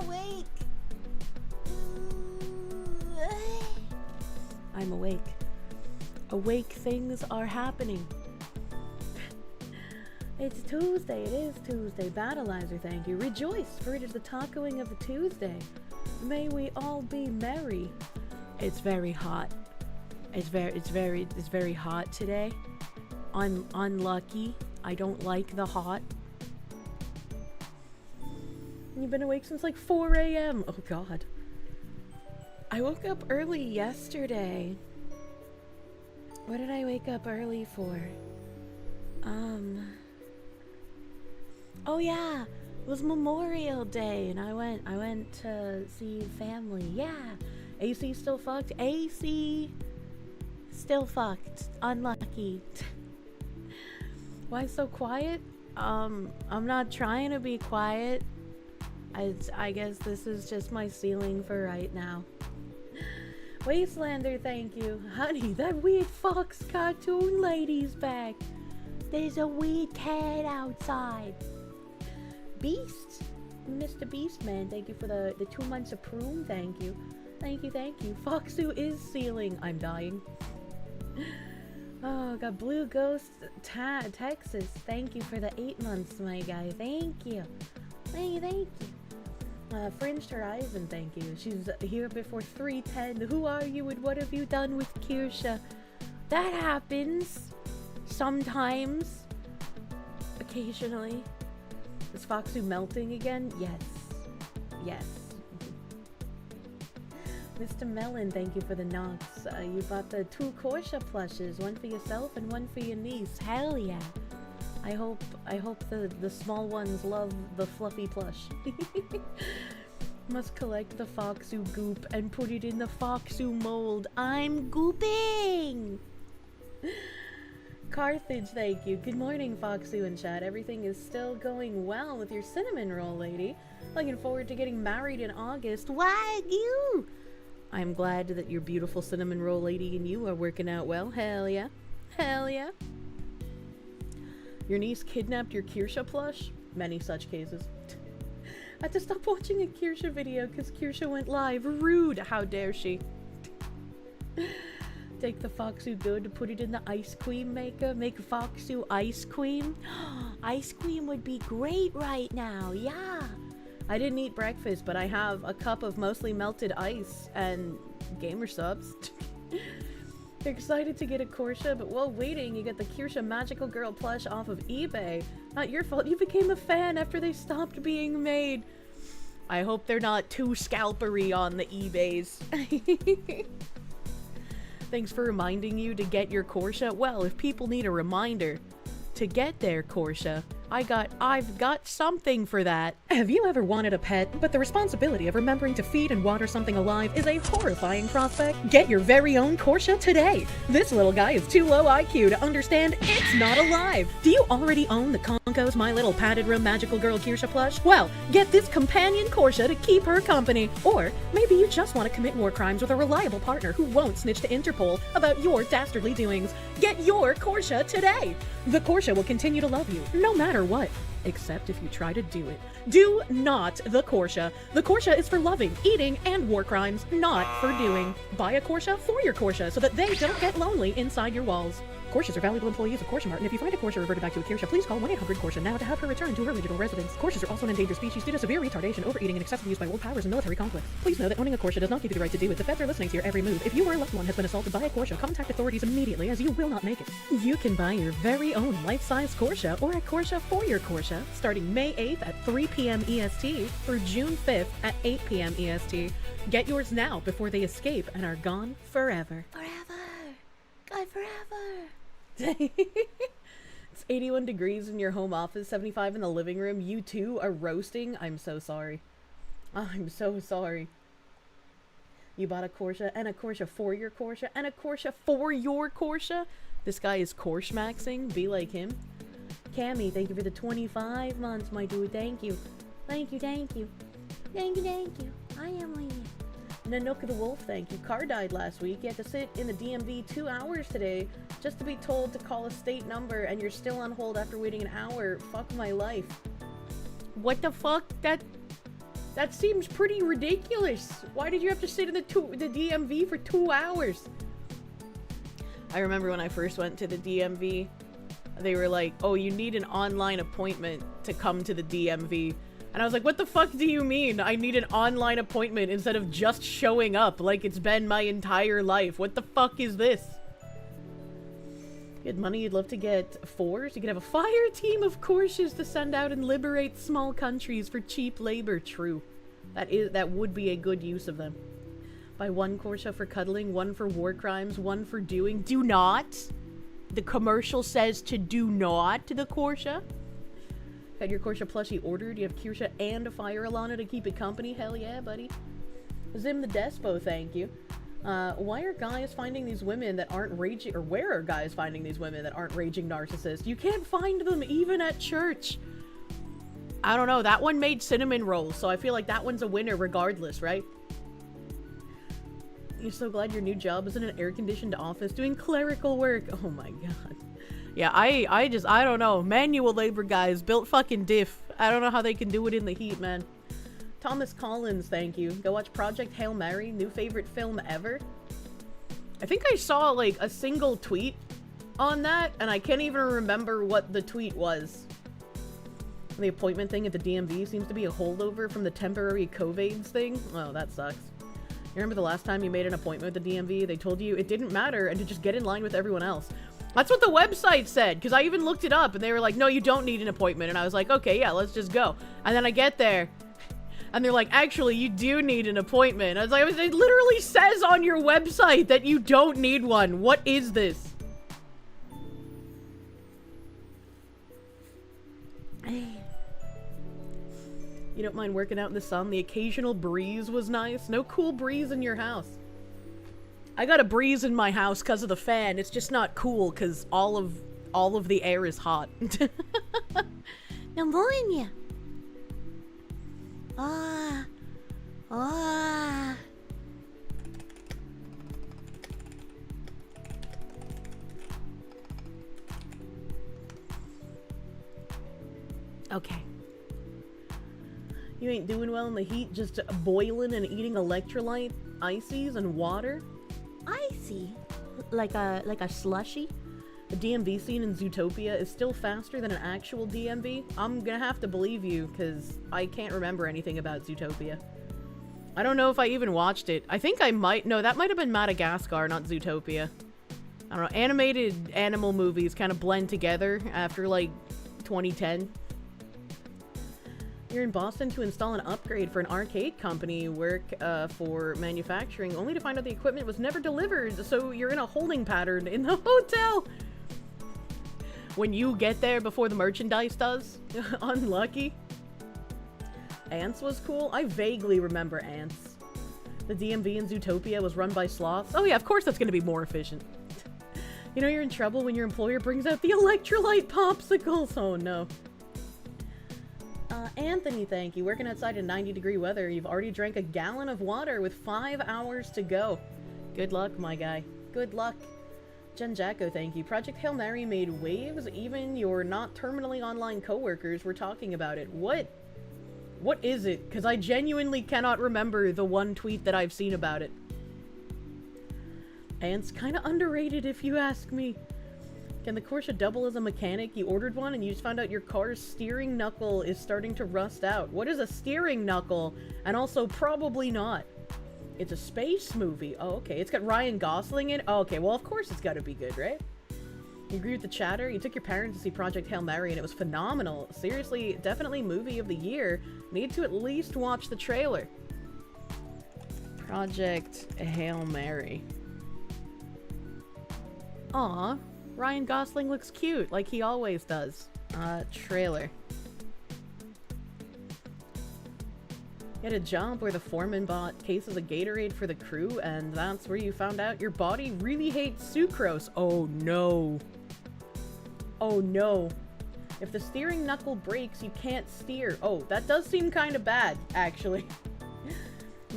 awake. I'm awake. Awake things are happening. It's Tuesday. It is Tuesday. Battleizer, thank you. Rejoice, for it is the tacoing of the Tuesday. May we all be merry. It's very hot. It's very hot today. I'm unlucky. I don't like the hot. You've been awake since like 4 a.m. Oh god. I woke up early yesterday. What did I wake up early for? Oh yeah, it was Memorial Day and I went to see family. Yeah. AC still fucked. AC still fucked. Unlucky. Why so quiet? I'm not trying to be quiet. I guess this is just my ceiling for right now. Wastelander, thank you. Honey, that weird fox cartoon lady's back. There's a weird cat outside. Beast. Mr. Beastman, thank you for the 2 months of prune, thank you. Thank you. Foxu is ceiling. I'm dying. Oh, got Blue Ghost Texas. Thank you for the 8 months, my guy. Thank you. Fringed Horizon, thank you. She's here before 3:10. Who are you and what have you done with Kirsche? That happens. Sometimes. Occasionally. Is Foxu melting again? Yes. Mr. Melon, thank you for the knocks. You bought the 2 Kirsche plushes, one for yourself and one for your niece. Hell yeah. I hope the small ones love the fluffy plush. Must collect the Foxu goop and put it in the Foxu mold. I'm gooping! Carthage, thank you. Good morning, Foxu and chat. Everything is still going well with your cinnamon roll, lady. Looking forward to getting married in August. Wagyu! I'm glad that your beautiful cinnamon roll lady and you are working out well. Hell yeah. Your niece kidnapped your Kirsche plush? Many such cases. I had to stop watching a Kirsche video because Kirsche went live. Rude! How dare she? Take the Foxu good, put it in the ice cream maker, make Foxu ice cream. Ice cream would be great right now, yeah! I didn't eat breakfast, but I have a cup of mostly melted ice and gamer subs. Excited to get a Kirsche, but while waiting, you get the Kirsche Magical Girl plush off of eBay. Not your fault, you became a fan after they stopped being made. I hope they're not too scalpery on the eBays. Thanks for reminding you to get your Kirsche. Well, if people need a reminder to get their Kirsche, I've got something for that. Have you ever wanted a pet, but the responsibility of remembering to feed and water something alive is a horrifying prospect? Get your very own Kirsche today. This little guy is too low IQ to understand it's not alive. Do you already own the Conco's My Little Padded Room Magical Girl Kirsche plush? Well, get this companion Kirsche to keep her company. Or maybe you just want to commit war crimes with a reliable partner who won't snitch to Interpol about your dastardly doings. Get your Kirsche today. The Kirsche will continue to love you, no matter what. Except if you try to do it. Do not the Kirsche. The Kirsche is for loving, eating, and war crimes, not for doing. Buy a Kirsche for your Kirsche so that they don't get lonely inside your walls. Kirsches are valuable employees of Kirsche Mart, and if you find a Kirsche reverted back to a Kirsche, please call 1-800-Kirsche now to have her return to her original residence. Kirsches are also an endangered species due to severe retardation, overeating, and excessive use by world powers and military conflicts. Please know that owning a Kirsche does not give you the right to do it. The feds are listening to your every move. If you or a loved one has been assaulted by a Kirsche, contact authorities immediately, as you will not make it. You can buy your very own life-size Kirsche or a Kirsche for your Kirsche starting May 8th at 3 p.m. EST through June 5th at 8 p.m. EST. Get yours now before they escape and are gone forever. Gone forever. It's 81 degrees in your home office, 75 in the living room. You two are roasting. I'm so sorry. I'm so sorry. You bought a Kirsche and a Kirsche for your Kirsche and a Kirsche for your Kirsche. This guy is Kirsche maxing. Be like him. Cammy, thank you for the 25 months, my dude. Thank you. Thank you. I am like you. Nanook the Wolf, thank you. Car died last week. You had to sit in the DMV 2 hours today just to be told to call a state number, and you're still on hold after waiting an hour. Fuck my life. What the fuck? That seems pretty ridiculous. Why did you have to sit in the DMV for 2 hours? I remember when I first went to the DMV, they were like, oh, you need an online appointment to come to the DMV. And I was like, what the fuck do you mean? I need an online appointment instead of just showing up like it's been my entire life. What the fuck is this? You had money, you'd love to get fours. You could have a fire team of Kirsches to send out and liberate small countries for cheap labor. True. That would be a good use of them. Buy 1 Kirsche for cuddling, 1 for war crimes, 1 for doing. Do not. The commercial says to do not to the Kirsche. Had your Kirsche plushie ordered. You have Kirsche and a fire Alana to keep it company. Hell yeah, buddy. Zim the Despo, thank you. Why are guys finding these women that aren't raging, or where are guys finding these women that aren't raging narcissists? You can't find them even at church. I don't know, that one made cinnamon rolls, so I feel like that one's a winner regardless, right? You're so glad your new job is in an air-conditioned office doing clerical work. Oh my god. Yeah, I don't know. Manual labor guys built fucking diff. I don't know how they can do it in the heat, man. Thomas Collins, thank you. Go watch Project Hail Mary, new favorite film ever. I think I saw, like, a single tweet on that, and I can't even remember what the tweet was. The appointment thing at the DMV seems to be a holdover from the temporary COVIDs thing. Oh, that sucks. You remember the last time you made an appointment with the DMV? They told you it didn't matter and to just get in line with everyone else. That's what the website said, because I even looked it up, and they were like, no, you don't need an appointment. And I was like, okay, yeah, let's just go. And then I get there, and they're like, actually, you do need an appointment. I was like, it literally says on your website that you don't need one. What is this? You don't mind working out in the sun? The occasional breeze was nice. No cool breeze in your house. I got a breeze in my house because of the fan. It's just not cool because all of the air is hot. Pneumonia. Ah. Ah. Okay. You ain't doing well in the heat, just boiling and eating electrolyte ices and water? Icy. Like a slushy? The DMV scene in Zootopia is still faster than an actual DMV? I'm gonna have to believe you, because I can't remember anything about Zootopia. I don't know if I even watched it. I think I might. No, that might have been Madagascar, not Zootopia. I don't know. Animated animal movies kind of blend together after, like, 2010. You're in Boston to install an upgrade for an arcade company, work for manufacturing, only to find out the equipment was never delivered, so you're in a holding pattern in the hotel. When you get there before the merchandise does. Unlucky. Ants was cool. I vaguely remember Ants. The DMV in Zootopia was run by sloths. Oh yeah, of course that's going to be more efficient. You know you're in trouble when your employer brings out the electrolyte popsicles. Oh no. Anthony, thank you. Working outside in 90-degree weather. You've already drank a gallon of water with 5 hours to go. Good luck, my guy. Good luck. Jen Jacko, thank you. Project Hail Mary made waves. Even your not terminally online coworkers were talking about it. What is it? Because I genuinely cannot remember the one tweet that I've seen about it. And it's kind of underrated if you ask me. Can the Kirsche double as a mechanic? You ordered one and you just found out your car's steering knuckle is starting to rust out. What is a steering knuckle? And also, probably not. It's a space movie. Oh, okay. It's got Ryan Gosling in it. Oh, okay. Well, of course it's got to be good, right? You agree with the chatter? You took your parents to see Project Hail Mary and it was phenomenal. Seriously, definitely movie of the year. Need to at least watch the trailer. Project Hail Mary. Aw. Ryan Gosling looks cute, like he always does. Trailer. You had a job where the foreman bought cases of Gatorade for the crew, and that's where you found out your body really hates sucrose. Oh no. Oh no. If the steering knuckle breaks, you can't steer. Oh, that does seem kind of bad, actually.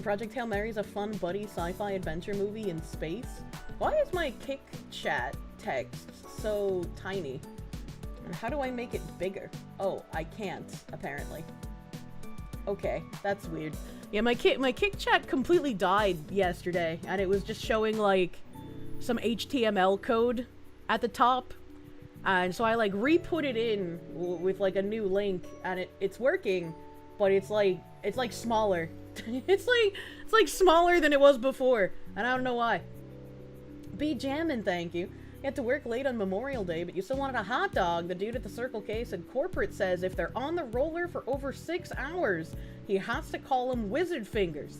Project Hail Mary is a fun buddy sci-fi adventure movie in space. Why is my Kick Chat text so tiny? And how do I make it bigger? Oh, I can't, apparently. Okay, that's weird. Yeah, my Kick chat completely died yesterday, and it was just showing, like, some HTML code at the top. And so I, like, re-put it in with, like, a new link, and it's working, but it's like smaller. it's like smaller than it was before, and I don't know why. Be jammin', thank you. You had to work late on Memorial Day, but you still wanted a hot dog. The dude at the Circle K said corporate says if they're on the roller for over 6 hours, he has to call them wizard fingers.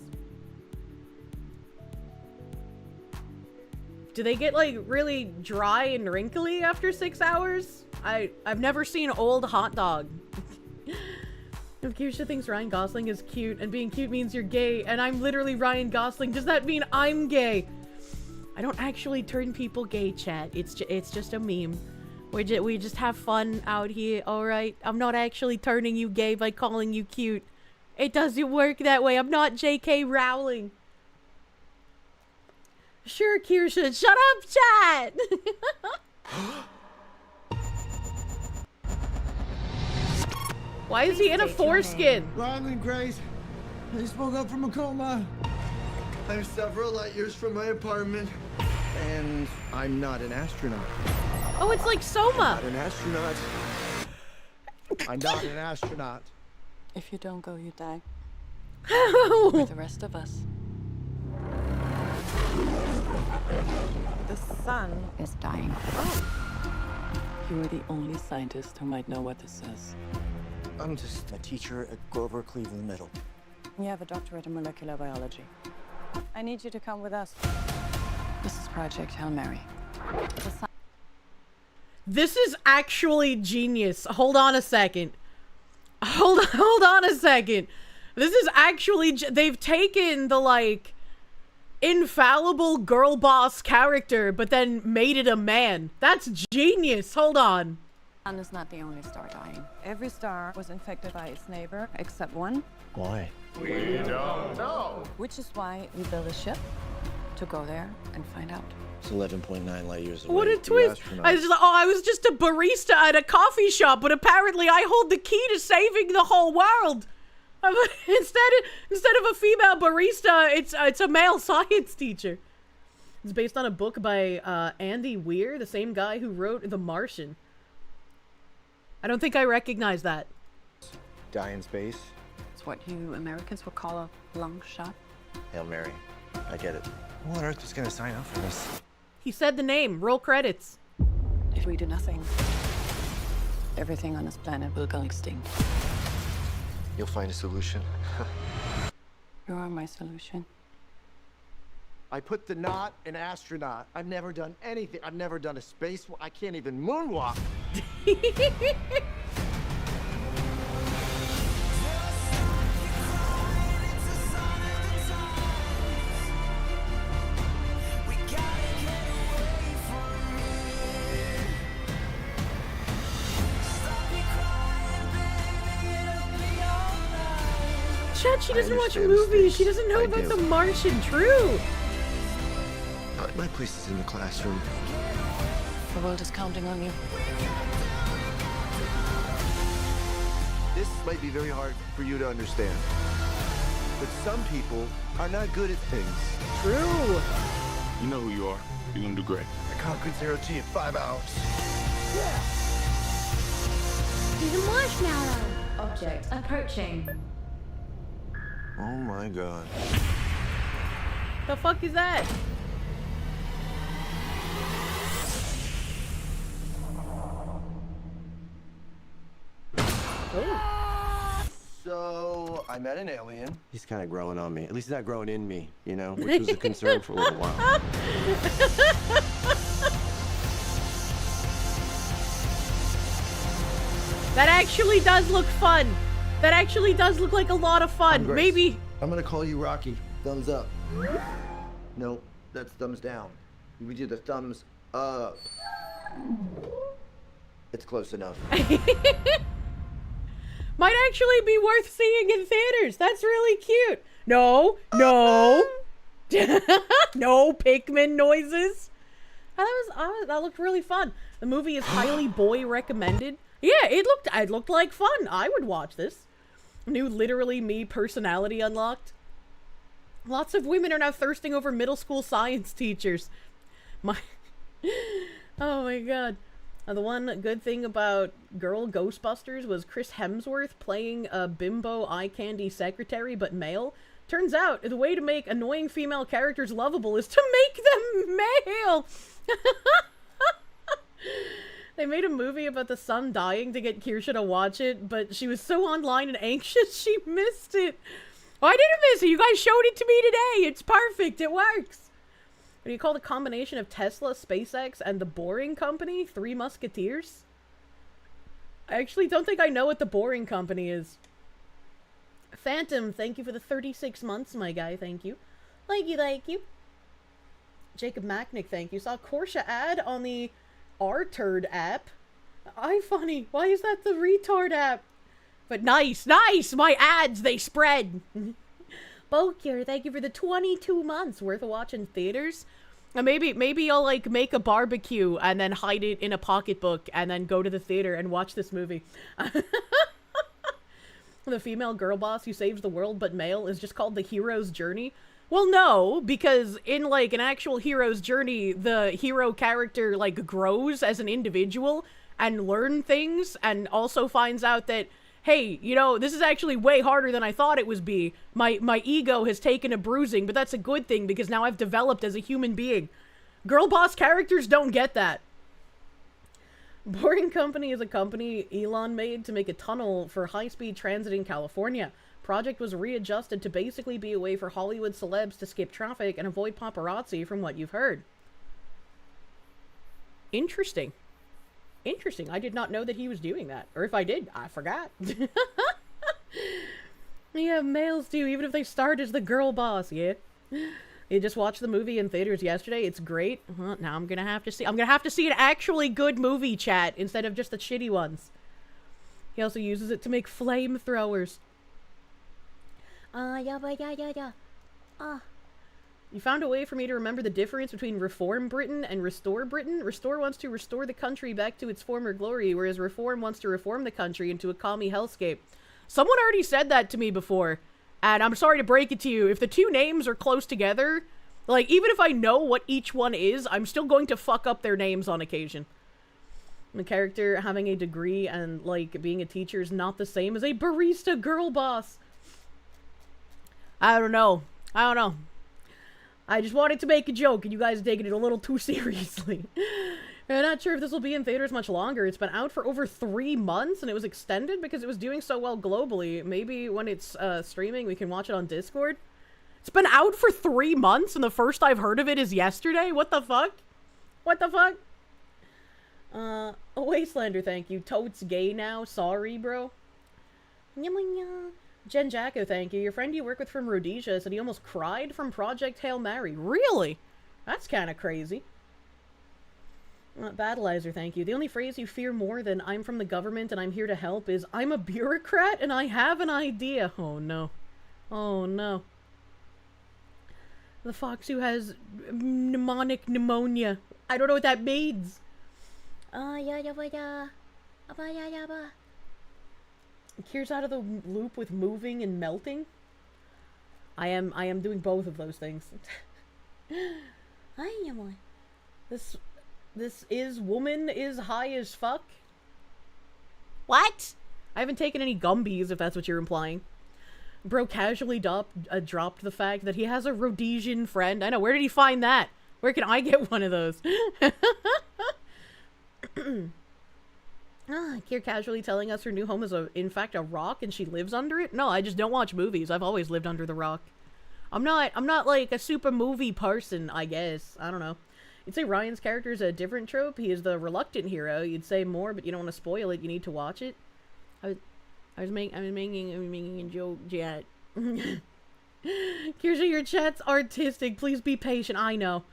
Do they get, like, really dry and wrinkly after 6 hours? I've never seen old hot dog. If Kirsche thinks Ryan Gosling is cute, and being cute means you're gay, and I'm literally Ryan Gosling, does that mean I'm gay? I don't actually turn people gay, chat. It's just a meme. We just have fun out here, alright? I'm not actually turning you gay by calling you cute. It doesn't work that way. I'm not J.K. Rowling. Sure, Kirsche. Shut up, chat! Why is he in a foreskin? Ryland Grace, he spoke up from a coma. I'm several light years from my apartment, and I'm not an astronaut. Oh, it's like Soma. I'm not an astronaut. I'm not an astronaut. If you don't go, you die. Oh. With the rest of us. The sun is dying. Oh. You are the only scientist who might know what this says. I'm just a teacher at Grover Cleveland Middle. You have a doctorate in molecular biology. I need you to come with us. This is Project Hail Mary. This is actually genius. Hold on a second. Hold on a second. This is actually... They've taken the, like, infallible girl boss character, but then made it a man. That's genius. Hold on. The sun is not the only star dying. Every star was infected by its neighbor, except one. Why? We don't know. Which is why we built a ship to go there and find out. It's 11.9 light years away. What a twist. I was just a barista at a coffee shop, but apparently I hold the key to saving the whole world. Instead of a female barista, it's a male science teacher. It's based on a book by Andy Weir, the same guy who wrote The Martian. I don't think I recognize that. Die in space. It's what you Americans would call a long shot. Hail Mary. I get it. Who on earth is gonna sign up for this? He said the name. Roll credits. If we do nothing, everything on this planet will go extinct. You'll find a solution. You are my solution. I put the knot in astronaut. I've never done anything. I've never done a space. I can't even moonwalk. Chat, she doesn't watch movies. She doesn't know about The Martian. True. My place is in the classroom. The world is counting on you. This might be very hard for you to understand, but some people are not good at things. True. You know who you are. You're gonna do great. I conquered Zero T in 5 hours. Yeah. He's a marshmallow. Object approaching. Oh my god. The fuck is that? So, I met an alien. He's kind of growing on me. At least he's not growing in me, you know, which was a concern for a little while. That actually does look fun. That actually does look like a lot of fun. Maybe. I'm gonna call you Rocky. Thumbs up. No, that's thumbs down. We do the thumbs up. It's close enough. Might actually be worth seeing in theaters. That's really cute. No, no. No Pikmin noises. That looked really fun. The movie is highly boy recommended. Yeah, it looked like fun. I would watch this. New literally me personality unlocked. Lots of women are now thirsting over middle school science teachers. My... Oh my god. The one good thing about Girl Ghostbusters was Chris Hemsworth playing a bimbo eye candy secretary, but male. Turns out, the way to make annoying female characters lovable is to make them male! They made a movie about the son dying to get Kirsche to watch it, but she was so online and anxious she missed it. Oh, I didn't miss it! You guys showed it to me today! It's perfect! It works! What do you call the combination of Tesla, SpaceX, and the Boring Company? Three Musketeers? I actually don't think I know what the Boring Company is. Phantom, thank you for the 36 months, my guy. Thank you. Thank you, thank you. Jacob Macknick, thank you. Saw Kirsche ad on the R-Turd app. iFunny, why is that the retard app? But nice, nice! My ads, they spread! Bokir, thank you for the 22 months worth of watching theaters. Maybe I'll, like, make a barbecue and then hide it in a pocketbook and then go to the theater and watch this movie. The female girl boss who saves the world but male is just called the hero's journey. Well, no, because in, like, an actual hero's journey, the hero character, like, grows as an individual and learn things and also finds out that, hey, you know, this is actually way harder than I thought it would be. My ego has taken a bruising, but that's a good thing because now I've developed as a human being. Girl boss characters don't get that. Boring Company is a company Elon made to make a tunnel for high-speed transit in California. Project was readjusted to basically be a way for Hollywood celebs to skip traffic and avoid paparazzi, from what you've heard. Interesting. Interesting. I did not know that he was doing that. Or if I did, I forgot. Yeah, males do, even if they start as the girl boss, yeah. You just watched the movie in theaters yesterday. It's great. Now I'm gonna have to see an actually good movie, chat, instead of just the shitty ones. He also uses it to make flamethrowers. You found a way for me to remember the difference between Reform Britain and Restore Britain. Restore wants to restore the country back to its former glory, whereas Reform wants to reform the country into a commie hellscape. Someone already said that to me before. And I'm sorry to break it to you, if the two names are close together, like, even if I know what each one is, I'm still going to fuck up their names on occasion. The character having a degree and, like, being a teacher is not the same as a barista girl boss. I don't know. I just wanted to make a joke, and you guys are taking it a little too seriously. I'm not sure if this will be in theaters much longer. It's been out for over 3 months, and it was extended because it was doing so well globally. Maybe when it's streaming, we can watch it on Discord. It's been out for 3 months, and the first I've heard of it is yesterday? What the fuck? What the fuck? A Wastelander, thank you. Totes gay now. Sorry, bro. Jen Jacko, thank you. Your friend you work with from Rhodesia said he almost cried from Project Hail Mary. Really? That's kind of crazy. Battleizer, thank you. The only phrase you fear more than "I'm from the government and I'm here to help" is "I'm a bureaucrat and I have an idea." Oh no. Oh no. The fox who has mnemonic pneumonia. I don't know what that means. Kier's out of the loop with moving and melting. I am doing both of those things. This woman is high as fuck. What? I haven't taken any Gumbies, if that's what you're implying. Bro casually dropped the fact that he has a Rhodesian friend. I know, where did he find that? Where can I get one of those? Kier casually telling us her new home is in fact a rock and she lives under it? No, I just don't watch movies. I've always lived under the rock. I'm not like a super movie person, I guess. I don't know. You'd say Ryan's character is a different trope. He is the reluctant hero. You'd say more, but you don't want to spoil it. You need to watch it. I was making a joke, chat. Kirsche, your chat's artistic. Please be patient. I know.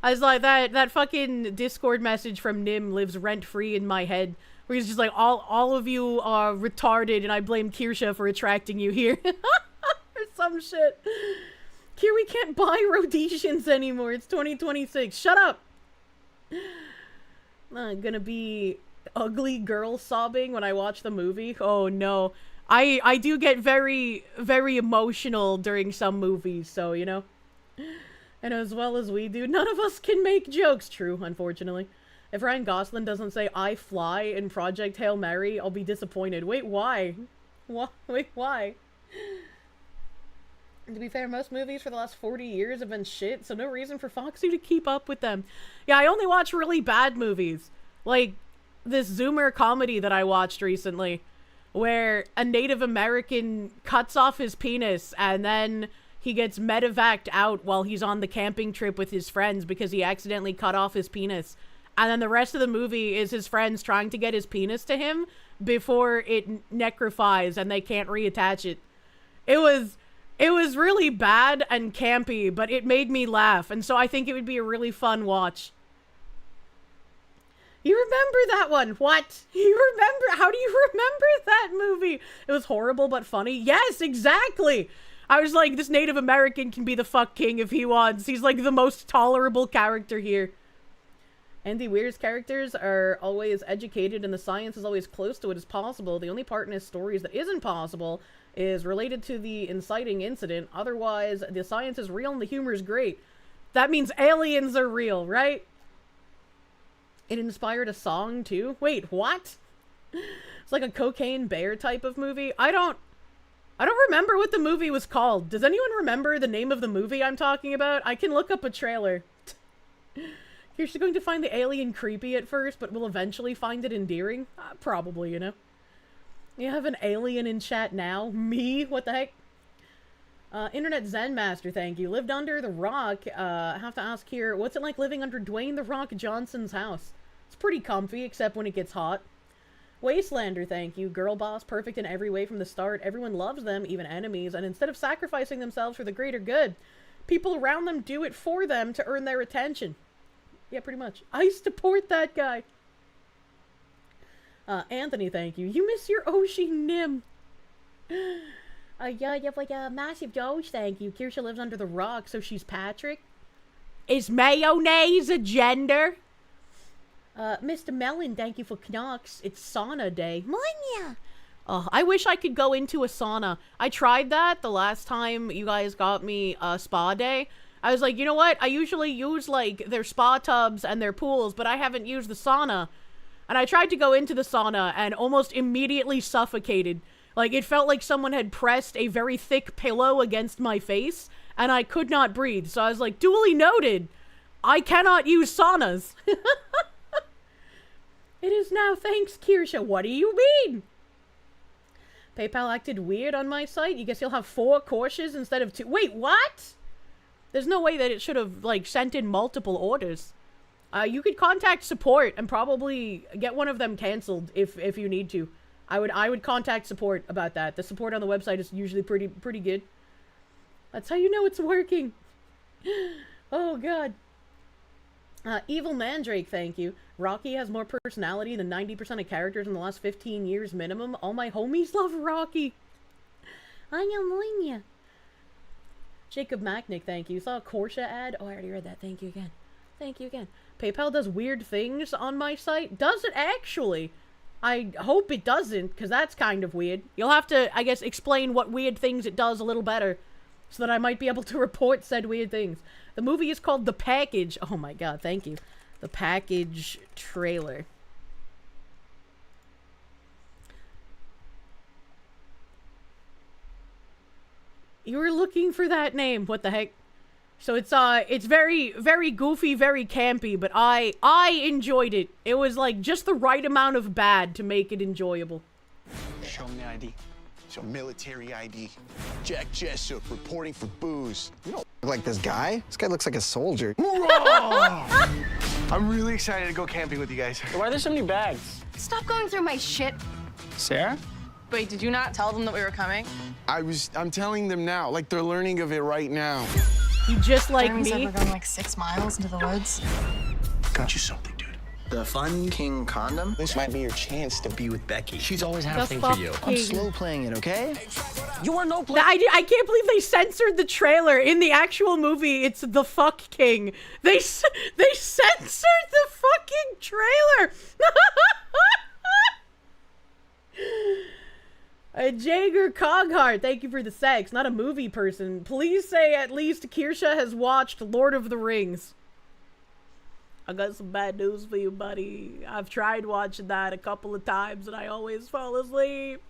I was like, that fucking Discord message from Nim lives rent-free in my head. Where he's just like, all of you are retarded and I blame Kirsche for attracting you here. Or some shit. Kier, we can't buy Rhodesians anymore. It's 2026. Shut up! I'm gonna be ugly girl sobbing when I watch the movie. Oh no. I do get very, very emotional during some movies, so, you know. And as well as we do, none of us can make jokes. True, unfortunately. If Ryan Gosling doesn't say, I fly in Project Hail Mary, I'll be disappointed. Wait, why? Wait, why? And to be fair, most movies for the last 40 years have been shit, so no reason for Foxy to keep up with them. Yeah, I only watch really bad movies. Like, this Zoomer comedy that I watched recently, where a Native American cuts off his penis, and then he gets medevaced out while he's on the camping trip with his friends because he accidentally cut off his penis. And then the rest of the movie is his friends trying to get his penis to him before it necrofies and they can't reattach it. It was really bad and campy, but it made me laugh. And so I think it would be a really fun watch. You remember that one? What? You remember? How do you remember that movie? It was horrible but funny. Yes, exactly. I was like, this Native American can be the fuck king if he wants. He's like the most tolerable character here. Andy Weir's characters are always educated and the science is always close to it as possible. The only part in his stories that isn't possible is related to the inciting incident. Otherwise, the science is real and the humor is great. That means aliens are real, right? It inspired a song too. Wait, what? It's like a Cocaine Bear type of movie. I don't remember what the movie was called. Does anyone remember the name of the movie I'm talking about? I can look up a trailer. You're just going to find the alien creepy at first, but will eventually find it endearing? Probably, you know. You have an alien in chat now? Me? What the heck? Internet Zen Master, thank you. Lived under the rock. I have to ask here, what's it like living under Dwayne The Rock Johnson's house? It's pretty comfy, except when it gets hot. Wastelander, thank you. Girl boss, perfect in every way from the start. Everyone loves them, even enemies, and instead of sacrificing themselves for the greater good, people around them do it for them to earn their attention. Yeah, pretty much. I support that guy. Anthony, thank you. You miss your Oshi Nim. Yeah, you have like a massive Doge, thank you. Kirsche lives under the rock, so she's Patrick. Is mayonnaise a gender? Mr. Mellon, thank you for Knox. It's sauna day. Monya! Oh, I wish I could go into a sauna. I tried that the last time you guys got me a spa day. I was like, you know what? I usually use, like, their spa tubs and their pools, but I haven't used the sauna. And I tried to go into the sauna and almost immediately suffocated. Like, it felt like someone had pressed a very thick pillow against my face, and I could not breathe. So I was like, duly noted, I cannot use saunas. It is now thanks, Kirsche. What do you mean? PayPal acted weird on my site. You guess you'll have 4 courses instead of 2. Wait, what? There's no way that it should have, like, sent in multiple orders. You could contact support and probably get one of them canceled if you need to. I would contact support about that. The support on the website is usually pretty good. That's how you know it's working. Oh, God. Evil Mandrake, thank you. Rocky has more personality than 90% of characters in the last 15 years minimum. All my homies love Rocky. I know ya. Jacob Macknick, thank you. Saw a Kirsche ad? Oh, I already read that. Thank you again. Thank you again. PayPal does weird things on my site? Does it actually? I hope it doesn't, because that's kind of weird. You'll have to, I guess, explain what weird things it does a little better, so that I might be able to report said weird things. The movie is called The Package. Oh my god, thank you. The Package trailer. You were looking for that name. What the heck? So it's very, very goofy, very campy, but I enjoyed it. It was like just the right amount of bad to make it enjoyable. Show me the ID. Show military ID. Jack Jessup reporting for booze. You don't look like this guy. This guy looks like a soldier. I'm really excited to go camping with you guys. Why are there so many bags? Stop going through my shit. Sarah? Wait, did you not tell them that we were coming? I'm telling them now, like they're learning of it right now. You just like Jeremy's me. ever gone like 6 miles into the woods? Got you something, dude. The Fun King condom? This might be your chance to be with Becky. She's always had The a thing for you. fucking- I'm slow playing it, okay? You are no I can't believe they censored the trailer. In the actual movie, it's the Fuck King. They censored the fucking trailer. Jager Coghart, thank you for the sex. Not a movie person. Please say at least Kirsche has watched Lord of the Rings. I got some bad news for you, buddy. I've tried watching that a couple of times and I always fall asleep.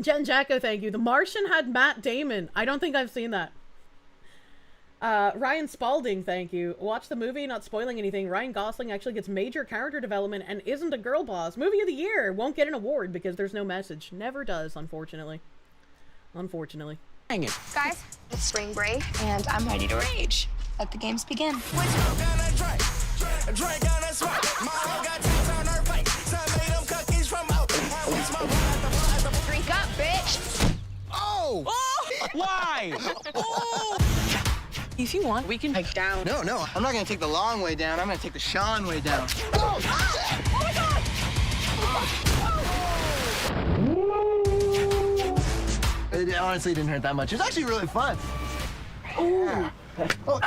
Jen Jacko, thank you. The Martian had Matt Damon. I don't think I've seen that. Ryan Spalding, thank you. Watch the movie, not spoiling anything. Ryan Gosling actually gets major character development and isn't a girl boss. Movie of the year. Won't get an award because there's no message. Never does, unfortunately. Unfortunately. Dang it. Guys, it's spring break, and I'm ready to rage. Let the games begin. Drink up, bitch! Oh! Why? If you want, we can hike down. No, I'm not gonna take the long way down. I'm gonna take the Sean way down. Oh my god! It honestly didn't hurt that much. It was actually really fun. Ooh. Oh.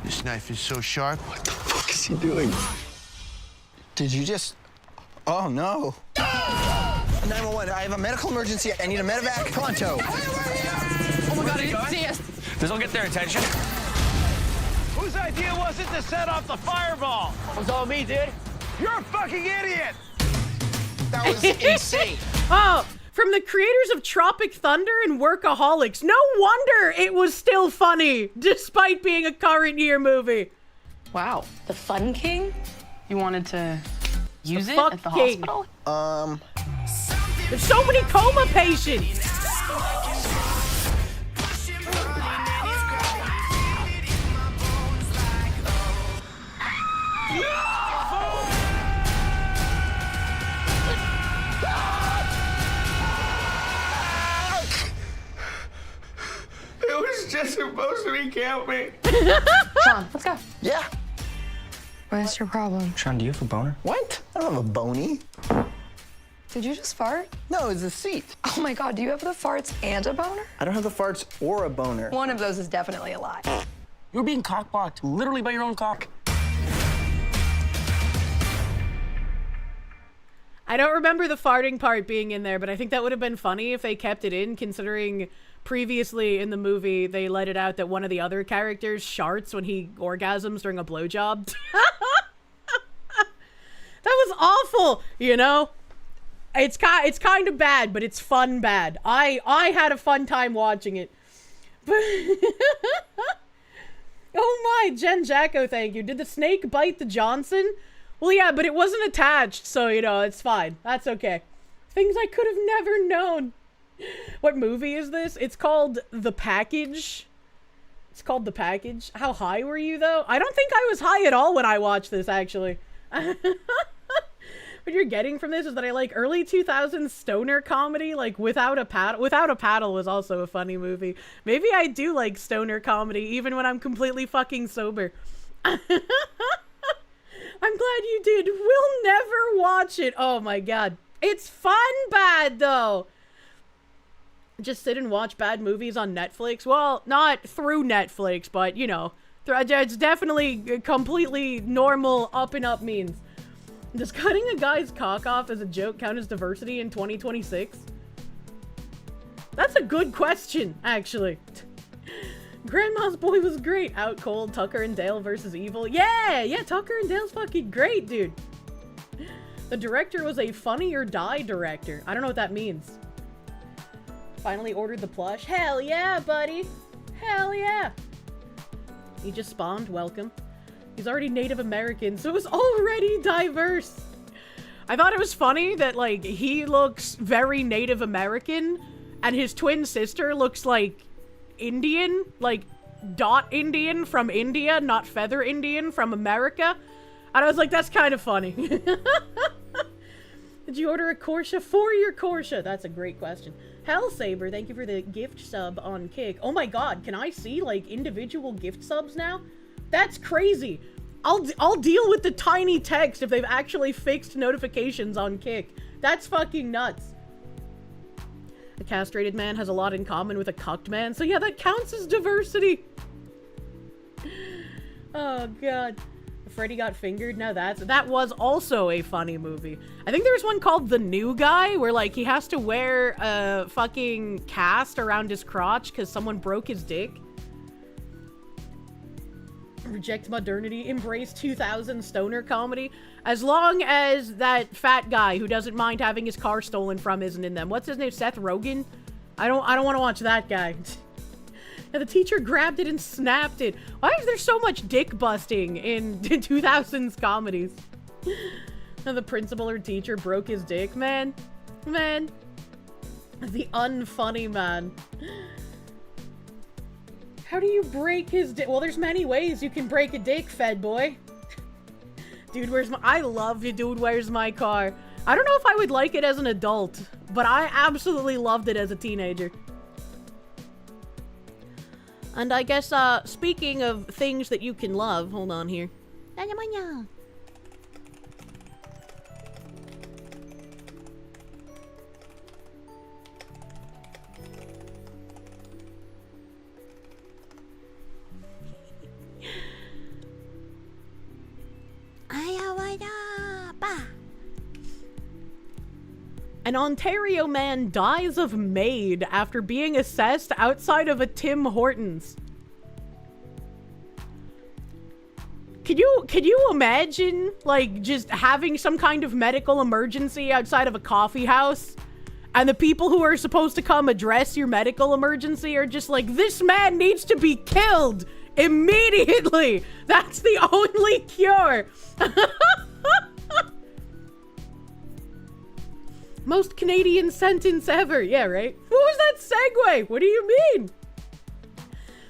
This knife is so sharp. What the fuck is he doing? Did you just... Oh, no. 911, I have a medical emergency. I need a medevac pronto. Oh my god, I didn't see us. This will get their attention. Whose idea was it to set off the fireball? It was all me, dude. You're a fucking idiot! That was insane. Oh, from the creators of Tropic Thunder and Workaholics. No wonder it was still funny, despite being a current year movie. Wow. The Fun King? You wanted to use it Fuck at the King. hospital? There's so many coma patients. It was just supposed to be camping. Sean, let's go. Yeah. What's your problem? Sean, do you have a boner? What? I don't have a bony. Did you just fart? No, it's a seat. Oh my god, do you have the farts and a boner? I don't have the farts or a boner. One of those is definitely a lie. You're being cock-blocked, literally by your own cock. I don't remember the farting part being in there, but I think that would have been funny if they kept it in, considering previously in the movie they let it out that one of the other characters sharts when he orgasms during a blowjob. That was awful, you know? It's kind of bad, but it's fun bad. I had a fun time watching it. But oh my, Jen Jacko, thank you. Did the snake bite the Johnson? Well, yeah, but it wasn't attached, so, you know, it's fine. That's okay. Things I could have never known. What movie is this? It's called The Package. It's called The Package. How high were you, though? I don't think I was high at all when I watched this, actually. What you're getting from this is that I like early 2000s stoner comedy, like Without a Paddle. Without a Paddle was also a funny movie. Maybe I do like stoner comedy, even when I'm completely fucking sober. I'm glad you did. We'll never watch it. Oh my god. It's fun bad, though. Just sit and watch bad movies on Netflix. Well, not through Netflix, but, you know, it's definitely completely normal up and up means. Does cutting a guy's cock off as a joke count as diversity in 2026? That's a good question, actually. Grandma's Boy was great. Out cold, Tucker and Dale versus Evil. Yeah, Tucker and Dale's fucking great, dude. The director was a Funny or Die director. I don't know what that means. Finally ordered the plush. Hell yeah, buddy. Hell yeah. He just spawned. Welcome. He's already Native American, so it was already diverse. I thought it was funny that, like, he looks very Native American, and his twin sister looks like Indian, like dot Indian from India, not feather Indian from America. And I was like, that's kind of funny. Did you order a Kirsche for your Kirsche? That's a great question. Hellsaber, thank you for the gift sub on Kick. Oh my god, can I see, like, individual gift subs now? That's crazy. I'll deal with the tiny text if they've actually fixed notifications on Kick. That's fucking nuts. A castrated man has a lot in common with a cucked man, so yeah, that counts as diversity. Oh god. Freddy Got Fingered. No, that was also a funny movie. I think there's one called The New Guy where like he has to wear a fucking cast around his crotch because someone broke his dick. Reject modernity, embrace 2000 stoner comedy. As long as that fat guy who doesn't mind having his car stolen from isn't in them. What's his name? Seth Rogen? I don't want to watch that guy. And the teacher grabbed it and snapped it. Why is there so much dick busting in 2000s comedies? And the principal or teacher broke his dick. Man. The unfunny man. How do you break his dick? Well, there's many ways you can break a dick, fed boy. Dude, I love you, Dude, Where's My Car? I don't know if I would like it as an adult, but I absolutely loved it as a teenager. And I guess, speaking of things that you can love, hold on here. An Ontario man dies of MAID after being assessed outside of a Tim Hortons. Could you imagine, like, just having some kind of medical emergency outside of a coffee house? And the people who are supposed to come address your medical emergency are just like, this man needs to be killed immediately! That's the only cure! Most Canadian sentence ever. Yeah, right? What was that segue? What do you mean?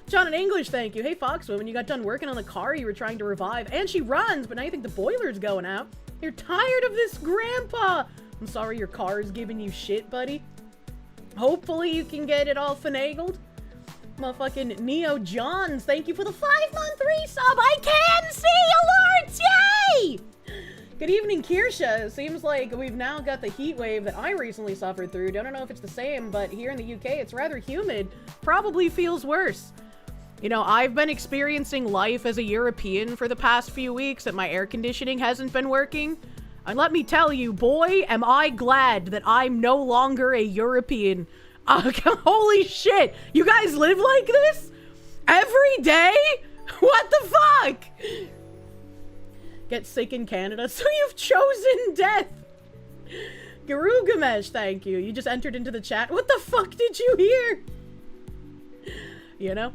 John in English, thank you. Hey, Foxwoman, when you got done working on the car you were trying to revive, and she runs, but now you think the boiler's going out. You're tired of this, Grandpa. I'm sorry your car is giving you shit, buddy. Hopefully you can get it all finagled. Motherfucking Neo Johns, thank you for the 5-month resub. I can see alerts, yay! Good evening, Kirsche. Seems like we've now got the heat wave that I recently suffered through. I don't know if it's the same, but here in the UK, it's rather humid. Probably feels worse. You know, I've been experiencing life as a European for the past few weeks that my air conditioning hasn't been working. And let me tell you, boy, am I glad that I'm no longer a European. Holy shit. You guys live like this? Every day? What the fuck? Get sick in Canada, so you've chosen death. Garugamesh, thank you. You just entered into the chat. What the fuck did you hear? You know?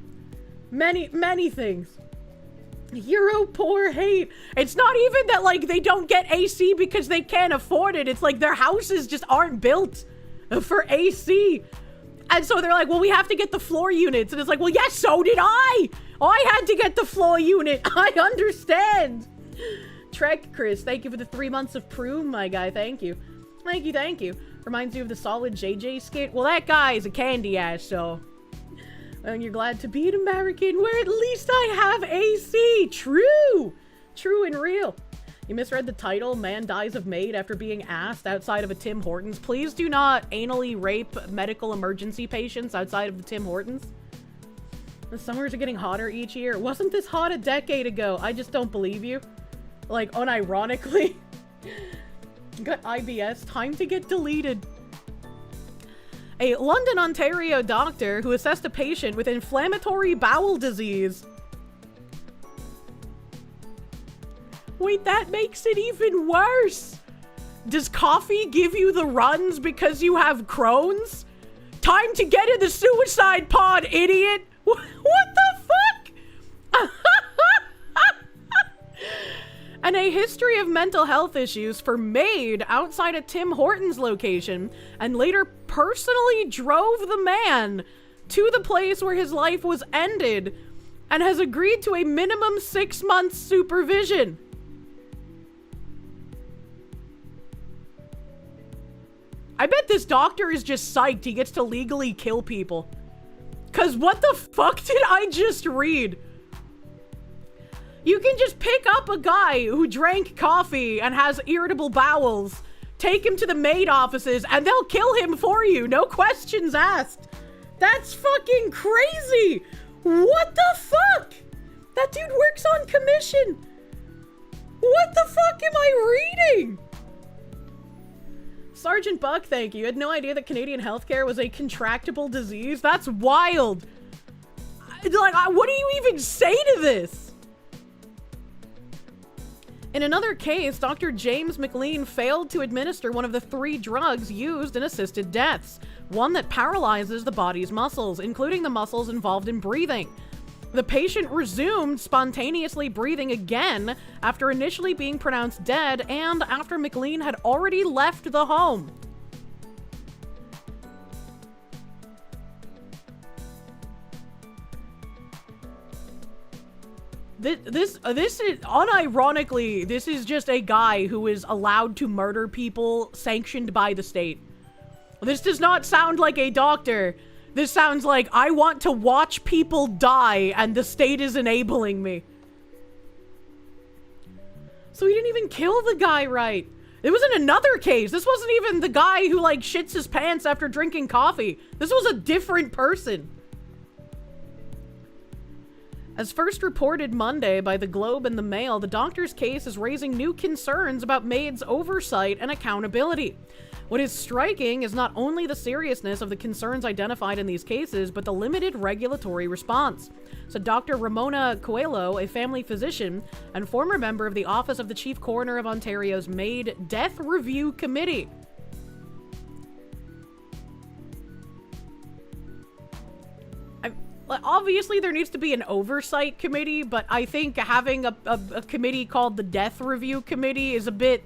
Many things. Euro poor hate. It's not even that, like, they don't get AC because they can't afford it. It's like their houses just aren't built for AC. And so they're like, well, we have to get the floor units. And it's like, well, yes, so did I. I had to get the floor unit. I understand. Trek Chris, thank you for the 3 months of Prune, my guy. Thank you. Thank you. Reminds you of the solid JJ skit. Well, that guy is a candy ass, so. And you're glad to be an American where at least I have AC. True and real. You misread the title, Man Dies of Maid After Being Asked outside of a Tim Hortons. Please do not anally rape medical emergency patients outside of the Tim Hortons. The summers are getting hotter each year. Wasn't this hot a decade ago? I just don't believe you. Like, unironically. Got IBS. Time to get deleted. A London, Ontario doctor who assessed a patient with inflammatory bowel disease. Wait, that makes it even worse. Does coffee give you the runs because you have Crohn's? Time to get in the suicide pod, idiot. What the fuck? And a history of mental health issues for maid outside a Tim Hortons location, and later personally drove the man to the place where his life was ended and has agreed to a minimum 6 months supervision. I bet this doctor is just psyched he gets to legally kill people. 'Cause what the fuck did I just read? You can just pick up a guy who drank coffee and has irritable bowels, take him to the maid offices, and they'll kill him for you. No questions asked. That's fucking crazy. What the fuck? That dude works on commission. What the fuck am I reading? Sergeant Buck, thank you. I had no idea that Canadian healthcare was a contractable disease. That's wild. Like, what do you even say to this? In another case, Dr. James McLean failed to administer one of the 3 drugs used in assisted deaths, one that paralyzes the body's muscles, including the muscles involved in breathing. The patient resumed spontaneously breathing again after initially being pronounced dead and after McLean had already left the home. This is, unironically, this is just a guy who is allowed to murder people sanctioned by the state. This does not sound like a doctor. This sounds like, I want to watch people die and the state is enabling me. So he didn't even kill the guy right. It was in another case. This wasn't even the guy who, like, shits his pants after drinking coffee. This was a different person. As first reported Monday by the Globe and the Mail, the doctor's case is raising new concerns about Maid's oversight and accountability. What is striking is not only the seriousness of the concerns identified in these cases, but the limited regulatory response, said Dr. Ramona Coelho, a family physician and former member of the Office of the Chief Coroner of Ontario's Maid Death Review Committee. Obviously, there needs to be an oversight committee, but I think having a committee called the Death Review Committee is a bit...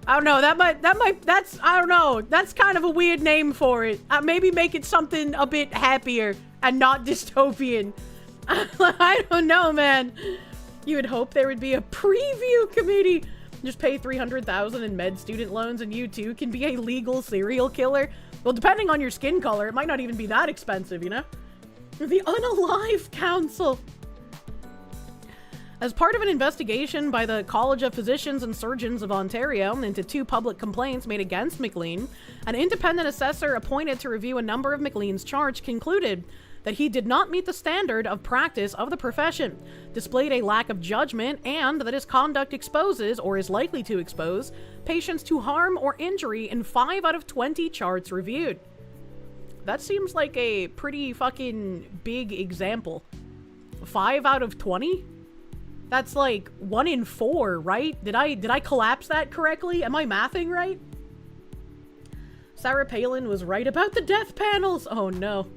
I don't know, I don't know, that's kind of a weird name for it. Maybe make it something a bit happier and not dystopian. I don't know, man. You would hope there would be a preview committee. Just pay $300,000 in med student loans and you too can be a legal serial killer. Well, depending on your skin color, it might not even be that expensive, you know? The Unalive Council. As part of an investigation by the College of Physicians and Surgeons of Ontario into 2 public complaints made against McLean, an independent assessor appointed to review a number of McLean's charts concluded that he did not meet the standard of practice of the profession, displayed a lack of judgment, and that his conduct exposes, or is likely to expose, patients to harm or injury in 5 out of 20 charts reviewed. That seems like a pretty fucking big example. 5 out of 20? That's like 1 in 4, right? Did I collapse that correctly? Am I mathing right? Sarah Palin was right about the death panels. Oh no.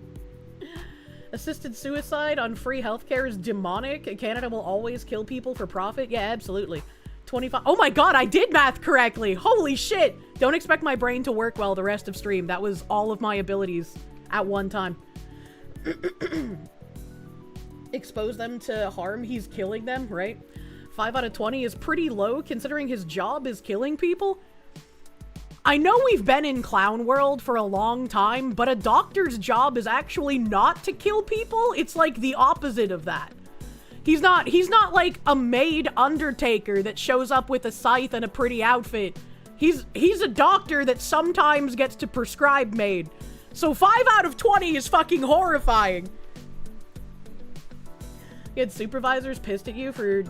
Assisted suicide on free healthcare is demonic. Canada will always kill people for profit. Yeah, absolutely. 25. Oh my god, I did math correctly. Holy shit. Don't expect my brain to work well the rest of stream. That was all of my abilities at one time. Expose them to harm, he's killing them, right? 5 out of 20 is pretty low considering his job is killing people. I know we've been in clown world for a long time, but a doctor's job is actually not to kill people. It's like the opposite of that. He's not like a maid undertaker that shows up with a scythe and a pretty outfit. He's a doctor that sometimes gets to prescribe maid. So 5 out of 20 is fucking horrifying. You had supervisors pissed at you for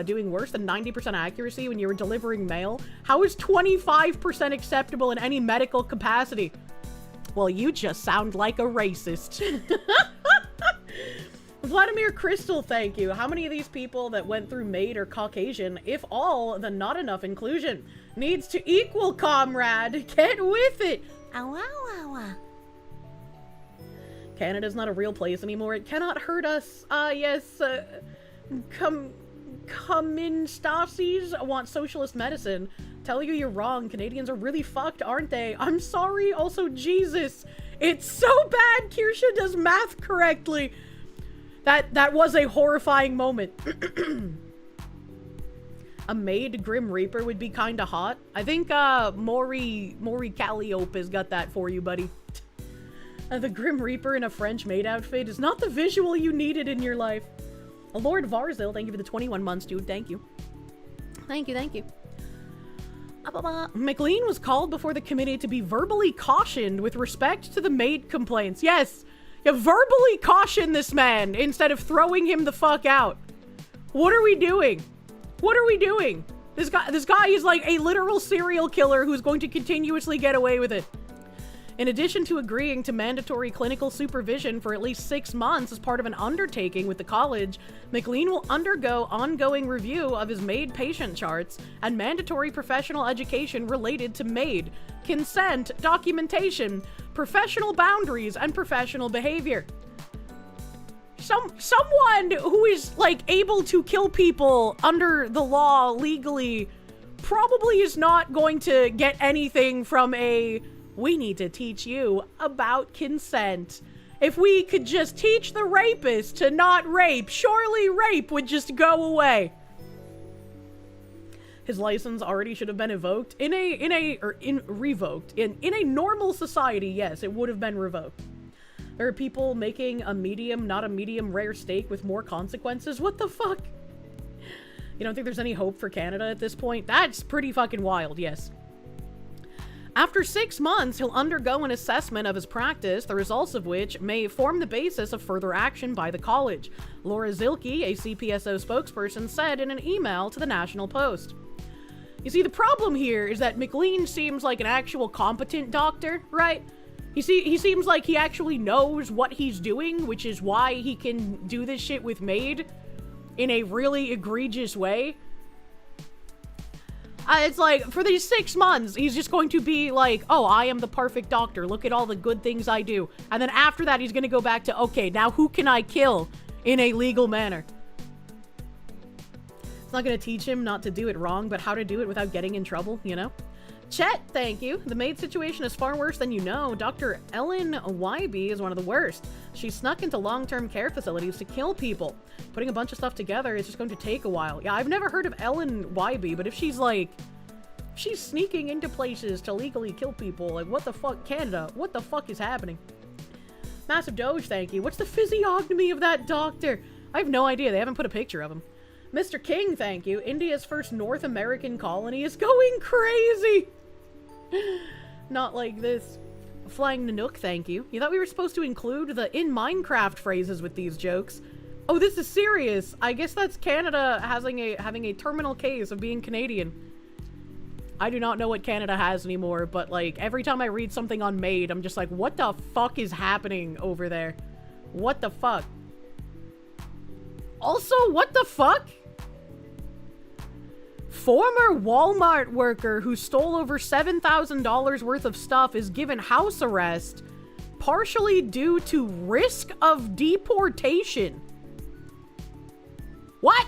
doing worse than 90% accuracy when you were delivering mail. How is 25% acceptable in any medical capacity? Well, you just sound like a racist. Vladimir Crystal, thank you. How many of these people that went through MAID are Caucasian? If all, then not enough inclusion. Needs to equal, comrade. Get with it. Ow, ow, ow, ow. Canada's not a real place anymore. It cannot hurt us. Yes, come in, Stasis. Want socialist medicine. Tell you you're wrong. Canadians are really fucked, aren't they? I'm sorry. Also, Jesus. It's so bad Kirsche does math correctly. That was a horrifying moment. A maid Grim Reaper would be kinda hot. I think, Maury Calliope has got that for you, buddy. The Grim Reaper in a French maid outfit is not the visual you needed in your life. Lord Varzil, thank you for the 21 months, dude. Thank you. Thank you, thank you. McLean was called before the committee to be verbally cautioned with respect to the maid complaints. Yes, you verbally caution this man instead of throwing him the fuck out. What are we doing? What are we doing? This guy is like a literal serial killer who's going to continuously get away with it. In addition to agreeing to mandatory clinical supervision for at least 6 months as part of an undertaking with the college, McLean will undergo ongoing review of his MAID patient charts and mandatory professional education related to MAID, consent, documentation, professional boundaries, and professional behavior. Someone who is, like, able to kill people under the law legally probably is not going to get anything from a, we need to teach you about consent. If we could just teach the rapist to not rape, surely rape would just go away. His license already should have been revoked. In a normal society, yes, it would have been revoked. There are people making a medium, not a medium rare steak with more consequences. What the fuck? You don't think there's any hope for Canada at this point? That's pretty fucking wild, yes. After 6 months, he'll undergo an assessment of his practice, the results of which may form the basis of further action by the college, Laura Zilke, a CPSO spokesperson, said in an email to the National Post. You see, the problem here is that McLean seems like an actual competent doctor, right? He seems like he actually knows what he's doing, which is why he can do this shit with MAID in a really egregious way. It's like, for these 6 months, he's just going to be like, oh, I am the perfect doctor. Look at all the good things I do. And then after that, he's going to go back to, okay, now who can I kill in a legal manner? It's not going to teach him not to do it wrong, but how to do it without getting in trouble, you know? Chet, thank you. The MAID situation is far worse than you know. Dr. Ellen Wybe is one of the worst. She snuck into long-term care facilities to kill people. Putting a bunch of stuff together is just going to take a while. Yeah, I've never heard of Ellen Wybe, but if she's like... she's sneaking into places to legally kill people, like, what the fuck? Canada, what the fuck is happening? Massive Doge, thank you. What's the physiognomy of that doctor? I have no idea. They haven't put a picture of him. Mr. King, thank you. India's first North American colony is going crazy. Not like this. Flying Nanook, thank you. You thought we were supposed to include the in Minecraft phrases with these jokes? Oh, this is serious. I guess that's Canada having a terminal case of being Canadian. I do not know what Canada has anymore, but like every time I read something on MAID, I'm just like, what the fuck is happening over there? What the fuck? Also, what the fuck? Former Walmart worker who stole over $7,000 worth of stuff is given house arrest, partially due to risk of deportation. What?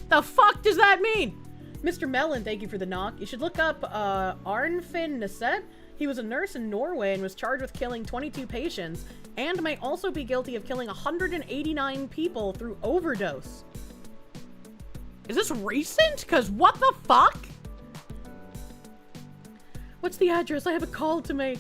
The fuck does that mean? Mr. Mellon, thank you for the knock. You should look up Arnfinn Neset. He was a nurse in Norway and was charged with killing 22 patients and may also be guilty of killing 189 people through overdose. Is this recent? Because what the fuck? What's the address? I have a call to make.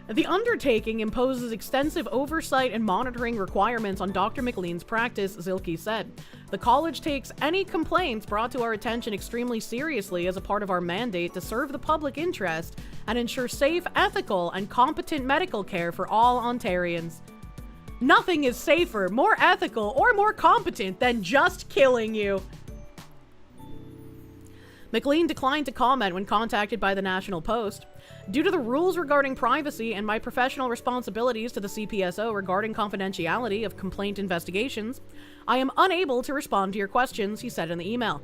The undertaking imposes extensive oversight and monitoring requirements on Dr. McLean's practice, Zilke said. The college takes any complaints brought to our attention extremely seriously as a part of our mandate to serve the public interest and ensure safe, ethical, and competent medical care for all Ontarians. Nothing is safer, more ethical, or more competent than just killing you. McLean declined to comment when contacted by the National Post. Due to the rules regarding privacy and my professional responsibilities to the CPSO regarding confidentiality of complaint investigations, I am unable to respond to your questions, he said in the email.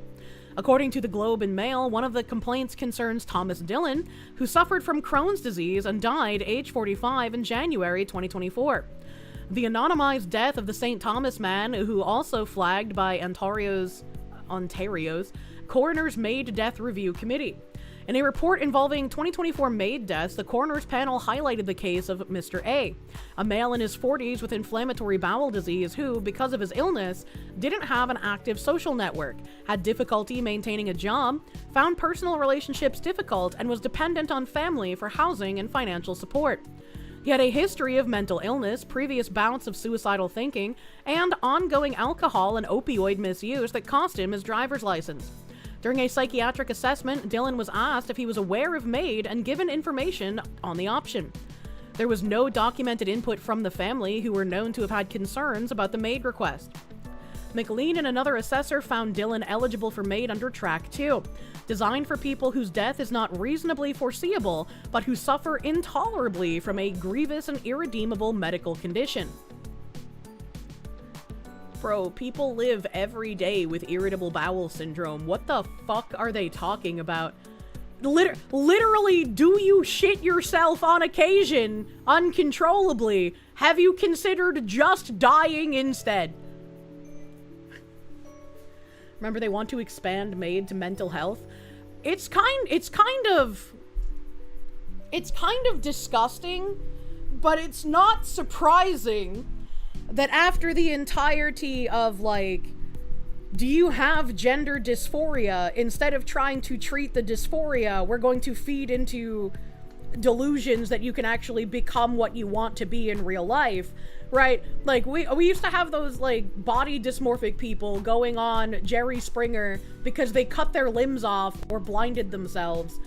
According to the Globe and Mail, one of the complaints concerns Thomas Dillon, who suffered from Crohn's disease and died age 45 in January 2024. The anonymized death of the St. Thomas man, who also flagged by Ontario's Coroner's MAID Death Review Committee. In a report involving 2024 MAID deaths, the coroner's panel highlighted the case of Mr. A male in his 40s with inflammatory bowel disease who, because of his illness, didn't have an active social network, had difficulty maintaining a job, found personal relationships difficult, and was dependent on family for housing and financial support. He had a history of mental illness, previous bouts of suicidal thinking, and ongoing alcohol and opioid misuse that cost him his driver's license. During a psychiatric assessment, Dillon was asked if he was aware of MAID and given information on the option. There was no documented input from the family, who were known to have had concerns about the MAID request. McLean and another assessor found Dylan eligible for maid under Track 2. Designed for people whose death is not reasonably foreseeable, but who suffer intolerably from a grievous and irredeemable medical condition. Bro, people live every day with irritable bowel syndrome. What the fuck are they talking about? Literally, do you shit yourself on occasion, uncontrollably? Have you considered just dying instead? Remember, they want to expand MAID to mental health. It's kind of disgusting, but it's not surprising that after the entirety of, like, do you have gender dysphoria? Instead of trying to treat the dysphoria, we're going to feed into delusions that you can actually become what you want to be in real life, right? Like, we used to have those, like, body dysmorphic people going on Jerry Springer because they cut their limbs off or blinded themselves.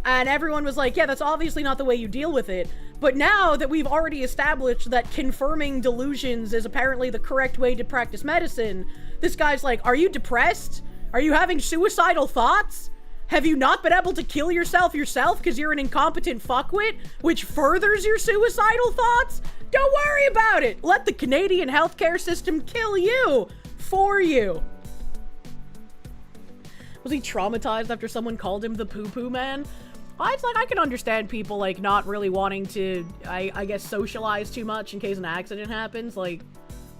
And everyone was like, yeah, that's obviously not the way you deal with it. But now that we've already established that confirming delusions is apparently the correct way to practice medicine, this guy's like, are you depressed? Are you having suicidal thoughts? Have you not been able to kill yourself because you're an incompetent fuckwit, which furthers your suicidal thoughts? Don't worry about it. Let the Canadian healthcare system kill you for you. Was he traumatized after someone called him the poo-poo man? It's like, I can understand people, like, not really wanting to, I guess, socialize too much in case an accident happens. Like,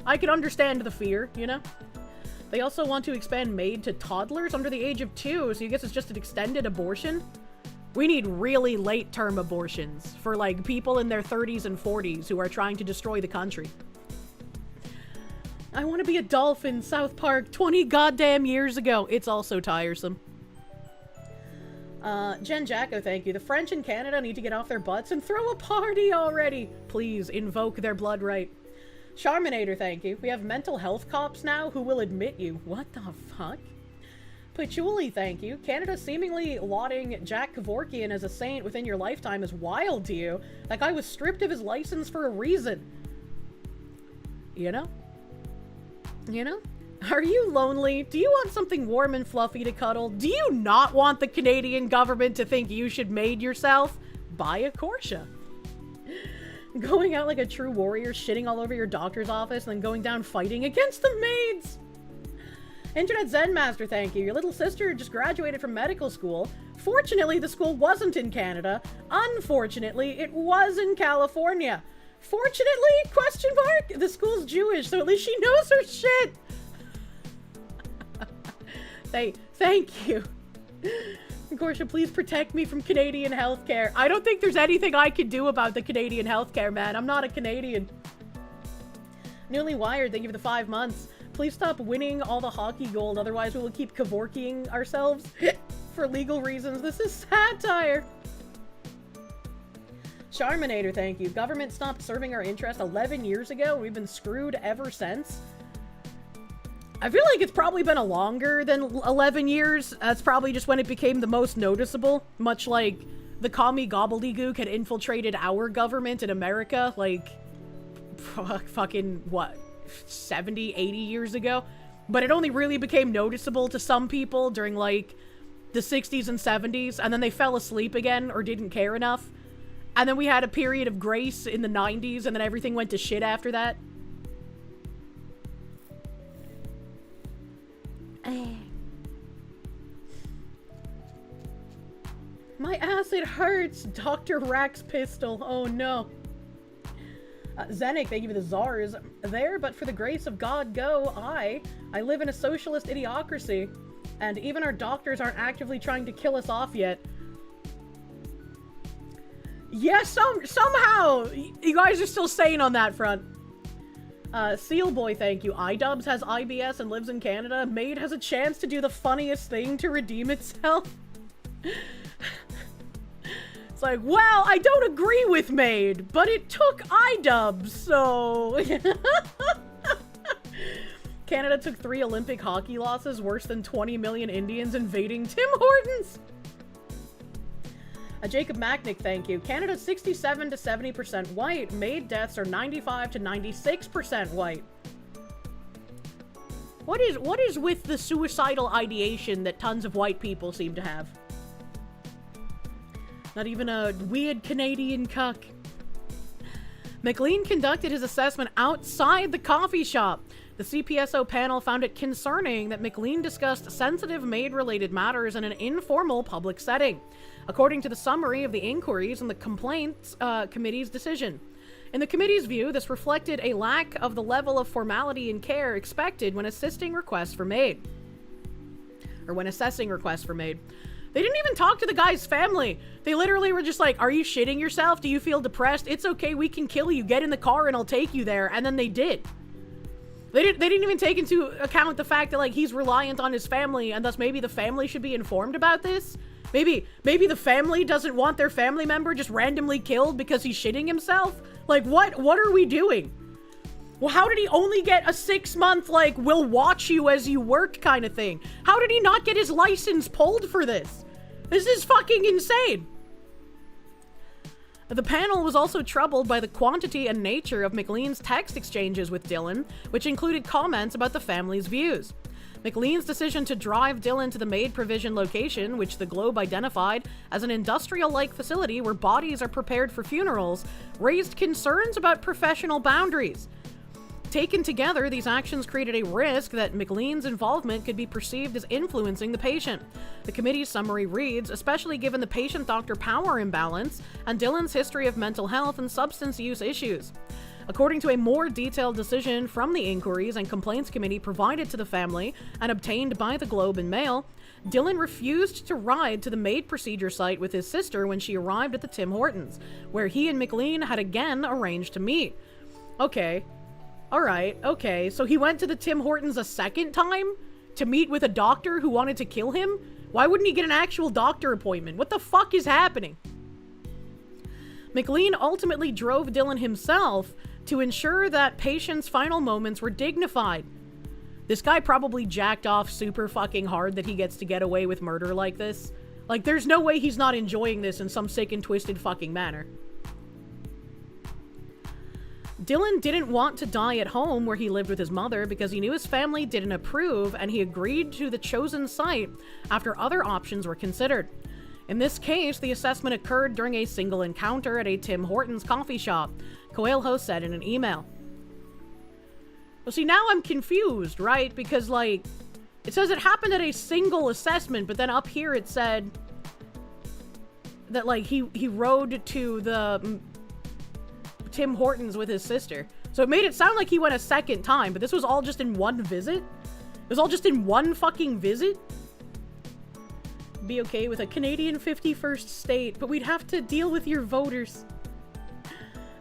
I can understand the fear, you know? They also want to expand MAID to toddlers under the age of 2, so I guess it's just an extended abortion. We need really late-term abortions for, like, people in their 30s and 40s who are trying to destroy the country. I want to be a dolphin, South Park, 20 goddamn years ago. It's also tiresome. Jen Jacko, thank you. The French in Canada need to get off their butts and throw a party already. Please, invoke their blood right. Charminator, thank you. We have mental health cops now who will admit you. What the fuck? Patchouli, thank you. Canada seemingly lauding Jack Kevorkian as a saint within your lifetime is wild to you. That guy was stripped of his license for a reason. You know? You know? Are you lonely? Do you want something warm and fluffy to cuddle? Do you not want the Canadian government to think you should maid yourself? Buy a Kirsche. Going out like a true warrior, shitting all over your doctor's office, and then going down fighting against the maids. Internet Zen Master, thank you. Your little sister just graduated from medical school. Fortunately, the school wasn't in Canada. Unfortunately, it was in California. Fortunately, question mark? The school's Jewish, so at least she knows her shit. Thank you. Kirsche, please protect me from Canadian healthcare. I don't think there's anything I can do about the Canadian healthcare, man. I'm not a Canadian. Newly Wired, thank you for the 5 months. Please stop winning all the hockey gold, otherwise we will keep Kevorkying ourselves for legal reasons. This is satire. Charminator, thank you. Government stopped serving our interest 11 years ago. We've been screwed ever since. I feel like it's probably been a longer than 11 years. That's probably just when it became the most noticeable. Much like the commie gobbledygook had infiltrated our government in America, like, fucking, what, 70, 80 years ago? But it only really became noticeable to some people during, like, the 60s and 70s, and then they fell asleep again or didn't care enough. And then we had a period of grace in the 90s, and then everything went to shit after that. My ass, it hurts! Dr. Rack's pistol. Oh no. Zenik, thank you for the czars. There, but for the grace of God, go. I live in a socialist idiocracy. And even our doctors aren't actively trying to kill us off yet. Yes, somehow! You guys are still sane on that front. Seal Boy, thank you. iDubbbz has IBS and lives in Canada. Maid has a chance to do the funniest thing to redeem itself. It's like, well, I don't agree with Maid, but it took iDubbbz, so... Canada took 3 Olympic hockey losses, worse than 20 million Indians invading Tim Hortons. Jacob Macknick, thank you. Canada's 67 to 70% white. Maid deaths are 95 to 96% white. What is with the suicidal ideation that tons of white people seem to have? Not even a weird Canadian cuck. McLean conducted his assessment outside the coffee shop. The CPSO panel found it concerning that McLean discussed sensitive maid-related matters in an informal public setting, according to the summary of the inquiries and the complaints committee's decision. In the committee's view, this reflected a lack of the level of formality and care expected when assisting requests for maid. Or when assessing requests for maid. They didn't even talk to the guy's family. They literally were just like, are you shitting yourself? Do you feel depressed? It's okay, we can kill you. Get in the car and I'll take you there. And then they did. They didn't even take into account the fact that, like, he's reliant on his family, and thus maybe the family should be informed about this. Maybe the family doesn't want their family member just randomly killed because he's shitting himself. Like, what are we doing? Well, how did he only get a 6-month, like, we'll watch you as you work kind of thing? How did he not get his license pulled for this? This is fucking insane. The panel was also troubled by the quantity and nature of McLean's text exchanges with Dylan, which included comments about the family's views. McLean's decision to drive Dylan to the maid provision location, which the Globe identified as an industrial-like facility where bodies are prepared for funerals, raised concerns about professional boundaries. Taken together, these actions created a risk that McLean's involvement could be perceived as influencing the patient. The committee's summary reads, especially given the patient-doctor power imbalance and Dylan's history of mental health and substance use issues. According to a more detailed decision from the Inquiries and Complaints Committee provided to the family and obtained by the Globe and Mail, Dylan refused to ride to the maid procedure site with his sister when she arrived at the Tim Hortons, where he and McLean had again arranged to meet. Okay. Alright, okay, so he went to the Tim Hortons a second time to meet with a doctor who wanted to kill him? Why wouldn't he get an actual doctor appointment? What the fuck is happening? McLean ultimately drove Dylan himself to ensure that patients' final moments were dignified. This guy probably jacked off super fucking hard that he gets to get away with murder like this. Like, there's no way he's not enjoying this in some sick and twisted fucking manner. Dylan didn't want to die at home where he lived with his mother because he knew his family didn't approve, and he agreed to the chosen site after other options were considered. In this case, the assessment occurred during a single encounter at a Tim Hortons coffee shop, Coelho said in an email. Well, see, now I'm confused, right? Because, like, it says it happened at a single assessment, but then up here it said that, like, he rode to the Tim Hortons with his sister. So it made it sound like he went a second time, but this was all just in one visit? It was all just in one fucking visit? Be okay with a Canadian 51st state, but we'd have to deal with your voters.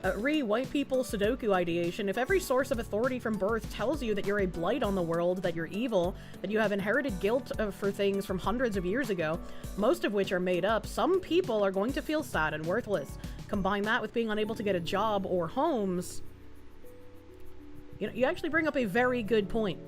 White people Sudoku ideation. If every source of authority from birth tells you that you're a blight on the world, that you're evil, that you have inherited guilt for things from hundreds of years ago, most of which are made up, some people are going to feel sad and worthless. Combine that with being unable to get a job or homes. You know, you actually bring up a very good point.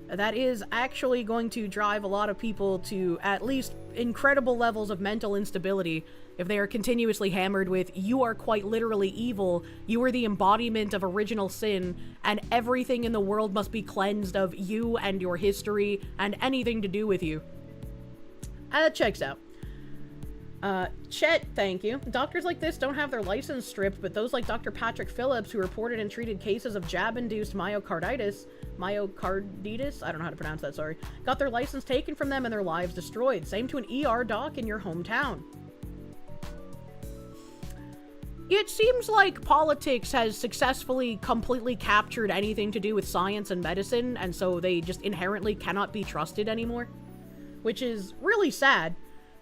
That is actually going to drive a lot of people to at least incredible levels of mental instability if they are continuously hammered with, you are quite literally evil, you are the embodiment of original sin, and everything in the world must be cleansed of you and your history and anything to do with you. That checks out. Chet, thank you. Doctors like this don't have their license stripped, but those like Dr. Patrick Phillips, who reported and treated cases of jab-induced myocarditis, I don't know how to pronounce that, sorry, got their license taken from them and their lives destroyed. Same to an ER doc in your hometown. It seems like politics has successfully completely captured anything to do with science and medicine, and so they just inherently cannot be trusted anymore. Which is really sad.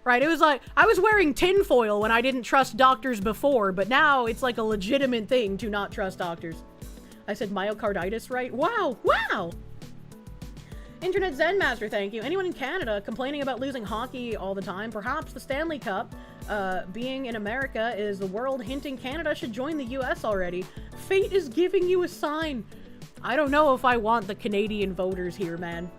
Right, it was like, I was wearing tinfoil when I didn't trust doctors before, but now it's like a legitimate thing to not trust doctors. I said myocarditis, right? Wow, wow! Internet Zen Master, thank you. Anyone in Canada complaining about losing hockey all the time? Perhaps the Stanley Cup, being in America, is the world hinting Canada should join the US already. Fate is giving you a sign. I don't know if I want the Canadian voters here, man.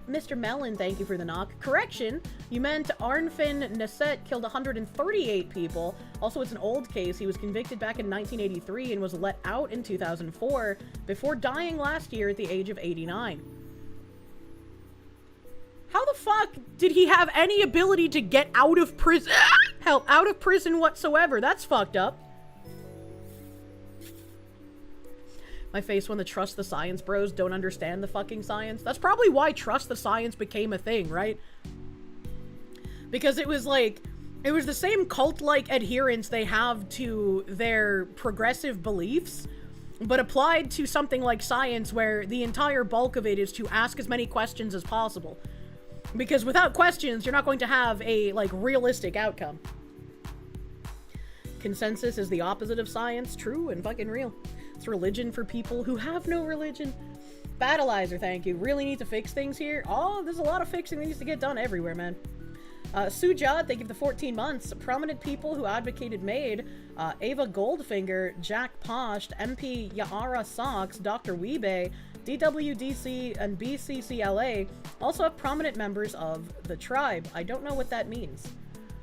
Mr. Mellon, thank you for the knock. Correction, you meant Arnfinn Nasset killed 138 people, Also, it's an old case. He was convicted back in 1983 and was let out in 2004 before dying last year at the age of 89. How the fuck did he have any ability to get out of prison? Hell, out of prison whatsoever. That's fucked up. My face when the trust the science bros don't understand the fucking science. That's probably why trust the science became a thing, right? Because it was like, it was the same cult-like adherence they have to their progressive beliefs, but applied to something like science where the entire bulk of it is to ask as many questions as possible. Because without questions, you're not going to have a, like, realistic outcome. Consensus is the opposite of science. True and fucking real. It's religion for people who have no religion. Battleizer, thank you. Really need to fix things here? Oh, there's a lot of fixing that needs to get done everywhere, man. Sujad, thank you for the 14 months. Prominent people who advocated MAID, Ava Goldfinger, Jack Posht, MP Yara Socks, Dr. Weebay, DWDC, and BCCLA also have prominent members of the tribe. I don't know what that means.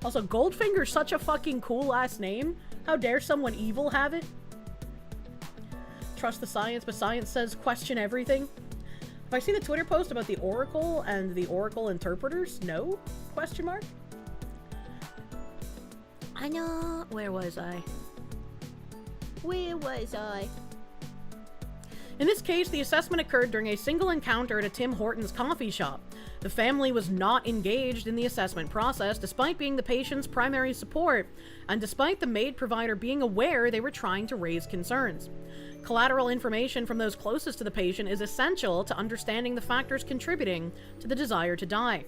Also, Goldfinger's such a fucking cool last name. How dare someone evil have it? Trust the science, but science says question everything. Have I seen the Twitter post about the Oracle and the Oracle interpreters? No? Question mark? I know. Where was I? Where was I? In this case, the assessment occurred during a single encounter at a Tim Hortons coffee shop. The family was not engaged in the assessment process, despite being the patient's primary support, and despite the MAID provider being aware they were trying to raise concerns. Collateral information from those closest to the patient is essential to understanding the factors contributing to the desire to die.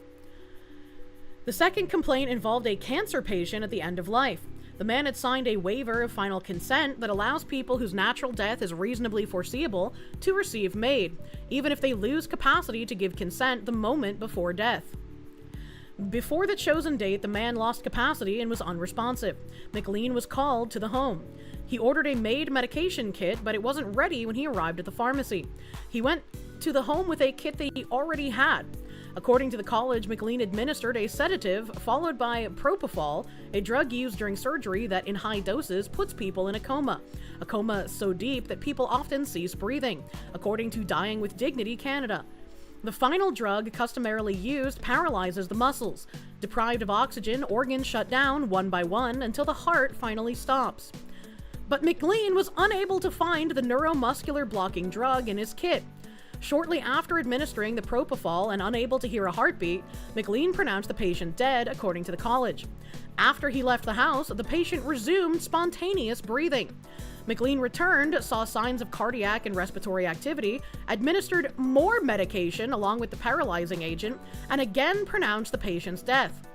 The second complaint involved a cancer patient at the end of life. The man had signed a waiver of final consent that allows people whose natural death is reasonably foreseeable to receive MAID, even if they lose capacity to give consent the moment before death. Before the chosen date, the man lost capacity and was unresponsive. McLean was called to the home. He ordered a MAID medication kit, but it wasn't ready when he arrived at the pharmacy. He went to the home with a kit that he already had. According to the college, McLean administered a sedative followed by propofol, a drug used during surgery that in high doses puts people in a coma so deep that people often cease breathing, according to Dying with Dignity Canada. The final drug customarily used paralyzes the muscles. Deprived of oxygen, organs shut down one by one until the heart finally stops. But McLean was unable to find the neuromuscular blocking drug in his kit. Shortly after administering the propofol and unable to hear a heartbeat, McLean pronounced the patient dead, according to the college. After he left the house, the patient resumed spontaneous breathing. McLean returned, saw signs of cardiac and respiratory activity, administered more medication along with the paralyzing agent, and again pronounced the patient's death.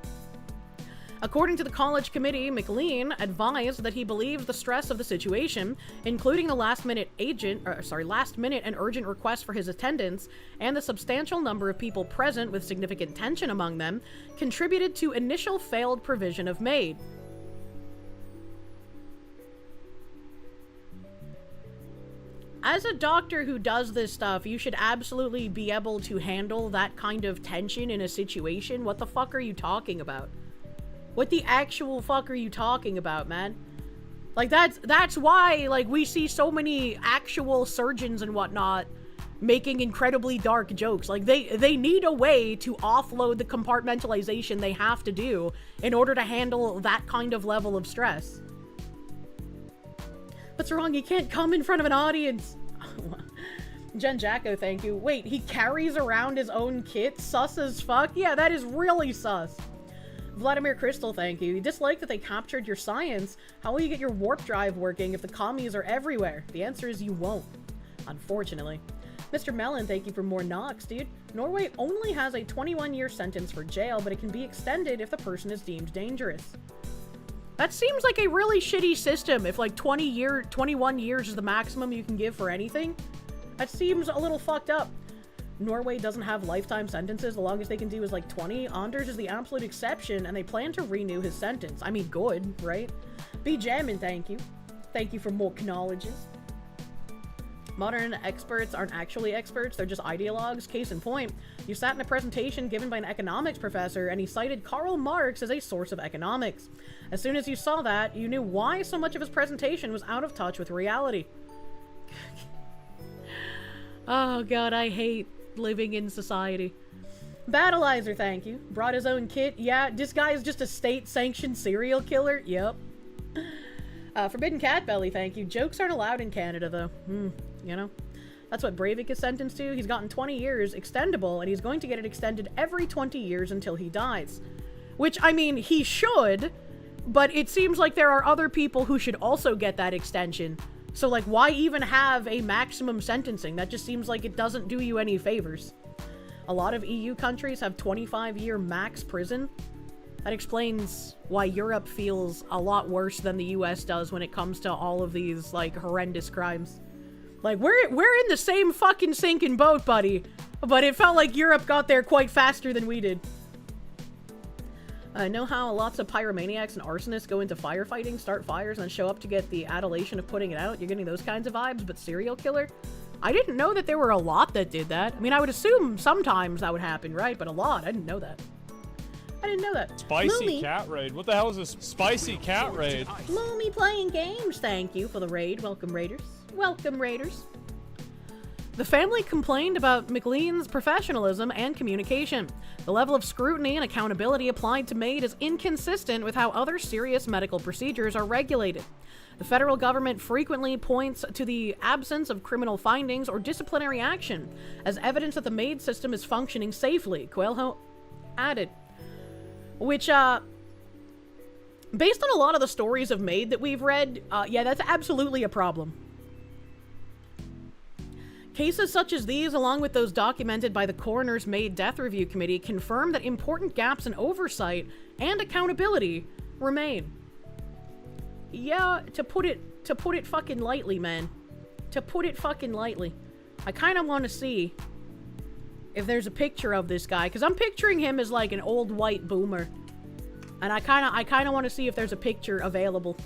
According to the college committee, McLean advised that he believes the stress of the situation, including the last-minute and urgent request for his attendance, and the substantial number of people present with significant tension among them, contributed to initial failed provision of MAID. As a doctor who does this stuff, you should absolutely be able to handle that kind of tension in a situation. What the fuck are you talking about? What the actual fuck are you talking about, man? Like, that's why, like, we see so many actual surgeons and whatnot making incredibly dark jokes. Like, they need a way to offload the compartmentalization they have to do in order to handle that kind of level of stress. What's wrong? You can't come in front of an audience. Jen Jacko, thank you. Wait, he carries around his own kit? Sus as fuck? Yeah, that is really sus. Vladimir Crystal, thank you. You dislike that they captured your science. How will you get your warp drive working if the commies are everywhere? The answer is you won't. Unfortunately. Mr. Mellon, thank you for more knocks, dude. Norway only has a 21-year sentence for jail, but it can be extended if the person is deemed dangerous. That seems like a really shitty system if like 21 years is the maximum you can give for anything. That seems a little fucked up. Norway doesn't have lifetime sentences. The longest they can do is like 20. Anders is the absolute exception, and they plan to renew his sentence. I mean, good, right? B. Jammin, thank you. Thank you for more knowledges. Modern experts aren't actually experts, they're just ideologues. Case in point, you sat in a presentation given by an economics professor and he cited Karl Marx as a source of economics. As soon as you saw that, you knew why so much of his presentation was out of touch with reality. Oh god, I hate living in society. Battleizer, thank you. Brought his own kit. Yeah, this guy is just a state-sanctioned serial killer. Yep. Forbidden Cat Belly, thank you. Jokes aren't allowed in Canada, though. You know? That's what Breivik is sentenced to. He's gotten 20 years, extendable, and he's going to get it extended every 20 years until he dies. Which, I mean, he should, but it seems like there are other people who should also get that extension. So, like, why even have a maximum sentencing? That just seems like it doesn't do you any favors. A lot of EU countries have 25-year max prison. That explains why Europe feels a lot worse than the US does when it comes to all of these, like, horrendous crimes. Like, we're in the same fucking sinking boat, buddy. But it felt like Europe got there quite faster than we did. I know how lots of pyromaniacs and arsonists go into firefighting, start fires, and then show up to get the adulation of putting it out. You're getting those kinds of vibes, but serial killer? I didn't know that there were a lot that did that. I mean, I would assume sometimes that would happen, right? But a lot. I didn't know that. I didn't know that. Spicy Lumi. cat raid. What the hell is this spicy cat raid? Lumi playing games. Thank you for the raid. Welcome, Raiders. Welcome, Raiders. The family complained about McLean's professionalism and communication. The level of scrutiny and accountability applied to Maid is inconsistent with how other serious medical procedures are regulated. The federal government frequently points to the absence of criminal findings or disciplinary action as evidence that the Maid system is functioning safely, Coelho added. Which, based on a lot of the stories of Maid that we've read, yeah, that's absolutely a problem. Cases such as these, along with those documented by the Coroner's Maid Death Review Committee, confirm that important gaps in oversight and accountability remain. Yeah, to put it fucking lightly, man. To put it fucking lightly. I kind of want to see if there's a picture of this guy, because I'm picturing him as like an old white boomer. And I kind of want to see if there's a picture available.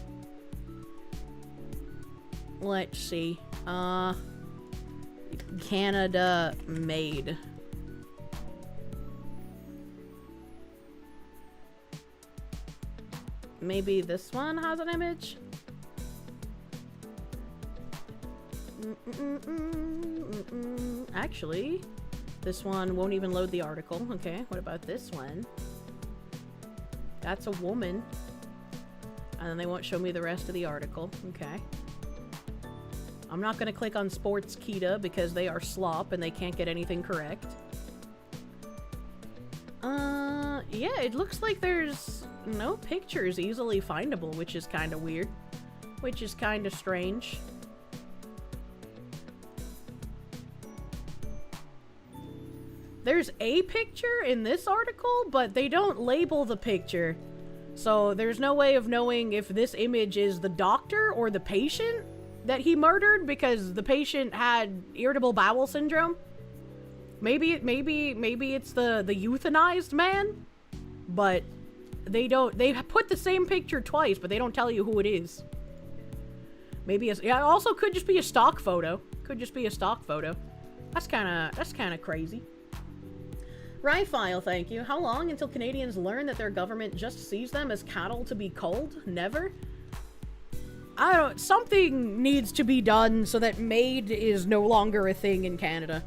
Let's see. Canada Maid. Maybe this one has an image? Actually, this one won't even load the article. Okay, what about this one? That's a woman. And then they won't show me the rest of the article. Okay. I'm not going to click on Sports Kita because they are slop and they can't get anything correct. Yeah, it looks like there's no pictures easily findable, which is kind of weird. Which is kind of strange. There's a picture in this article, but they don't label the picture. So there's no way of knowing if this image is the doctor or the patient that he murdered, because the patient had irritable bowel syndrome. Maybe it's the euthanized man, but they put the same picture twice, but they don't tell you who it is. Maybe it's, yeah, it also could just be a stock photo. Could just be a stock photo. That's kind of crazy. Rifile, thank you. How long until Canadians learn that their government just sees them as cattle to be culled? Never? I don't... Something needs to be done so that Maid is no longer a thing in Canada.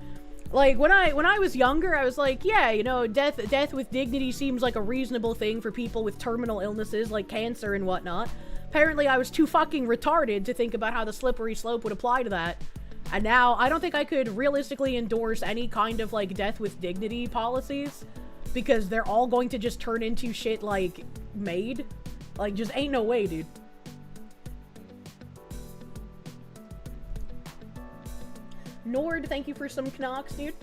Like, when I was younger, I was like, yeah, you know, death with dignity seems like a reasonable thing for people with terminal illnesses like cancer and whatnot. Apparently, I was too fucking retarded to think about how the slippery slope would apply to that. And now, I don't think I could realistically endorse any kind of, like, death with dignity policies, because they're all going to just turn into shit like Maid. Like, just ain't no way, dude. Nord, thank you for some Knox, dude.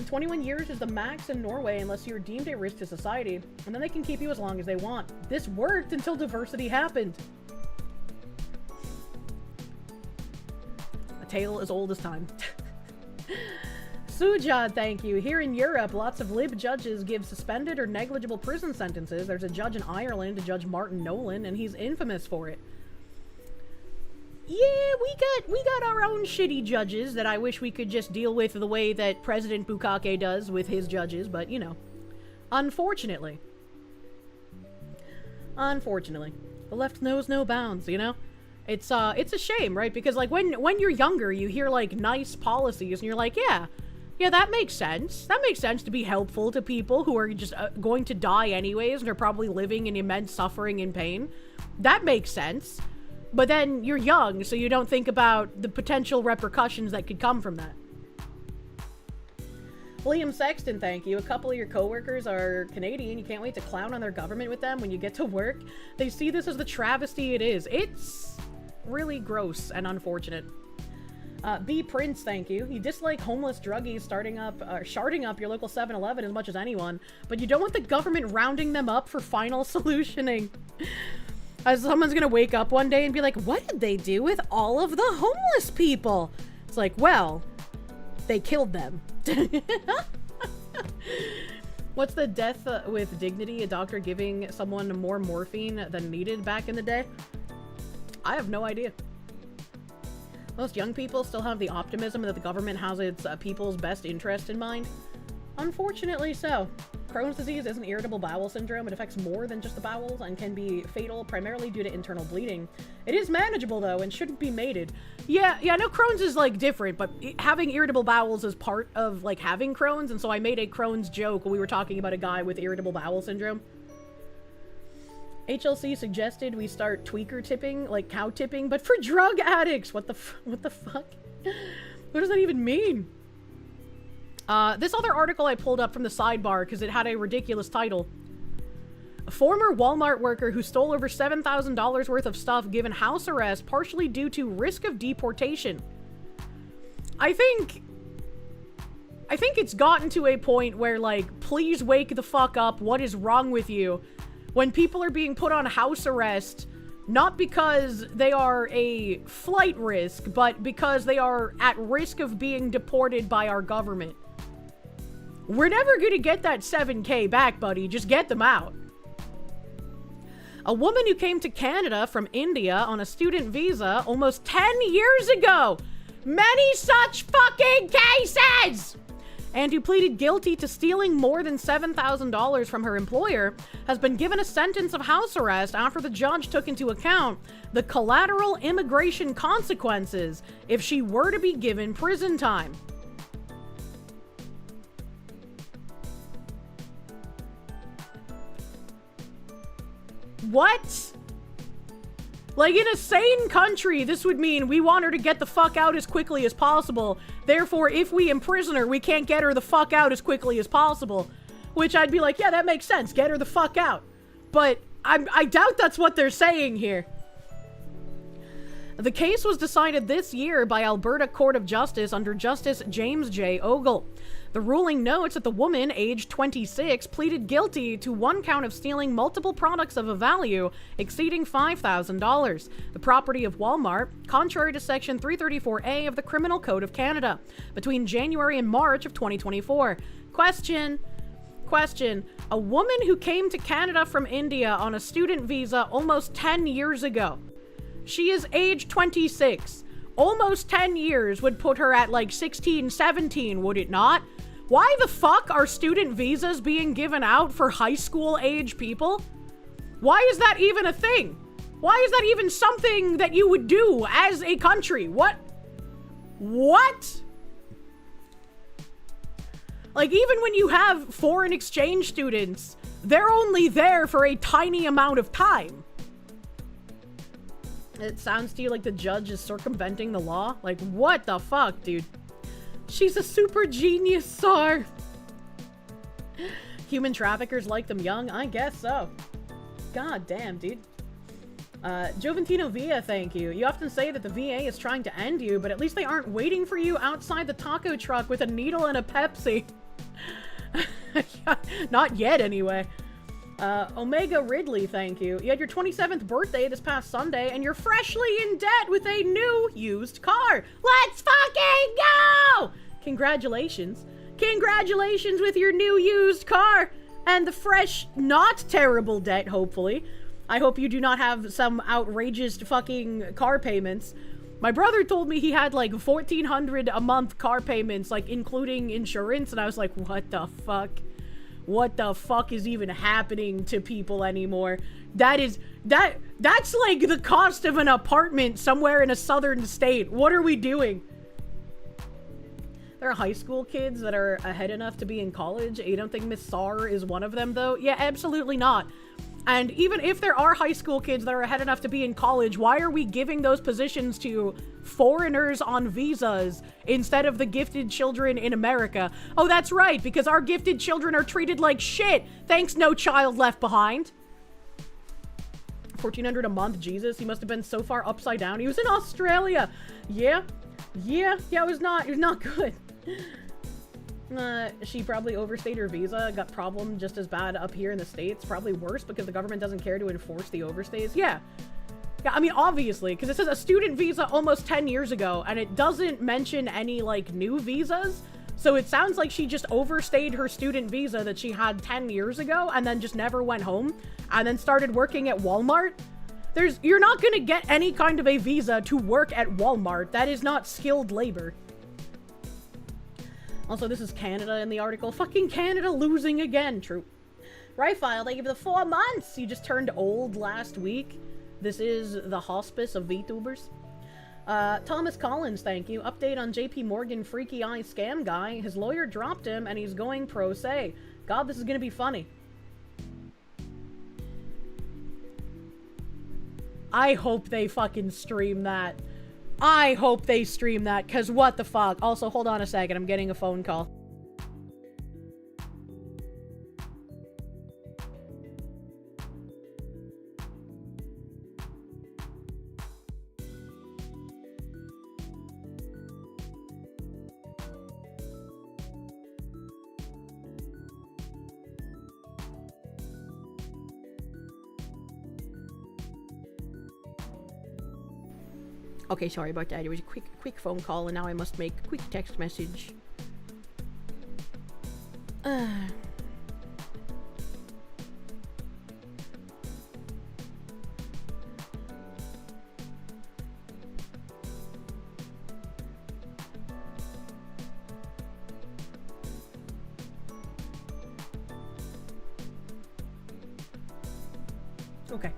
21 years is the max in Norway unless you're deemed a risk to society, and then they can keep you as long as they want. This worked until diversity happened. A tale as old as time. Sujad, thank you. Here in Europe, lots of lib judges give suspended or negligible prison sentences. There's a judge in Ireland, Judge Martin Nolan, and he's infamous for it. Yeah, we got our own shitty judges that I wish we could just deal with the way that President Bukake does with his judges, but you know, unfortunately, the left knows no bounds. You know, it's a shame, right? Because like when you're younger, you hear like nice policies, and you're like, yeah, that makes sense. That makes sense to be helpful to people who are just going to die anyways, and are probably living in immense suffering and pain. That makes sense. But then you're young, so you don't think about the potential repercussions that could come from that. William Sexton, thank you. A couple of your coworkers are Canadian. You can't wait to clown on their government with them when you get to work. They see this as the travesty it is. It's really gross and unfortunate. B. Prince, thank you. You dislike homeless druggies sharding up your local 7-Eleven as much as anyone, but you don't want the government rounding them up for final solutioning. As someone's gonna wake up one day and be like, what did they do with all of the homeless people? It's like, well, they killed them. What's the death with dignity? A doctor giving someone more morphine than needed back in the day? I have no idea. Most young people still have the optimism that the government has its people's best interest in mind. Unfortunately so. Crohn's disease isn't irritable bowel syndrome. It affects more than just the bowels and can be fatal primarily due to internal bleeding. It is manageable though and shouldn't be mated. Yeah, no, Crohn's is like different, but having irritable bowels is part of like having Crohn's, and so I made a Crohn's joke when we were talking about a guy with irritable bowel syndrome. HLC suggested we start tweaker tipping, like cow tipping, but for drug addicts. What the fuck? What does that even mean? This other article I pulled up from the sidebar because it had a ridiculous title. A former Walmart worker who stole over $7,000 worth of stuff given house arrest partially due to risk of deportation. I think it's gotten to a point where, like, please wake the fuck up. What is wrong with you? When people are being put on house arrest, not because they are a flight risk, but because they are at risk of being deported by our government. We're never gonna get that 7K back, buddy. Just get them out. A woman who came to Canada from India on a student visa almost 10 years ago. Many such fucking cases! And who pleaded guilty to stealing more than $7,000 from her employer has been given a sentence of house arrest after the judge took into account the collateral immigration consequences if she were to be given prison time. What? Like, in a sane country, this would mean we want her to get the fuck out as quickly as possible. Therefore, if we imprison her, we can't get her the fuck out as quickly as possible. Which I'd be like, yeah, that makes sense. Get her the fuck out. But I doubt that's what they're saying here. The case was decided this year by Alberta Court of Justice under Justice James J. Ogle. The ruling notes that the woman, aged 26, pleaded guilty to one count of stealing multiple products of a value exceeding $5,000, the property of Walmart, contrary to Section 334A of the Criminal Code of Canada, between January and March of 2024. Question. A woman who came to Canada from India on a student visa almost 10 years ago. She is age 26. Almost 10 years would put her at like 16, 17, would it not? Why the fuck are student visas being given out for high school age people? Why is that even a thing? Why is that even something that you would do as a country? What? Like, even when you have foreign exchange students, they're only there for a tiny amount of time. It sounds to you like the judge is circumventing the law? Like, what the fuck, dude? She's a super genius, Sar. Human traffickers like them young? I guess so. God damn, dude. Joventino Villa, thank you. You often say that the VA is trying to end you, but at least they aren't waiting for you outside the taco truck with a needle and a Pepsi. Not yet, anyway. Omega Ridley, thank you. You had your 27th birthday this past Sunday, and you're freshly in debt with a new used car. Let's fucking go! Congratulations. Congratulations with your new used car and the fresh, not terrible debt, hopefully. I hope you do not have some outrageous fucking car payments. My brother told me he had like $1,400 a month car payments, like including insurance, and I was like, what the fuck? What the fuck is even happening to people anymore? That's like the cost of an apartment somewhere in a southern state. What are we doing? There are high school kids that are ahead enough to be in college. You don't think Miss Sar is one of them, though? Yeah, absolutely not. And even if there are high school kids that are ahead enough to be in college, why are we giving those positions to foreigners on visas instead of the gifted children in America? Oh, that's right, because our gifted children are treated like shit. Thanks, No Child Left Behind. $1,400 a month, Jesus. He must have been so far upside down. He was in Australia. Yeah, it was not good. She probably overstayed her visa, got problem just as bad up here in the States, probably worse because the government doesn't care to enforce the overstays. Yeah, I mean, obviously, because it says a student visa almost 10 years ago, and it doesn't mention any, like, new visas, so it sounds like she just overstayed her student visa that she had 10 years ago, and then just never went home, and then started working at Walmart. You're not gonna get any kind of a visa to work at Walmart. That is not skilled labor. Also, this is Canada in the article. Fucking Canada losing again. True. Rifile, thank you for the 4 months. You just turned old last week. This is the hospice of VTubers. Thomas Collins, thank you. Update on JP Morgan freaky eye scam guy. His lawyer dropped him and he's going pro se. God, this is gonna be funny. I hope they fucking stream that. I hope they stream that, because what the fuck? Also, hold on a second. I'm getting a phone call. Okay, sorry about that. It was a quick phone call, and now I must make a quick text message. Okay.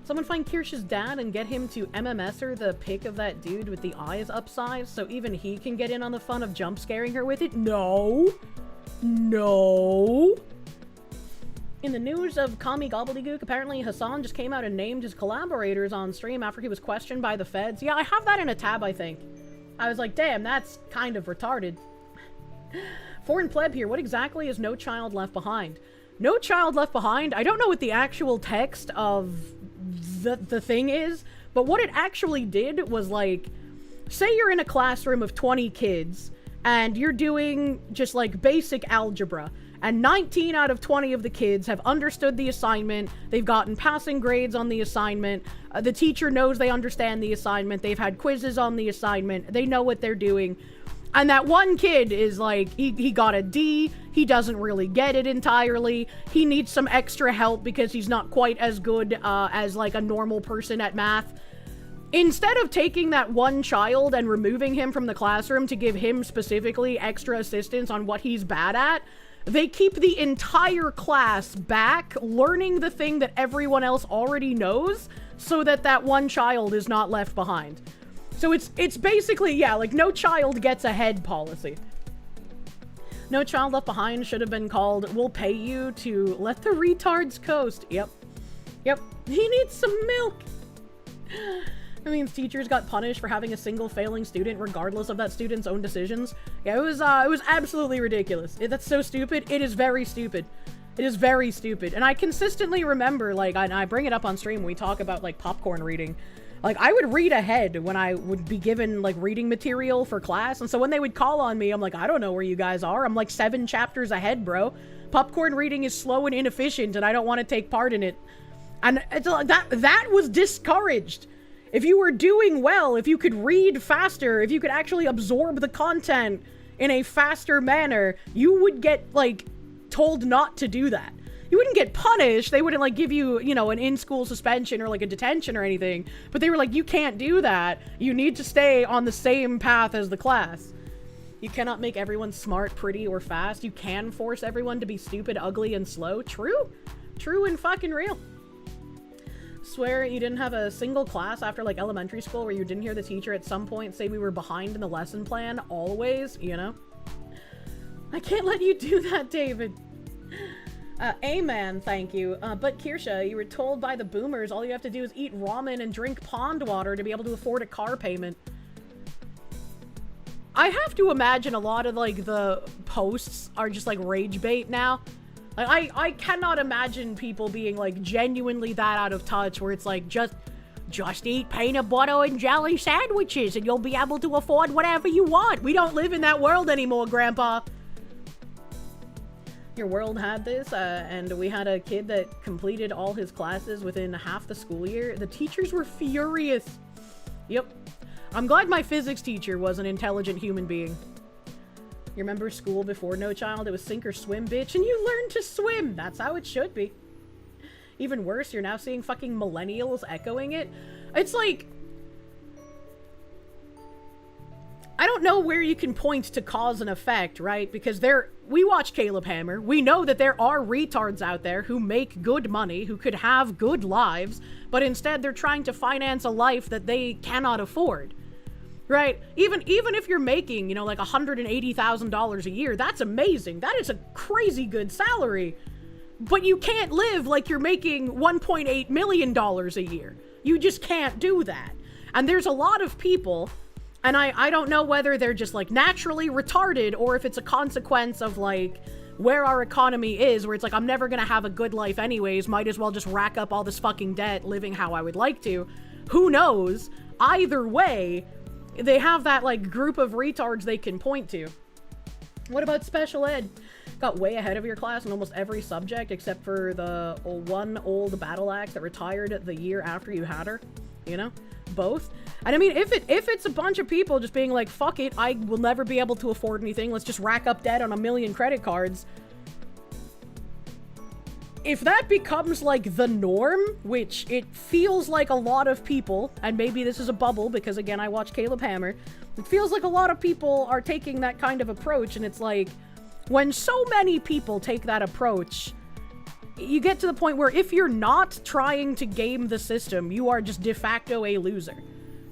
Someone find Kirsche's dad and get him to MMS-er the pic of that dude with the eyes upsized so even he can get in on the fun of jump scaring her with it? No! No! In the news of Kami Gobbledygook, apparently Hassan just came out and named his collaborators on stream after he was questioned by the feds. Yeah, I have that in a tab, I think. I was like, damn, that's kind of retarded. Foreign pleb here, what exactly is No Child Left Behind? No Child Left Behind? I don't know what the actual text of the thing is, but what it actually did was, like, say you're in a classroom of 20 kids, and you're doing just, like, basic algebra, and 19 out of 20 of the kids have understood the assignment, they've gotten passing grades on the assignment, the teacher knows they understand the assignment, they've had quizzes on the assignment, they know what they're doing. And that one kid is like, he got a D, he doesn't really get it entirely, he needs some extra help because he's not quite as good as like a normal person at math. Instead of taking that one child and removing him from the classroom to give him specifically extra assistance on what he's bad at, they keep the entire class back learning the thing that everyone else already knows so that that one child is not left behind. So it's basically, yeah, like no child gets ahead policy. No Child Left Behind should have been called, we'll pay you to let the retards coast. Yep. Yep. He needs some milk. That means teachers got punished for having a single failing student regardless of that student's own decisions. Yeah, it was absolutely ridiculous. That's so stupid. It is very stupid. It is very stupid. And I consistently remember, like, I bring it up on stream when we talk about, like, popcorn reading. Like, I would read ahead when I would be given, like, reading material for class. And so when they would call on me, I'm like, I don't know where you guys are. I'm like 7 chapters ahead, bro. Popcorn reading is slow and inefficient, and I don't want to take part in it. And it's, that was discouraged. If you were doing well, if you could read faster, if you could actually absorb the content in a faster manner, you would get, like, told not to do that. you wouldn't get punished. They wouldn't like give you, you know, an in-school suspension or like a detention or anything. But they were like, you can't do that. You need to stay on the same path as the class. You cannot make everyone smart, pretty, or fast. You can force everyone to be stupid, ugly, and slow. True. True and fucking real. Swear you didn't have a single class after like elementary school where you didn't hear the teacher at some point say we were behind in the lesson plan always, you know? I can't let you do that, David. Amen, thank you. But Kirsche, you were told by the boomers all you have to do is eat ramen and drink pond water to be able to afford a car payment. I have to imagine a lot of like the posts are just like rage bait now. Like I cannot imagine people being like genuinely that out of touch where it's like just eat peanut butter and jelly sandwiches and you'll be able to afford whatever you want. We don't live in that world anymore, Grandpa. Your world had this, and we had a kid that completed all his classes within half the school year. The teachers were furious. Yep. I'm glad my physics teacher was an intelligent human being. You remember school before No Child? It was sink or swim, bitch, and you learned to swim. That's how it should be. Even worse, you're now seeing fucking millennials echoing it. It's like... I don't know where you can point to cause and effect, right? Because we watch Caleb Hammer. We know that there are retards out there who make good money, who could have good lives, but instead they're trying to finance a life that they cannot afford. Right? Even if you're making, you know, like $180,000 a year, that's amazing. That is a crazy good salary. But you can't live like you're making $1.8 million a year. You just can't do that. And there's a lot of people, and I don't know whether they're just like naturally retarded or if it's a consequence of like where our economy is, where it's like, I'm never gonna have a good life anyways, might as well just rack up all this fucking debt living how I would like to. Who knows? Either way, they have that like group of retards they can point to. What about special ed? Got way ahead of your class in almost every subject except for the one old battle axe that retired the year after you had her, you know? Both. And I mean, if it's a bunch of people just being like, fuck it, I will never be able to afford anything, let's just rack up debt on 1 million credit cards. If that becomes like the norm, which it feels like a lot of people, and maybe this is a bubble because again, I watch Caleb Hammer, it feels like a lot of people are taking that kind of approach, and it's like, when so many people take that approach, you get to the point where if you're not trying to game the system, you are just de facto a loser,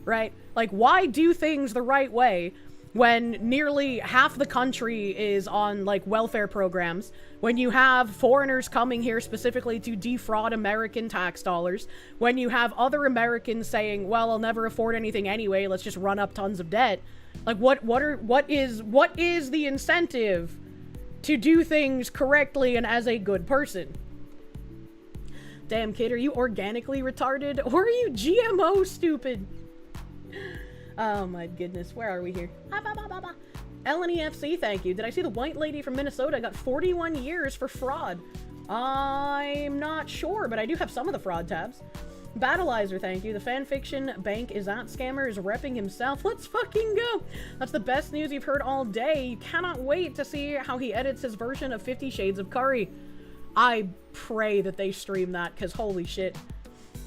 right? Like, why do things the right way when nearly half the country is on, like, welfare programs, when you have foreigners coming here specifically to defraud American tax dollars, when you have other Americans saying, well, I'll never afford anything anyway, let's just run up tons of debt. Like, what is the incentive to do things correctly and as a good person? Damn, kid, are you organically retarded or are you GMO stupid? Oh my goodness, where are we here? LNEFC, thank you. Did I see the white lady from Minnesota got 41 years for fraud? I'm not sure, but I do have some of the fraud tabs. Battleizer, thank you. The fanfiction bank is that scammer is repping himself. Let's fucking go. That's the best news you've heard all day. You cannot wait to see how he edits his version of 50 Shades of Curry. I pray that they stream that, because holy shit.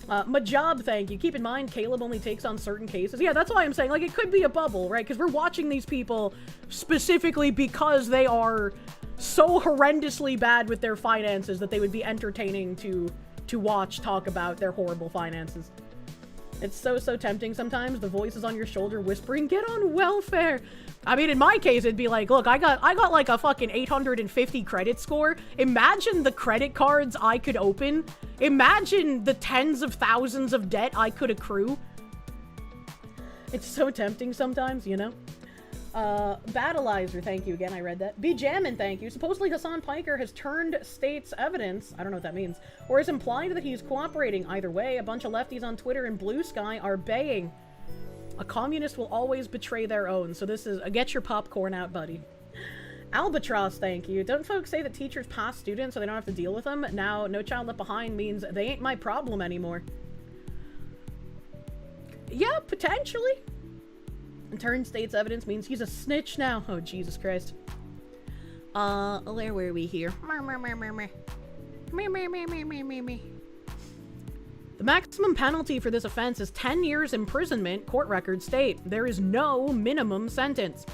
Majab, thank you. Keep in mind, Caleb only takes on certain cases. Yeah, that's why I'm saying, like, it could be a bubble, right? Because we're watching these people specifically because they are so horrendously bad with their finances that they would be entertaining to watch talk about their horrible finances. It's so tempting sometimes. The voice is on your shoulder whispering, get on welfare. I mean, in my case, it'd be like, look, I got like a fucking 850 credit score. Imagine the credit cards I could open. Imagine the tens of thousands of debt I could accrue. It's so tempting sometimes, you know? Battleizer, thank you again, I read that. Be Jammin', thank you. Supposedly Hassan Piker has turned state's evidence, I don't know what that means, or is implied that he's cooperating. Either way, a bunch of lefties on Twitter and Blue Sky are baying. A communist will always betray their own, so this is a get your popcorn out, buddy. Albatross, thank you. Don't folks say that teachers pass students so they don't have to deal with them? Now, No Child Left Behind means they ain't my problem anymore. Yeah, potentially. And turn state's evidence means he's a snitch now. Oh, Jesus Christ. Where were we here? The maximum penalty for this offense is 10 years imprisonment, court records state. There is no minimum sentence.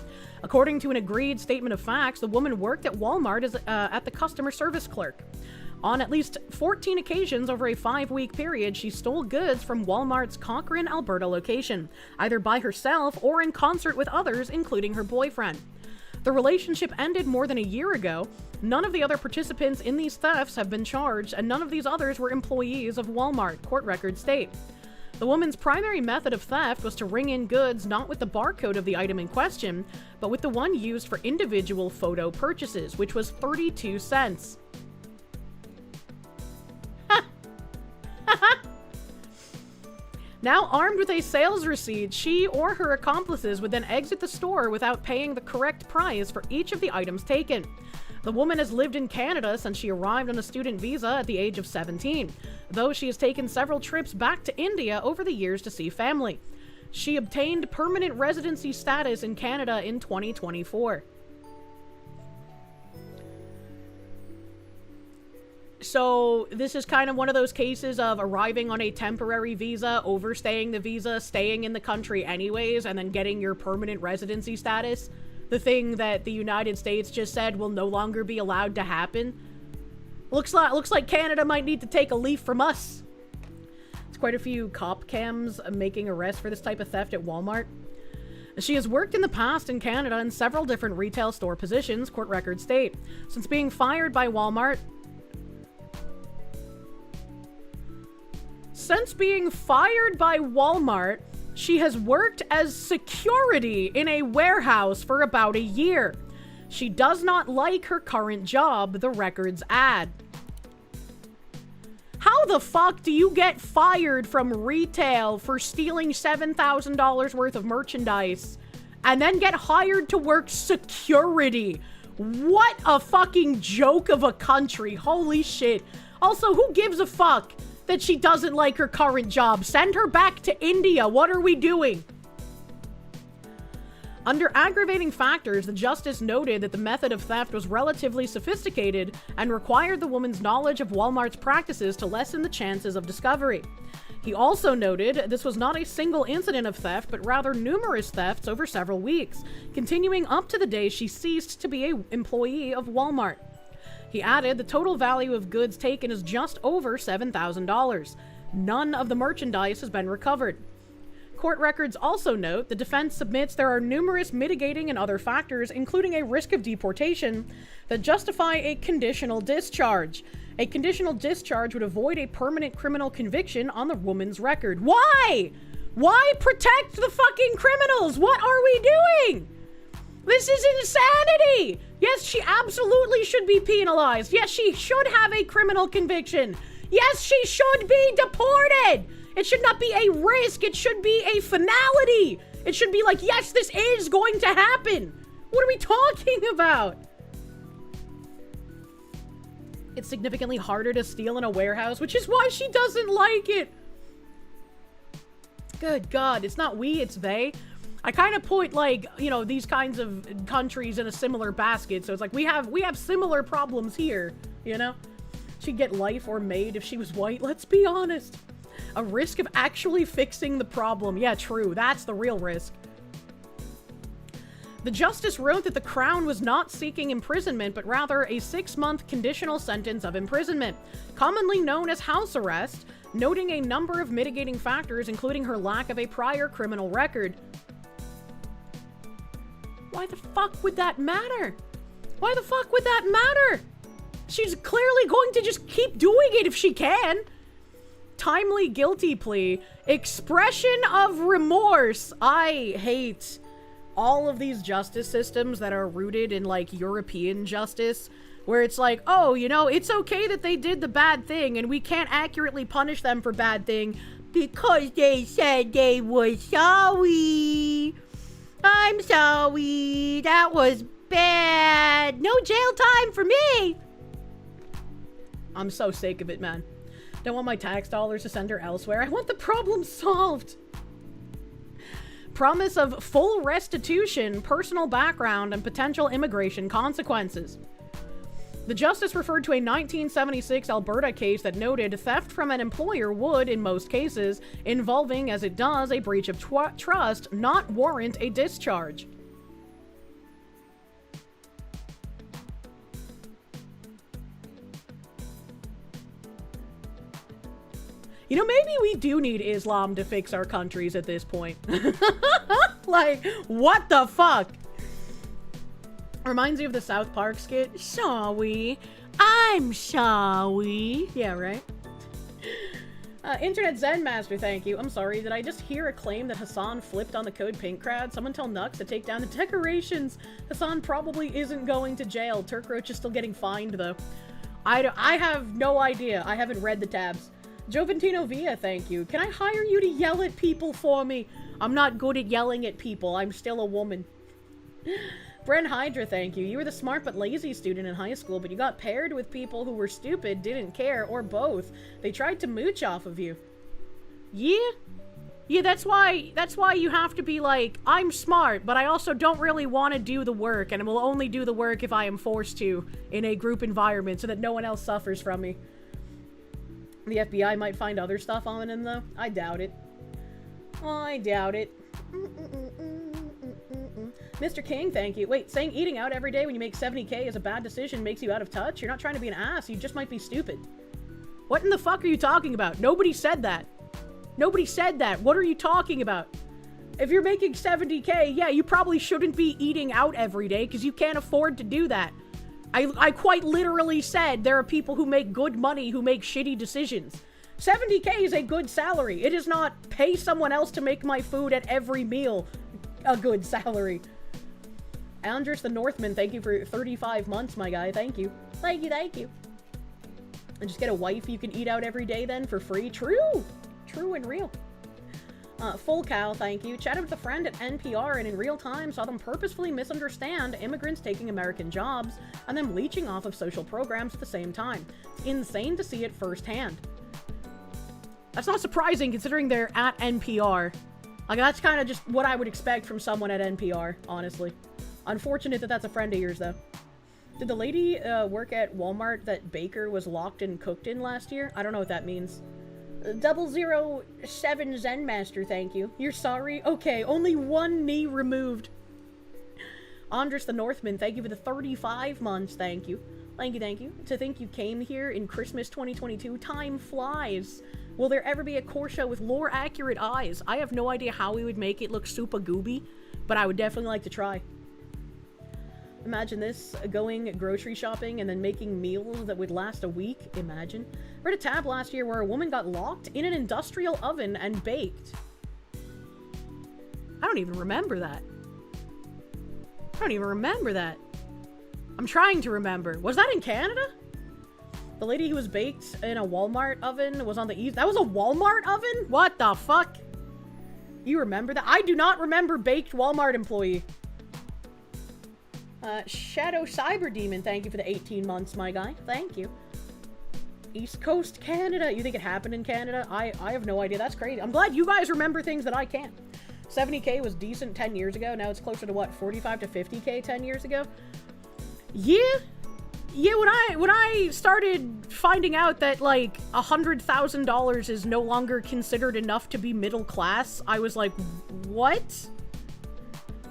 According to an agreed statement of facts, the woman worked at Walmart as at the customer service clerk. On at least 14 occasions over a 5-week period, she stole goods from Walmart's Cochrane, Alberta location, either by herself or in concert with others, including her boyfriend. The relationship ended more than a year ago. None of the other participants in these thefts have been charged, and none of these others were employees of Walmart, court records state. The woman's primary method of theft was to ring in goods not with the barcode of the item in question, but with the one used for individual photo purchases, which was 32 cents. Now armed with a sales receipt, she or her accomplices would then exit the store without paying the correct price for each of the items taken. The woman has lived in Canada since she arrived on a student visa at the age of 17, though she has taken several trips back to India over the years to see family. She obtained permanent residency status in Canada in 2024. So this is kind of one of those cases of arriving on a temporary visa, overstaying the visa, staying in the country anyways, and then getting your permanent residency status. The thing that the United States just said will no longer be allowed to happen. Looks like Canada might need to take a leaf from us. It's quite a few cop cams making arrests for this type of theft at Walmart. She has worked in the past in Canada in several different retail store positions, court records state. Since being fired by Walmart, she has worked as security in a warehouse for about a year. She does not like her current job, the records add. How the fuck do you get fired from retail for stealing $7,000 worth of merchandise and then get hired to work security? What a fucking joke of a country. Holy shit. Also, who gives a fuck that she doesn't like her current job? Send her back to India. What are we doing? Under aggravating factors, the justice noted that the method of theft was relatively sophisticated and required the woman's knowledge of Walmart's practices to lessen the chances of discovery. He also noted this was not a single incident of theft, but rather numerous thefts over several weeks, continuing up to the day she ceased to be an employee of Walmart. He added the total value of goods taken is just over $7,000. None of the merchandise has been recovered. Court records also note the defense submits there are numerous mitigating and other factors, including a risk of deportation, that justify a conditional discharge. A conditional discharge would avoid a permanent criminal conviction on the woman's record. Why? Why protect the fucking criminals? What are we doing? This is insanity! Yes, she absolutely should be penalized. Yes, she should have a criminal conviction. Yes, she should be deported. It should not be a risk. It should be a finality. It should be like, yes, this is going to happen. What are we talking about? It's significantly harder to steal in a warehouse, which is why she doesn't like it. Good God, it's not we, it's they. I kind of put, like, you know, these kinds of countries in a similar basket. So it's like, we have similar problems here, you know? She'd get life or maid if she was white, let's be honest. A risk of actually fixing the problem. Yeah, true. That's the real risk. The justice wrote that the Crown was not seeking imprisonment, but rather a 6-month conditional sentence of imprisonment, commonly known as house arrest, noting a number of mitigating factors, including her lack of a prior criminal record. Why the fuck would that matter? Why the fuck would that matter? She's clearly going to just keep doing it if she can. Timely guilty plea. Expression of remorse. I hate all of these justice systems that are rooted in, like, European justice, where it's like, oh, you know, it's okay that they did the bad thing and we can't accurately punish them for bad thing because they said they were sorry. I'm sorry, that was bad. No jail time for me. I'm so sick of it, man. Don't want my tax dollars to send her elsewhere. I want the problem solved. Promise of full restitution, personal background, and potential immigration consequences. The justice referred to a 1976 Alberta case that noted theft from an employer would, in most cases, involving, as it does, a breach of trust, not warrant a discharge. You know, maybe we do need Islam to fix our countries at this point. Like, what the fuck? Reminds me of the South Park skit. Sorry. I'm sorry. Yeah, right? Internet Zen Master, thank you. I'm sorry, did I just hear a claim that Hassan flipped on the Code Pink crowd? Someone tell Nux to take down the decorations. Hassan probably isn't going to jail. Turkroach is still getting fined, though. I have no idea. I haven't read the tabs. Joventino Villa, thank you. Can I hire you to yell at people for me? I'm not good at yelling at people. I'm still a woman. Bren Hydra, thank you. You were the smart but lazy student in high school, but you got paired with people who were stupid, didn't care, or both. They tried to mooch off of you. Yeah? Yeah, that's why you have to be like, I'm smart, but I also don't really want to do the work, and I will only do the work if I am forced to in a group environment so that no one else suffers from me. The FBI might find other stuff on him, though. I doubt it. I doubt it. Mr. King, thank you. Wait, saying eating out every day when you make 70K is a bad decision makes you out of touch? You're not trying to be an ass, you just might be stupid. What in the fuck are you talking about? Nobody said that. Nobody said that. What are you talking about? If you're making 70K, yeah, you probably shouldn't be eating out every day because you can't afford to do that. I quite literally said there are people who make good money who make shitty decisions. 70K is a good salary. It is not pay someone else to make my food at every meal a good salary. Andres the Northman, thank you for 35 months, my guy. Thank you. Thank you, thank you. And just get a wife you can eat out every day then for free. True. True and real. Full cow, thank you. Chatted with a friend at NPR and in real time saw them purposefully misunderstand immigrants taking American jobs and them leeching off of social programs at the same time. It's insane to see it firsthand. That's not surprising considering they're at NPR. Like, that's kind of just what I would expect from someone at NPR, honestly. Unfortunate that that's a friend of yours, though. Did the lady work at Walmart that Baker was locked and cooked in last year? I don't know what that means. 007 Zen Master, thank you. You're sorry? Okay, only one knee removed. Andres the Northman, thank you for the 35 months, thank you. Thank you, thank you. To think you came here in Christmas 2022, time flies. Will there ever be a Kirsche with lore-accurate eyes? I have no idea how we would make it look super gooby, but I would definitely like to try. Imagine this, going grocery shopping and then making meals that would last a week. Imagine. Read a tab last year where a woman got locked in an industrial oven and baked. I don't even remember that. I don't even remember that. I'm trying to remember. Was that in Canada? The lady who was baked in a Walmart oven was on the east. That was a Walmart oven? What the fuck? You remember that? I do not remember baked Walmart employee. Shadow Cyber Demon, thank you for the 18 months, my guy. Thank you. East Coast Canada. You think it happened in Canada? I have no idea. That's crazy. I'm glad you guys remember things that I can't. 70K was decent 10 years ago. Now it's closer to what, 45 to 50K 10 years ago? Yeah. Yeah, when I started finding out that, like, $100,000 is no longer considered enough to be middle class, I was like, what?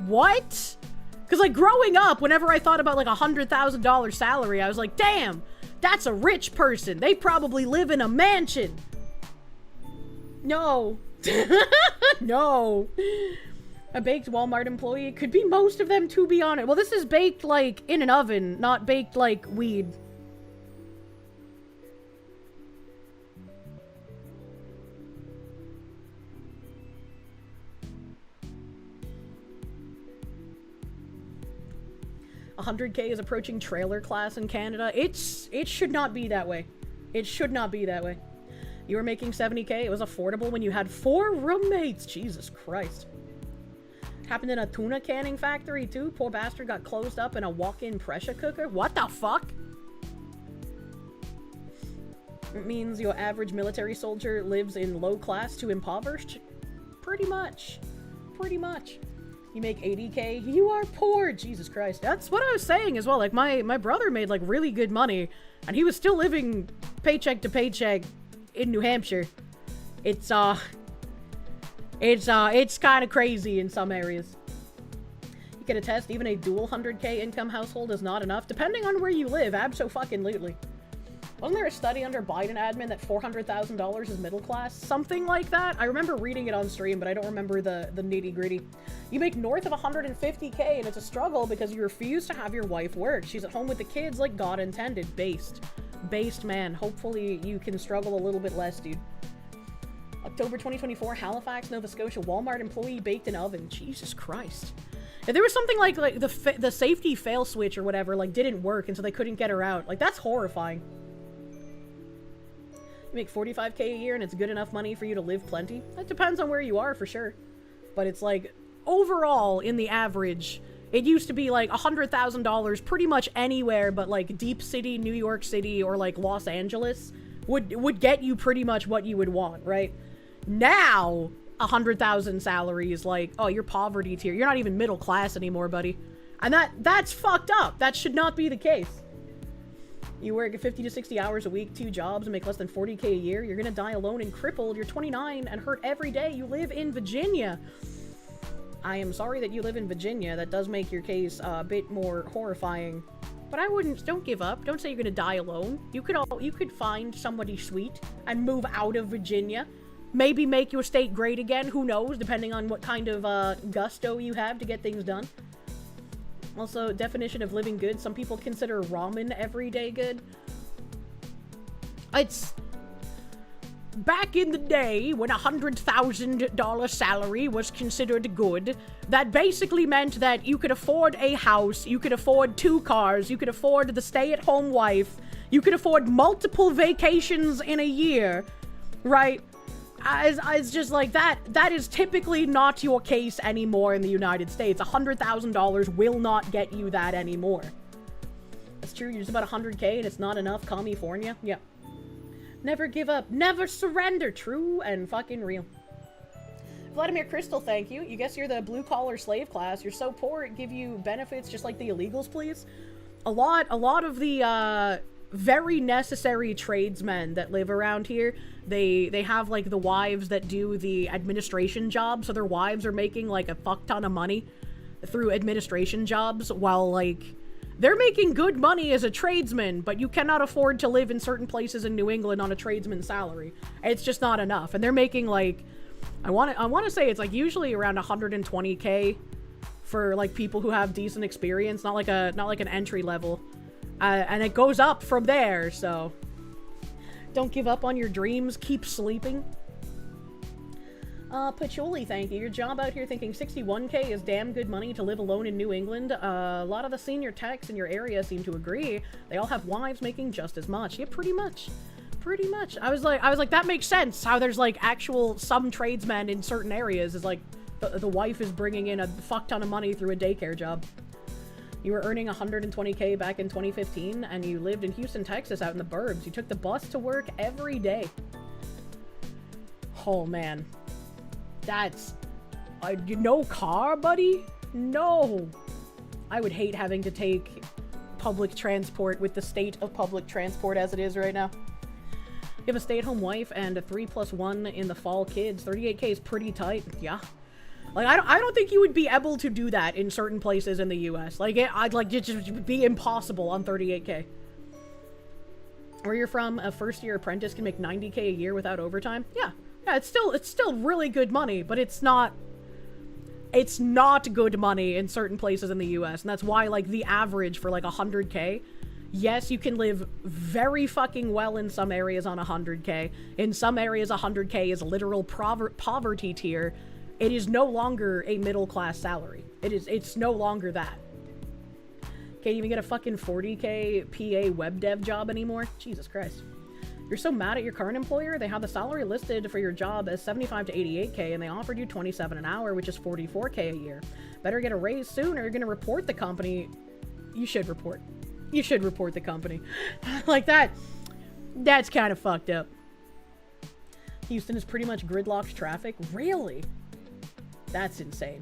What? Because, like, growing up, whenever I thought about, like, $100,000 salary, I was like, damn, that's a rich person. They probably live in a mansion. No. No. A baked Walmart employee? Could be most of them, to be honest. Well, this is baked, like, in an oven, not baked like weed. $100K is approaching trailer class in Canada. It should not be that way. It should not be that way. You were making 70K. It was affordable when you had 4 roommates. Jesus Christ. Happened in a tuna canning factory too. Poor bastard got closed up in a walk-in pressure cooker. What the fuck? It means your average military soldier lives in low class to impoverished? Pretty much. Pretty much. You make 80K? You are poor! Jesus Christ. That's what I was saying as well. Like, my brother made, like, really good money, and he was still living paycheck to paycheck in New Hampshire. It's kind of crazy in some areas. You can attest, even a dual 100K income household is not enough, depending on where you live, abso-fucking-lutely. Wasn't there a study under Biden admin that $400,000 is middle class? Something like that? I remember reading it on stream, but I don't remember the nitty-gritty. You make north of 150K, and it's a struggle because you refuse to have your wife work. She's at home with the kids like God intended. Based. Based, man. Hopefully you can struggle a little bit less, dude. October 2024, Halifax, Nova Scotia, Walmart employee baked in oven. Jesus Christ. If there was something like the safety fail switch or whatever, like, didn't work, and so they couldn't get her out. Like, that's horrifying. You make 45K a year and it's good enough money for you to live plenty? That depends on where you are, for sure. But it's like, overall, in the average, it used to be like $100,000 pretty much anywhere but like Deep City, New York City, or like Los Angeles would get you pretty much what you would want, right? Now, 100,000 salary is like, oh, you're poverty tier. You're not even middle class anymore, buddy. And that's fucked up. That should not be the case. You work 50 to 60 hours a week, 2 jobs, and make less than 40K a year. You're gonna die alone and crippled. You're 29 and hurt every day. You live in Virginia. I am sorry that you live in Virginia. That does make your case a bit more horrifying. But don't give up. Don't say you're gonna die alone. You could find somebody sweet and move out of Virginia. Maybe make your state great again. Who knows? Depending on what kind of gusto you have to get things done. Also, definition of living good. Some people consider ramen everyday good. It's... Back in the day, when $100,000 salary was considered good, that basically meant that you could afford a house, you could afford 2 cars, you could afford the stay-at-home wife, you could afford multiple vacations in a year, right? It's just like that is typically not your case anymore in the United States. $100,000 will not get you that anymore. That's true, you're just about 100K and it's not enough, California. Yeah. Never give up, never surrender. True and fucking real. Vladimir Crystal, thank you. You guess you're the blue-collar slave class. You're so poor it give you benefits just like the illegals, please. A lot of the, very necessary tradesmen that live around here, they have like the wives that do the administration jobs, so their wives are making like a fuck ton of money through administration jobs, while like they're making good money as a tradesman, but you cannot afford to live in certain places in New England on a tradesman salary. It's just not enough, and they're making like I want to say it's like usually around 120K for like people who have decent experience, not like an entry level. And it goes up from there, so don't give up on your dreams. Keep sleeping. Patchouli, thank you. Your job out here thinking 61K is damn good money to live alone in New England. A lot of the senior techs in your area seem to agree. They all have wives making just as much. Yeah, pretty much. Pretty much. I was like, that makes sense. How there's like some tradesmen in certain areas is like the wife is bringing in a fuck ton of money through a daycare job. You were earning 120K back in 2015, and you lived in Houston, Texas, out in the burbs. You took the bus to work every day. Oh, man. That's... no car, buddy? No. I would hate having to take public transport with the state of public transport as it is right now. You have a stay-at-home wife and a 3+1 in the fall kids. 38K is pretty tight. Yeah. Like, I don't think you would be able to do that in certain places in the US. Like, I'd like it just be impossible on 38K. Where you're from, a first-year apprentice can make 90K a year without overtime. Yeah, it's still really good money, but it's not good money in certain places in the US, and that's why like the average for like 100K. Yes, you can live very fucking well in some areas on 100K. In some areas, 100K is literal poverty tier. It is no longer a middle-class salary. It's no longer that. Can't even get a fucking 40K PA web dev job anymore? Jesus Christ. You're so mad at your current employer, they have the salary listed for your job as 75 to 88K, and they offered you 27 an hour, which is 44K a year. Better get a raise soon, or you're gonna report the company. You should report. You should report the company. Like that's kind of fucked up. Houston is pretty much gridlocked traffic. Really? That's insane.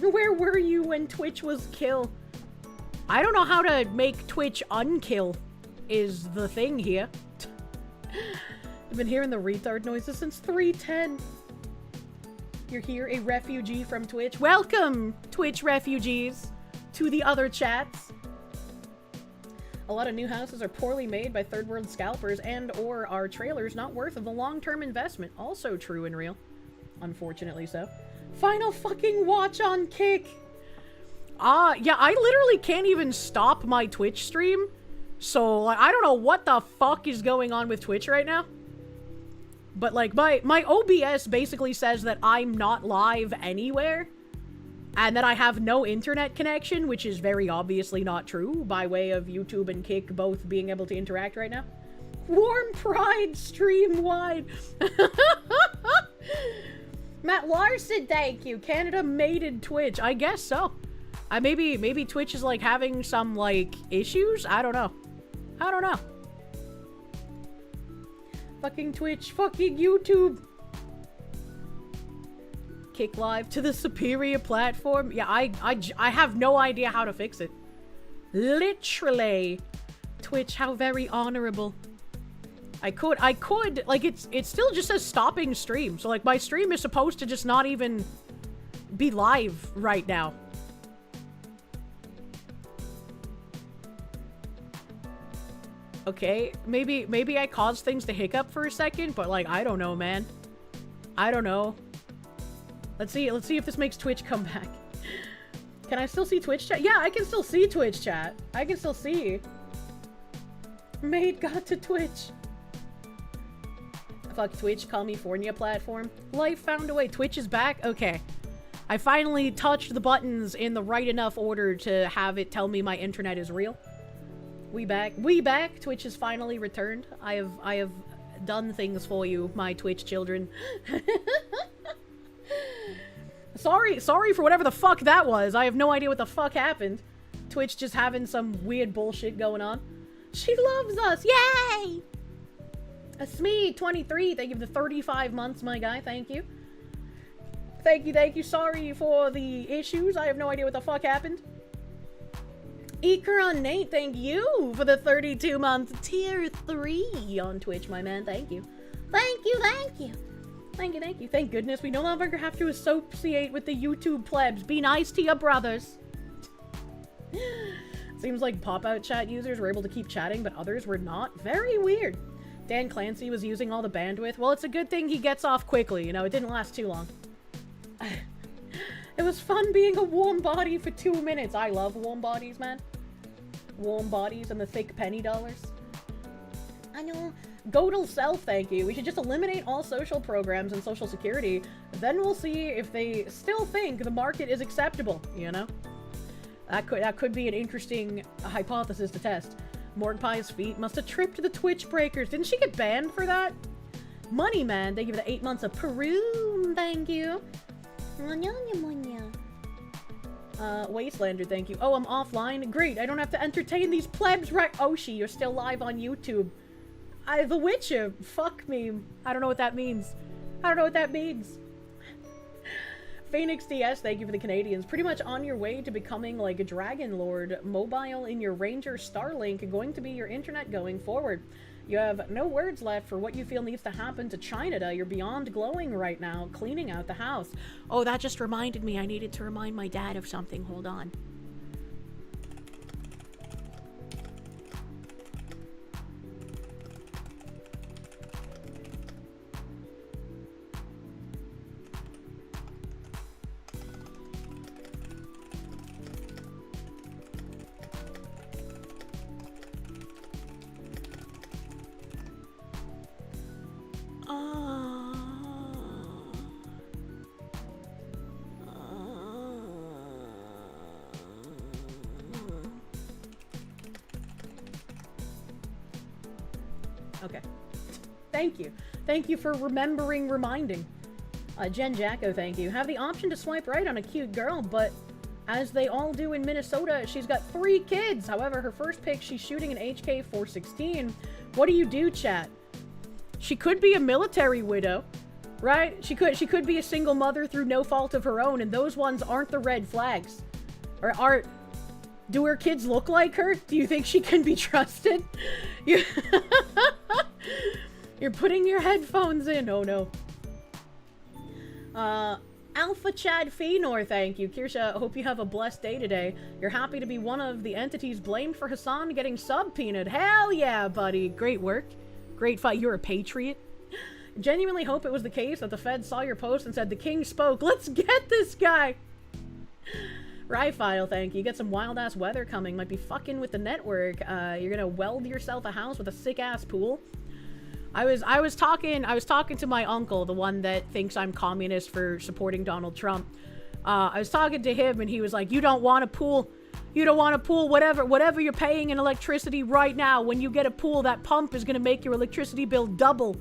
Where were you when Twitch was kill? I don't know how to make Twitch unkill, is the thing here. I've been hearing the retard noises since 3:10. You're here, a refugee from Twitch. Welcome, Twitch refugees, to the other chats. A lot of new houses are poorly made by third world scalpers and or are trailers not worth of the long-term investment. Also true and real. Unfortunately so. Final fucking watch on Kick. Yeah, I literally can't even stop my Twitch stream. So, like, I don't know what the fuck is going on with Twitch right now. But, like, my OBS basically says that I'm not live anywhere. And that I have no internet connection, which is very obviously not true, by way of YouTube and Kick both being able to interact right now. Warm Pride stream-wide. Matt Larson, thank you. Canada mated Twitch. I guess so. Maybe Twitch is, like, having some, like, issues? I don't know. I don't know. Fucking Twitch. Fucking YouTube. Kick live to the superior platform. Yeah, I have no idea how to fix it. Literally. Twitch, how very honorable. I could, like, it still just says stopping stream. So, like, my stream is supposed to just not even be live right now. Okay, maybe I caused things to hiccup for a second, but, like, I don't know, man. I don't know. Let's see if this makes Twitch come back. Can I still see Twitch chat? Yeah, I can still see Twitch chat. I can still see. Maid got to Twitch. Fuck Twitch, California platform. Life found a way. Twitch is back? Okay. I finally touched the buttons in the right enough order to have it tell me my internet is real. We back. We back. Twitch has finally returned. I have done things for you, my Twitch children. Sorry for whatever the fuck that was. I have no idea what the fuck happened. Twitch just having some weird bullshit going on. She loves us. Yay! Smee 23, thank you for the 35 months, my guy. Thank you. Thank you. Sorry for the issues. I have no idea what the fuck happened. Ikaron Nate, thank you for the 32 months. Tier 3 on Twitch, my man. Thank you. Thank you. Thank goodness we no longer have to associate with the YouTube plebs. Be nice to your brothers. Seems like pop-out chat users were able to keep chatting, but others were not. Very weird. Dan Clancy was using all the bandwidth. Well, it's a good thing he gets off quickly. You know, it didn't last too long. It was fun being a warm body for 2 minutes. I love warm bodies, man. Warm bodies and the thick penny dollars. I know. Godel self, thank you. We should just eliminate all social programs and social security. Then we'll see if they still think the market is acceptable, you know? That could be an interesting hypothesis to test. Morgpie's feet must have tripped the Twitch breakers. Didn't she get banned for that? Money Man, thank you for the 8 months of Peru. Thank you. Wastelander, thank you. Oh, I'm offline? Great, I don't have to entertain these plebs, right? Oshi, you're still live on YouTube. The Witcher, fuck me. I don't know what that means. Phoenix DS, thank you for the Canadians. Pretty much on your way to becoming like a Dragon Lord. Mobile in your Ranger Starlink going to be your internet going forward. You have no words left for what you feel needs to happen to China. You're beyond glowing right now, cleaning out the house. Oh, that just reminded me. I needed to remind my dad of something. Hold on. Okay. Thank you. Thank you for reminding. Jen Jacko, thank you. Have the option to swipe right on a cute girl, but as they all do in Minnesota, she's got 3 kids. However, her first pick, she's shooting an HK-416. What do you do, chat? She could be a military widow. Right? She could be a single mother through no fault of her own, and those ones aren't the red flags. Or do her kids look like her? Do you think she can be trusted? You're putting your headphones in. Oh no. Alpha Chad Fenor, thank you. Kirsche, hope you have a blessed day today. You're happy to be one of the entities blamed for Hassan getting subpoenaed. Hell yeah, buddy. Great work. Great fight. You're a patriot. Genuinely hope it was the case that the feds saw your post and said, the king spoke. Let's get this guy. Ryfile, thank you. Get some wild-ass weather coming. Might be fucking with the network. You're gonna weld yourself a house with a sick-ass pool. I was talking to my uncle, the one that thinks I'm communist for supporting Donald Trump. I was talking to him, and he was like, you don't want a pool. You don't want a pool. Whatever you're paying in electricity right now, when you get a pool, that pump is gonna make your electricity bill double.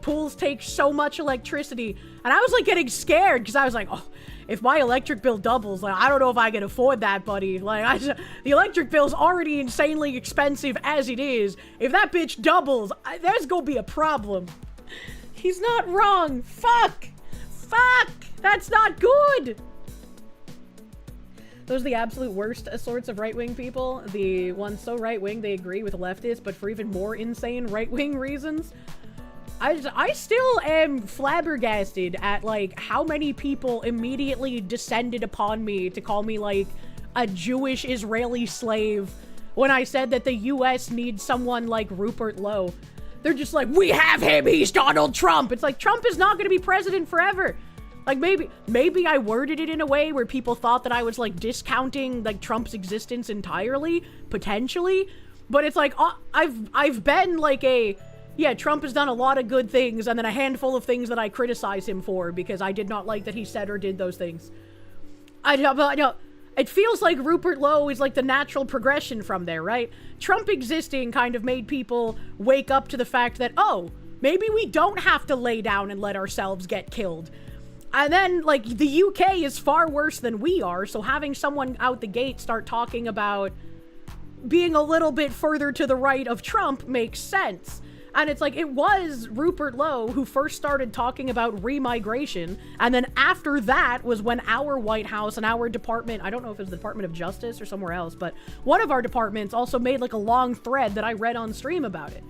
Pools take so much electricity. And I was like getting scared because I was like, oh, if my electric bill doubles, like, I don't know if I can afford that, buddy. Like, the electric bill's already insanely expensive as it is. If that bitch doubles, there's gonna be a problem. He's not wrong. Fuck. Fuck. That's not good. Those are the absolute worst sorts of right-wing people. The ones so right-wing they agree with leftists, but for even more insane right-wing reasons. I still am flabbergasted at, like, how many people immediately descended upon me to call me, like, a Jewish Israeli slave when I said that the US needs someone like Rupert Lowe. They're just like, we have him, he's Donald Trump. It's like, Trump is not going to be president forever. Like, maybe I worded it in a way where people thought that I was, like, discounting, like, Trump's existence entirely, potentially. But it's like, I've been, like, yeah, Trump has done a lot of good things, and then a handful of things that I criticize him for, because I did not like that he said or did those things. I know, it feels like Rupert Lowe is, like, the natural progression from there, right? Trump existing kind of made people wake up to the fact that, oh, maybe we don't have to lay down and let ourselves get killed. And then, like, the UK is far worse than we are, so having someone out the gate start talking about being a little bit further to the right of Trump makes sense. And it's like, it was Rupert Lowe who first started talking about remigration, and then after that was when our White House and our department, I don't know if it was the Department of Justice or somewhere else, but one of our departments also made, like, a long thread that I read on stream about it.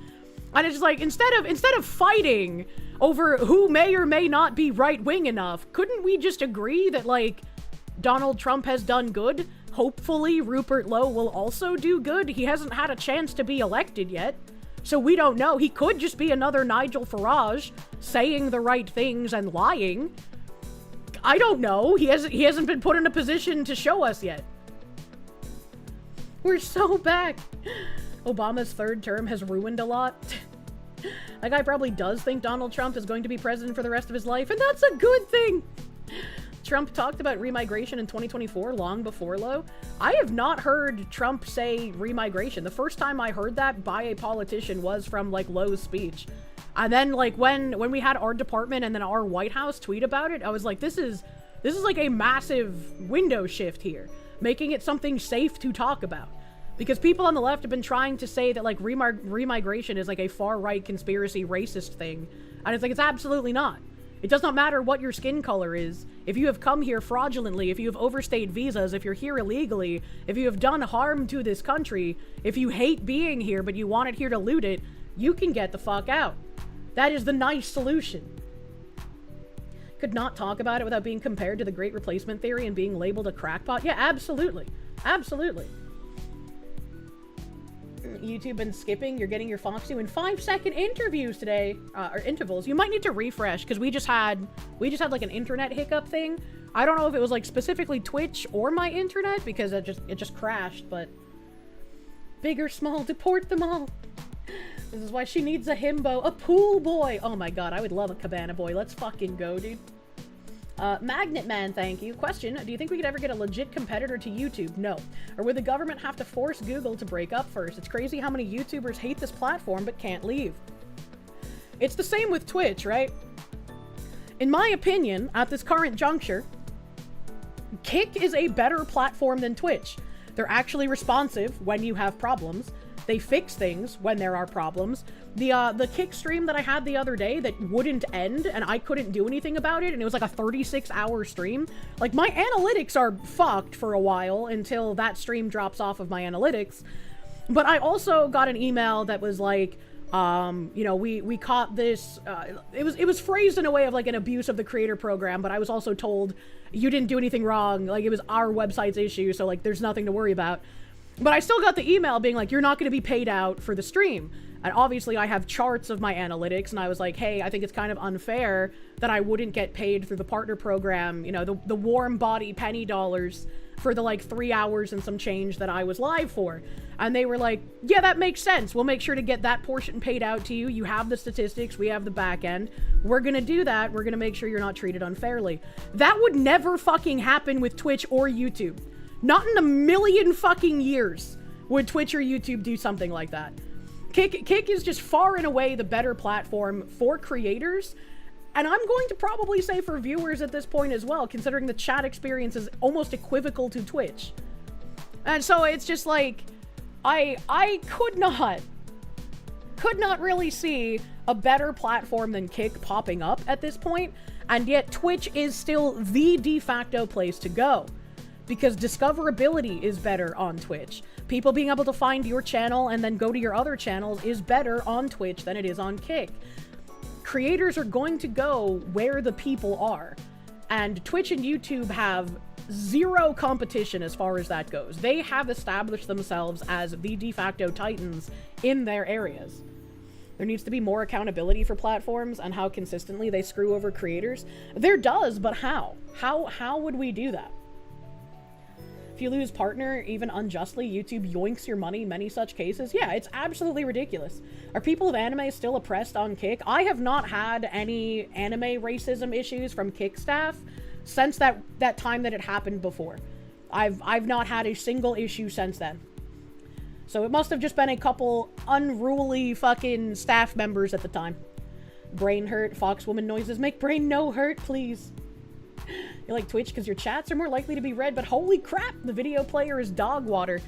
And it's just like, instead of fighting over who may or may not be right-wing enough, couldn't we just agree that, like, Donald Trump has done good? Hopefully Rupert Lowe will also do good. He hasn't had a chance to be elected yet. So we don't know. He could just be another Nigel Farage saying the right things and lying. I don't know. He hasn't been put in a position to show us yet. We're so back. Obama's third term has ruined a lot. That guy probably does think Donald Trump is going to be president for the rest of his life, and that's a good thing. Trump talked about remigration in 2024 long before Lowe. I have not heard Trump say remigration. The first time I heard that by a politician was from, like, Lowe's speech. And then, like, when we had our department and then our White House tweet about it, I was like, this is like a massive window shift here, making it something safe to talk about. Because people on the left have been trying to say that, like, remigration is, like, a far-right conspiracy racist thing. And it's like, it's absolutely not. It does not matter what your skin color is. If you have come here fraudulently, if you have overstayed visas, if you're here illegally, if you have done harm to this country, if you hate being here but you want it here to loot it, you can get the fuck out. That is the nice solution. Could not talk about it without being compared to the Great Replacement Theory and being labeled a crackpot. Yeah, absolutely. Absolutely. YouTube and skipping, you're getting your Foxy in 5-second interviews today, or intervals. You might need to refresh, because we just had like an internet hiccup thing. I don't know if it was, like, specifically Twitch or my internet, because it just crashed, but big or small, deport them all. This is why she needs a himbo, a pool boy. Oh my god, I would love a cabana boy. Let's fucking go, dude. Magnet Man, thank you. Question, do you think we could ever get a legit competitor to YouTube? No. Or would the government have to force Google to break up first? It's crazy how many YouTubers hate this platform but can't leave. It's the same with Twitch, right? In my opinion, at this current juncture, Kick is a better platform than Twitch. They're actually responsive when you have problems. They fix things when there are problems. The Kick stream that I had the other day that wouldn't end and I couldn't do anything about it, and it was like a 36-hour stream. Like, my analytics are fucked for a while until that stream drops off of my analytics. But I also got an email that was like, you know, we caught this, it was phrased in a way of like an abuse of the creator program, but I was also told you didn't do anything wrong. Like, it was our website's issue, so like there's nothing to worry about. But I still got the email being like, you're not going to be paid out for the stream. And obviously I have charts of my analytics, and I was like, hey, I think it's kind of unfair that I wouldn't get paid through the partner program, you know, the warm body penny dollars for the like 3 hours and some change that I was live for. And they were like, yeah, that makes sense. We'll make sure to get that portion paid out to you. You have the statistics, we have the back end. We're gonna do that. We're gonna make sure you're not treated unfairly. That would never fucking happen with Twitch or YouTube. Not in a million fucking years would Twitch or YouTube do something like that. Kick is just far and away the better platform for creators, and I'm going to probably say for viewers at this point as well, considering the chat experience is almost equivocal to Twitch. And so it's just like, I could not really see a better platform than Kick popping up at this point, and yet Twitch is still the de facto place to go. Because discoverability is better on Twitch. People being able to find your channel and then go to your other channels is better on Twitch than it is on Kick. Creators are going to go where the people are. And Twitch and YouTube have zero competition as far as that goes. They have established themselves as the de facto titans in their areas. There needs to be more accountability for platforms and how consistently they screw over creators. There does, but how? How would we do that? If you lose partner, even unjustly, YouTube yoinks your money, many such cases. Yeah, it's absolutely ridiculous. Are people of anime still oppressed on Kick? I have not had any anime racism issues from Kick staff since that time that it happened before. I've not had a single issue since then. So it must have just been a couple unruly fucking staff members at the time. Brain hurt, foxwoman noises. Make brain no hurt, please. You like Twitch because your chats are more likely to be read, but holy crap, the video player is dog water.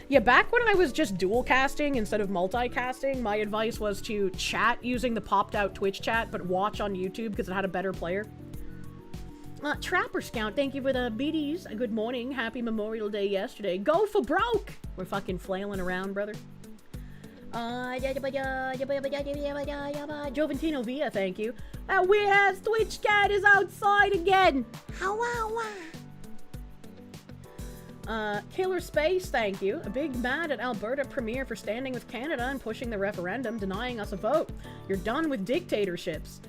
Yeah, back when I was just dual casting instead of multicasting, my advice was to chat using the popped out Twitch chat, but watch on YouTube because it had a better player. Trapper Scout, thank you for the beaties. Good morning. Happy Memorial Day yesterday. Go for broke! We're fucking flailing around, brother. Joventino Via, thank you. That weird-ass Twitch cat is outside again. Killer Space, thank you. A big mad at Alberta Premier for standing with Canada and pushing the referendum, denying us a vote. You're done with dictatorships.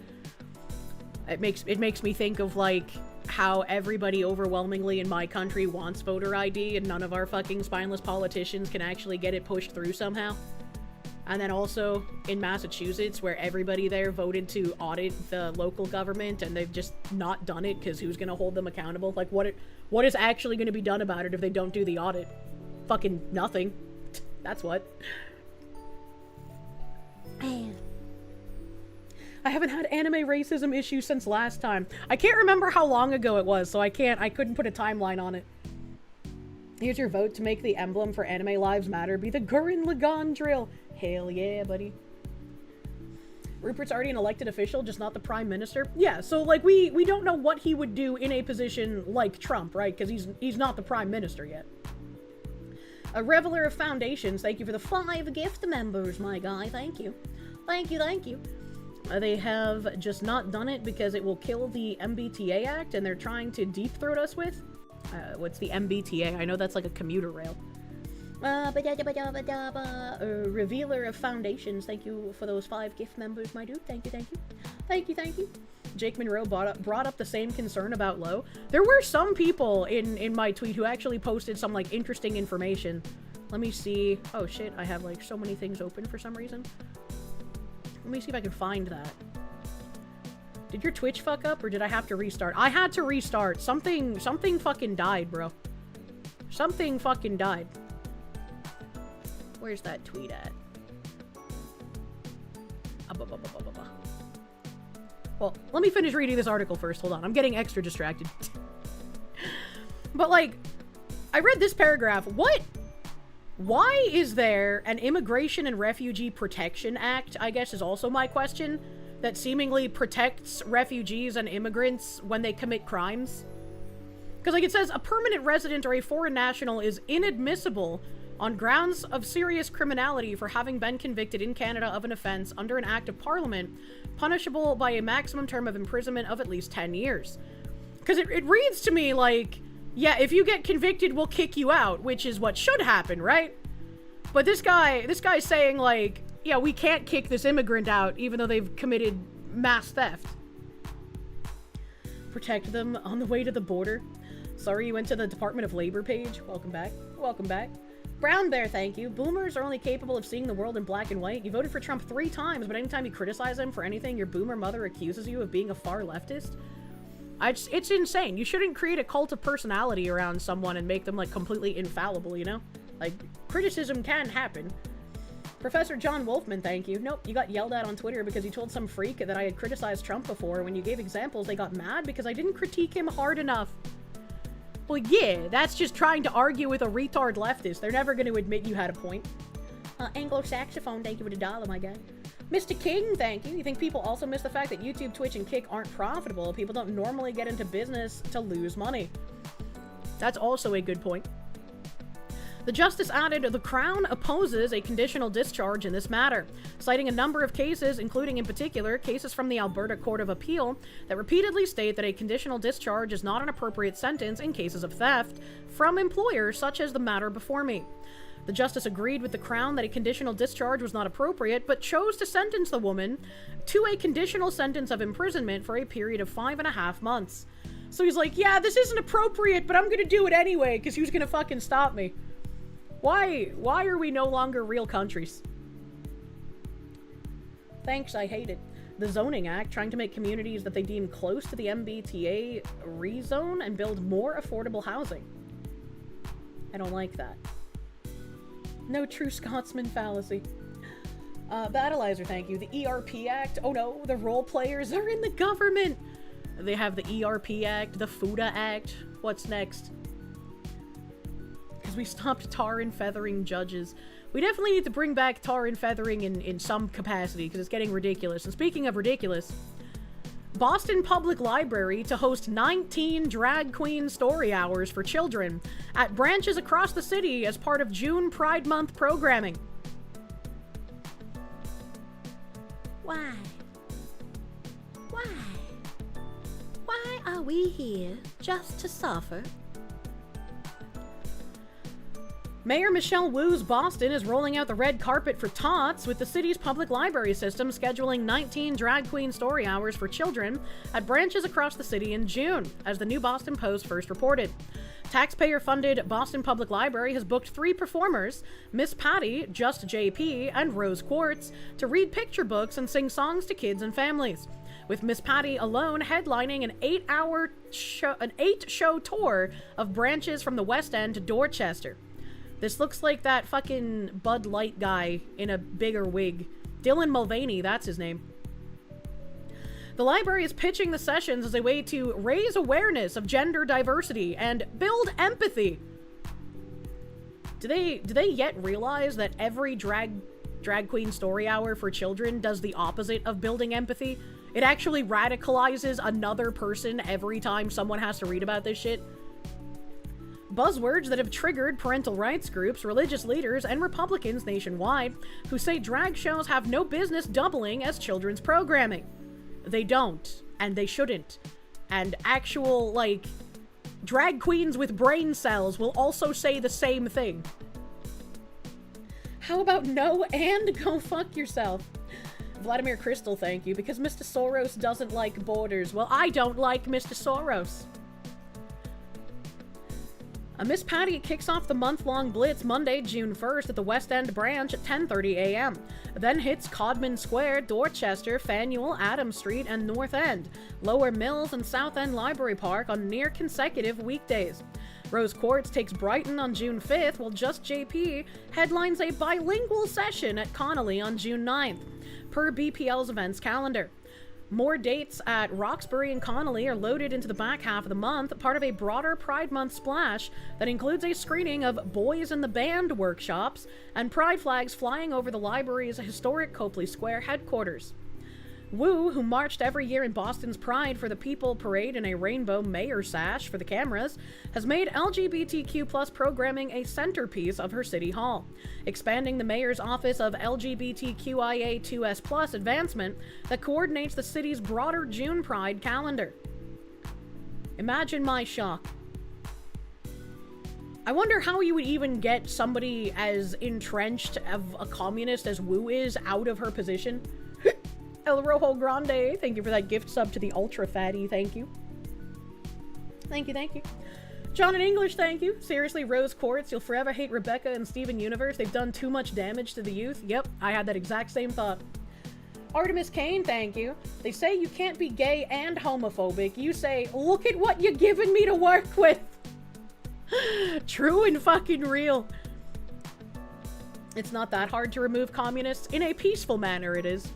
It makes me think of, like, how everybody overwhelmingly in my country wants voter ID and none of our fucking spineless politicians can actually get it pushed through somehow. And then also in Massachusetts, where everybody there voted to audit the local government and they've just not done it because who's going to hold them accountable? Like, what is actually going to be done about it if they don't do the audit? Fucking nothing. That's what. Man. I haven't had anime racism issues since last time. I can't remember how long ago it was, so I couldn't put a timeline on it. Here's your vote to make the emblem for Anime Lives Matter be the Gurren Lagann drill. Hell yeah, buddy. Rupert's already an elected official, just not the prime minister. Yeah, so like we don't know what he would do in a position like Trump, right? Because he's not the prime minister yet. A Reveler of Foundations, thank you for the 5 gift members, my guy. Thank you. Thank you, thank you. They have just not done it because it will kill the MBTA Act, and they're trying to deep throat us with. What's the MBTA? I know that's like a commuter rail. Revealer of Foundations, thank you for those 5 gift members, my dude. Thank you, thank you. Thank you, thank you. Jake Monroe brought up the same concern about Low. There were some people in my tweet who actually posted some, like, interesting information. Let me see. Oh, shit. I have, like, so many things open for some reason. Let me see if I can find that. Did your Twitch fuck up, or did I have to restart? I had to restart. Something fucking died, bro. Something fucking died. Where's that tweet at? Well, let me finish reading this article first. Hold on. I'm getting extra distracted. But, like, I read this paragraph. What? Why is there an Immigration and Refugee Protection Act, I guess is also my question, that seemingly protects refugees and immigrants when they commit crimes? Because, like, it says, a permanent resident or a foreign national is inadmissible on grounds of serious criminality for having been convicted in Canada of an offense under an act of parliament, punishable by a maximum term of imprisonment of at least 10 years. Because it reads to me like, yeah, if you get convicted, we'll kick you out, which is what should happen, right? But this guy's saying, like, yeah, we can't kick this immigrant out even though they've committed mass theft. Protect them on the way to the border. Sorry you went to the Department of Labor page. Welcome back. Welcome back. Brown Bear, thank you. Boomers are only capable of seeing the world in black and white. You voted for Trump 3 times, but anytime you criticize him for anything, your boomer mother accuses you of being a far leftist. It's insane. You shouldn't create a cult of personality around someone and make them, like, completely infallible, you know? Like, criticism can happen. Professor John Wolfman, thank you. Nope, you got yelled at on Twitter because you told some freak that I had criticized Trump before. When you gave examples, they got mad because I didn't critique him hard enough. Well, yeah, that's just trying to argue with a retard leftist. They're never going to admit you had a point. Anglo-Saxophone, thank you for the $1, my guy. Mr. King, thank you. You think people also miss the fact that YouTube, Twitch, and Kick aren't profitable? People don't normally get into business to lose money. That's also a good point. The justice added, the Crown opposes a conditional discharge in this matter, citing a number of cases, including in particular cases from the Alberta Court of Appeal that repeatedly state that a conditional discharge is not an appropriate sentence in cases of theft from employers such as the matter before me. The justice agreed with the Crown that a conditional discharge was not appropriate, but chose to sentence the woman to a conditional sentence of imprisonment for a period of 5.5 months. So he's like, yeah, this isn't appropriate, but I'm gonna do it anyway, because who's gonna fucking stop me? Why are we no longer real countries? Thanks, I hate it. The Zoning Act, trying to make communities that they deem close to the MBTA rezone and build more affordable housing. I don't like that. No true Scotsman fallacy. Battleizer, thank you. The ERP Act. Oh no, the role players are in the government. They have the ERP Act, the FUTA Act. What's next? Because we stopped tar and feathering judges. We definitely need to bring back tar and feathering in some capacity, because it's getting ridiculous. And speaking of ridiculous, Boston Public Library to host 19 drag queen story hours for children at branches across the city as part of June Pride Month programming. Why? Why? Why are we here just to suffer? Mayor Michelle Wu's Boston is rolling out the red carpet for tots, with the city's public library system scheduling 19 drag queen story hours for children at branches across the city in June, as the New Boston Post first reported. Taxpayer-funded Boston Public Library has booked 3 performers, Miss Patty, Just JP, and Rose Quartz, to read picture books and sing songs to kids and families, with Miss Patty alone headlining an 8-show tour of branches from the West End to Dorchester. This looks like that fucking Bud Light guy in a bigger wig. Dylan Mulvaney, that's his name. The library is pitching the sessions as a way to raise awareness of gender diversity and build empathy. Do they yet realize that every drag queen story hour for children does the opposite of building empathy? It actually radicalizes another person every time someone has to read about this shit. Buzzwords that have triggered parental rights groups, religious leaders, and Republicans nationwide, who say drag shows have no business doubling as children's programming. They don't, and they shouldn't. And actual, like, drag queens with brain cells will also say the same thing. How about no and go fuck yourself? Vladimir Crystal, thank you, because Mr. Soros doesn't like borders. Well, I don't like Mr. Soros. Miss Patty kicks off the month-long blitz Monday, June 1st at the West End branch at 10:30 a.m. Then hits Codman Square, Dorchester, Faneuil, Adams Street, and North End, Lower Mills, and South End Library Park on near consecutive weekdays. Rose Quartz takes Brighton on June 5th, while Just JP headlines a bilingual session at Connolly on June 9th, per BPL's events calendar. More dates at Roxbury and Connolly are loaded into the back half of the month, part of a broader Pride Month splash that includes a screening of Boys in the Band workshops and pride flags flying over the library's historic Copley Square headquarters. Wu, who marched every year in Boston's Pride for the People Parade in a rainbow mayor sash for the cameras, has made LGBTQ+ programming a centerpiece of her city hall, expanding the mayor's office of LGBTQIA2S+ advancement that coordinates the city's broader June Pride calendar. Imagine my shock. I wonder how you would even get somebody as entrenched of a communist as Wu is out of her position. El Rojo Grande, thank you for that gift sub to the Ultra Fatty, thank you. Thank you, thank you. John in English, thank you. Seriously, Rose Quartz, you'll forever hate Rebecca and Steven Universe. They've done too much damage to the youth. Yep, I had that exact same thought. Artemis Kane, thank you. They say you can't be gay and homophobic. You say, look at what you're giving me to work with. True and fucking real. It's not that hard to remove communists. In a peaceful manner, it is.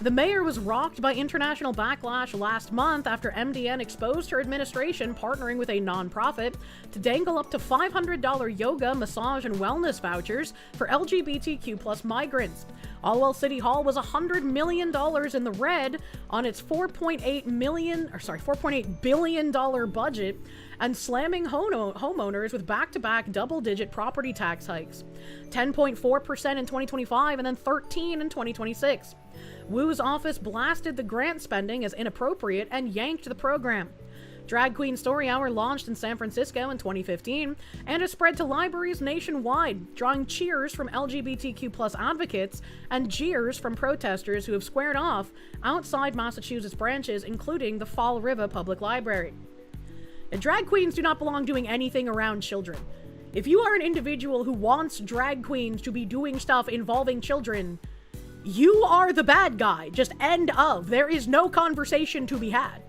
The mayor was rocked by international backlash last month after MDN exposed her administration partnering with a non-profit to dangle up to $500 yoga, massage, and wellness vouchers for LGBTQ+ migrants. All while City Hall was $100 million in the red on its $4.8 billion budget and slamming homeowners with back-to-back double-digit property tax hikes. 10.4% in 2025 and then 13% in 2026. Wu's office blasted the grant spending as inappropriate and yanked the program. Drag Queen Story Hour launched in San Francisco in 2015 and has spread to libraries nationwide, drawing cheers from LGBTQ+ advocates and jeers from protesters who have squared off outside Massachusetts branches, including the Fall River Public Library. And drag queens do not belong doing anything around children. If you are an individual who wants drag queens to be doing stuff involving children, you are the bad guy. Just end of. There is no conversation to be had.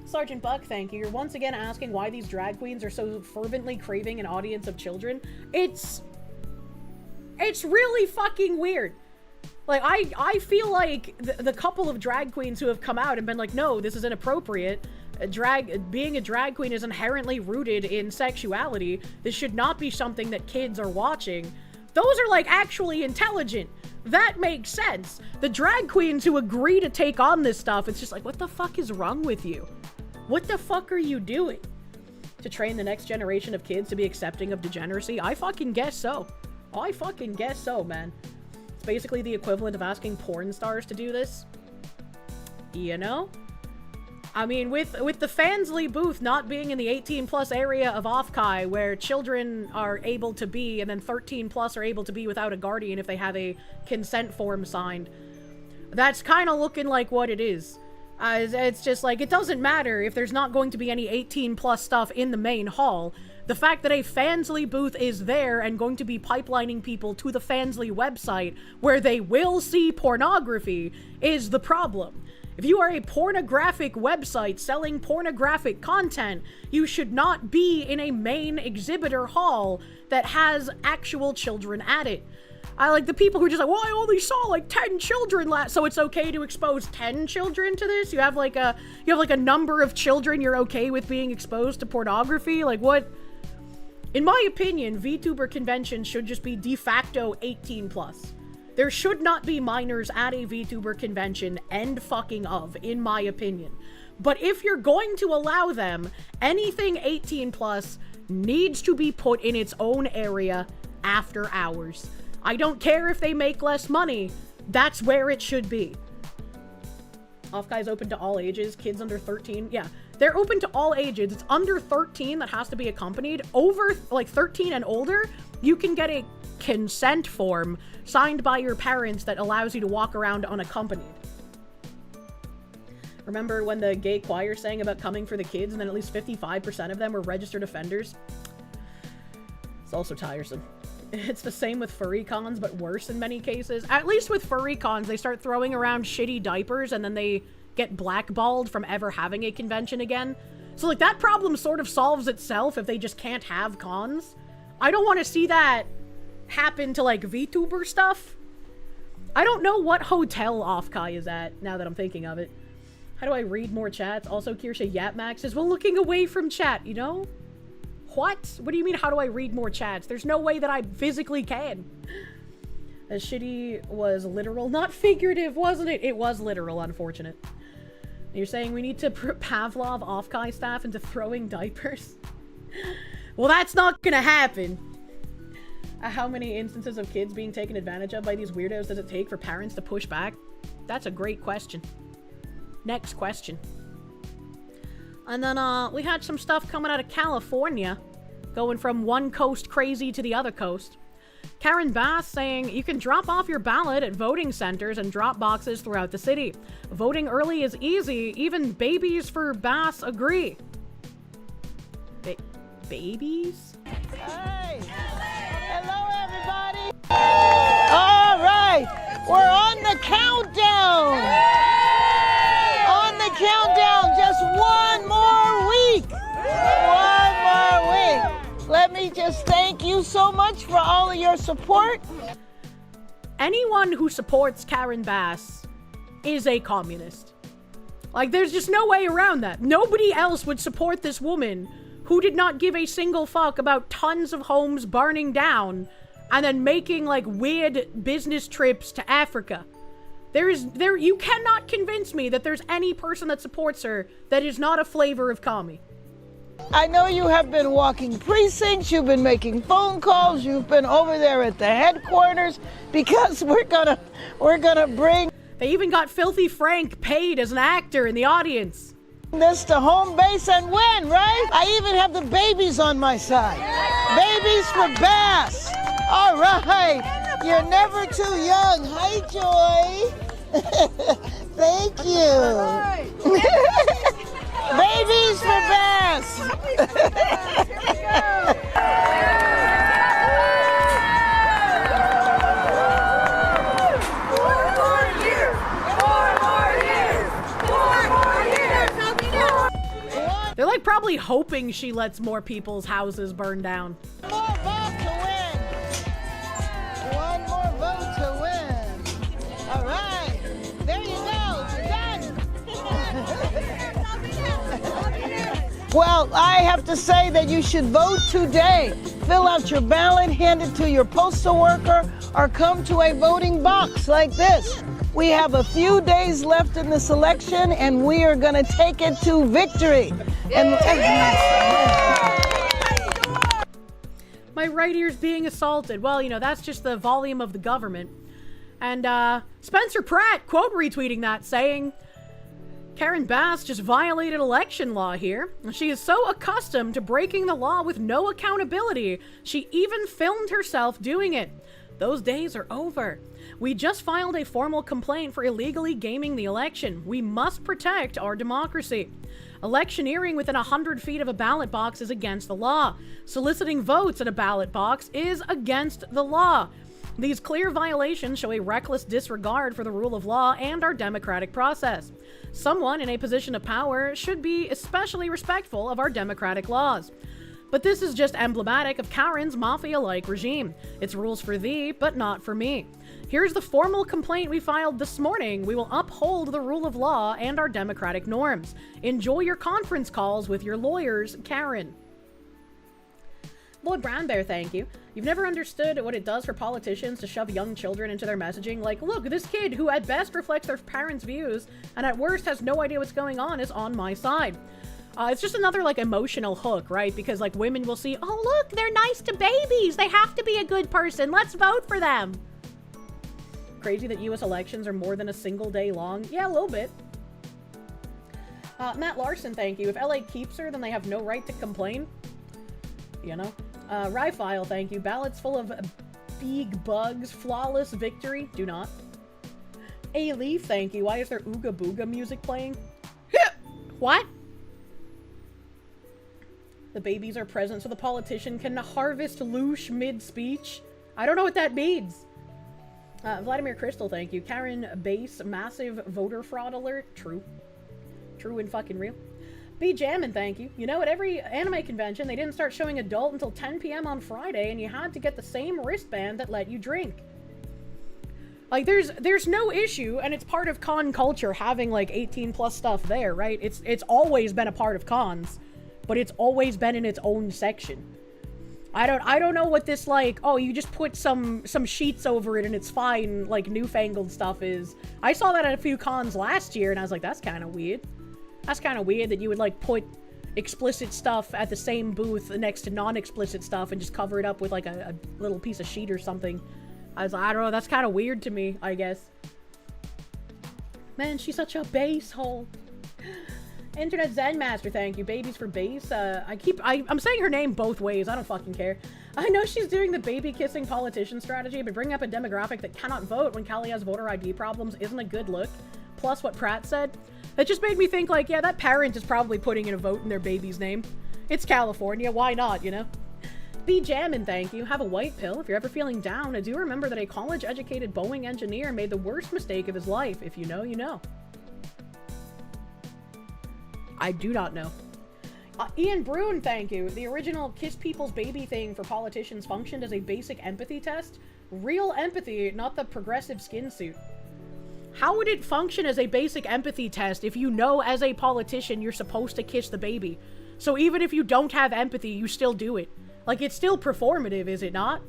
Sergeant Buck, thank you. You're once again asking why these drag queens are so fervently craving an audience of children. It's really fucking weird. Like, I feel like the couple of drag queens who have come out and been like, no, this is inappropriate. Being a drag queen is inherently rooted in sexuality. This should not be something that kids are watching. Those are, like, actually intelligent. That makes sense. The drag queens who agree to take on this stuff, it's just like, what the fuck is wrong with you? What the fuck are you doing? To train the next generation of kids to be accepting of degeneracy? I fucking guess so. I fucking guess so, man. It's basically the equivalent of asking porn stars to do this. You know? I mean, with the Fansley booth not being in the 18+ area of Ofkai, where children are able to be, and then 13+ are able to be without a guardian if they have a consent form signed, that's kind of looking like what it is. It's just like, it doesn't matter if there's not going to be any 18+ stuff in the main hall. The fact that a Fansley booth is there and going to be pipelining people to the Fansley website where they will see pornography is the problem. If you are a pornographic website selling pornographic content, you should not be in a main exhibitor hall that has actual children at it. I like the people who are just like, well, I only saw like 10 children so it's okay to expose 10 children to this? You have like a number of children you're okay with being exposed to pornography? Like, what? In my opinion, VTuber conventions should just be de facto 18+. There should not be minors at a VTuber convention, end fucking of, in my opinion. But if you're going to allow them, anything 18+ needs to be put in its own area after hours. I don't care if they make less money, that's where it should be. Offguy's open to all ages, kids under 13, yeah. They're open to all ages. It's under 13 that has to be accompanied. Over, like, 13 and older, you can get a consent form signed by your parents that allows you to walk around unaccompanied. Remember when the gay choir sang about coming for the kids and then at least 55% of them were registered offenders? It's also tiresome. It's the same with furry cons, but worse in many cases. At least with furry cons, they start throwing around shitty diapers and then they get blackballed from ever having a convention again. So, like, that problem sort of solves itself if they just can't have cons. I don't want to see that happen to, like, VTuber stuff. I don't know what hotel Okage is at, now that I'm thinking of it. How do I read more chats? Also, Kirsche Yapmax says, well, looking away from chat, you know? What? What do you mean, how do I read more chats? There's no way that I physically can. As shitty was literal, not figurative, wasn't it? It was literal, unfortunate. You're saying we need to Pavlov Okage staff into throwing diapers? Well, that's not gonna happen. How many instances of kids being taken advantage of by these weirdos does it take for parents to push back? That's a great question. Next question. And then, we had some stuff coming out of California, going from one coast crazy to the other coast. Karen Bass saying you can drop off your ballot at voting centers and drop boxes throughout the city. Voting early is easy. Even babies for Bass agree. Babies? Hey! Hello, everybody! All right! We're on the countdown! On the countdown! Just one more week! One more week! Let me just thank you so much for all of your support. Anyone who supports Karen Bass is a communist. Like, there's just no way around that. Nobody else would support this woman who did not give a single fuck about tons of homes burning down and then making, like, weird business trips to Africa. You cannot convince me that there's any person that supports her that is not a flavor of commie. I know you have been walking precincts, you've been making phone calls, you've been over there at the headquarters, because we're gonna bring... They even got Filthy Frank paid as an actor in the audience. This to home base and win, right? I even have the babies on my side. Babies for Bass. All right. You're never too young. Hi, Joy. Thank you. Babies for Bass. They're like probably hoping she lets more people's houses burn down. One more vote to win. One more vote to win. All right. There you go. Done. Well, I have to say that you should vote today. Fill out your ballot, hand it to your postal worker, or come to a voting box like this. We have a few days left in this election, and we are going to take it to victory. My right ear's being assaulted. Well, you know, that's just the volume of the government. And, Spencer Pratt quote retweeting that, saying, Karen Bass just violated election law here. She is so accustomed to breaking the law with no accountability, she even filmed herself doing it. Those days are over. We just filed a formal complaint for illegally gaming the election. We must protect our democracy. Electioneering within 100 feet of a ballot box is against the law. Soliciting votes at a ballot box is against the law. These clear violations show a reckless disregard for the rule of law and our democratic process. Someone in a position of power should be especially respectful of our democratic laws. But this is just emblematic of Karen's mafia-like regime. It's rules for thee, but not for me. Here's the formal complaint we filed this morning. We will uphold the rule of law and our democratic norms. Enjoy your conference calls with your lawyers, Karen. Lloyd Brown Bear, thank you. You've never understood what it does for politicians to shove young children into their messaging. Like, look, this kid who at best reflects their parents' views and at worst has no idea what's going on is on my side. It's just another, like, emotional hook, right? Because, like, women will see, oh, look, they're nice to babies. They have to be a good person. Let's vote for them. Crazy that U.S. elections are more than a single day long. Yeah, a little bit. Matt Larson, thank you. If LA keeps her, then they have no right to complain. You know? Ryfile, thank you. Ballots full of big bugs. Flawless victory. Do not. A-Leaf, thank you. Why is there Ooga Booga music playing? What? The babies are present so the politician can harvest loosh mid-speech. I don't know what that means. Vladimir Crystal, thank you. Karen Base, massive voter fraud alert. True. True and fucking real. B Jammin', thank you. You know, at every anime convention, they didn't start showing adult until 10 p.m. on Friday, and you had to get the same wristband that let you drink. Like, there's no issue, and it's part of con culture having, like, 18 plus stuff there, right? It's always been a part of cons, but it's always been in its own section. I don't know what this, like, oh, you just put some sheets over it and it's fine, like, newfangled stuff is. I saw that at a few cons last year, and I was like, that's kind of weird. That's kind of weird that you would, like, put explicit stuff at the same booth next to non-explicit stuff and just cover it up with, like, a little piece of sheet or something. I was like, I don't know, that's kind of weird to me, I guess. Man, she's such a base hole. Internet Zen Master, thank you. Babies for base. I'm saying her name both ways. I don't fucking care. I know she's doing the baby kissing politician strategy, but bringing up a demographic that cannot vote when Callie has voter ID problems isn't a good look. Plus what Pratt said. It just made me think, like, yeah, that parent is probably putting in a vote in their baby's name. It's California. Why not, you know? Be jammin', thank you. Have a white pill. If you're ever feeling down, I do remember that a college-educated Boeing engineer made the worst mistake of his life. If you know, you know. I do not know. Ian Bruin, thank you. The original Kiss People's Baby thing for politicians functioned as a basic empathy test. Real empathy, not the progressive skin suit. How would it function as a basic empathy test if you know as a politician you're supposed to kiss the baby? So even if you don't have empathy, you still do it. Like, it's still performative, is it not?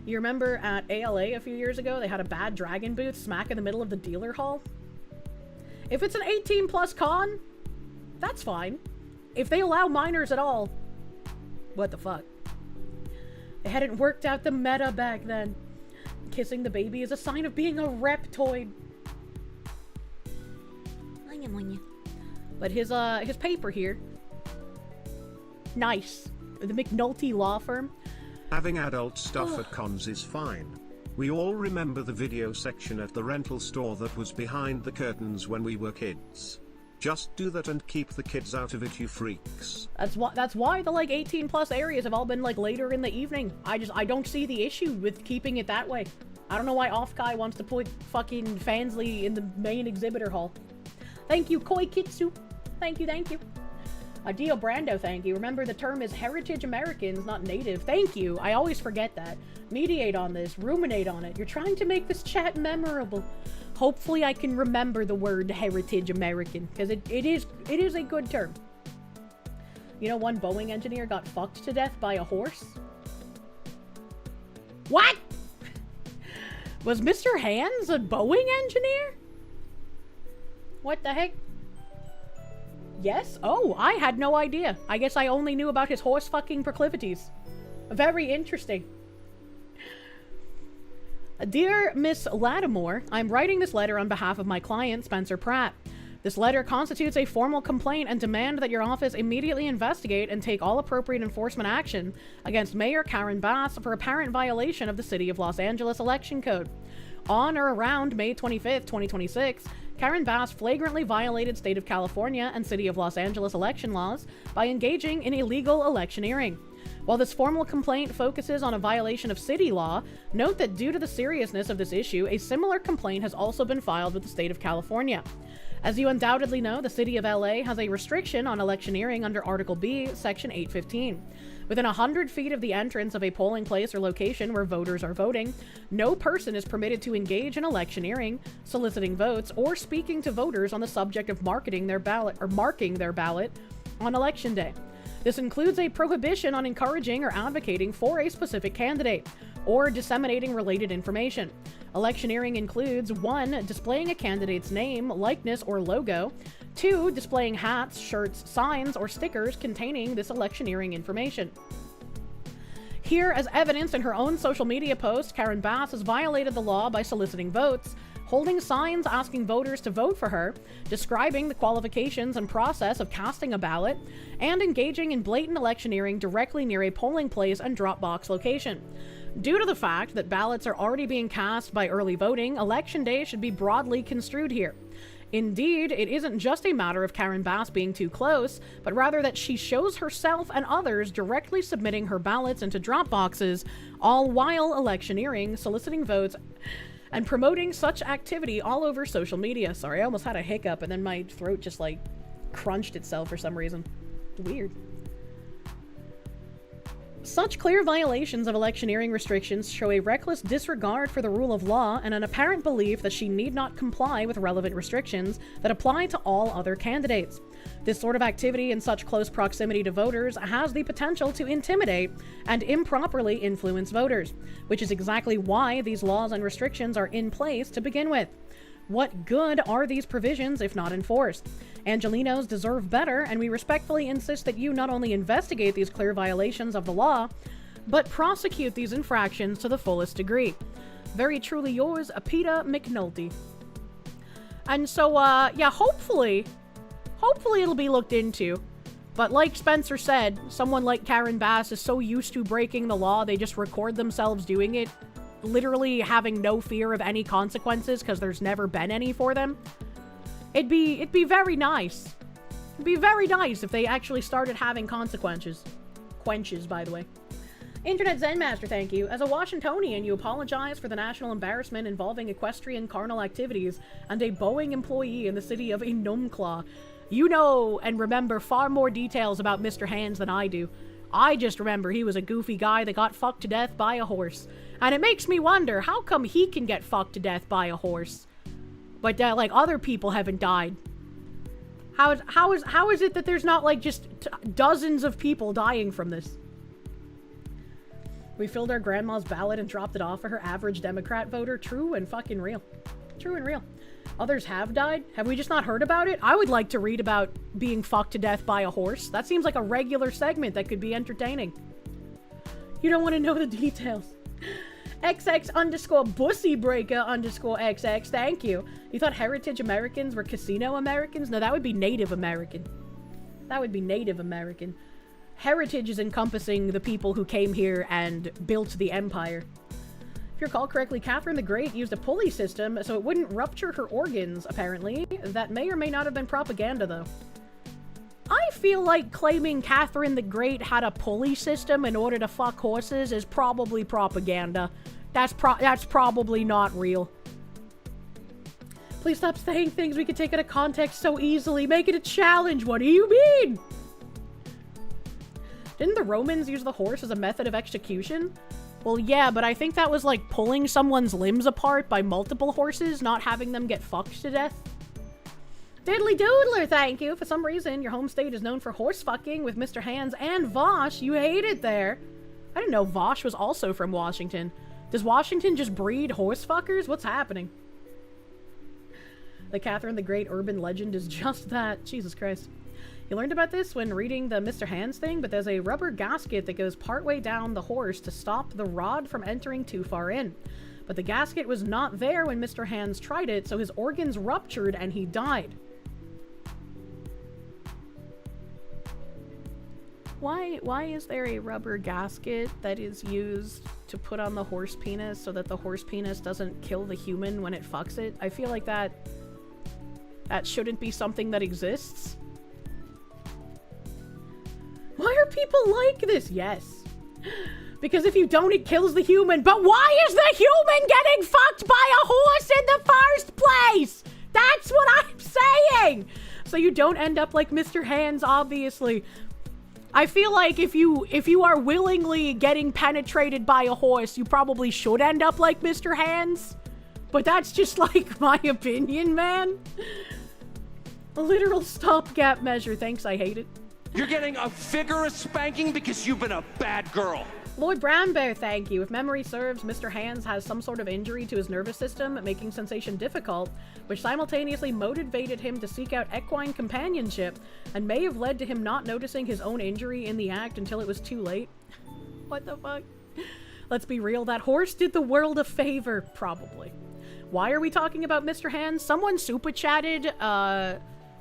You remember at ALA a few years ago, they had a bad dragon booth smack in the middle of the dealer hall? If it's an 18 plus con, that's fine. If they allow minors at all, what the fuck? They hadn't worked out the meta back then. Kissing the baby is a sign of being a reptoid. But his paper here. Nice. The McNulty law firm. Having adult stuff at cons is fine. We all remember the video section at the rental store that was behind the curtains when we were kids. Just do that and keep the kids out of it, you freaks. That's why the, like, 18 plus areas have all been, like, later in the evening. I don't see the issue with keeping it that way. I don't know why Offkai wants to put fucking Fansley in the main exhibitor hall. Thank you, Koi Kitsu. Thank you, thank you. Dio Brando, thank you. Remember, the term is heritage Americans, not native. Thank you. I always forget that. Mediate on this. Ruminate on it. You're trying to make this chat memorable. Hopefully I can remember the word heritage American, because it is a good term. You know, one Boeing engineer got fucked to death by a horse? What? Was Mr. Hands a Boeing engineer? What the heck? Yes? Oh, I had no idea. I guess I only knew about his horse fucking proclivities. Very interesting. Dear Miss Lattimore, I'm writing this letter on behalf of my client, Spencer Pratt. This letter constitutes a formal complaint and demand that your office immediately investigate and take all appropriate enforcement action against Mayor Karen Bass for apparent violation of the City of Los Angeles Election Code. On or around May 25th, 2026, Karen Bass flagrantly violated State of California and City of Los Angeles election laws by engaging in illegal electioneering. While this formal complaint focuses on a violation of city law, note that due to the seriousness of this issue, a similar complaint has also been filed with the State of California. As you undoubtedly know, the City of LA has a restriction on electioneering under Article B, Section 815. Within 100 feet of the entrance of a polling place or location where voters are voting, no person is permitted to engage in electioneering, soliciting votes, or speaking to voters on the subject of marking their ballot on Election Day. This includes a prohibition on encouraging or advocating for a specific candidate, or disseminating related information. Electioneering includes 1. Displaying a candidate's name, likeness, or logo. 2. Displaying hats, shirts, signs, or stickers containing this electioneering information. Here, as evidence in her own social media post, Karen Bass has violated the law by soliciting votes, holding signs asking voters to vote for her, describing the qualifications and process of casting a ballot, and engaging in blatant electioneering directly near a polling place and drop box location. Due to the fact that ballots are already being cast by early voting, Election Day should be broadly construed here. Indeed, it isn't just a matter of Karen Bass being too close, but rather that she shows herself and others directly submitting her ballots into drop boxes, all while electioneering, soliciting votes, and promoting such activity all over social media. Sorry, I almost had a hiccup and then my throat just, like, crunched itself for some reason. Weird. Such clear violations of electioneering restrictions show a reckless disregard for the rule of law and an apparent belief that she need not comply with relevant restrictions that apply to all other candidates. This sort of activity in such close proximity to voters has the potential to intimidate and improperly influence voters, which is exactly why these laws and restrictions are in place to begin with. What good are these provisions if not enforced? Angelinos deserve better, and we respectfully insist that you not only investigate these clear violations of the law, but prosecute these infractions to the fullest degree. Very truly yours, Apita McNulty. And so, yeah, hopefully it'll be looked into. But like Spencer said, someone like Karen Bass is so used to breaking the law, they just record themselves doing it, literally having no fear of any consequences because there's never been any for them. It'd be very nice. It'd be very nice if they actually started having consequences. Quenches, by the way. Internet Zen Master, thank you. As a Washingtonian, you apologize for the national embarrassment involving equestrian carnal activities and a Boeing employee in the city of Enumclaw. You know and remember far more details about Mr. Hands than I do. I just remember he was a goofy guy that got fucked to death by a horse. And it makes me wonder, how come he can get fucked to death by a horse? But, like, other people haven't died. How is it that there's not, like, just dozens of people dying from this? We filled our grandma's ballot and dropped it off for her average Democrat voter. True and fucking real. True and real. Others have died? Have we just not heard about it? I would like to read about being fucked to death by a horse. That seems like a regular segment that could be entertaining. You don't want to know the details. XX_bussybreaker_XX, thank you. You thought Heritage Americans were Casino Americans? No, that would be Native American. That would be Native American. Heritage is encompassing the people who came here and built the empire. If you recall correctly, Catherine the Great used a pulley system so it wouldn't rupture her organs, apparently. That may or may not have been propaganda, though. I feel like claiming Catherine the Great had a pulley system in order to fuck horses is probably propaganda. That's probably not real. Please stop saying things we can take out of context so easily. Make it a challenge. What do you mean? Didn't the Romans use the horse as a method of execution? Well, yeah, but I think that was like pulling someone's limbs apart by multiple horses, not having them get fucked to death. Diddly doodler, thank you. For some reason, your home state is known for horse fucking with Mr. Hands and Vosh. You hate it there. I didn't know Vosh was also from Washington. Does Washington just breed horse fuckers? What's happening? The Catherine the Great urban legend is just that. Jesus Christ. You learned about this when reading the Mr. Hands thing, but there's a rubber gasket that goes partway down the horse to stop the rod from entering too far in. But the gasket was not there when Mr. Hands tried it, so his organs ruptured and he died. Why is there a rubber gasket that is used to put on the horse penis so that the horse penis doesn't kill the human when it fucks it? I feel like that shouldn't be something that exists. Why are people like this? Yes. Because if you don't, it kills the human. But why is the human getting fucked by a horse in the first place? That's what I'm saying. So you don't end up like Mr. Hands, obviously. I feel like if you are willingly getting penetrated by a horse, you probably should end up like Mr. Hands. But that's just like my opinion, man. A literal stopgap measure. Thanks, I hate it. You're getting a vigorous spanking because you've been a bad girl. Lloyd Brown Bear, thank you. If memory serves, Mr. Hands has some sort of injury to his nervous system, making sensation difficult, which simultaneously motivated him to seek out equine companionship, and may have led to him not noticing his own injury in the act until it was too late. What the fuck? Let's be real, that horse did the world a favor, probably. Why are we talking about Mr. Hands? Someone super chatted,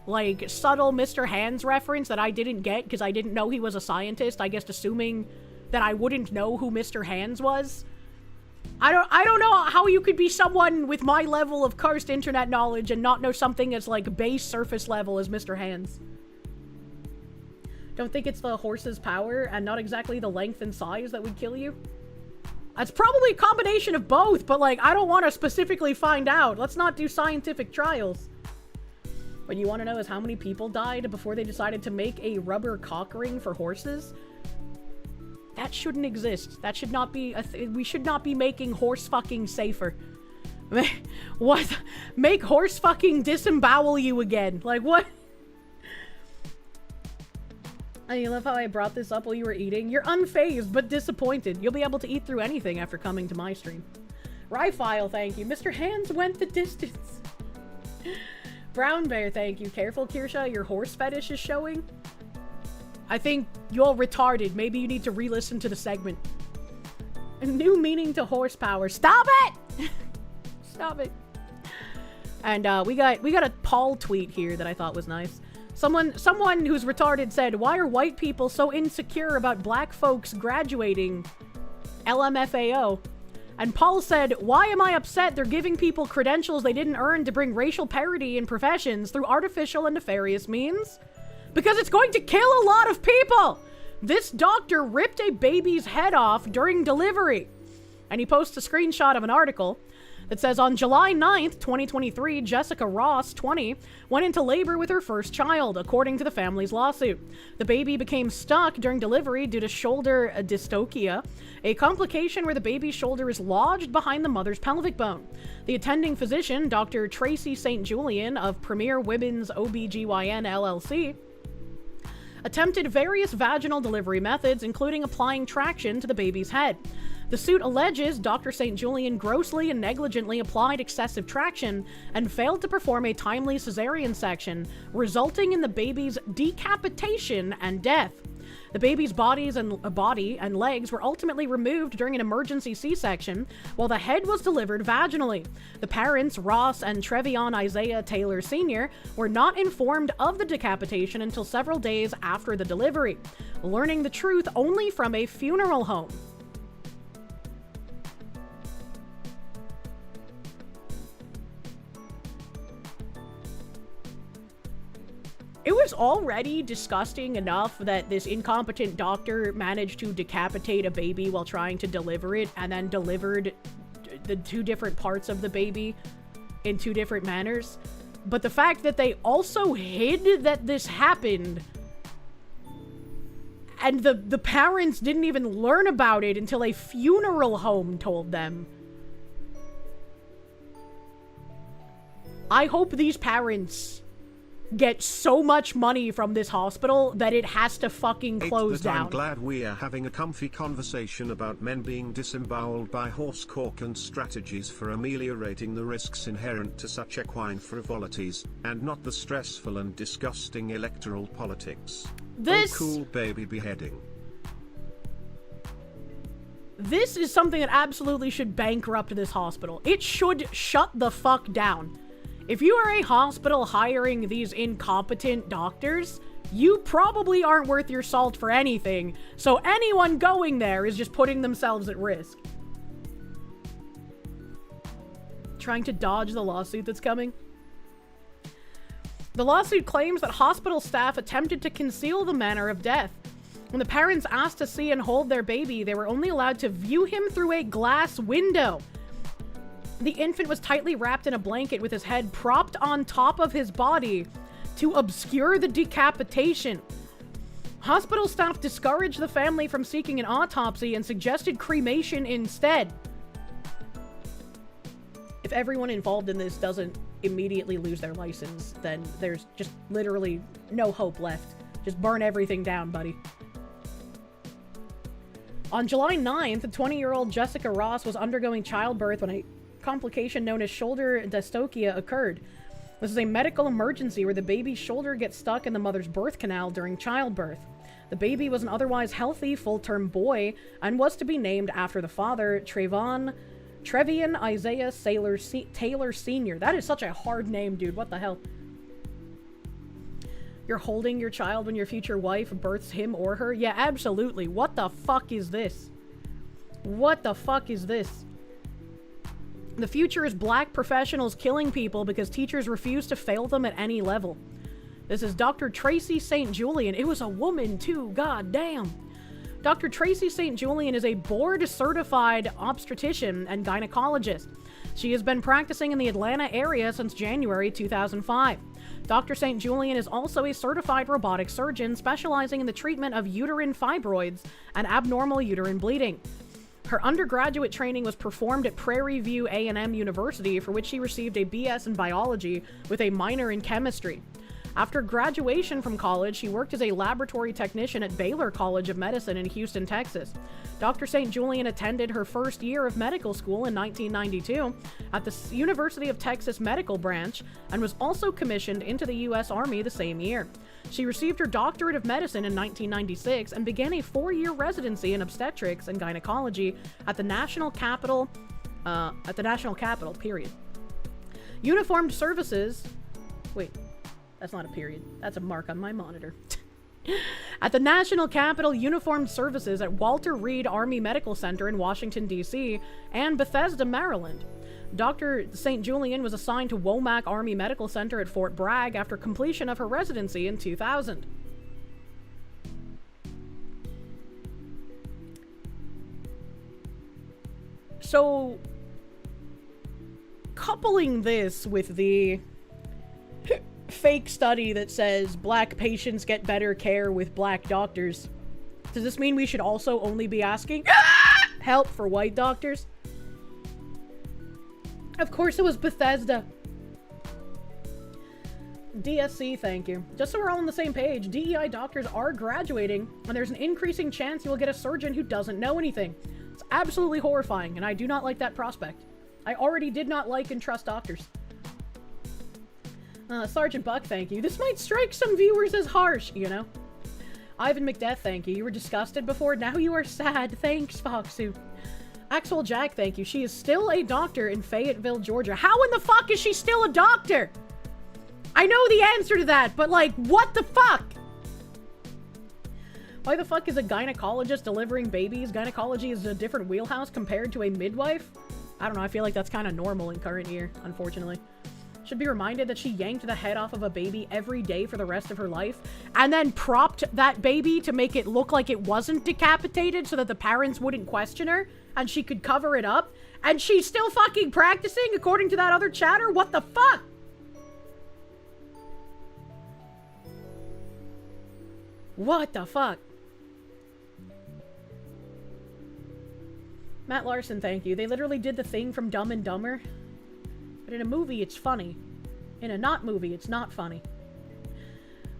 like, subtle Mr. Hands reference that I didn't get because I didn't know he was a scientist, I guess assuming that I wouldn't know who Mr. Hands was. I don't know how you could be someone with my level of cursed internet knowledge and not know something as, like, base surface level as Mr. Hands. Don't think it's the horse's power and not exactly the length and size that would kill you? It's probably a combination of both, but, like, I don't want to specifically find out. Let's not do scientific trials. What you want to know is how many people died before they decided to make a rubber cock ring for horses? That shouldn't exist. That should not be we should not be making horse fucking safer. What? Make horse fucking disembowel you again. Like, what? I love how I brought this up while you were eating. You're unfazed, but disappointed. You'll be able to eat through anything after coming to my stream. Ryfile, thank you. Mr. Hands went the distance. Brown Bear, thank you. Careful, Kirsche, your horse fetish is showing. I think you're retarded. Maybe you need to re-listen to the segment. A new meaning to horsepower. Stop it! Stop it. And we got a Paul tweet here that I thought was nice. Someone who's retarded said, "Why are white people so insecure about black folks graduating LMFAO?" And Paul said, "Why am I upset they're giving people credentials they didn't earn to bring racial parity in professions through artificial and nefarious means? Because it's going to kill a lot of people! This doctor ripped a baby's head off during delivery." And he posts a screenshot of an article that says, on July 9th, 2023, Jessica Ross, 20, went into labor with her first child, according to the family's lawsuit. The baby became stuck during delivery due to shoulder dystocia, a complication where the baby's shoulder is lodged behind the mother's pelvic bone. The attending physician, Dr. Tracy St. Julian of Premier Women's OBGYN LLC, attempted various vaginal delivery methods, including applying traction to the baby's head. The suit alleges Dr. St. Julian grossly and negligently applied excessive traction and failed to perform a timely cesarean section, resulting in the baby's decapitation and death. The baby's body and legs were ultimately removed during an emergency C-section, while the head was delivered vaginally. The parents, Ross and Trevion Isaiah Taylor Sr., were not informed of the decapitation until several days after the delivery, learning the truth only from a funeral home. It was already disgusting enough that this incompetent doctor managed to decapitate a baby while trying to deliver it, and then delivered the two different parts of the baby in two different manners. But the fact that they also hid that this happened, and the parents didn't even learn about it until a funeral home told them. I hope these parents get so much money from this hospital that it has to fucking close down. I'm glad we are having a comfy conversation about men being disemboweled by horse cork and strategies for ameliorating the risks inherent to such equine frivolities, and not the stressful and disgusting electoral politics. This cool baby beheading. This is something that absolutely should bankrupt this hospital. It should shut the fuck down. If you are a hospital hiring these incompetent doctors, you probably aren't worth your salt for anything, so anyone going there is just putting themselves at risk. Trying to dodge the lawsuit that's coming. The lawsuit claims that hospital staff attempted to conceal the manner of death. When the parents asked to see and hold their baby, they were only allowed to view him through a glass window. The infant was tightly wrapped in a blanket with his head propped on top of his body to obscure the decapitation. Hospital staff discouraged the family from seeking an autopsy and suggested cremation instead. If everyone involved in this doesn't immediately lose their license, then there's just literally no hope left. Just burn everything down, buddy. On July 9th, 20-year-old Jessica Ross was undergoing childbirth when a complication known as shoulder dystocia occurred. This is a medical emergency where the baby's shoulder gets stuck in the mother's birth canal during childbirth. The baby was an otherwise healthy full-term boy and was to be named after the father, Trevion Isaiah Taylor Sr. That is such a hard name, dude. What the hell? You're holding your child when your future wife births him or her? Yeah, absolutely. What the fuck is this? What the fuck is this? The future is black professionals killing people because teachers refuse to fail them at any level. This is Dr. Tracy St. Julian. It was a woman too, god damn. Dr. Tracy St. Julian is a board-certified obstetrician and gynecologist. She has been practicing in the Atlanta area since January 2005. Dr. St. Julian is also a certified robotic surgeon specializing in the treatment of uterine fibroids and abnormal uterine bleeding. Her undergraduate training was performed at Prairie View A&M University, for which she received a BS in biology with a minor in chemistry. After graduation from college, she worked as a laboratory technician at Baylor College of Medicine in Houston, Texas. Dr. St. Julian attended her first year of medical school in 1992 at the University of Texas Medical Branch and was also commissioned into the U.S. Army the same year. She received her doctorate of medicine in 1996 and began a 4-year residency in obstetrics and gynecology at the National Capital, period. Uniformed Services... Wait. That's not a period. That's a mark on my monitor. At the National Capital Uniformed Services at Walter Reed Army Medical Center in Washington, D.C., and Bethesda, Maryland. Dr. St. Julian was assigned to Womack Army Medical Center at Fort Bragg after completion of her residency in 2000. So, coupling this with the fake study that says black patients get better care with black doctors, does this mean we should also only be asking help for white doctors? Of course it was Bethesda. DSC, thank you. Just so we're all on the same page, DEI doctors are graduating, and there's an increasing chance you'll get a surgeon who doesn't know anything. It's absolutely horrifying, and I do not like that prospect. I already did not like and trust doctors. Sergeant Buck, thank you. This might strike some viewers as harsh, you know? Ivan McDeath, thank you. You were disgusted before, now you are sad. Thanks, Foxu. Axel Jack, thank you. She is still a doctor in Fayetteville, Georgia. How in the fuck is she still a doctor? I know the answer to that, but like, what the fuck? Why the fuck is a gynecologist delivering babies? Gynecology is a different wheelhouse compared to a midwife? I don't know, I feel like that's kind of normal in current year, unfortunately. Should be reminded that she yanked the head off of a baby every day for the rest of her life, and then propped that baby to make it look like it wasn't decapitated so that the parents wouldn't question her, and she could cover it up, and she's still fucking practicing according to that other chatter? What the fuck? What the fuck? Matt Larson, thank you. They literally did the thing from Dumb and Dumber. But in a movie, it's funny. In a not movie, it's not funny.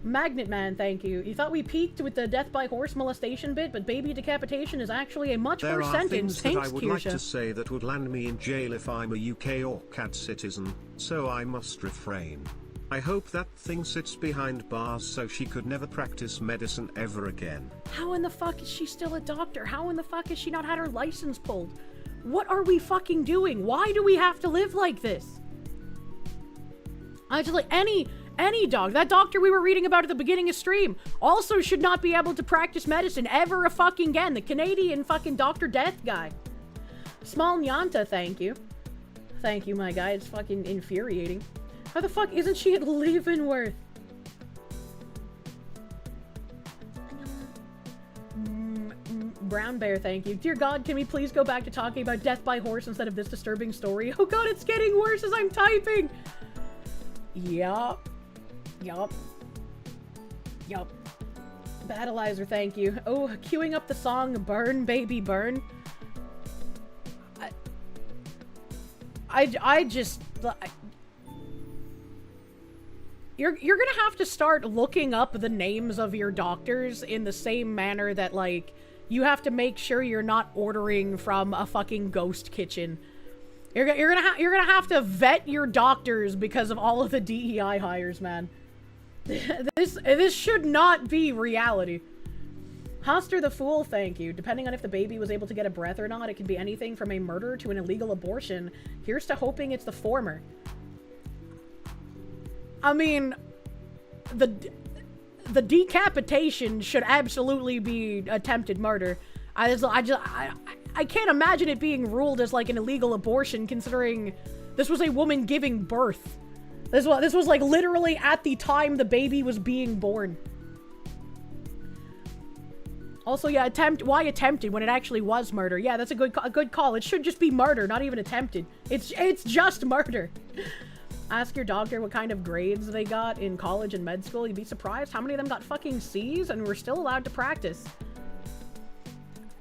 Magnet Man, thank you. You thought we peaked with the death by horse molestation bit, but baby decapitation is actually a much worse sentence. There are things that Thanks, I would Kirsche. like to say that would land me in jail if I'm a UK or CAD citizen, so I must refrain. I hope that thing sits behind bars so she could never practice medicine ever again. How in the fuck is she still a doctor? How in the fuck has she not had her license pulled? What are we fucking doing? Why do we have to live like this? I just like any dog. That doctor we were reading about at the beginning of stream also should not be able to practice medicine ever a fucking again. The Canadian fucking Dr. Death guy. Small Nyanta, thank you. Thank you, my guy. It's fucking infuriating. How the fuck isn't she at Leavenworth? Brown Bear, thank you. Dear God, can we please go back to talking about death by horse instead of this disturbing story? Oh God, it's getting worse as I'm typing. Yup. Battleizer, thank you. Oh, queuing up the song Burn Baby Burn. I just... You're gonna have to start looking up the names of your doctors in the same manner that, like, you have to make sure you're not ordering from a fucking ghost kitchen. You're gonna have to vet your doctors because of all of the DEI hires, man. This should not be reality. Hoster the Fool, thank you. Depending on if the baby was able to get a breath or not, it could be anything from a murder to an illegal abortion. Here's to hoping it's the former. I mean, the decapitation should absolutely be attempted murder. I can't imagine it being ruled as like an illegal abortion, considering this was a woman giving birth. This was like literally at the time the baby was being born. Also, yeah, why attempted when it actually was murder? Yeah, that's a good call. It should just be murder, not even attempted. It's just murder. Ask your doctor what kind of grades they got in college and med school. You'd be surprised how many of them got fucking C's and were still allowed to practice.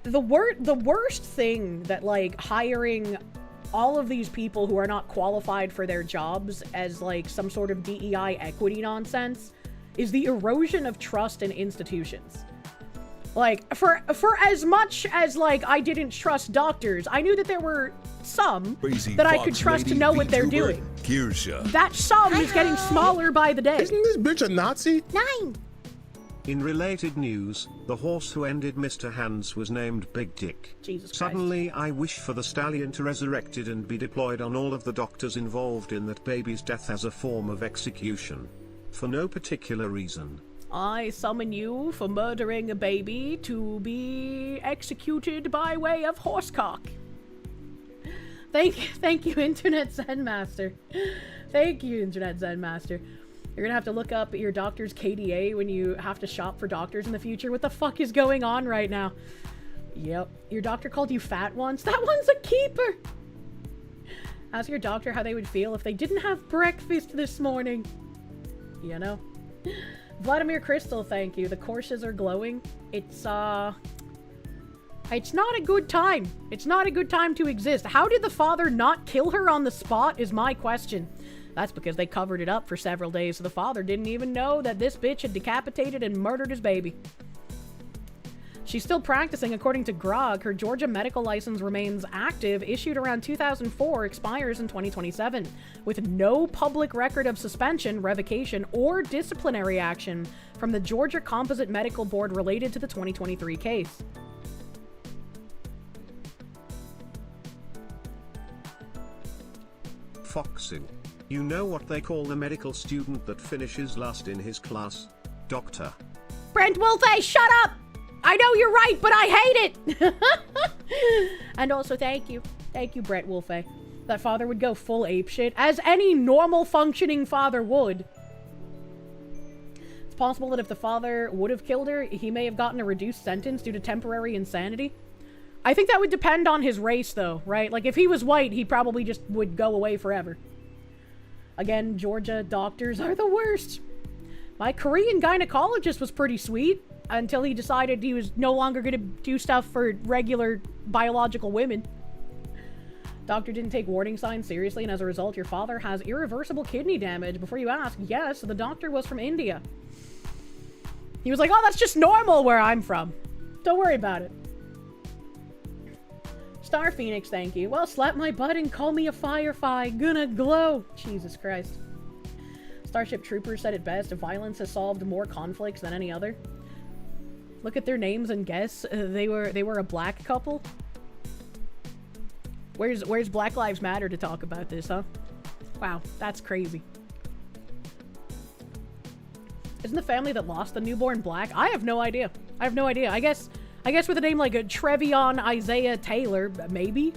The worst thing that, like, hiring all of these people who are not qualified for their jobs as, like, some sort of DEI equity nonsense is the erosion of trust in institutions. Like, for as much as, like, I didn't trust doctors, I knew that there were some that I could trust to know what they're doing. Kirsche. That some is getting smaller by the day. Isn't this bitch a Nazi? 9. In related news, the horse who ended Mr. Hands was named Big Dick. Jesus Christ. Suddenly, I wish for the stallion to resurrected and be deployed on all of the doctors involved in that baby's death as a form of execution. For no particular reason. I summon you for murdering a baby to be executed by way of horsecock. Thank you, Internet Zen Master. Thank you, Internet Zen Master. You're gonna have to look up your doctor's KDA when you have to shop for doctors in the future. What the fuck is going on right now? Yep. Your doctor called you fat once? That one's a keeper! Ask your doctor how they would feel if they didn't have breakfast this morning. You know? Vladimir Crystal, thank you. The courses are glowing. It's not a good time. It's not a good time to exist. How did the father not kill her on the spot is my question. That's because they covered it up for several days, so the father didn't even know that this bitch had decapitated and murdered his baby. She's still practicing, according to Grog. Her Georgia medical license remains active, issued around 2004, expires in 2027, with no public record of suspension, revocation, or disciplinary action from the Georgia Composite Medical Board related to the 2023 case. Foxing. You know what they call the medical student that finishes last in his class? Doctor. Brent Wolfe, shut up! I know you're right, but I hate it! And also, thank you. Thank you, Brett Wolfe. That father would go full apeshit, as any normal functioning father would. It's possible that if the father would have killed her, he may have gotten a reduced sentence due to temporary insanity. I think that would depend on his race, though, right? Like, if he was white, he probably just would go away forever. Again, Georgia doctors are the worst. My Korean gynecologist was pretty sweet until he decided he was no longer going to do stuff for regular biological women. Doctor didn't take warning signs seriously, and as a result, your father has irreversible kidney damage. Before you ask, yes, the doctor was from India. He was like, oh, that's just normal where I'm from. Don't worry about it. Star Phoenix, thank you. Well, slap my butt and call me a firefly. Gonna glow. Jesus Christ. Starship Troopers said it best. Violence has solved more conflicts than any other. Look at their names and guess. They were a black couple. Where's Black Lives Matter to talk about this, huh? Wow, that's crazy. Isn't the family that lost the newborn black? I have no idea. I have no idea. I guess with a name like Trevion Isaiah Taylor, maybe?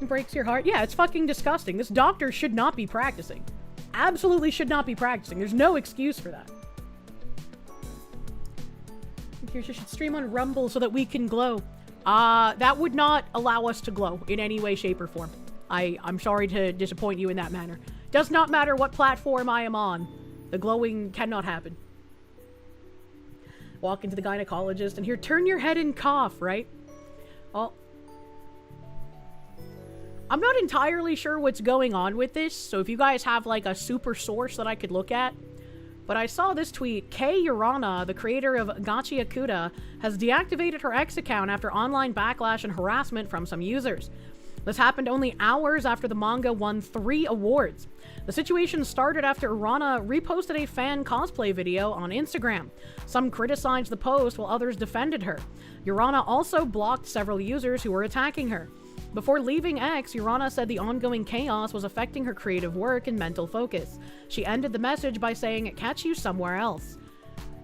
It breaks your heart? Yeah, it's fucking disgusting. This doctor should not be practicing. Absolutely should not be practicing. There's no excuse for that. Kirsche should stream on Rumble so that we can glow. That would not allow us to glow in any way, shape, or form. I'm sorry to disappoint you in that manner. Does not matter what platform I am on. The glowing cannot happen. Walk into the gynecologist and hear, turn your head and cough, right? Well, I'm not entirely sure what's going on with this, so if you guys have like a super source that I could look at, but I saw this tweet. Kei Urana, the creator of Gachi Akuda, has deactivated her X account after online backlash and harassment from some users. This happened only hours after the manga won 3 awards. The situation started after Urana reposted a fan cosplay video on Instagram. Some criticized the post while others defended her. Urana also blocked several users who were attacking her. Before leaving X, Urana said the ongoing chaos was affecting her creative work and mental focus. She ended the message by saying, catch you somewhere else.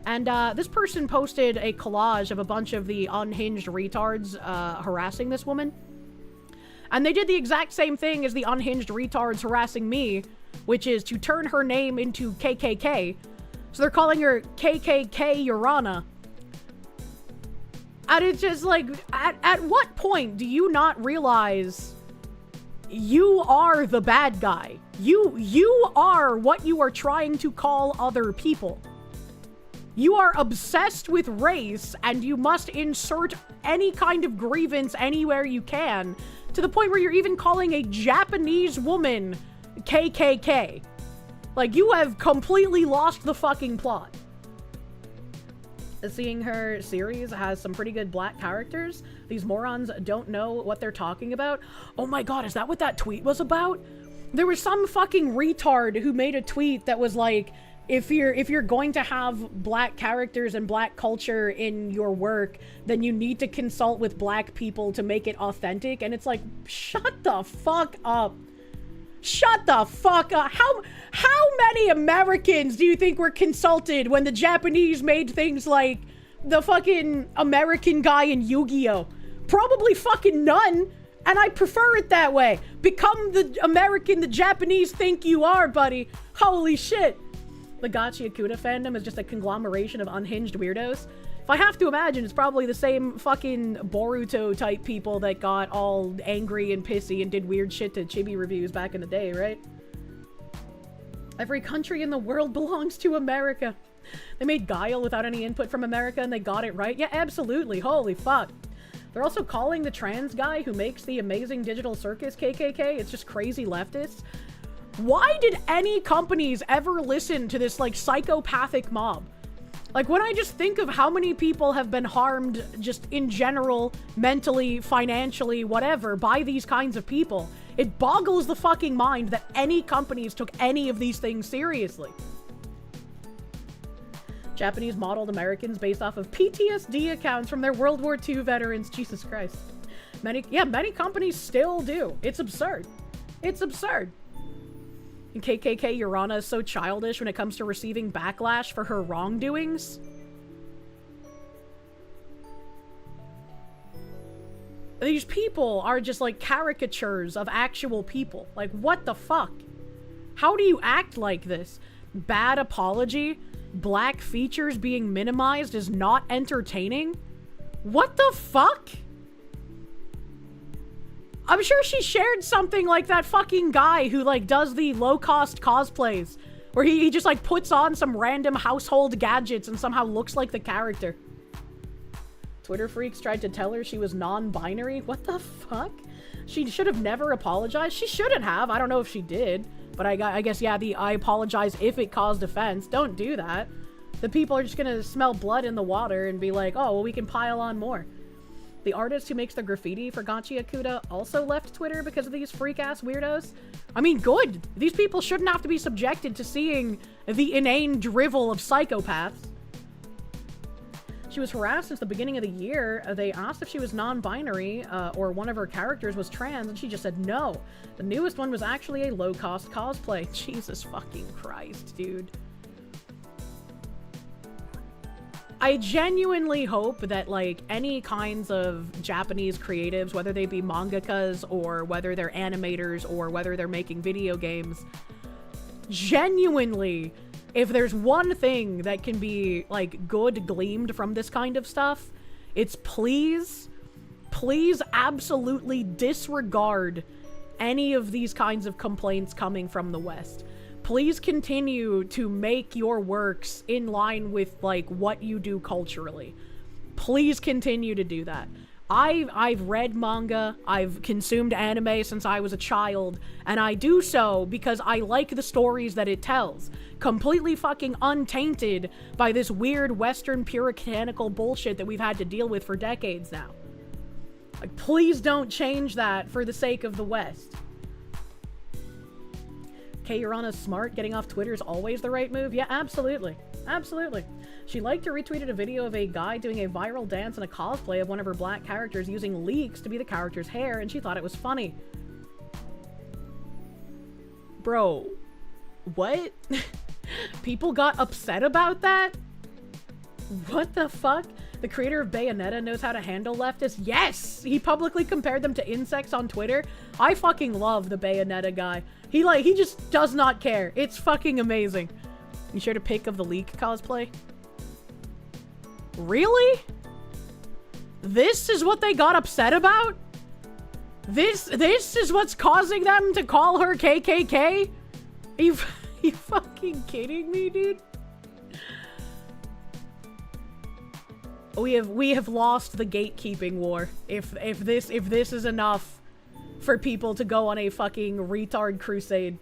And this person posted a collage of a bunch of the unhinged retards harassing this woman. And they did the exact same thing as the unhinged retards harassing me, which is to turn her name into KKK. So they're calling her KKK Urana, And it's just like, at what point do you not realize you are the bad guy? You are what you are trying to call other people. You are obsessed with race, and you must insert any kind of grievance anywhere you can, to the point where you're even calling a Japanese woman KKK. Like, you have completely lost the fucking plot. Seeing her series has some pretty good black characters. These morons don't know what they're talking about. Oh my god, is that what that tweet was about? There was some fucking retard who made a tweet that was like, if you're going to have black characters and black culture in your work, then you need to consult with black people to make it authentic. And it's like, shut the fuck up. Shut the fuck up. How many Americans do you think were consulted when the Japanese made things like the fucking American guy in Yu-Gi-Oh? Probably fucking none. And I prefer it that way. Become the American the Japanese think you are, buddy. Holy shit. The Gachi Akuda fandom is just a conglomeration of unhinged weirdos. If I have to imagine, it's probably the same fucking Boruto type people that got all angry and pissy and did weird shit to Chibi reviews back in the day, right? Every country in the world belongs to America. They made Guile without any input from America and they got it right. Yeah, absolutely. Holy fuck. They're also calling the trans guy who makes the amazing digital circus KKK. It's just crazy leftists. Why did any companies ever listen to this, like, psychopathic mob? Like, when I just think of how many people have been harmed just in general, mentally, financially, whatever, by these kinds of people, it boggles the fucking mind that any companies took any of these things seriously. Japanese modeled Americans based off of PTSD accounts from their World War II veterans. Jesus Christ. Many companies still do. It's absurd. It's absurd. And KKK Urana is so childish when it comes to receiving backlash for her wrongdoings. These people are just like caricatures of actual people. Like, what the fuck? How do you act like this? Bad apology? Black features being minimized is not entertaining? What the fuck? I'm sure she shared something like that fucking guy who, like, does the low-cost cosplays. Where he just, like, puts on some random household gadgets and somehow looks like the character. Twitter freaks tried to tell her she was non-binary. What the fuck? She should have never apologized. She shouldn't have. I don't know if she did. But I guess, yeah, I apologize if it caused offense. Don't do that. The people are just gonna smell blood in the water and be like, oh, well, we can pile on more. The artist who makes the graffiti for Gachi Akuda also left Twitter because of these freak-ass weirdos. I mean, good. These people shouldn't have to be subjected to seeing the inane drivel of psychopaths. She was harassed since the beginning of the year. They asked if she was non-binary or one of her characters was trans, and she just said no. The newest one was actually a low-cost cosplay. Jesus fucking Christ, dude. I genuinely hope that, like, any kinds of Japanese creatives, whether they be mangakas or whether they're animators or whether they're making video games, genuinely, if there's one thing that can be, like, good gleamed from this kind of stuff, it's please absolutely disregard any of these kinds of complaints coming from the West. Please continue to make your works in line with, like, what you do culturally. Please continue to do that. I've read manga, I've consumed anime since I was a child, and I do so because I like the stories that it tells. Completely fucking untainted by this weird Western puritanical bullshit that we've had to deal with for decades now. Like, please don't change that for the sake of the West. K. Urana's smart. Getting off Twitter is always the right move. Yeah, absolutely. Absolutely. She liked or retweeted a video of a guy doing a viral dance in a cosplay of one of her black characters using leaks to be the character's hair, and she thought it was funny. Bro, what? People got upset about that? What the fuck? The creator of Bayonetta knows how to handle leftists? Yes! He publicly compared them to insects on Twitter. I fucking love the Bayonetta guy. He just does not care. It's fucking amazing. You shared a pic of the leak cosplay? Really? This is what they got upset about? This is what's causing them to call her KKK? Are you fucking kidding me, dude? We have lost the gatekeeping war. If this is enough for people to go on a fucking retard crusade.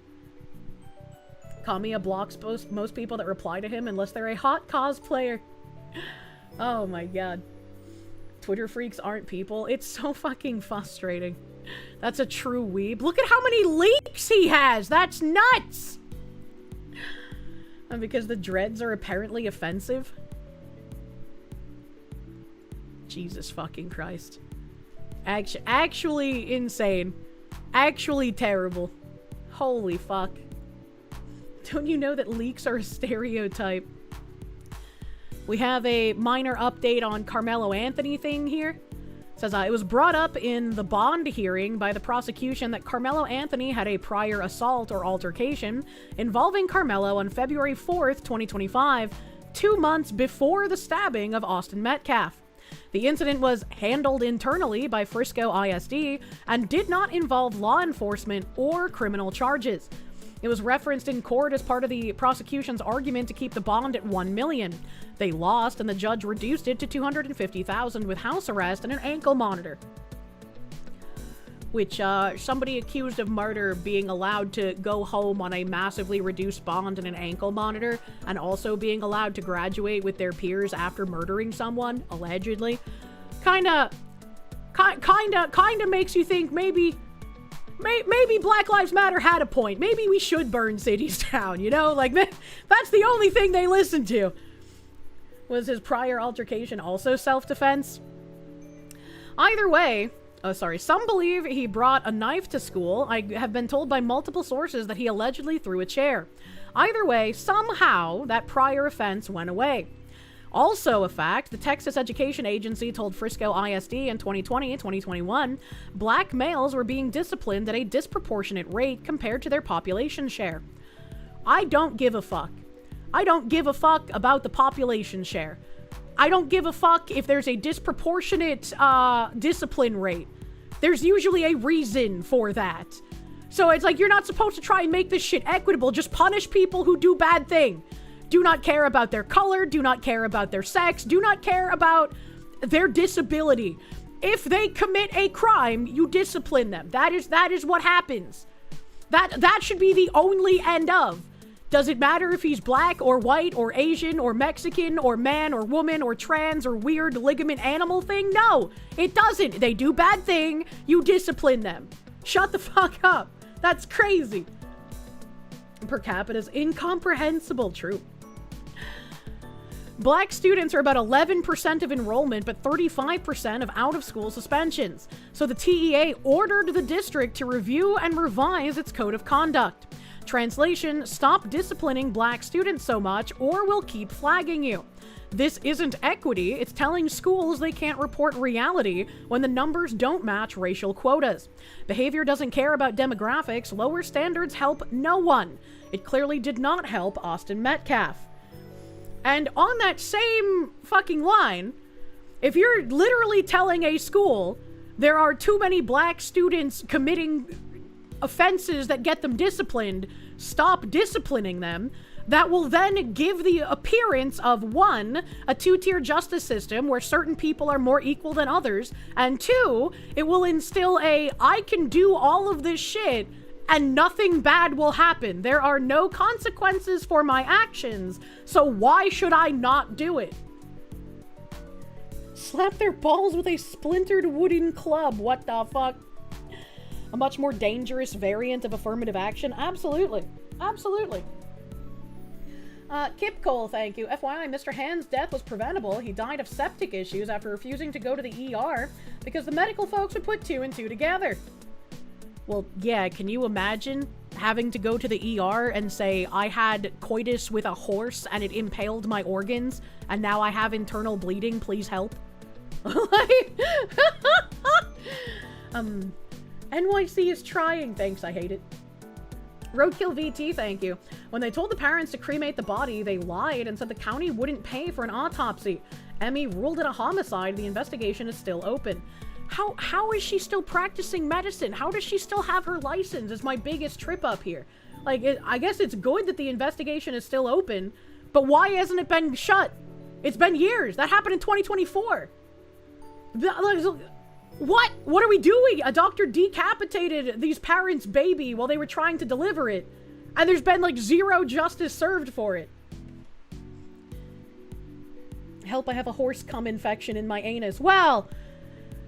Kamiya blocks most people that reply to him unless they're a hot cosplayer. Oh my god. Twitter freaks aren't people. It's so fucking frustrating. That's a true weeb. Look at how many leaks he has! That's nuts! And because the dreads are apparently offensive? Jesus fucking Christ. Actually insane. Actually terrible. Holy fuck. Don't you know that leaks are a stereotype? We have a minor update on Carmelo Anthony thing here. It says, it was brought up in the bond hearing by the prosecution that Carmelo Anthony had a prior assault or altercation involving Carmelo on February 4th, 2025, 2 months before the stabbing of Austin Metcalf. The incident was handled internally by Frisco ISD and did not involve law enforcement or criminal charges. It was referenced in court as part of the prosecution's argument to keep the bond at $1 million. They lost, and the judge reduced it to $250,000 with house arrest and an ankle monitor. Which, somebody accused of murder being allowed to go home on a massively reduced bond and an ankle monitor, and also being allowed to graduate with their peers after murdering someone, allegedly, kinda makes you think maybe Black Lives Matter had a point. Maybe we should burn cities down, you know? Like, that's the only thing they listened to. Was his prior altercation also self-defense? Either way, some believe he brought a knife to school. I have been told by multiple sources that he allegedly threw a chair. Either way, somehow, that prior offense went away. Also a fact, the Texas Education Agency told Frisco ISD in 2020-2021, black males were being disciplined at a disproportionate rate compared to their population share. I don't give a fuck. I don't give a fuck about the population share. I don't give a fuck if there's a disproportionate discipline rate. There's usually a reason for that. So it's like, you're not supposed to try and make this shit equitable. Just punish people who do bad things. Do not care about their color, do not care about their sex, do not care about their disability. If they commit a crime, you discipline them. That is what happens. That should be the only end of. Does it matter if he's black or white or Asian or Mexican or man or woman or trans or weird ligament animal thing? No, it doesn't. They do bad thing, you discipline them. Shut the fuck up. That's crazy. Per capita is incomprehensible. True. Black students are about 11% of enrollment, but 35% of out-of-school suspensions. So the TEA ordered the district to review and revise its code of conduct. Translation, stop disciplining black students so much or we'll keep flagging you. This isn't equity, it's telling schools they can't report reality when the numbers don't match racial quotas. Behavior doesn't care about demographics, lower standards help no one. It clearly did not help Austin Metcalf. And on that same fucking line, if you're literally telling a school there are too many black students committing offenses that get them disciplined, stop disciplining them, that will then give the appearance of, one, a two-tier justice system where certain people are more equal than others, and two, it will instill a, I can do all of this shit and nothing bad will happen. There are no consequences for my actions, so why should I not do it? Slap their balls with a splintered wooden club. What the fuck? A much more dangerous variant of affirmative action? Absolutely. Absolutely. Kip Cole, thank you. FYI, Mr. Hand's death was preventable. He died of septic issues after refusing to go to the ER because the medical folks would put 2 and 2 together. Well, yeah, can you imagine having to go to the ER and say, I had coitus with a horse and it impaled my organs, and now I have internal bleeding, please help? NYC is trying, thanks, I hate it. Roadkill VT, thank you. When they told the parents to cremate the body, they lied and said the county wouldn't pay for an autopsy. Emmy ruled it a homicide. The investigation is still open. How is she still practicing medicine? How does she still have her license? Is my biggest trip up here. Like, I guess it's good that the investigation is still open, but why hasn't it been shut? It's been years. That happened in 2024. What? What are we doing? A doctor decapitated these parents' baby while they were trying to deliver it, and there's been like zero justice served for it. Help, I have a horse cum infection in my anus. Well,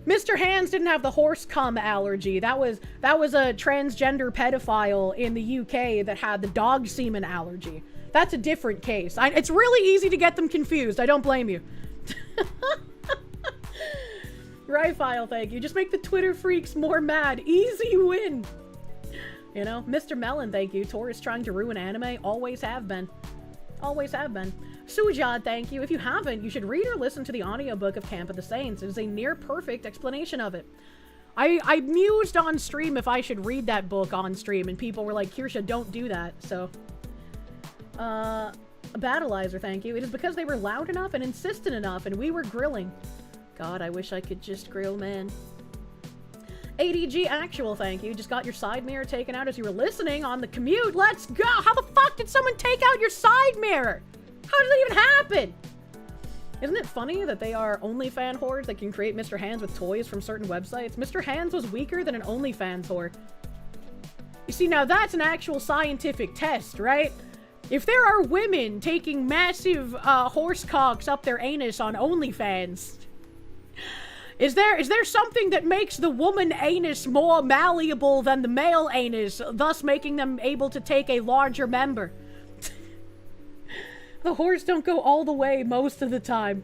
Mr. Hands didn't have the horse cum allergy. That was a transgender pedophile in the UK that had the dog semen allergy. That's a different case. It's really easy to get them confused. I don't blame you. Ryfile, thank you. Just make the Twitter freaks more mad. Easy win. You know, Mr. Melon, thank you. Tourists trying to ruin anime. Always have been. Always have been. Sujad, thank you. If you haven't, you should read or listen to the audiobook of Camp of the Saints. It is a near-perfect explanation of it. I mused on stream if I should read that book on stream, and people were like, Kirsche, don't do that, so... Battleizer, thank you. It is because they were loud enough and insistent enough, and we were grilling. God, I wish I could just grill, man. ADG Actual, thank you. Just got your side mirror taken out as you were listening on the commute. Let's go! How the fuck did someone take out your side mirror? How did that even happen? Isn't it funny that they are OnlyFans whores that can create Mr. Hands with toys from certain websites? Mr. Hands was weaker than an OnlyFans whore. You see, now that's an actual scientific test, right? If there are women taking massive horse cocks up their anus on OnlyFans, is there something that makes the woman anus more malleable than the male anus, thus making them able to take a larger member? The horse don't go all the way most of the time.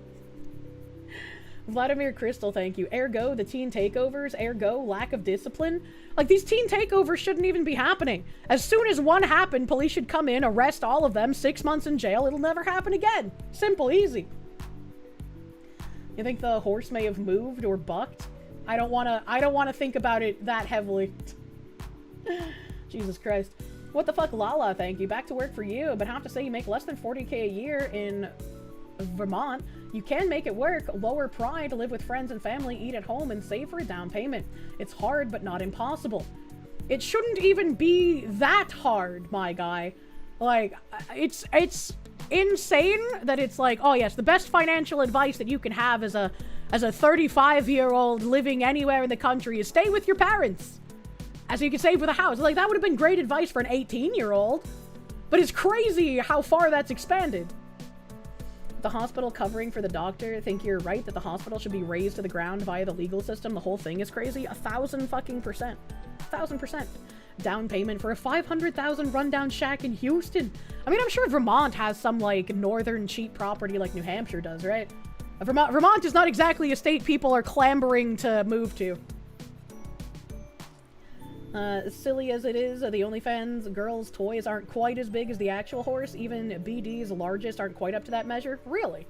Vladimir Crystal, thank you. Ergo, the teen takeovers. Ergo, lack of discipline. Like, these teen takeovers shouldn't even be happening. As soon as one happened, police should come in, arrest all of them, 6 months in jail. It'll never happen again. Simple, easy. You think the horse may have moved or bucked? I don't wanna think about it that heavily. Jesus Christ. What the fuck, Lala, thank you. Back to work for you, but have to say you make less than 40k a year in Vermont. You can make it work. Lower pride, live with friends and family, eat at home, and save for a down payment. It's hard, but not impossible. It shouldn't even be that hard, my guy. Like, it's insane that it's like, oh yes, the best financial advice that you can have as a 35-year-old living anywhere in the country is stay with your parents. As you can save with a house. Like, that would have been great advice for an 18-year-old. But it's crazy how far that's expanded. The hospital covering for the doctor. Think you're right that the hospital should be raised to the ground via the legal system. The whole thing is crazy. 1,000 fucking %. 1,000%. Down payment for a 500,000 rundown shack in Houston. I mean, I'm sure Vermont has some, like, northern cheap property like New Hampshire does, right? Vermont is not exactly a state people are clambering to move to. Silly as it is, the OnlyFans girls' toys aren't quite as big as the actual horse. Even BD's largest aren't quite up to that measure. Really?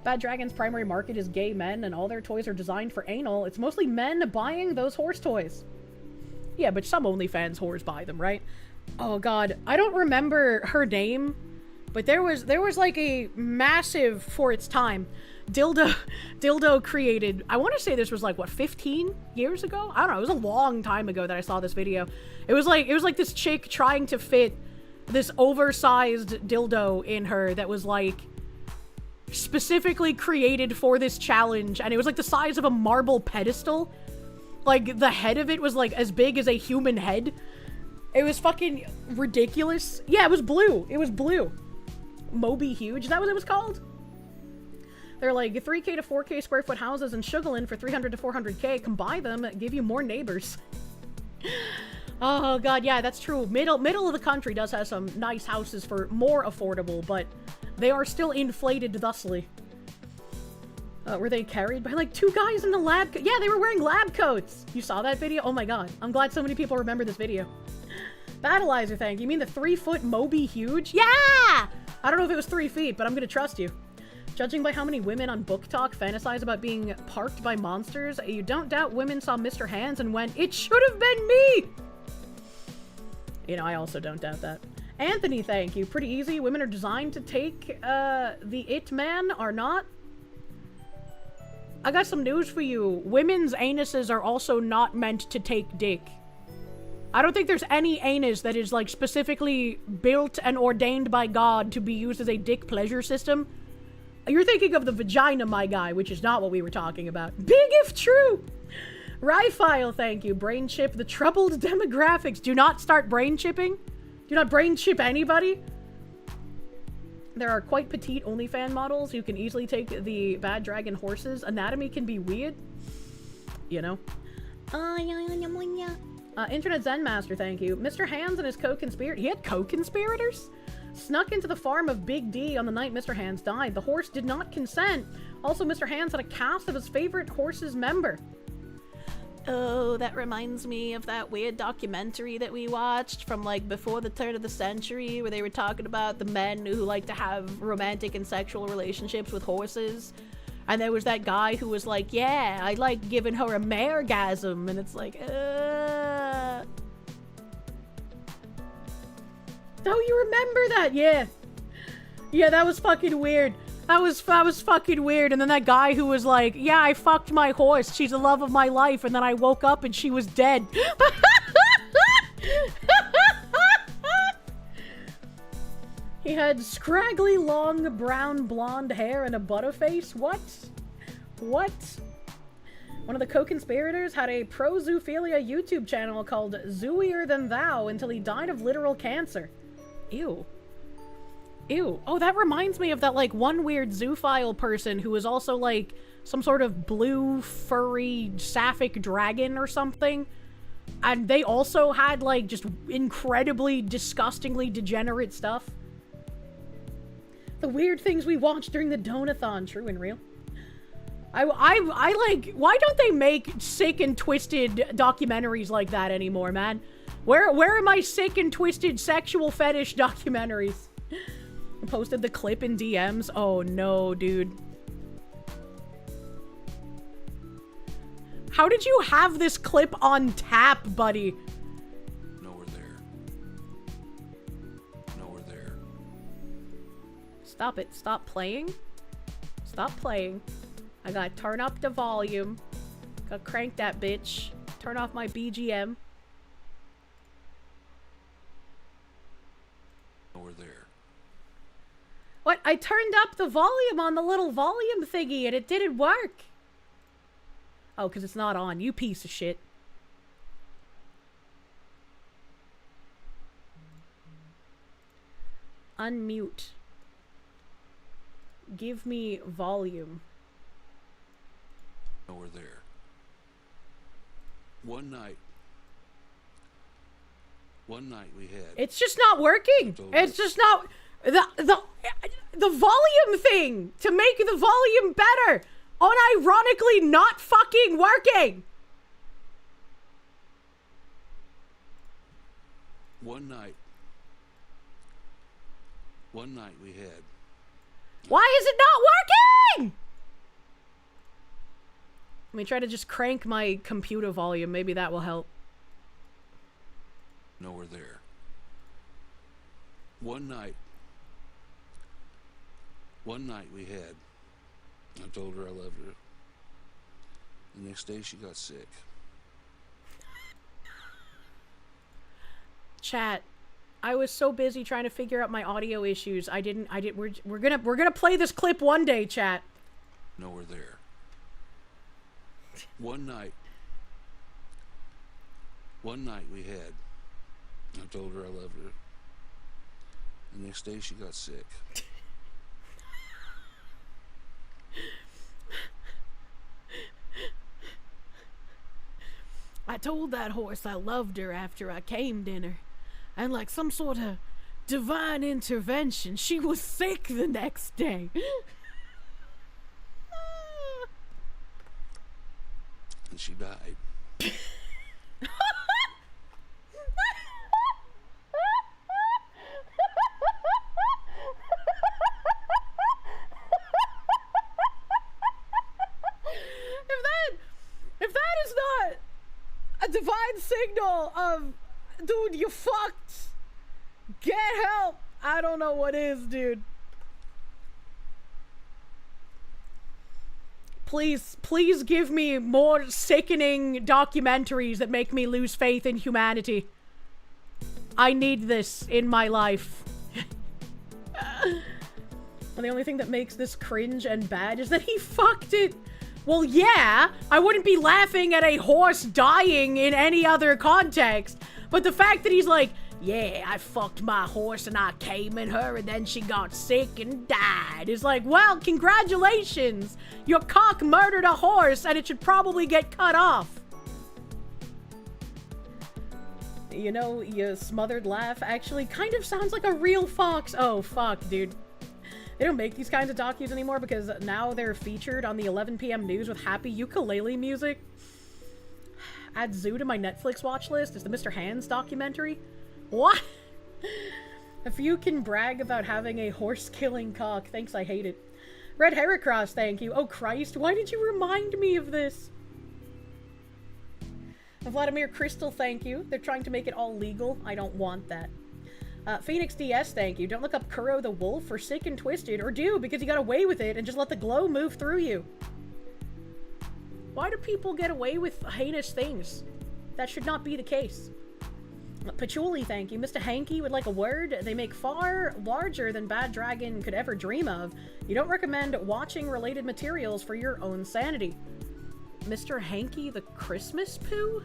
Bad Dragon's primary market is gay men, and all their toys are designed for anal. It's mostly men buying those horse toys. Yeah, but some OnlyFans whores buy them, right? Oh god, I don't remember her name, but there was like a massive, for its time, dildo created. I want to say this was like, what, 15 years ago? I don't know. It was a long time ago that I saw this video. It was like this chick trying to fit this oversized dildo in her that was like specifically created for this challenge, and it was like the size of a marble pedestal. Like, the head of it was like as big as a human head. It was fucking ridiculous. Yeah, it was blue. It was blue. Moby Huge. Is that what it was called? They're like 3k to 4k square foot houses in Sugarland for 300 to 400k. Can buy them, give you more neighbors. Oh god, yeah, that's true. Middle of the country does have some nice houses for more affordable, but they are still inflated thusly. Were they carried by like 2 guys in the lab? Yeah, they were wearing lab coats. You saw that video? Oh my god, I'm glad so many people remember this video. Battleizer, thank you. You mean the 3-foot Moby Huge? Yeah! I don't know if it was 3 feet, but I'm gonna trust you. Judging by how many women on Book Talk fantasize about being parked by monsters, you don't doubt women saw Mr. Hands and went, it should have been me! You know, I also don't doubt that. Anthony, thank you. Pretty easy. Women are designed to take, the it man, are not. I got some news for you. Women's anuses are also not meant to take dick. I don't think there's any anus that is, like, specifically built and ordained by God to be used as a dick pleasure system. You're thinking of the vagina, my guy, which is not what we were talking about. Big if true! Ryfile, thank you. Brain chip, the troubled demographics. Do not start brain chipping. Do not brain chip anybody. There are quite petite OnlyFan models who can easily take the bad dragon horses. Anatomy can be weird. You know. Internet Zen Master, thank you. Mr. Hands and his co-conspirator. He had co-conspirators? Snuck into the farm of Big D on the night Mr. Hands died. The horse did not consent. Also, Mr. Hands had a cast of his favorite horse's member. Oh, that reminds me of that weird documentary that we watched from, like, before the turn of the century, where they were talking about the men who like to have romantic and sexual relationships with horses. And there was that guy who was like, yeah, I like giving her a maregasm. And it's like, Oh, you remember that? Yeah. Yeah, that was fucking weird. That was fucking weird. And then that guy who was like, yeah, I fucked my horse. She's the love of my life. And then I woke up and she was dead. He had scraggly, long, brown, blonde hair and a butterface. What? What? One of the co-conspirators had a pro-zoophilia YouTube channel called Zooier Than Thou until he died of literal cancer. Ew. Ew. Oh, that reminds me of that, like, one weird zoophile person who was also, like, some sort of blue, furry, sapphic dragon or something. And they also had, like, just incredibly, disgustingly degenerate stuff. The weird things we watched during the Donathon, true and real. I like, why don't they make sick and twisted documentaries like that anymore, man? Where are my sick and twisted sexual fetish documentaries? Posted the clip in DMs. Oh no, dude. How did you have this clip on tap, buddy? Nowhere there. Nowhere there. Stop it. Stop playing. Stop playing. I gotta turn up the volume. Gotta crank that bitch. Turn off my BGM. Nowhere there. What? I turned up the volume on the little volume thingy and it didn't work. Oh, because it's not on. You piece of shit. Unmute. Give me volume. Nowhere there. One night we had. It's just not working. It's just not the volume thing to make the volume better. Unironically not fucking working. One night we had. Why is it not working? Let me try to just crank my computer volume. Maybe that will help. Nowhere there. One night we had. I told her I loved her. The next day she got sick. Chat, I was so busy trying to figure out my audio issues. We're gonna play this clip one day, chat. Nowhere there. One night we had. I told her I loved her. The next day she got sick. I told that horse I loved her after I came in her. And like some sort of divine intervention, she was sick the next day. And she died. If that is not a divine signal of, dude, you fucked, get help, I don't know what is, dude. please give me more sickening documentaries that make me lose faith in humanity. I need this in my life. And the only thing that makes this cringe and bad is that he fucked it. Well, yeah, I wouldn't be laughing at a horse dying in any other context. But the fact that he's like, yeah, I fucked my horse and I came in her and then she got sick and died. Is like, well, congratulations. Your cock murdered a horse and it should probably get cut off. You know, your smothered laugh actually kind of sounds like a real fox. Oh, fuck, dude. They don't make these kinds of docus anymore because now they're featured on the 11 p.m. news with happy ukulele music. Add Zoo to my Netflix watch list. Is the Mr. Hands documentary? What? If you can brag about having a horse-killing cock, thanks, I hate it. Red Heracross, thank you. Oh, Christ, why did you remind me of this? Vladimir Crystal, thank you. They're trying to make it all legal. I don't want that. Phoenix DS, thank you. Don't look up Kuro the Wolf for Sick and Twisted, or do, because you got away with it and just let the glow move through you. Why do people get away with heinous things? That should not be the case. Patchouli, thank you. Mr. Hanky would like a word. They make far larger than Bad Dragon could ever dream of. You don't recommend watching related materials for your own sanity. Mr. Hanky the Christmas Poo?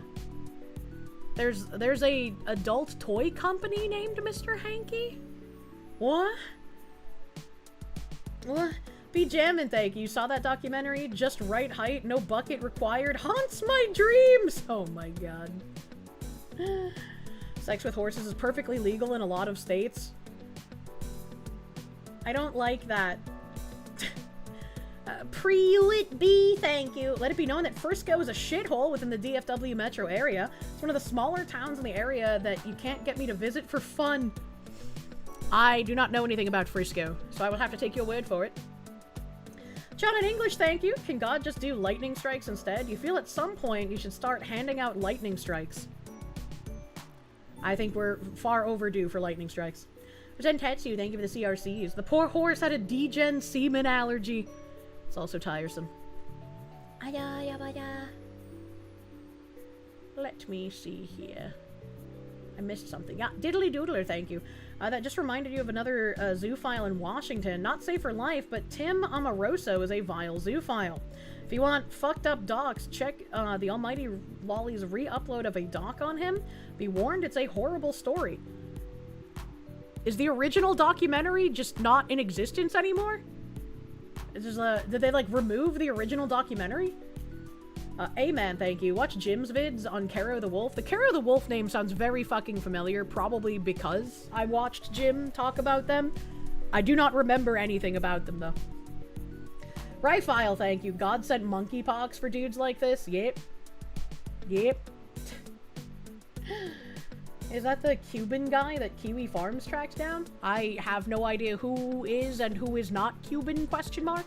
There's a adult toy company named Mr. Hanky? What? What? Be jammin', thank you. Saw that documentary? Just right height, no bucket required. Haunts my dreams! Oh my god. Sex with horses is perfectly legal in a lot of states. I don't like that. Pre-lit B, thank you. Let it be known that Frisco is a shithole within the DFW metro area. It's one of the smaller towns in the area that you can't get me to visit for fun. I do not know anything about Frisco, so I will have to take your word for it. John in English, thank you. Can God just do lightning strikes instead? You feel at some point you should start handing out lightning strikes. I think we're far overdue for lightning strikes. Present Tetsu, thank you for the CRCs. The poor horse had a degen semen allergy. It's also tiresome. Let me see here. I missed something. Yeah, Diddly Doodler, thank you. That just reminded you of another zoophile in Washington. Not safe for life, but Tim Amoroso is a vile zoophile. If you want fucked up docs, check the Almighty Lolly's re-upload of a doc on him. Be warned, it's a horrible story. Is the original documentary just not in existence anymore? Did they, like, remove the original documentary? Amen, thank you. Watch Jim's vids on Karo the Wolf. The Karo the Wolf name sounds very fucking familiar, probably because I watched Jim talk about them. I do not remember anything about them, though. Rifile, thank you. God sent monkeypox for dudes like this. Yep. Yep. Is that the Cuban guy that Kiwi Farms tracked down? I have no idea who is and who is not Cuban, question mark.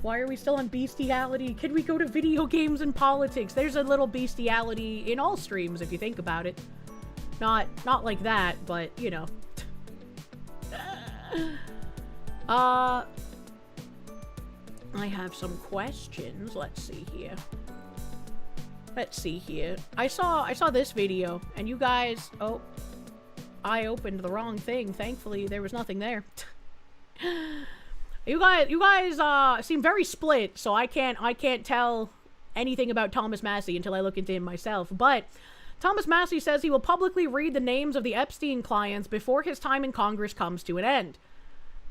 Why are we still on bestiality? Could we go to video games and politics? There's a little bestiality in all streams, if you think about it. Not like that, but, you know. I have some questions. Let's see here. Let's see here. I saw this video, and you guys... Oh. I opened the wrong thing. Thankfully, there was nothing there. You guys seem very split, so I can't tell anything about Thomas Massey until I look into him myself. But Thomas Massey says he will publicly read the names of the Epstein clients before his time in Congress comes to an end.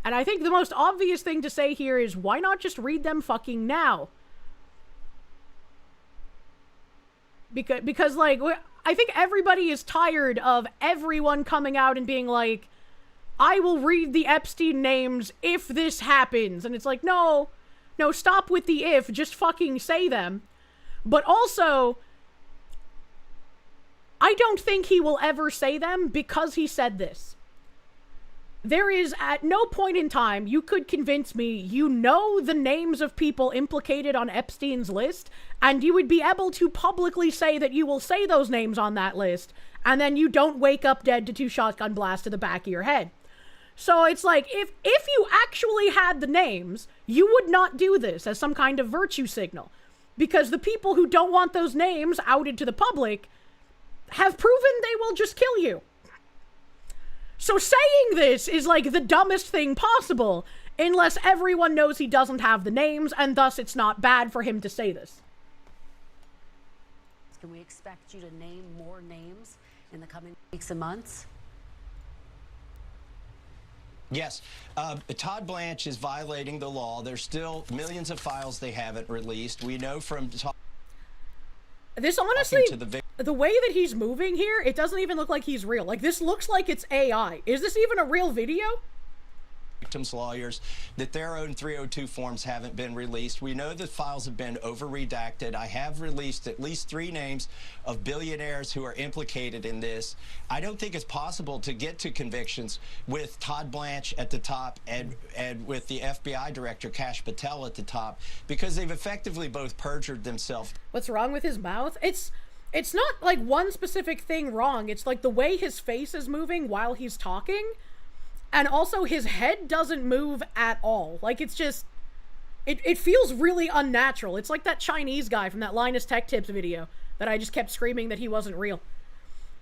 And I think the most obvious thing to say here is, why not just read them fucking now? Because like, I think everybody is tired of everyone coming out and being like, I will read the Epstein names if this happens. And it's like, no, stop with the if, just fucking say them. But also, I don't think he will ever say them because he said this. There is at no point in time you could convince me you know the names of people implicated on Epstein's list, and you would be able to publicly say that you will say those names on that list, and then you don't wake up dead to 2 shotgun blasts to the back of your head. So it's like, if you actually had the names, You would not do this as some kind of virtue signal, because the people who don't want those names outed to the public have proven they will just kill you. So saying this is like the dumbest thing possible, unless everyone knows he doesn't have the names, and thus it's not bad for him to say this. Can we expect you to name more names in the coming weeks and months? Yes. Todd Blanche is violating the law. There's still millions of files they haven't released. We know from this, honestly, the way that he's moving here, it doesn't even look like he's real. Like, this looks like it's AI. Is this even a real video? Victims' lawyers that their own 302 forms haven't been released. We know that files have been over-redacted. I have released at least 3 names of billionaires who are implicated in this. I don't think it's possible to get to convictions with Todd Blanche at the top and with the FBI director, Kash Patel, at the top, because they've effectively both perjured themselves. What's wrong with his mouth? It's not like one specific thing wrong. It's like the way his face is moving while he's talking. And also, his head doesn't move at all. Like, it's just... It feels really unnatural. It's like that Chinese guy from that Linus Tech Tips video that I just kept screaming that he wasn't real.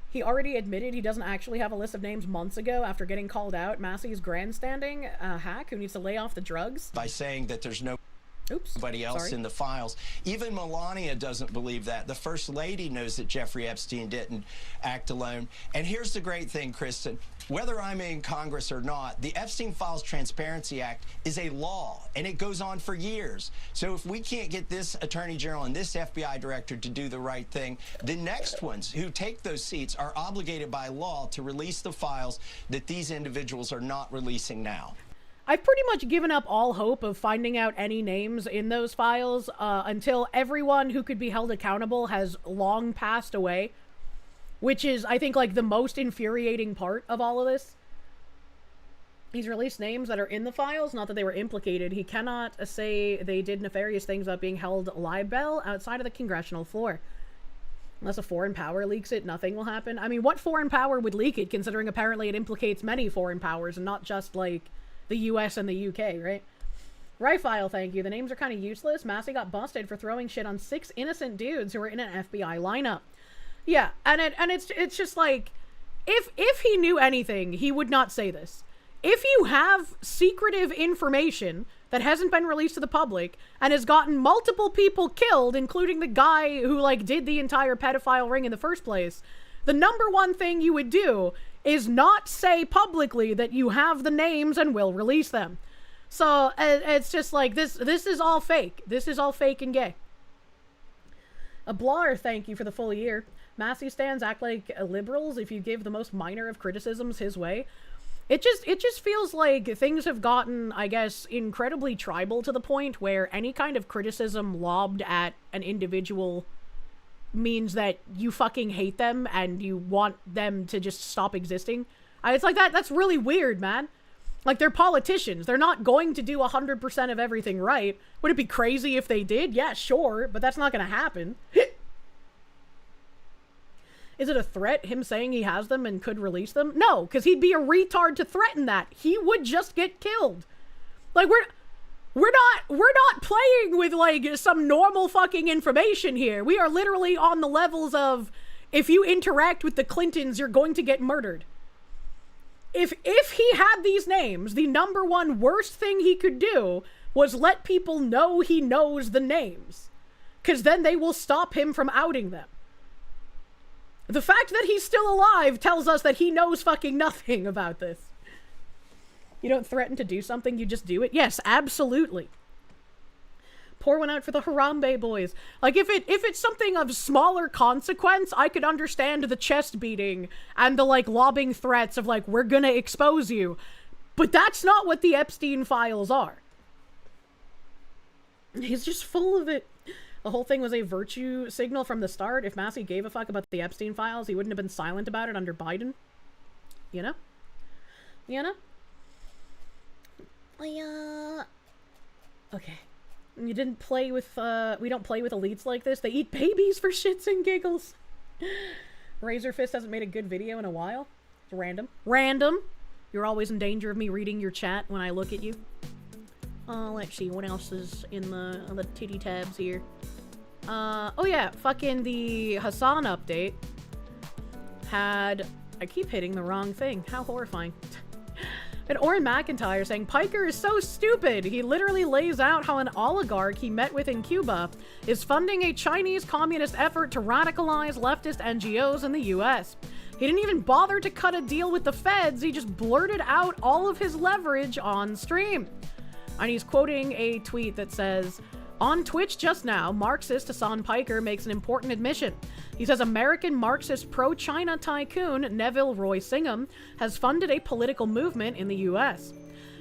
He already admitted he doesn't actually have a list of names months ago after getting called out. Massey's grandstanding hack who needs to lay off the drugs. By saying that there's nobody else in the files. Even Melania doesn't believe that. The First Lady knows that Jeffrey Epstein didn't act alone. And here's the great thing, Kristen. Whether I'm in Congress or not, the Epstein Files Transparency Act is a law, and it goes on for years. So if we can't get this Attorney General and this FBI Director to do the right thing, the next ones who take those seats are obligated by law to release the files that these individuals are not releasing now. I've pretty much given up all hope of finding out any names in those files until everyone who could be held accountable has long passed away. Which is, I think, like, the most infuriating part of all of this. He's released names that are in the files, not that they were implicated. He cannot say they did nefarious things without being held liable outside of the congressional floor. Unless a foreign power leaks it, nothing will happen. I mean, what foreign power would leak it, considering apparently it implicates many foreign powers and not just, like, the US and the UK, right? Rifile, thank you. The names are kind of useless. Massey got busted for throwing shit on 6 innocent dudes who were in an FBI lineup. Yeah, and it's just like, if he knew anything, he would not say this. If you have secretive information that hasn't been released to the public and has gotten multiple people killed, including the guy who, like, did the entire pedophile ring in the first place, the number one thing you would do is not say publicly that you have the names and will release them. So, it's just like, this is all fake. This is all fake and gay. A Blar, thank you for the full year. Massey stands act like liberals if you give the most minor of criticisms his way. It just feels like things have gotten, I guess, incredibly tribal to the point where any kind of criticism lobbed at an individual means that you fucking hate them and you want them to just stop existing. It's like that's really weird, man. Like, they're politicians. They're not going to do 100% of everything right. Would it be crazy if they did? Yeah, sure, but that's not gonna happen. Is it a threat, him saying he has them and could release them? No, because he'd be a retard to threaten that. He would just get killed. Like, we're not playing with, like, some normal fucking information here. We are literally on the levels of, if you interact with the Clintons, you're going to get murdered. If he had these names, the number one worst thing he could do was let people know he knows the names. Because then they will stop him from outing them. The fact that he's still alive tells us that he knows fucking nothing about this. You don't threaten to do something, you just do it? Yes, absolutely. Pour one out for the Harambe boys. Like, if it's something of smaller consequence, I could understand the chest beating and the, like, lobbing threats of, like, we're gonna expose you. But that's not what the Epstein files are. He's just full of it. The whole thing was a virtue signal from the start. If Massey gave a fuck about the Epstein files, he wouldn't have been silent about it under Biden. You know? You know? Okay. You didn't play with, we don't play with elites like this. They eat babies for shits and giggles. Razor Fist hasn't made a good video in a while. It's random. Random! You're always in danger of me reading your chat when I look at you. Let's see, what else is in the titty tabs here? Oh yeah, fucking the Hassan update had... I keep hitting the wrong thing. How horrifying. And Oren McIntyre saying, Piker is so stupid. He literally lays out how an oligarch he met with in Cuba is funding a Chinese communist effort to radicalize leftist NGOs in the US. He didn't even bother to cut a deal with the feds. He just blurted out all of his leverage on stream. And he's quoting a tweet that says, on Twitch just now, Marxist Hassan Piker makes an important admission. He says American Marxist pro-China tycoon Neville Roy Singham has funded a political movement in the US.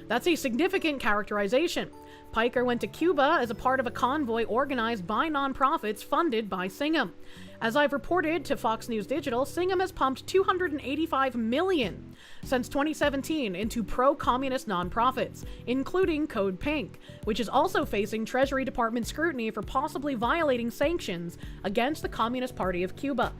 That's a significant characterization. Piker went to Cuba as a part of a convoy organized by nonprofits funded by Singham. As I've reported to Fox News Digital, Singham has pumped $285 million since 2017 into pro-communist nonprofits, including Code Pink, which is also facing Treasury Department scrutiny for possibly violating sanctions against the Communist Party of Cuba.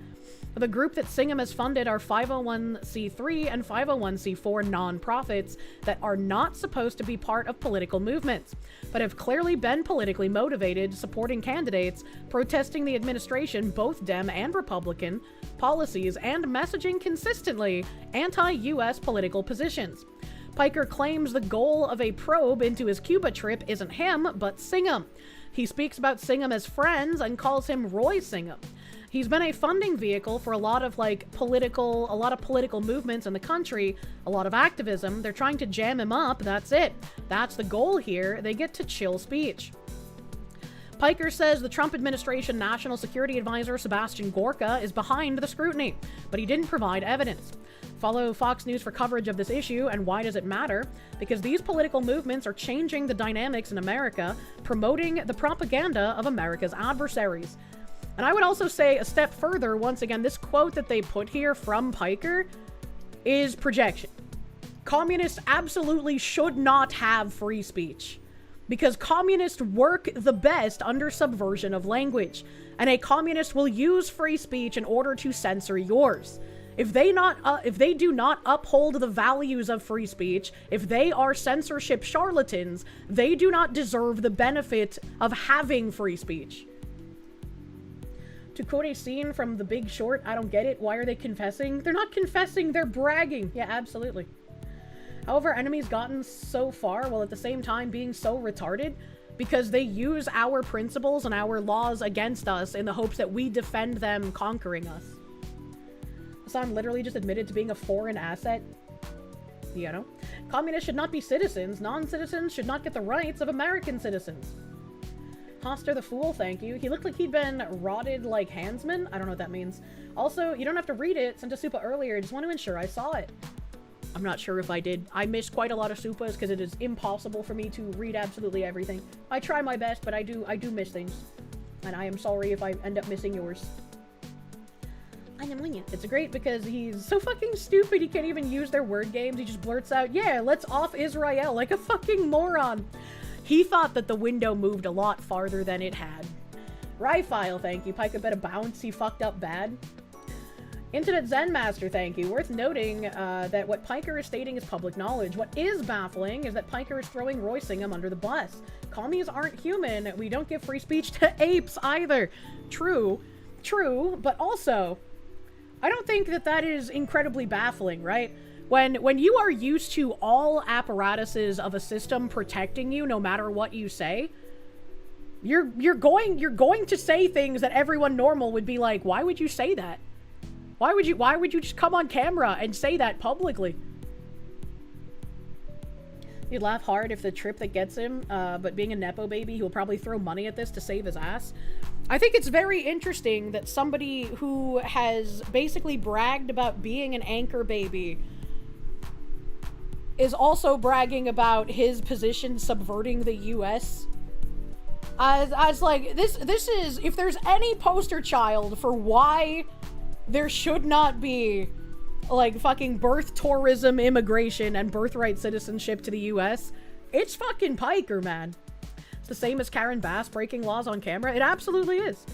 The group that Singham has funded are 501c3 and 501c4 nonprofits that are not supposed to be part of political movements, but have clearly been politically motivated, supporting candidates, protesting the administration, both Dem and Republican, policies, and messaging consistently anti-US political positions. Piker claims the goal of a probe into his Cuba trip isn't him, but Singham. He speaks about Singham as friends and calls him Roy Singham. He's been a funding vehicle for a lot of political movements in the country, a lot of activism. They're trying to jam him up. That's it. That's the goal here. They get to chill speech. Piker says the Trump administration National Security Advisor Sebastian Gorka is behind the scrutiny, but he didn't provide evidence. Follow Fox News for coverage of this issue, and why does it matter? Because these political movements are changing the dynamics in America, promoting the propaganda of America's adversaries. And I would also say a step further, once again, this quote that they put here from Piker is projection. Communists absolutely should not have free speech, because communists work the best under subversion of language, and a communist will use free speech in order to censor yours. If they do not uphold the values of free speech, if they are censorship charlatans, they do not deserve the benefit of having free speech. To quote a scene from The Big Short, I don't get it. Why are they confessing? They're not confessing, they're bragging. Yeah, absolutely. However, enemies gotten so far while at the same time being so retarded because they use our principles and our laws against us in the hopes that we defend them conquering us. Hassan literally just admitted to being a foreign asset. You know? Communists should not be citizens. Non-citizens should not get the rights of American citizens. Hoster the Fool, thank you. He looked like he'd been rotted like Hansman. I don't know what that means. Also, you don't have to read it. Sent to Supa earlier. Just want to ensure I saw it. I'm not sure if I did. I missed quite a lot of Supas because it is impossible for me to read absolutely everything. I try my best, but I do miss things. And I am sorry if I end up missing yours. I am lenient. It's great because he's so fucking stupid he can't even use their word games. He just blurts out, yeah, let's off Israel like a fucking moron. He thought that the window moved a lot farther than it had. Ryfile, thank you. Pike a bit of bounce. He fucked up bad. Internet Zen Master, thank you. Worth noting that what Piker is stating is public knowledge. What is baffling is that Piker is throwing Roy Singham under the bus. Commies aren't human. We don't give free speech to apes either. True, but also, I don't think that that is incredibly baffling, right? When you are used to all apparatuses of a system protecting you no matter what you say, you're going to say things that everyone normal would be like, why would you say that? Why would you just come on camera and say that publicly? You'd laugh hard if the trip that gets him, but being a Nepo baby, he'll probably throw money at this to save his ass. I think it's very interesting that somebody who has basically bragged about being an anchor baby is also bragging about his position subverting the US. As like, this is, if there's any poster child for why there should not be, like, fucking birth tourism immigration and birthright citizenship to the US, it's fucking Piker, man. It's the same as Karen Bass breaking laws on camera. It absolutely is.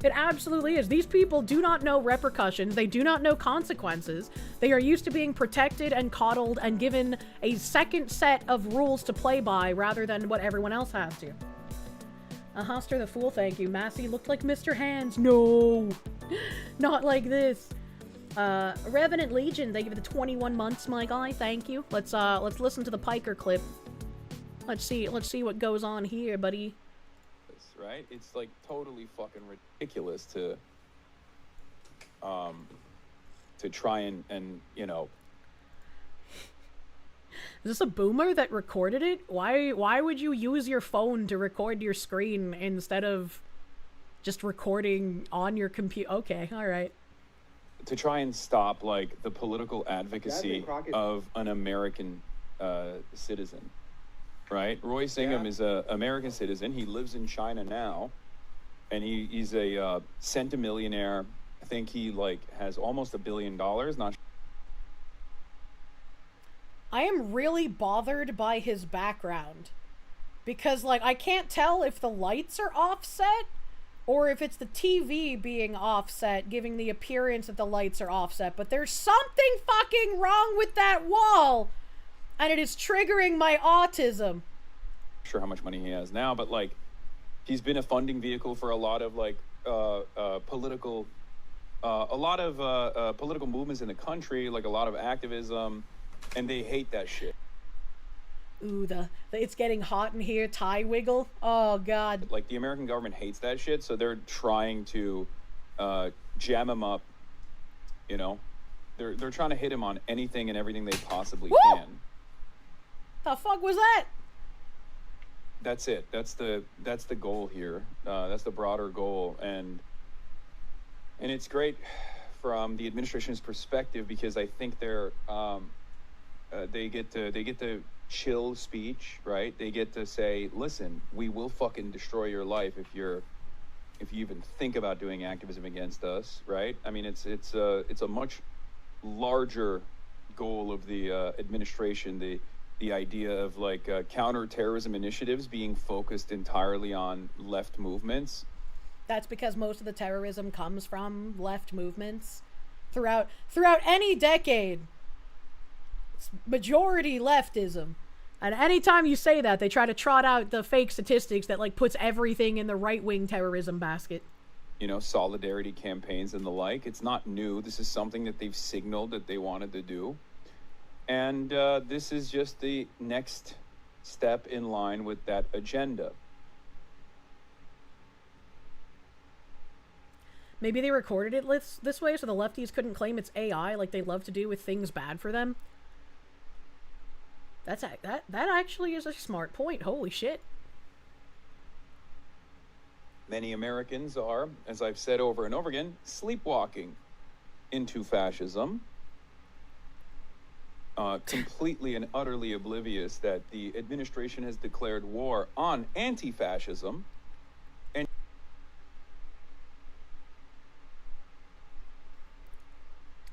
It absolutely is. These people do not know repercussions. They do not know consequences. They are used to being protected and coddled and given a second set of rules to play by rather than what everyone else has to. Hoster the Fool, thank you. Massey looked like Mr. Hands. No! Not like this. Revenant Legion, thank you for the 21 months, my guy. Thank you. Let's listen to the Piker clip. Let's see what goes on here, buddy. Right? It's like totally fucking ridiculous to try and you know. Is this a boomer that recorded it? Why would you use your phone to record your screen instead of just recording on your computer? Okay, all right. To try and stop like the political advocacy of an American citizen. Right? Roy Singham is an American citizen. He lives in China now, and he's a centimillionaire. I think he like has almost $1 billion. Not. I am really bothered by his background because like I can't tell if the lights are offset or if it's the TV being offset, giving the appearance that the lights are offset. But there's something fucking wrong with that wall. And it is triggering my autism. Sure how much money he has now, but like he's been a funding vehicle for a lot of like political movements in the country, like a lot of activism, and they hate that shit. Ooh, the it's getting hot in here, tie wiggle. Oh god. Like the American government hates that shit, so they're trying to jam him up, you know. They're trying to hit him on anything and everything they possibly can. The fuck was that? That's it. That's the goal here. That's the broader goal, and it's great from the administration's perspective because I think they get to chill speech, right? They get to say, listen, we will fucking destroy your life if you even think about doing activism against us, right? I mean, it's a much larger goal of the administration, the idea of like counterterrorism initiatives being focused entirely on left movements. That's because most of the terrorism comes from left movements throughout any decade. It's majority leftism. And anytime you say that, they try to trot out the fake statistics that like puts everything in the right-wing terrorism basket. You know, solidarity campaigns and the like. It's not new. This is something that they've signaled that they wanted to do. And this is just the next step in line with that agenda. Maybe they recorded it this way so the lefties couldn't claim it's AI like they love to do with things bad for them. That actually is a smart point. Holy shit. Many Americans are, as I've said over and over again, sleepwalking into fascism. Completely and utterly oblivious that the administration has declared war on anti-fascism. And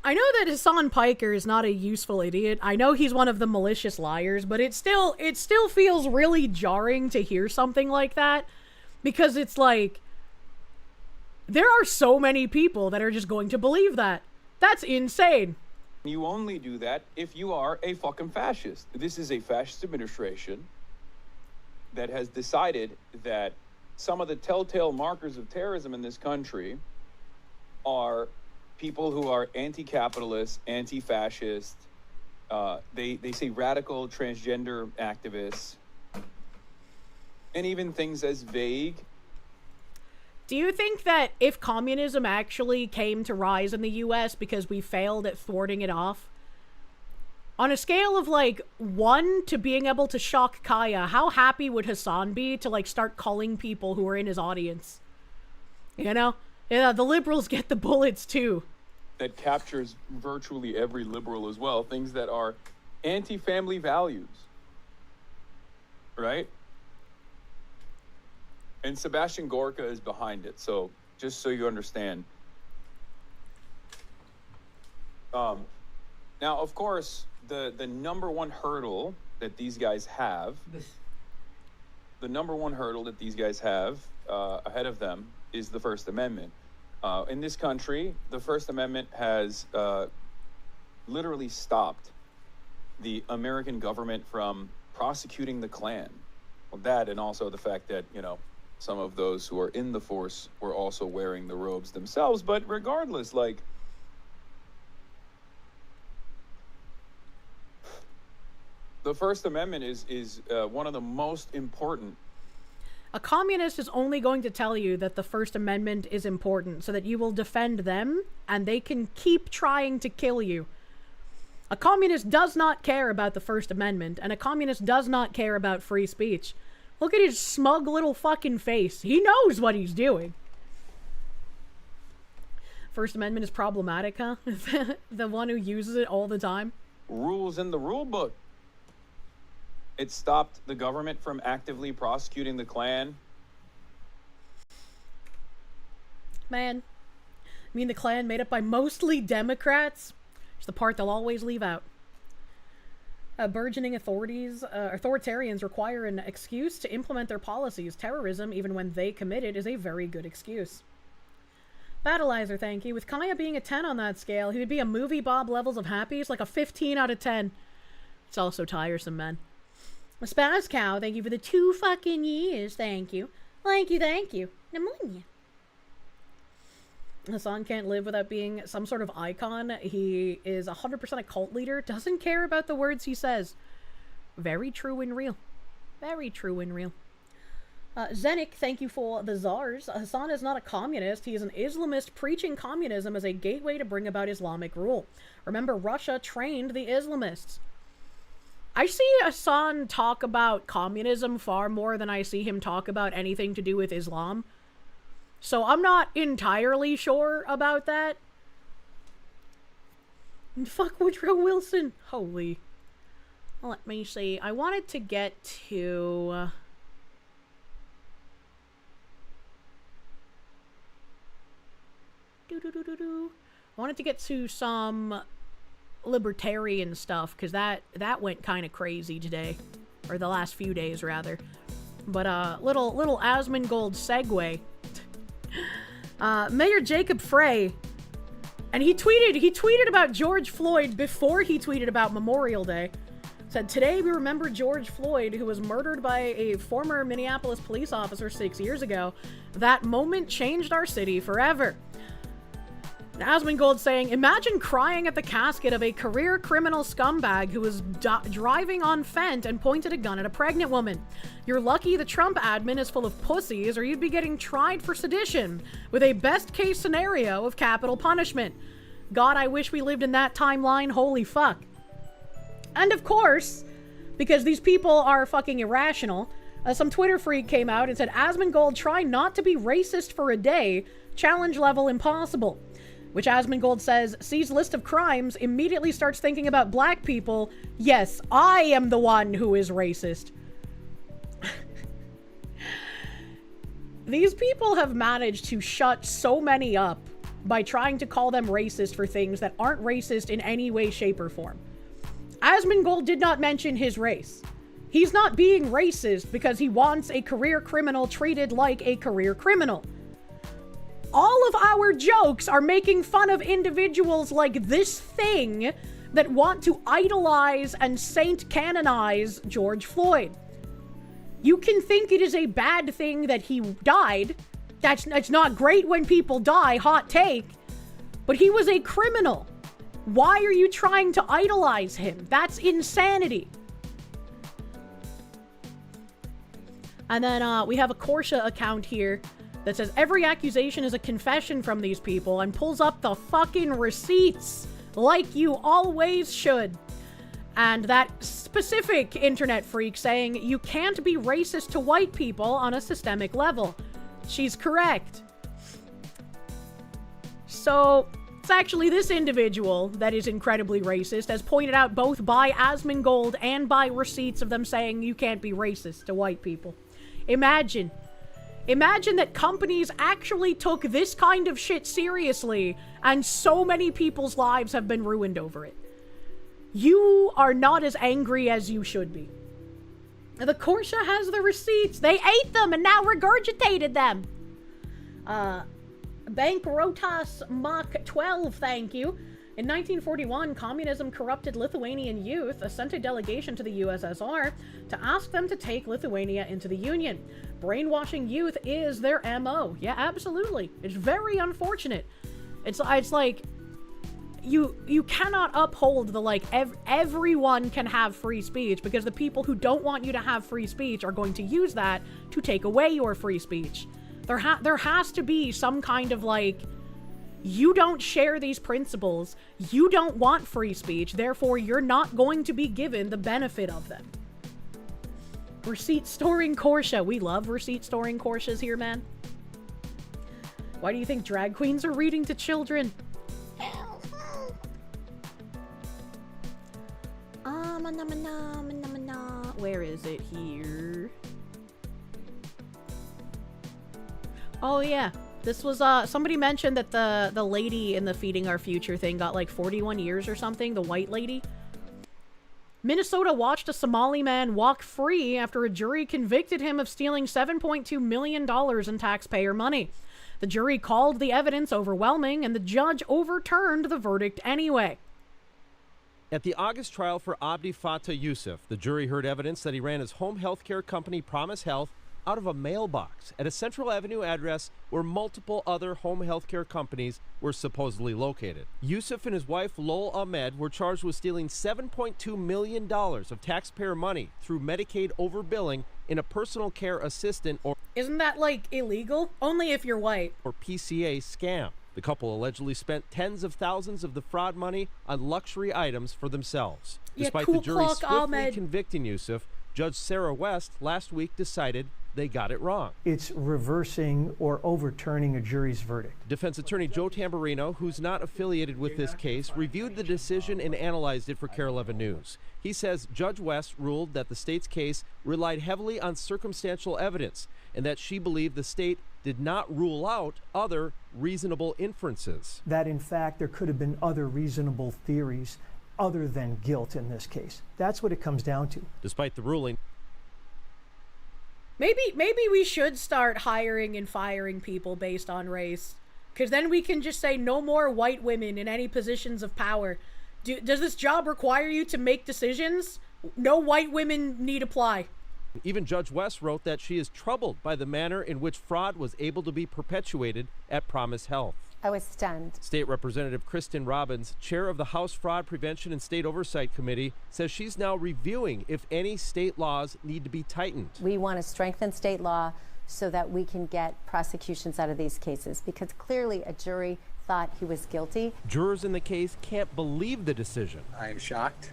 I know that Hassan Piker is not a useful idiot. I know he's one of the malicious liars, but it still feels really jarring to hear something like that. Because it's like, there are so many people that are just going to believe that. That's insane. You only do that if you are a fucking fascist. This is a fascist administration that has decided that some of the telltale markers of terrorism in this country are people who are anti-capitalist, anti-fascist, they say radical transgender activists, and even things as vague. Do you think that if communism actually came to rise in the US because we failed at thwarting it off, on a scale of like 1 to being able to shock Kaya, how happy would Hassan be to like start culling people who are in his audience? You know? Yeah, the liberals get the bullets too. That captures virtually every liberal as well. Things that are anti-family values. Right? And Sebastian Gorka is behind it, so just so you understand. Now, of course, the number one hurdle that these guys have the number one hurdle that these guys have ahead of them is the First Amendment. In this country, the First Amendment has literally stopped the American government from prosecuting the Klan. Well, that, and also the fact that, you know, some of those who are in the force were also wearing the robes themselves. But regardless, like, the First Amendment is one of the most important. A communist is only going to tell you that the First Amendment is important so that you will defend them and they can keep trying to kill you. A communist does not care about the First Amendment, and a communist does not care about free speech. Look at his smug little fucking face. He knows what he's doing. First Amendment is problematic, huh? The one who uses it all the time. Rules in the rule book. It stopped the government from actively prosecuting the Klan. Man. I mean the Klan made up by mostly Democrats? It's the part they'll always leave out. Burgeoning authoritarians require an excuse to implement their policies. Terrorism, even when they commit it, is a very good excuse. Battleizer, thank you. With Kaya being a 10 on that scale, he would be a movie Bob levels of happy. It's like a 15 out of 10. It's also tiresome, man. Spaz Cow, thank you for the 2 fucking years. Thank you. Thank you, thank you. Pneumonia. Hassan can't live without being some sort of icon. He is 100% a cult leader. Doesn't care about the words he says. Very true and real. Very true and real. Zenik, thank you for the czars. Hassan is not a communist. He is an Islamist preaching communism as a gateway to bring about Islamic rule. Remember, Russia trained the Islamists. I see Hassan talk about communism far more than I see him talk about anything to do with Islam. So I'm not entirely sure about that. And fuck Woodrow Wilson. Holy. Let me see. I wanted to get to... I wanted to get to some libertarian stuff, because that went kind of crazy today. Or the last few days, rather. But, little Asmongold segue. Mayor Jacob Frey, and he tweeted about George Floyd before he tweeted about Memorial Day. Said, today we remember George Floyd, who was murdered by a former Minneapolis police officer 6 years ago. That moment changed our city forever. Asmongold saying, imagine crying at the casket of a career criminal scumbag who was driving on Fent and pointed a gun at a pregnant woman. You're lucky the Trump admin is full of pussies, or you'd be getting tried for sedition with a best case scenario of capital punishment. God, I wish we lived in that timeline. Holy fuck. And of course, because these people are fucking irrational, some Twitter freak came out and said, Asmongold, try not to be racist for a day. Challenge level impossible. Which Asmongold says, sees list of crimes, immediately starts thinking about black people. Yes, I am the one who is racist. These people have managed to shut so many up by trying to call them racist for things that aren't racist in any way, shape, or form. Asmongold did not mention his race. He's not being racist because he wants a career criminal treated like a career criminal. All of our jokes are making fun of individuals like this thing that want to idolize and saint canonize George Floyd. You can think it is a bad thing that he died. It's not great when people die, hot take. But he was a criminal. Why are you trying to idolize him? That's insanity. And then we have a Kirsche account here that says every accusation is a confession from these people and pulls up the fucking receipts like you always should. And that specific internet freak saying you can't be racist to white people on a systemic level. She's correct. So it's actually this individual that is incredibly racist, as pointed out both by Asmongold and by receipts of them saying you can't be racist to white people. Imagine that companies actually took this kind of shit seriously, and so many people's lives have been ruined over it. You are not as angry as you should be. The Kirsche has the receipts. They ate them and now regurgitated them. Bank Rotas Mach 12, thank you. In 1941, communism corrupted Lithuanian youth, sent a delegation to the USSR to ask them to take Lithuania into the Union. Brainwashing youth is their MO. Yeah, absolutely. It's very unfortunate. It's like, you cannot uphold the, like, everyone can have free speech, because the people who don't want you to have free speech are going to use that to take away your free speech. There has to be some kind of, like, you don't share these principles, you don't want free speech, therefore you're not going to be given the benefit of them. Receipt storing Kirsche. We love receipt storing Kirsches here, man. Why do you think drag queens are reading to children? Where is it here? Oh yeah. This was, somebody mentioned that the lady in the Feeding Our Future thing got like 41 years or something, the white lady. Minnesota watched a Somali man walk free after a jury convicted him of stealing $7.2 million in taxpayer money. The jury called the evidence overwhelming, and the judge overturned the verdict anyway. At the August trial for Abdi Fattah Yusuf, the jury heard evidence that he ran his home health care company Promise Health out of a mailbox at a Central Avenue address where multiple other home health care companies were supposedly located. Yusuf and his wife Lol Ahmed were charged with stealing $7.2 million of taxpayer money through Medicaid overbilling in a personal care assistant or Isn't that, like, illegal? Only if you're white. Or PCA scam. The couple allegedly spent tens of thousands of the fraud money on luxury items for themselves. Yeah, Despite cool the jury clock, swiftly Ahmed. convicting Yusuf, Judge Sarah West last week decided they got it wrong. It's reversing or overturning a jury's verdict. Defense attorney Joe Tamburino, who's not affiliated with this case, reviewed the decision and analyzed it for KARE 11 News. He says Judge West ruled that the state's case relied heavily on circumstantial evidence and that she believed the state did not rule out other reasonable inferences. That, in fact, there could have been other reasonable theories other than guilt in this case. That's what it comes down to. Despite the ruling, Maybe we should start hiring and firing people based on race. Because then we can just say no more white women in any positions of power. Does this job require you to make decisions? No white women need apply. even Judge West wrote that she is troubled by the manner in which fraud was able to be perpetuated at Promise Health. I was stunned. State Representative Kristen Robbins, chair of the House Fraud Prevention and State Oversight Committee, says she's now reviewing if any state laws need to be tightened. We want to strengthen state law so that we can get prosecutions out of these cases, because clearly a jury thought he was guilty. Jurors in the case can't believe the decision. I am shocked.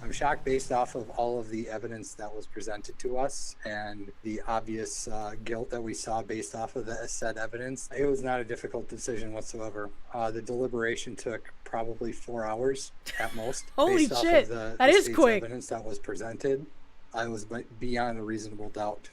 I'm shocked based off of all of the evidence that was presented to us and the obvious guilt that we saw based off of the said evidence. It was not a difficult decision whatsoever. The deliberation took probably 4 hours at most. Holy based shit, off of that is state's quick. Evidence that was presented, I was beyond a reasonable doubt.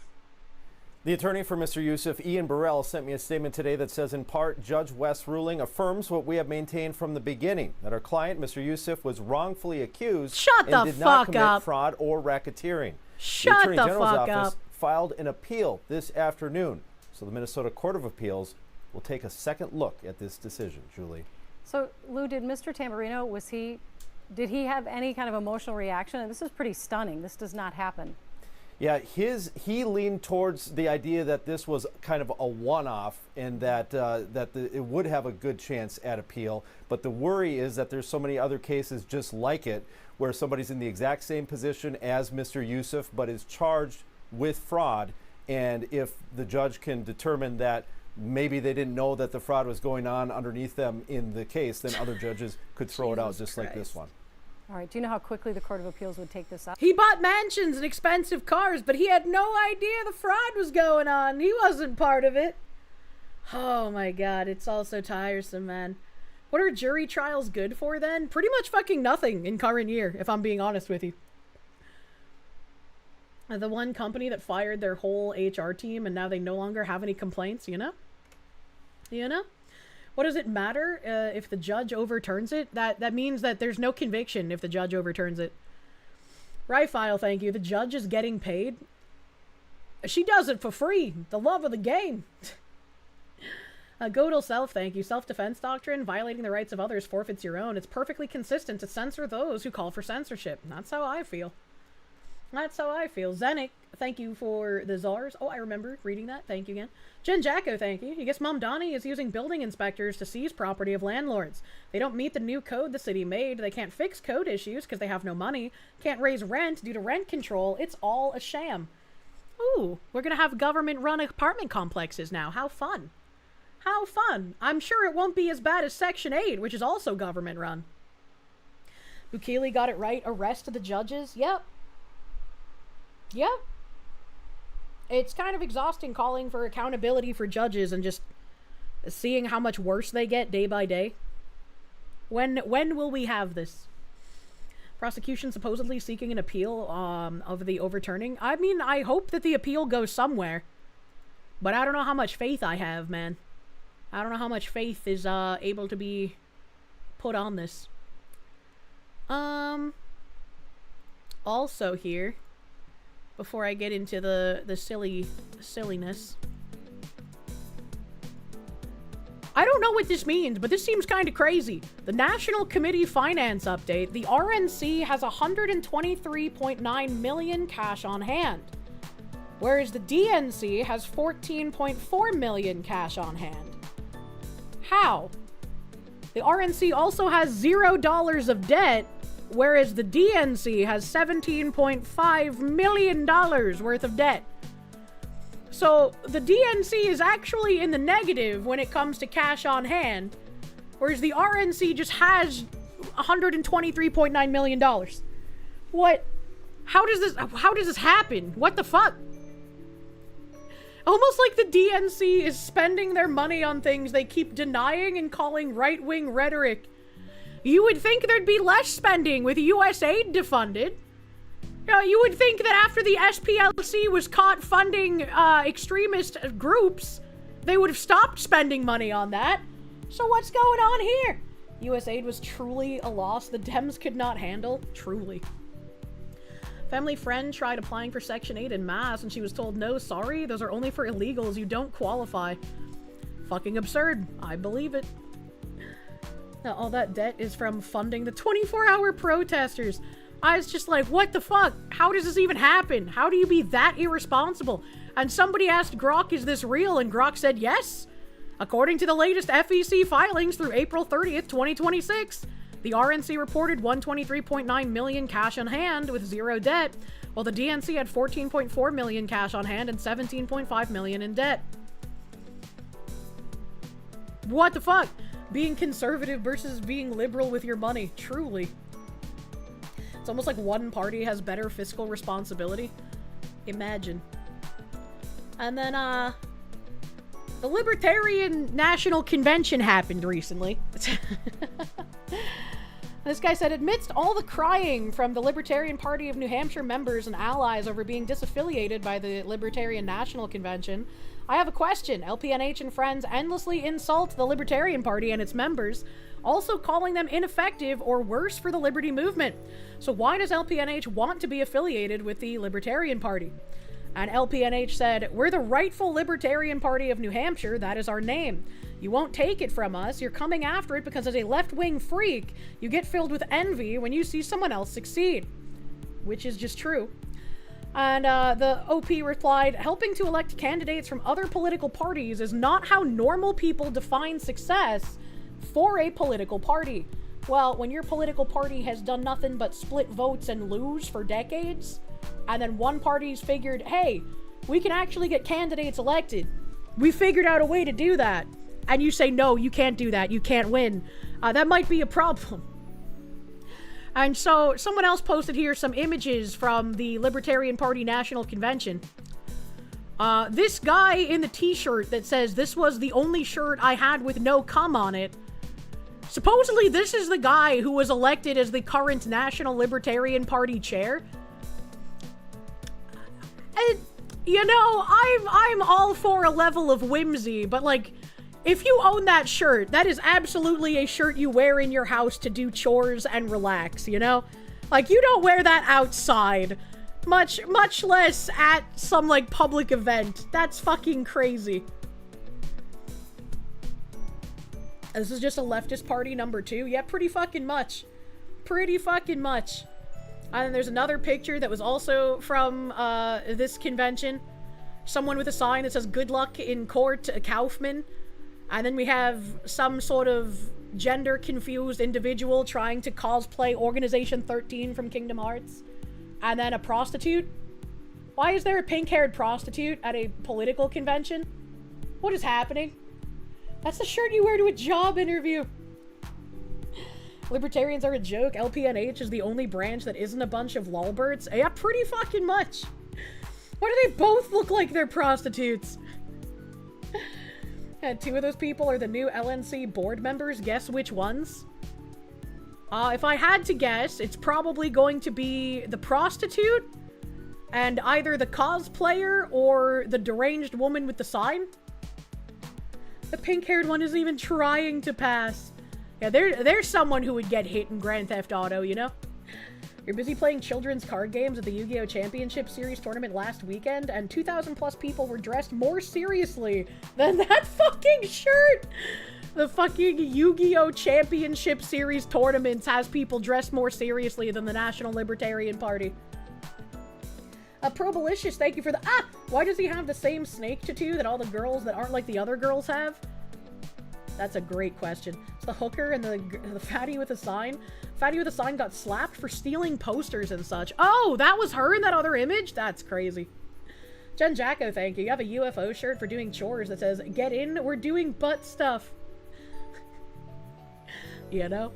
The attorney for Mr. Yusuf, Ian Burrell, sent me a statement today that says, in part, Judge West's ruling affirms what we have maintained from the beginning, that our client, Mr. Yusuf, was wrongfully accused and did not commit fraud or racketeering. The Attorney General's office filed an appeal this afternoon, so the Minnesota Court of Appeals will take a second look at this decision. Julie. So, Lou, did Mr. Tamburino, did he have any kind of emotional reaction? And this is pretty stunning. This does not happen. Yeah, he leaned towards the idea that this was kind of a one-off and that it would have a good chance at appeal. But the worry is that there's so many other cases just like it where somebody's in the exact same position as Mr. Yusuf but is charged with fraud. And if the judge can determine that maybe they didn't know that the fraud was going on underneath them in the case, then other judges could throw it out just like this one. All right, do you know how quickly the Court of Appeals would take this up? He bought mansions and expensive cars, but he had no idea the fraud was going on. He wasn't part of it. Oh my God, it's all so tiresome, man. What are jury trials good for then? Pretty much fucking nothing in current year, if I'm being honest with you. The one company that fired their whole HR team and now they no longer have any complaints, you know? You know? What does it matter if the judge overturns it? That means that there's no conviction if the judge overturns it. Right file, thank you. The judge is getting paid. She does it for free. The love of the game. Godel self, thank you. Self-defense doctrine, violating the rights of others forfeits your own. It's perfectly consistent to censor those who call for censorship. That's how I feel. That's how I feel. Zenik, thank you for the czars. Oh, I remember reading that. Thank you again. Jen Jacko, thank you. I guess Mom Donnie is using building inspectors to seize property of landlords. They don't meet the new code the city made. They can't fix code issues because they have no money. Can't raise rent due to rent control. It's all a sham. Ooh, we're going to have government-run apartment complexes now. How fun. How fun. I'm sure it won't be as bad as Section 8, which is also government-run. Bukele got it right. Arrest the judges. Yep. Yep. It's kind of exhausting calling for accountability for judges and just seeing how much worse they get day by day. When will we have this? Prosecution supposedly seeking an appeal of the overturning. I mean, I hope that the appeal goes somewhere. But I don't know how much faith I have, man. I don't know how much faith is able to be put on this. Also here, before I get into the silliness. I don't know what this means, but this seems kind of crazy. The National Committee Finance update. The RNC has 123.9 million cash on hand, whereas the DNC has 14.4 million cash on hand. How? The RNC also has $0 of debt, whereas the DNC has $17.5 million worth of debt. So the DNC is actually in the negative when it comes to cash on hand, whereas the RNC just has $123.9 million. What? How does this happen? What the fuck? Almost like the DNC is spending their money on things they keep denying and calling right-wing rhetoric. You would think there'd be less spending with US aid defunded. You would think that after the SPLC was caught funding extremist groups, they would have stopped spending money on that. So what's going on here? US aid was truly a loss the Dems could not handle. Truly. Family friend tried applying for Section 8 in Mass and she was told, no, sorry, those are only for illegals. You don't qualify. Fucking absurd. I believe it. Now, all that debt is from funding the 24-hour protesters. I was just like, what the fuck? How does this even happen? How do you be that irresponsible? And somebody asked Grok, is this real? And Grok said yes. According to the latest FEC filings through April 30th, 2026, the RNC reported 123.9 million cash on hand with zero debt, while the DNC had 14.4 million cash on hand and 17.5 million in debt. What the fuck? Being conservative versus being liberal with your money. Truly. It's almost like one party has better fiscal responsibility. Imagine. And then, the Libertarian National Convention happened recently. This guy said, amidst all the crying from the Libertarian Party of New Hampshire members and allies over being disaffiliated by the Libertarian National Convention, I have a question. LPNH and friends endlessly insult the Libertarian Party and its members, also calling them ineffective or worse for the liberty movement. So why does LPNH want to be affiliated with the Libertarian Party? And LPNH said, we're the rightful Libertarian Party of New Hampshire. That is our name. You won't take it from us. You're coming after it because as a left-wing freak, you get filled with envy when you see someone else succeed. Which is just true. And the OP replied, helping to elect candidates from other political parties is not how normal people define success for a political party. Well, when your political party has done nothing but split votes and lose for decades, and then one party's figured, hey, we can actually get candidates elected. We figured out a way to do that. And you say, no, you can't do that. You can't win. That might be a problem. And so someone else posted here some images from the Libertarian Party National Convention. This guy in the t-shirt that says, this was the only shirt I had with no cum on it. Supposedly, this is the guy who was elected as the current National Libertarian Party chair. And, you know, I'm all for a level of whimsy, but like, if you own that shirt, that is absolutely a shirt you wear in your house to do chores and relax, you know? Like, you don't wear that outside. Much less at some, like, public event. That's fucking crazy. This is just a leftist party number 2. Yeah, pretty fucking much. Pretty fucking much. And then there's another picture that was also from this convention. Someone with a sign that says, "Good luck in court, Kaufman." And then we have some sort of gender-confused individual trying to cosplay Organization 13 from Kingdom Hearts. And then a prostitute. Why is there a pink-haired prostitute at a political convention? What is happening? That's the shirt you wear to a job interview. Libertarians are a joke. LPNH is the only branch that isn't a bunch of lolberts. Yeah, pretty fucking much. Why do they both look like they're prostitutes? And 2 of those people are the new LNC board members. Guess which ones? If I had to guess, it's probably going to be the prostitute and either the cosplayer or the deranged woman with the sign. The pink-haired one isn't even trying to pass. Yeah, there's someone who would get hit in Grand Theft Auto, you know? You're busy playing children's card games at the Yu-Gi-Oh! Championship Series tournament last weekend, and 2,000 plus people were dressed more seriously than that fucking shirt! The fucking Yu-Gi-Oh! Championship Series tournaments has people dressed more seriously than the National Libertarian Party. Probalicious, thank you for the— why does he have the same snake tattoo that all the girls that aren't like the other girls have? That's a great question. It's the hooker and the fatty with a sign. Fatty with a sign got slapped for stealing posters and such. Oh, that was her in that other image? That's crazy. Jen Jacko, thank you. You have a UFO shirt for doing chores that says, "Get in, we're doing butt stuff." You know?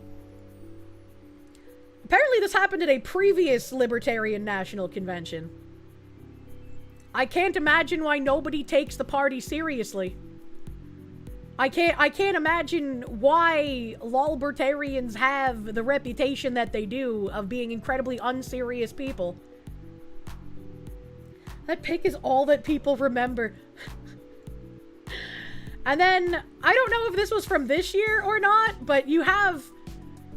Apparently this happened at a previous Libertarian National Convention. I can't imagine why nobody takes the party seriously. I can't imagine why lolbertarians have the reputation that they do of being incredibly unserious people. That pic is all that people remember. And then, I don't know if this was from this year or not, but you have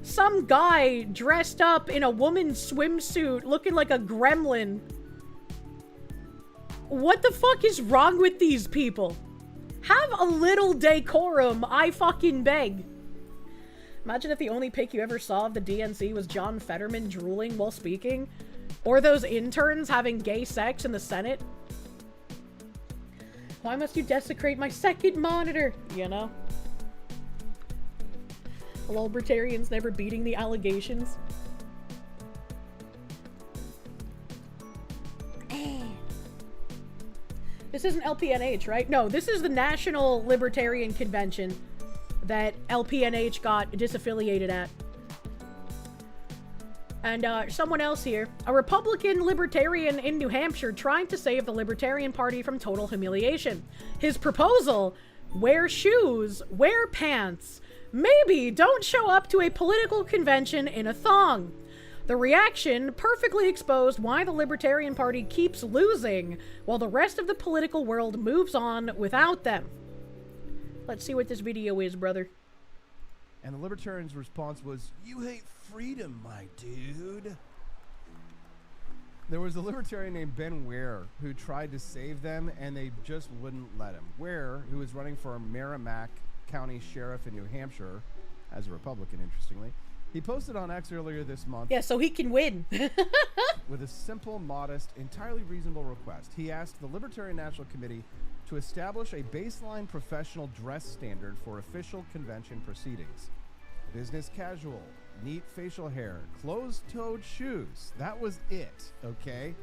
some guy dressed up in a woman's swimsuit looking like a gremlin. What the fuck is wrong with these people? Have a little decorum, I fucking beg. Imagine if the only pic you ever saw of the DNC was John Fetterman drooling while speaking. Or those interns having gay sex in the Senate. Why must you desecrate my second monitor? You know? The Libertarians never beating the allegations. This isn't LPNH, right? No, this is the National Libertarian Convention that LPNH got disaffiliated at. And someone else here. A Republican Libertarian in New Hampshire trying to save the Libertarian Party from total humiliation. His proposal: wear shoes, wear pants. Maybe don't show up to a political convention in a thong. The reaction perfectly exposed why the Libertarian Party keeps losing while the rest of the political world moves on without them. Let's see what this video is, brother. And the Libertarians' response was, "You hate freedom, my dude." There was a Libertarian named Ben Ware who tried to save them, and they just wouldn't let him. Ware, who was running for Merrimack County Sheriff in New Hampshire, as a Republican, interestingly, he posted on X earlier this month. Yeah, so he can win. With a simple, modest, entirely reasonable request. He asked the Libertarian National Committee to establish a baseline professional dress standard for official convention proceedings. Business casual, neat facial hair, closed-toed shoes. That was it, okay?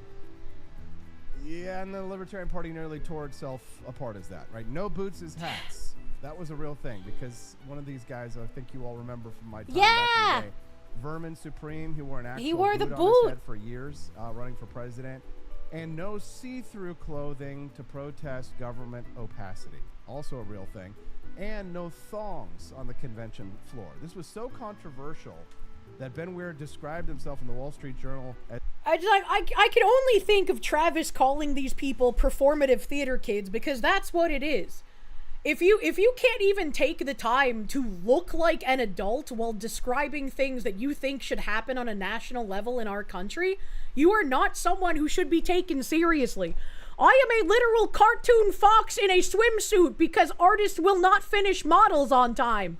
Yeah, and the Libertarian Party nearly tore itself apart as that, right? No boots as hats. That was a real thing, because one of these guys, I think you all remember from my time back in the day, Vermin Supreme, who wore an actual boot on his head for years, running for president, and no see-through clothing to protest government opacity, also a real thing, and no thongs on the convention floor. This was so controversial that Ben Weir described himself in the Wall Street Journal as— I can only think of Travis calling these people performative theater kids, because that's what it is. If you can't even take the time to look like an adult while describing things that you think should happen on a national level in our country, you are not someone who should be taken seriously. I am a literal cartoon fox in a swimsuit because artists will not finish models on time.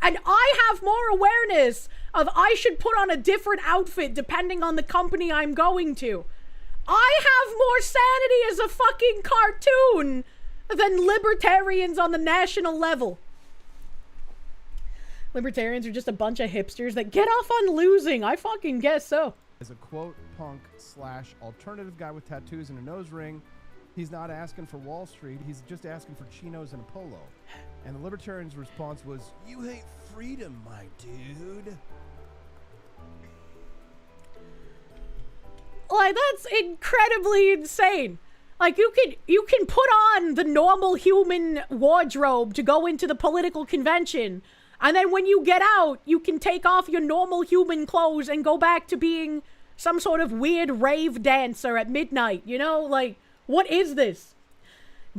And I have more awareness of I should put on a different outfit depending on the company I'm going to. I have more sanity as a fucking cartoon than libertarians on the national level. Libertarians are just a bunch of hipsters that get off on losing. I fucking guess so. As a quote punk / alternative guy with tattoos and a nose ring, he's not asking for Wall Street, he's just asking for chinos and a polo. And the libertarian's response was, "You hate freedom, my dude." Like, that's incredibly insane. Like, you can put on the normal human wardrobe to go into the political convention, and then when you get out, you can take off your normal human clothes and go back to being some sort of weird rave dancer at midnight, you know? Like, what is this?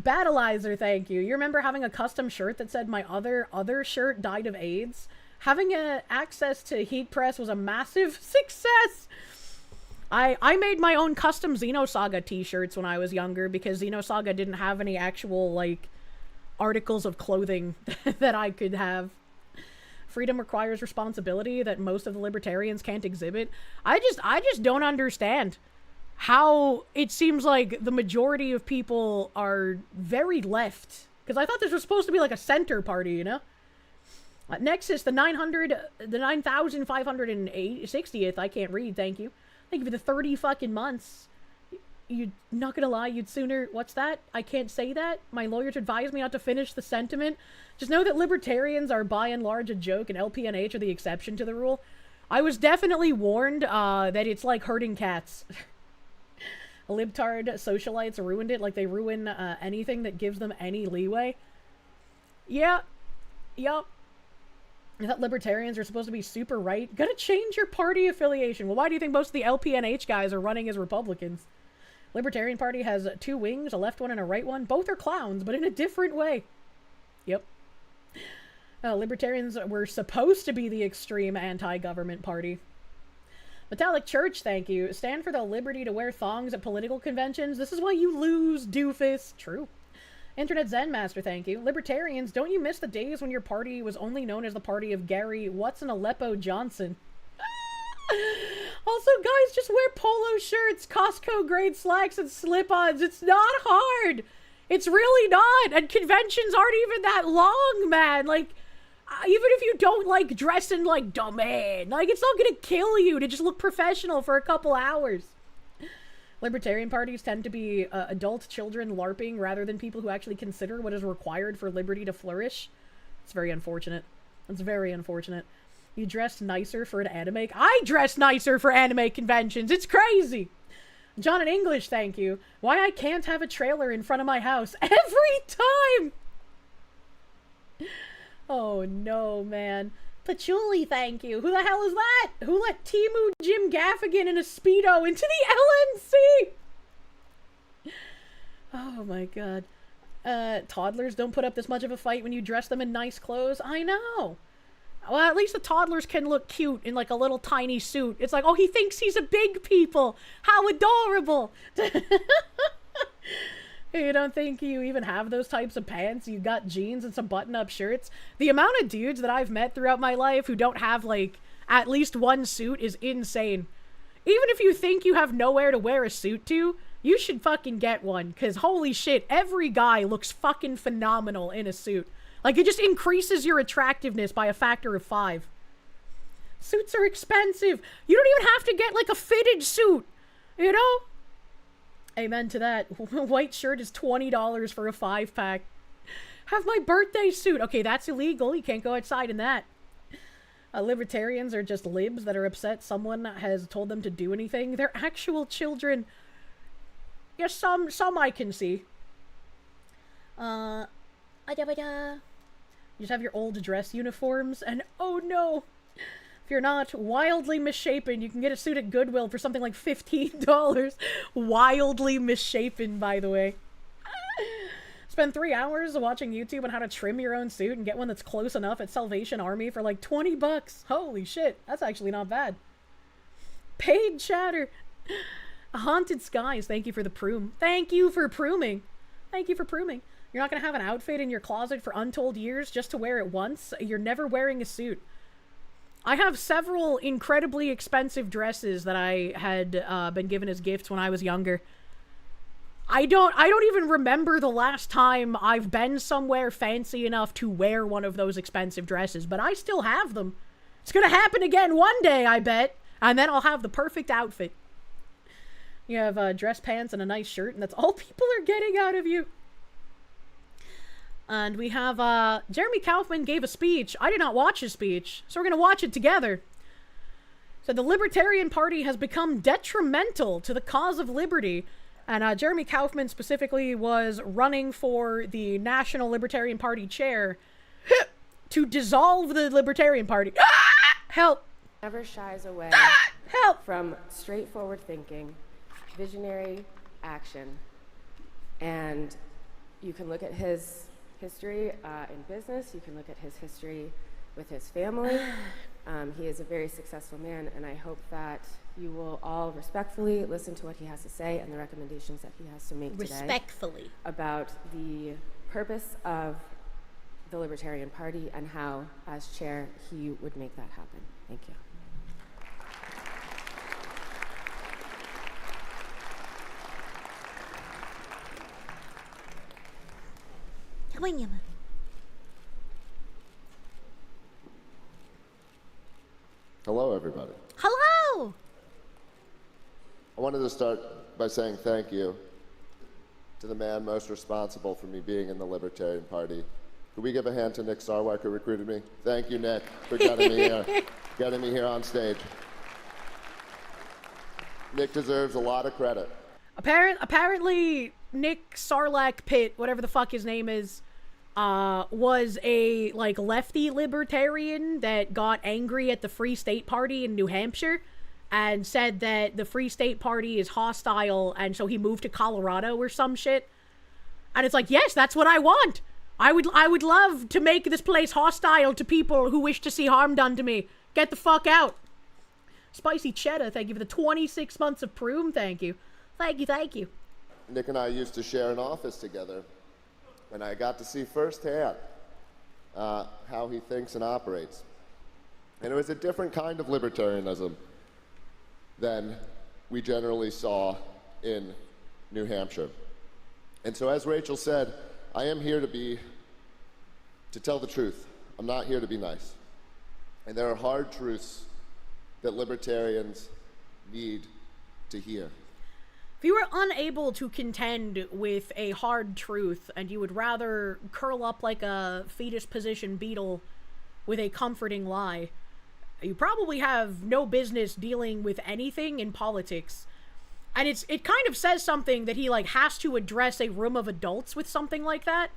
Battleizer, thank you. You remember having a custom shirt that said my other shirt died of AIDS? Having access to heat press was a massive success. I made my own custom Xenosaga t-shirts when I was younger because Xenosaga didn't have any actual, like, articles of clothing that I could have. Freedom requires responsibility that most of the libertarians can't exhibit. I just don't understand how it seems like the majority of people are very left. Because I thought this was supposed to be like a center party, you know? Nexus, the 9,560th, I can't read, thank you. Thank you for the 30 fucking months. You're not gonna lie, you'd sooner... What's that? I can't say that? My lawyers advised me not to finish the sentiment. Just know that libertarians are by and large a joke and LPNH are the exception to the rule. I was definitely warned that it's like herding cats. Libtard socialites ruined it like they ruin anything that gives them any leeway. Yeah. Yup. I thought libertarians are supposed to be super right. Gotta change your party affiliation. Well, why do you think most of the LPNH guys are running as Republicans? Libertarian Party has two wings, a left one and a right one. Both are clowns, but in a different way. Yep. Libertarians were supposed to be the extreme anti-government party. Metallic Church, thank you. Stand for the liberty to wear thongs at political conventions. This is why you lose, doofus. True. Internet Zen Master, thank you. Libertarians, don't you miss the days when your party was only known as the party of Gary What's-in-Aleppo Johnson? Also, guys, just wear polo shirts, Costco grade slacks, and slip-ons. It's not hard. It's really not. And conventions aren't even that long, man. Like, even if you don't like dressing like dumb man, like, it's not gonna kill you to just look professional for a couple hours. Libertarian parties tend to be adult children LARPing rather than people who actually consider what is required for liberty to flourish. It's very unfortunate. It's very unfortunate. You dressed nicer for an anime... I dress nicer for anime conventions! It's crazy! John in English, thank you. Why I can't have a trailer in front of my house every time! Oh no, man. Patchouli, thank you. Who the hell is that? Who let Timu Jim Gaffigan in a Speedo into the LNC? Oh my god. Toddlers don't put up this much of a fight when you dress them in nice clothes. I know. Well, at least the toddlers can look cute in like a little tiny suit. It's like, oh, he thinks he's a big people. How adorable. You don't think you even have those types of pants? You got jeans and some button-up shirts? The amount of dudes that I've met throughout my life who don't have, like, at least one suit is insane. Even if you think you have nowhere to wear a suit to, you should fucking get one. Because holy shit, every guy looks fucking phenomenal in a suit. Like, it just increases your attractiveness by a factor of 5. Suits are expensive. You don't even have to get, like, a fitted suit. You know? Amen to that. White shirt is $20 for a 5-pack. Have my birthday suit. Okay, that's illegal. You can't go outside in that. Libertarians are just libs that are upset someone has told them to do anything. They're actual children. Yeah, some I can see. You just have your old dress uniforms, and oh no! If you're not wildly misshapen, you can get a suit at Goodwill for something like $15. Wildly misshapen, by the way. Spend 3 hours watching YouTube on how to trim your own suit and get one that's close enough at Salvation Army for like 20 bucks. Holy shit, that's actually not bad. Paid chatter. Haunted Skies, thank you for the proom. Thank you for prooming. Thank you for prooming. You're not going to have an outfit in your closet for untold years just to wear it once. You're never wearing a suit. I have several incredibly expensive dresses that I had been given as gifts when I was younger. I don't even remember the last time I've been somewhere fancy enough to wear one of those expensive dresses, but I still have them. It's gonna happen again one day, I bet, and then I'll have the perfect outfit. You have dress pants and a nice shirt, and that's all people are getting out of you. And we have, Jeremy Kaufman gave a speech. I did not watch his speech, so we're gonna watch it together. So the Libertarian Party has become detrimental to the cause of liberty. And Jeremy Kaufman specifically was running for the National Libertarian Party chair to dissolve the Libertarian Party. Help! Never shies away help from straightforward thinking, visionary action. And you can look at his history in business, you can look at his history with his family. He is a very successful man, and I hope that you will all respectfully listen to what he has to say and the recommendations that he has to make today. Respectfully. About the purpose of the Libertarian Party and how, as chair, he would make that happen. Thank you. Hello, everybody. Hello! I wanted to start by saying thank you to the man most responsible for me being in the Libertarian Party. Could we give a hand to Nick Sarwark, who recruited me? Thank you, Nick, for getting me here on stage. Nick deserves a lot of credit. Apparently, Nick Sarlacc Pitt, whatever the fuck his name is, was a, like, lefty libertarian that got angry at the Free State Party in New Hampshire and said that the Free State Party is hostile, and so he moved to Colorado or some shit. And it's like, yes, that's what I want. I would love to make this place hostile to people who wish to see harm done to me. Get the fuck out. Spicy Cheddar, thank you for the 26 months of Proom, thank you. Thank you. Nick and I used to share an office together, and I got to see firsthand how he thinks and operates. And it was a different kind of libertarianism than we generally saw in New Hampshire. And so, as Rachel said, I am here to tell the truth. I'm not here to be nice. And there are hard truths that libertarians need to hear. If you were unable to contend with a hard truth and you would rather curl up like a fetus position beetle with a comforting lie, you probably have no business dealing with anything in politics. And it kind of says something that he, like, has to address a room of adults with something like that.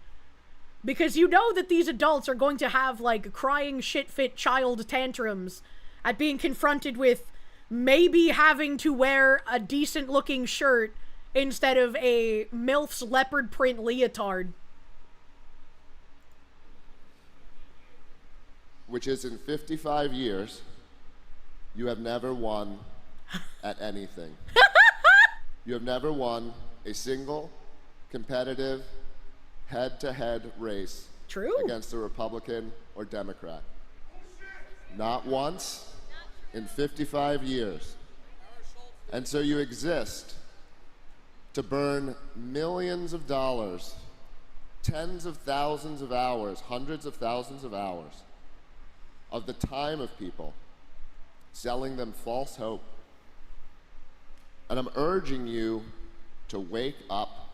Because you know that these adults are going to have, like, crying shit-fit child tantrums at being confronted with maybe having to wear a decent-looking shirt instead of a MILF's leopard print leotard. Which is, in 55 years, you have never won at anything. You have never won a single competitive head-to-head race against a Republican or Democrat. Not once in 55 years. And so you exist to burn millions of dollars, tens of thousands of hours, hundreds of thousands of hours of the time of people, selling them false hope. And I'm urging you to wake up.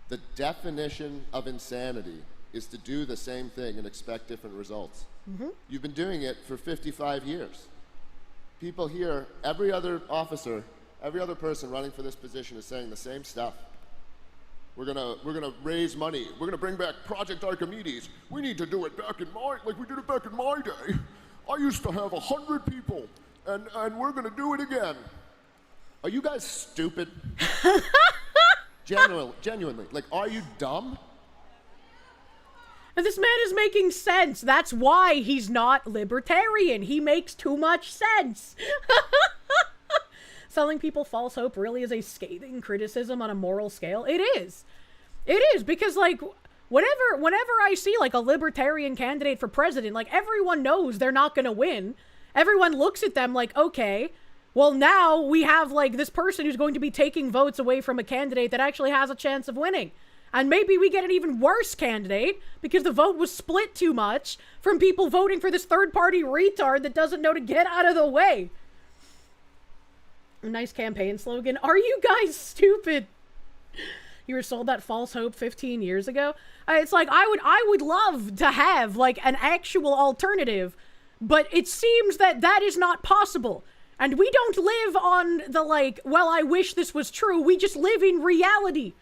The definition of insanity is to do the same thing and expect different results. Mm-hmm. You've been doing it for 55 years. People here, every other officer, every other person running for this position is saying the same stuff. We're gonna raise money. We're gonna bring back Project Archimedes. We need to do it like we did it back in my day. I used to have 100 people, and we're gonna do it again. Are you guys stupid? Genuinely. Like, are you dumb? And this man is making sense. That's why he's not libertarian. He makes too much sense. Selling people false hope really is a scathing criticism on a moral scale. It is. It is, because, like, whenever I see, like, a libertarian candidate for president, like, everyone knows they're not gonna win. Everyone looks at them like, okay, well, now we have, like, this person who's going to be taking votes away from a candidate that actually has a chance of winning. And maybe we get an even worse candidate because the vote was split too much from people voting for this third-party retard that doesn't know to get out of the way. Nice campaign slogan. Are you guys stupid? You were sold that false hope 15 years ago? It's like, I would love to have, like, an actual alternative, but it seems that that is not possible. And we don't live on the, like, well, I wish this was true. We just live in reality.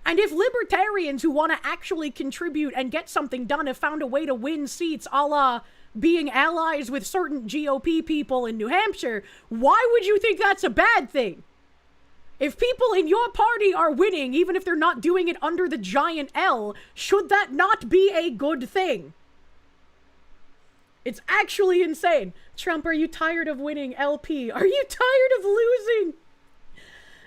And if libertarians who want to actually contribute and get something done have found a way to win seats, a la being allies with certain GOP people in New Hampshire, why would you think that's a bad thing? If people in your party are winning, even if they're not doing it under the giant L, should that not be a good thing? It's actually insane. Trump, are you tired of winning? LP, are you tired of losing?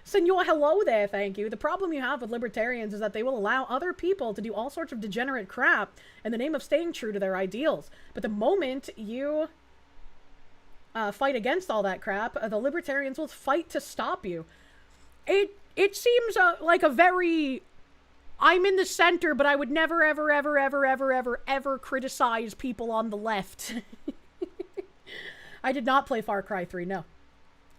Senor, hello there, thank you. The problem you have with libertarians is that they will allow other people to do all sorts of degenerate crap in the name of staying true to their ideals. But the moment you fight against all that crap, the libertarians will fight to stop you. It seems like a very... I'm in the center, but I would never, ever, ever, ever, ever, ever, ever criticize people on the left. I did not play Far Cry 3, no.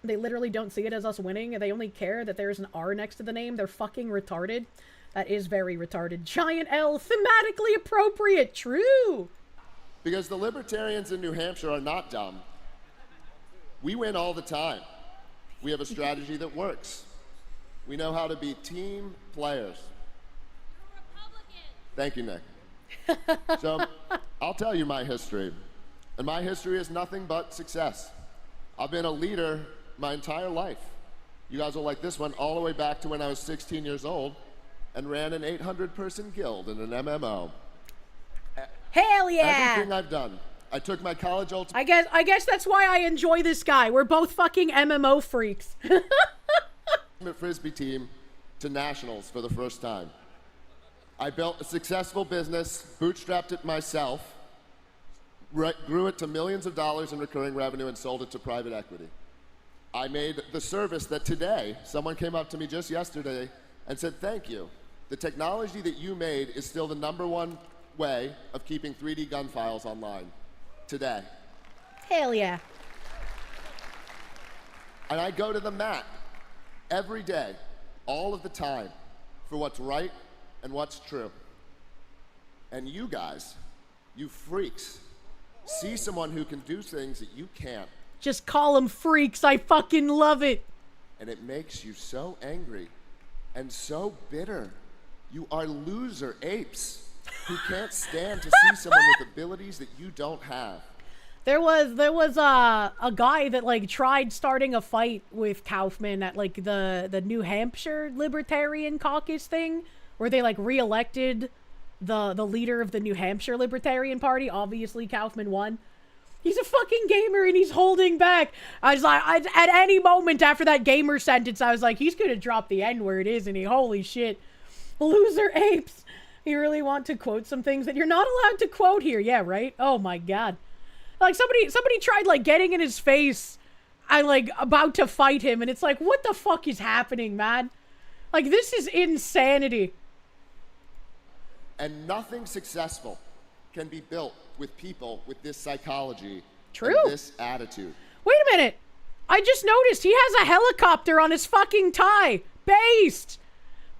They literally don't see it as us winning. They only care that there's an R next to the name. They're fucking retarded. That is very retarded. Giant L, thematically appropriate. True. Because the libertarians in New Hampshire are not dumb. We win all the time. We have a strategy that works. We know how to be team players. Thank you, Nick. So, I'll tell you my history. And my history is nothing but success. I've been a leader my entire life. You guys will like this one, all the way back to when I was 16 years old and ran an 800-person guild in an MMO. Hell yeah! Everything I've done. I took my college ultimate... I guess that's why I enjoy this guy. We're both fucking MMO freaks. Frisbee team to nationals for the first time. I built a successful business, bootstrapped it myself, grew it to millions of dollars in recurring revenue, and sold it to private equity. I made the service that today, someone came up to me just yesterday and said, thank you. The technology that you made is still the #1 way of keeping 3D gun files online today. Hell yeah. And I go to the mat every day, all of the time, for what's right and what's true. And you guys, you freaks, see someone who can do things that you can't. Just call them freaks. I fucking love it. And it makes you so angry and so bitter. You are loser apes who can't stand to see someone with abilities that you don't have. There was a guy that, like, tried starting a fight with Kaufman at, like, the New Hampshire Libertarian Caucus thing, where they, like, re-elected the leader of the New Hampshire Libertarian Party. Obviously, Kaufman won. He's a fucking gamer and he's holding back. I was like, at any moment after that gamer sentence, I was like, he's gonna drop the N-word, isn't he? Holy shit. Loser apes. You really want to quote some things that you're not allowed to quote here. Yeah, right? Oh my god. Like, somebody tried, like, getting in his face and, like, about to fight him, and it's like, what the fuck is happening, man? Like, this is insanity. And nothing successful can be built with people with this psychology. True. And this attitude. Wait a minute. I just noticed he has a helicopter on his fucking tie. Based.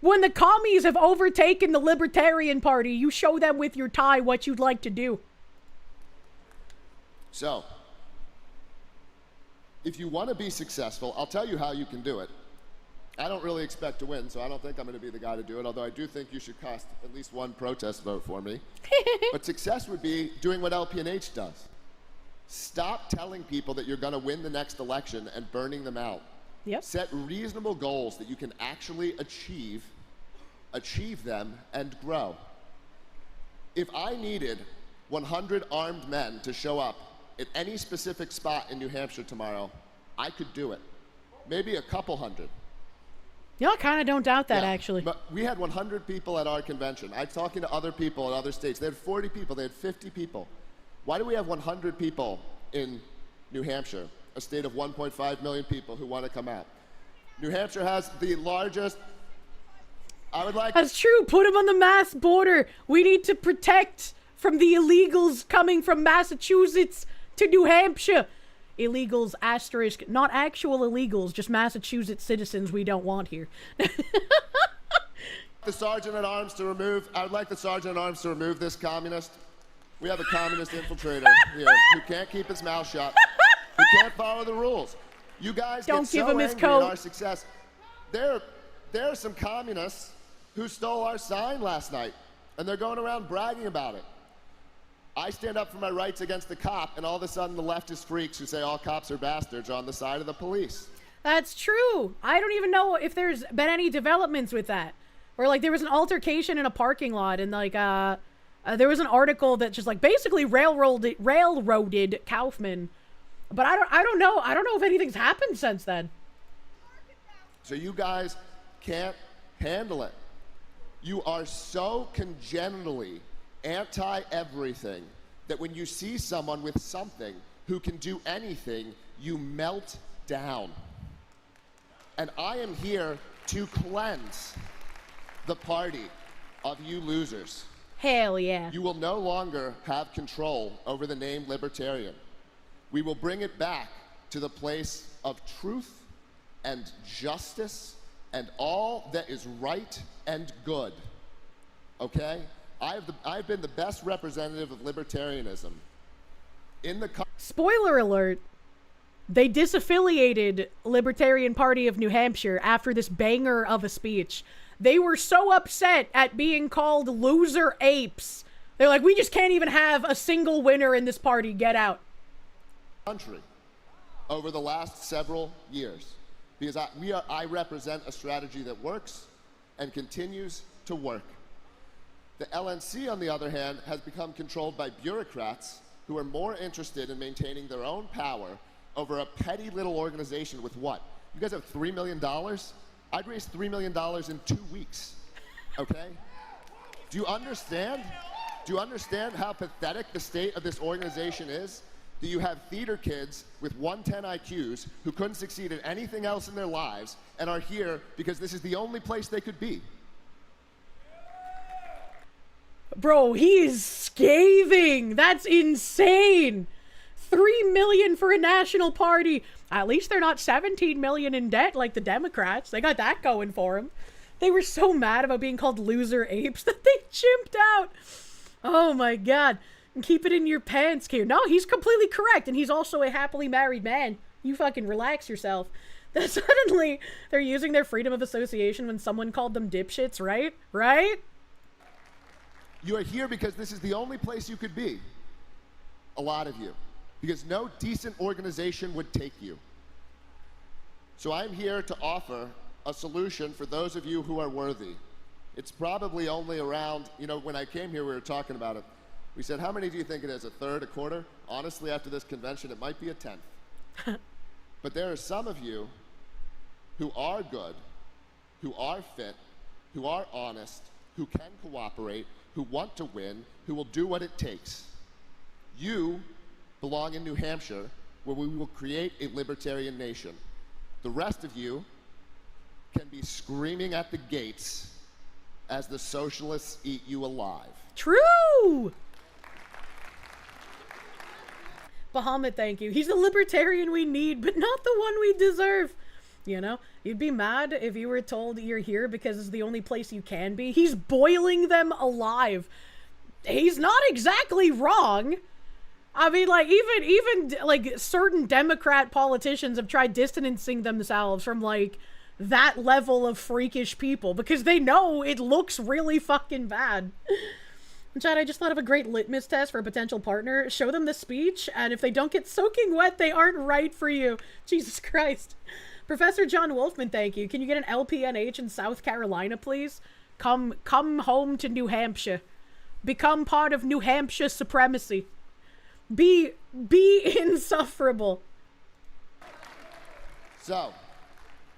When the commies have overtaken the Libertarian Party, you show them with your tie what you'd like to do. So, if you want to be successful, I'll tell you how you can do it. I don't really expect to win, so I don't think I'm going to be the guy to do it, although I do think you should cast at least one protest vote for me. But success would be doing what LPNH does. Stop telling people that you're going to win the next election and burning them out. Yep. Set reasonable goals that you can actually achieve them, and grow. If I needed 100 armed men to show up at any specific spot in New Hampshire tomorrow, I could do it. Maybe a couple hundred. Yeah, I kind of don't doubt that, actually. But we had 100 people at our convention. I'm talking to other people in other states. They had 40 people. They had 50 people. Why do we have 100 people in New Hampshire, a state of 1.5 million people who want to come out? New Hampshire has the largest... That's true. Put them on the mass border. We need to protect from the illegals coming from Massachusetts to New Hampshire. Illegals, asterisk, not actual illegals, just Massachusetts citizens we don't want here. The Sergeant at Arms to remove, I would like the Sergeant at Arms to remove this communist. We have a communist infiltrator here who can't keep his mouth shut, who can't follow the rules. You guys Don't get give so him his angry coat. at our success. There are some communists who stole our sign last night, and they're going around bragging about it. I stand up for my rights against the cop, and all of a sudden the leftist freaks who say all cops are bastards are on the side of the police. That's true. I don't even know if there's been any developments with that. Or like there was an altercation in a parking lot, and like there was an article that just like basically railroaded Kaufman. But I don't know if anything's happened since then. So you guys can't handle it. You are so congenitally anti-everything that when you see someone with something who can do anything, you melt down. And I am here to cleanse the party of you losers. Hell yeah. You will no longer have control over the name libertarian. We will bring it back to the place of truth and justice and all that is right and good. Okay? I've been the best representative of libertarianism in the... Spoiler alert. They disaffiliated Libertarian Party of New Hampshire after this banger of a speech. They were so upset at being called loser apes. They're like, we just can't even have a single winner in this party. Get out. Country over the last several years, because I represent a strategy that works and continues to work. The LNC, on the other hand, has become controlled by bureaucrats who are more interested in maintaining their own power over a petty little organization with what? You guys have $3 million? I'd raise $3 million in 2 weeks, okay? Do you understand? Do you understand how pathetic the state of this organization is? Do you have theater kids with 110 IQs who couldn't succeed at anything else in their lives and are here because this is the only place they could be? Bro, he is scathing. That's insane. 3 million for a national party. At least they're not 17 million in debt like the Democrats. They got that going for them. They were so mad about being called loser apes that they chimped out. Oh my god. And keep it in your pants, Kier. No, he's completely correct. And he's also a happily married man. You fucking relax yourself. That suddenly they're using their freedom of association when someone called them dipshits, right? Right? You are here because this is the only place you could be. A lot of you. Because no decent organization would take you. So I'm here to offer a solution for those of you who are worthy. It's probably only around, you know, when I came here we were talking about it. We said, how many do you think it is? A third, a quarter? Honestly, after this convention, it might be a tenth. But there are some of you who are good, who are fit, who are honest, who can cooperate, who want to win, who will do what it takes. You belong in New Hampshire, where we will create a libertarian nation. The rest of you can be screaming at the gates as the socialists eat you alive. True! Bahamut, thank you. He's the libertarian we need, but not the one we deserve. You know, you'd be mad if you were told you're here because it's the only place you can be. He's boiling them alive. He's not exactly wrong. I mean, like, even like certain Democrat politicians have tried distancing themselves from like that level of freakish people because they know it looks really fucking bad. Chad, I just thought of a great litmus test for a potential partner. Show them the speech, and if they don't get soaking wet, they aren't right for you. Jesus Christ. Professor John Wolfman, thank you. Can you get an LPNH in South Carolina, please? Come home to New Hampshire. Become part of New Hampshire supremacy. Be insufferable. So,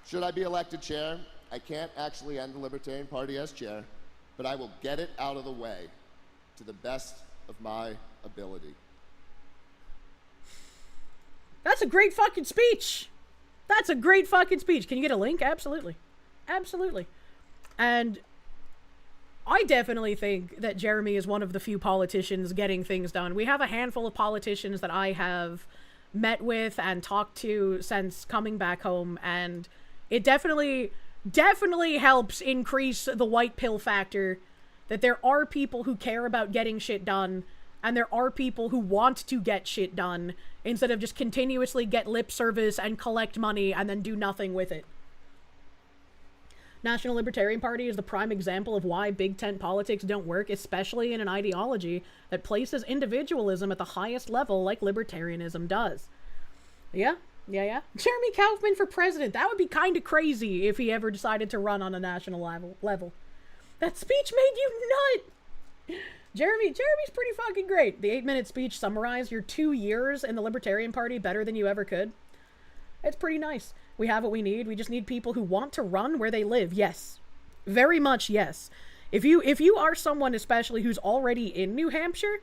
should I be elected chair? I can't actually end the Libertarian Party as chair, but I will get it out of the way to the best of my ability. That's a great fucking speech. That's a great fucking speech. Can you get a link? Absolutely. Absolutely. And I definitely think that Jeremy is one of the few politicians getting things done. We have a handful of politicians that I have met with and talked to since coming back home, and it definitely helps increase the white pill factor that there are people who care about getting shit done, and there are people who want to get shit done instead of just continuously get lip service and collect money and then do nothing with it. National Libertarian Party is the prime example of why big tent politics don't work, especially in an ideology that places individualism at the highest level like libertarianism does. Yeah. Jeremy Kaufman for president. That would be kind of crazy if he ever decided to run on a national level. That speech made you nut! Jeremy's pretty fucking great. The 8-minute speech summarized your 2 years in the Libertarian Party better than you ever could. It's pretty nice. We have what we need. We just need people who want to run where they live. Yes. Very much yes. If you are someone especially who's already in New Hampshire,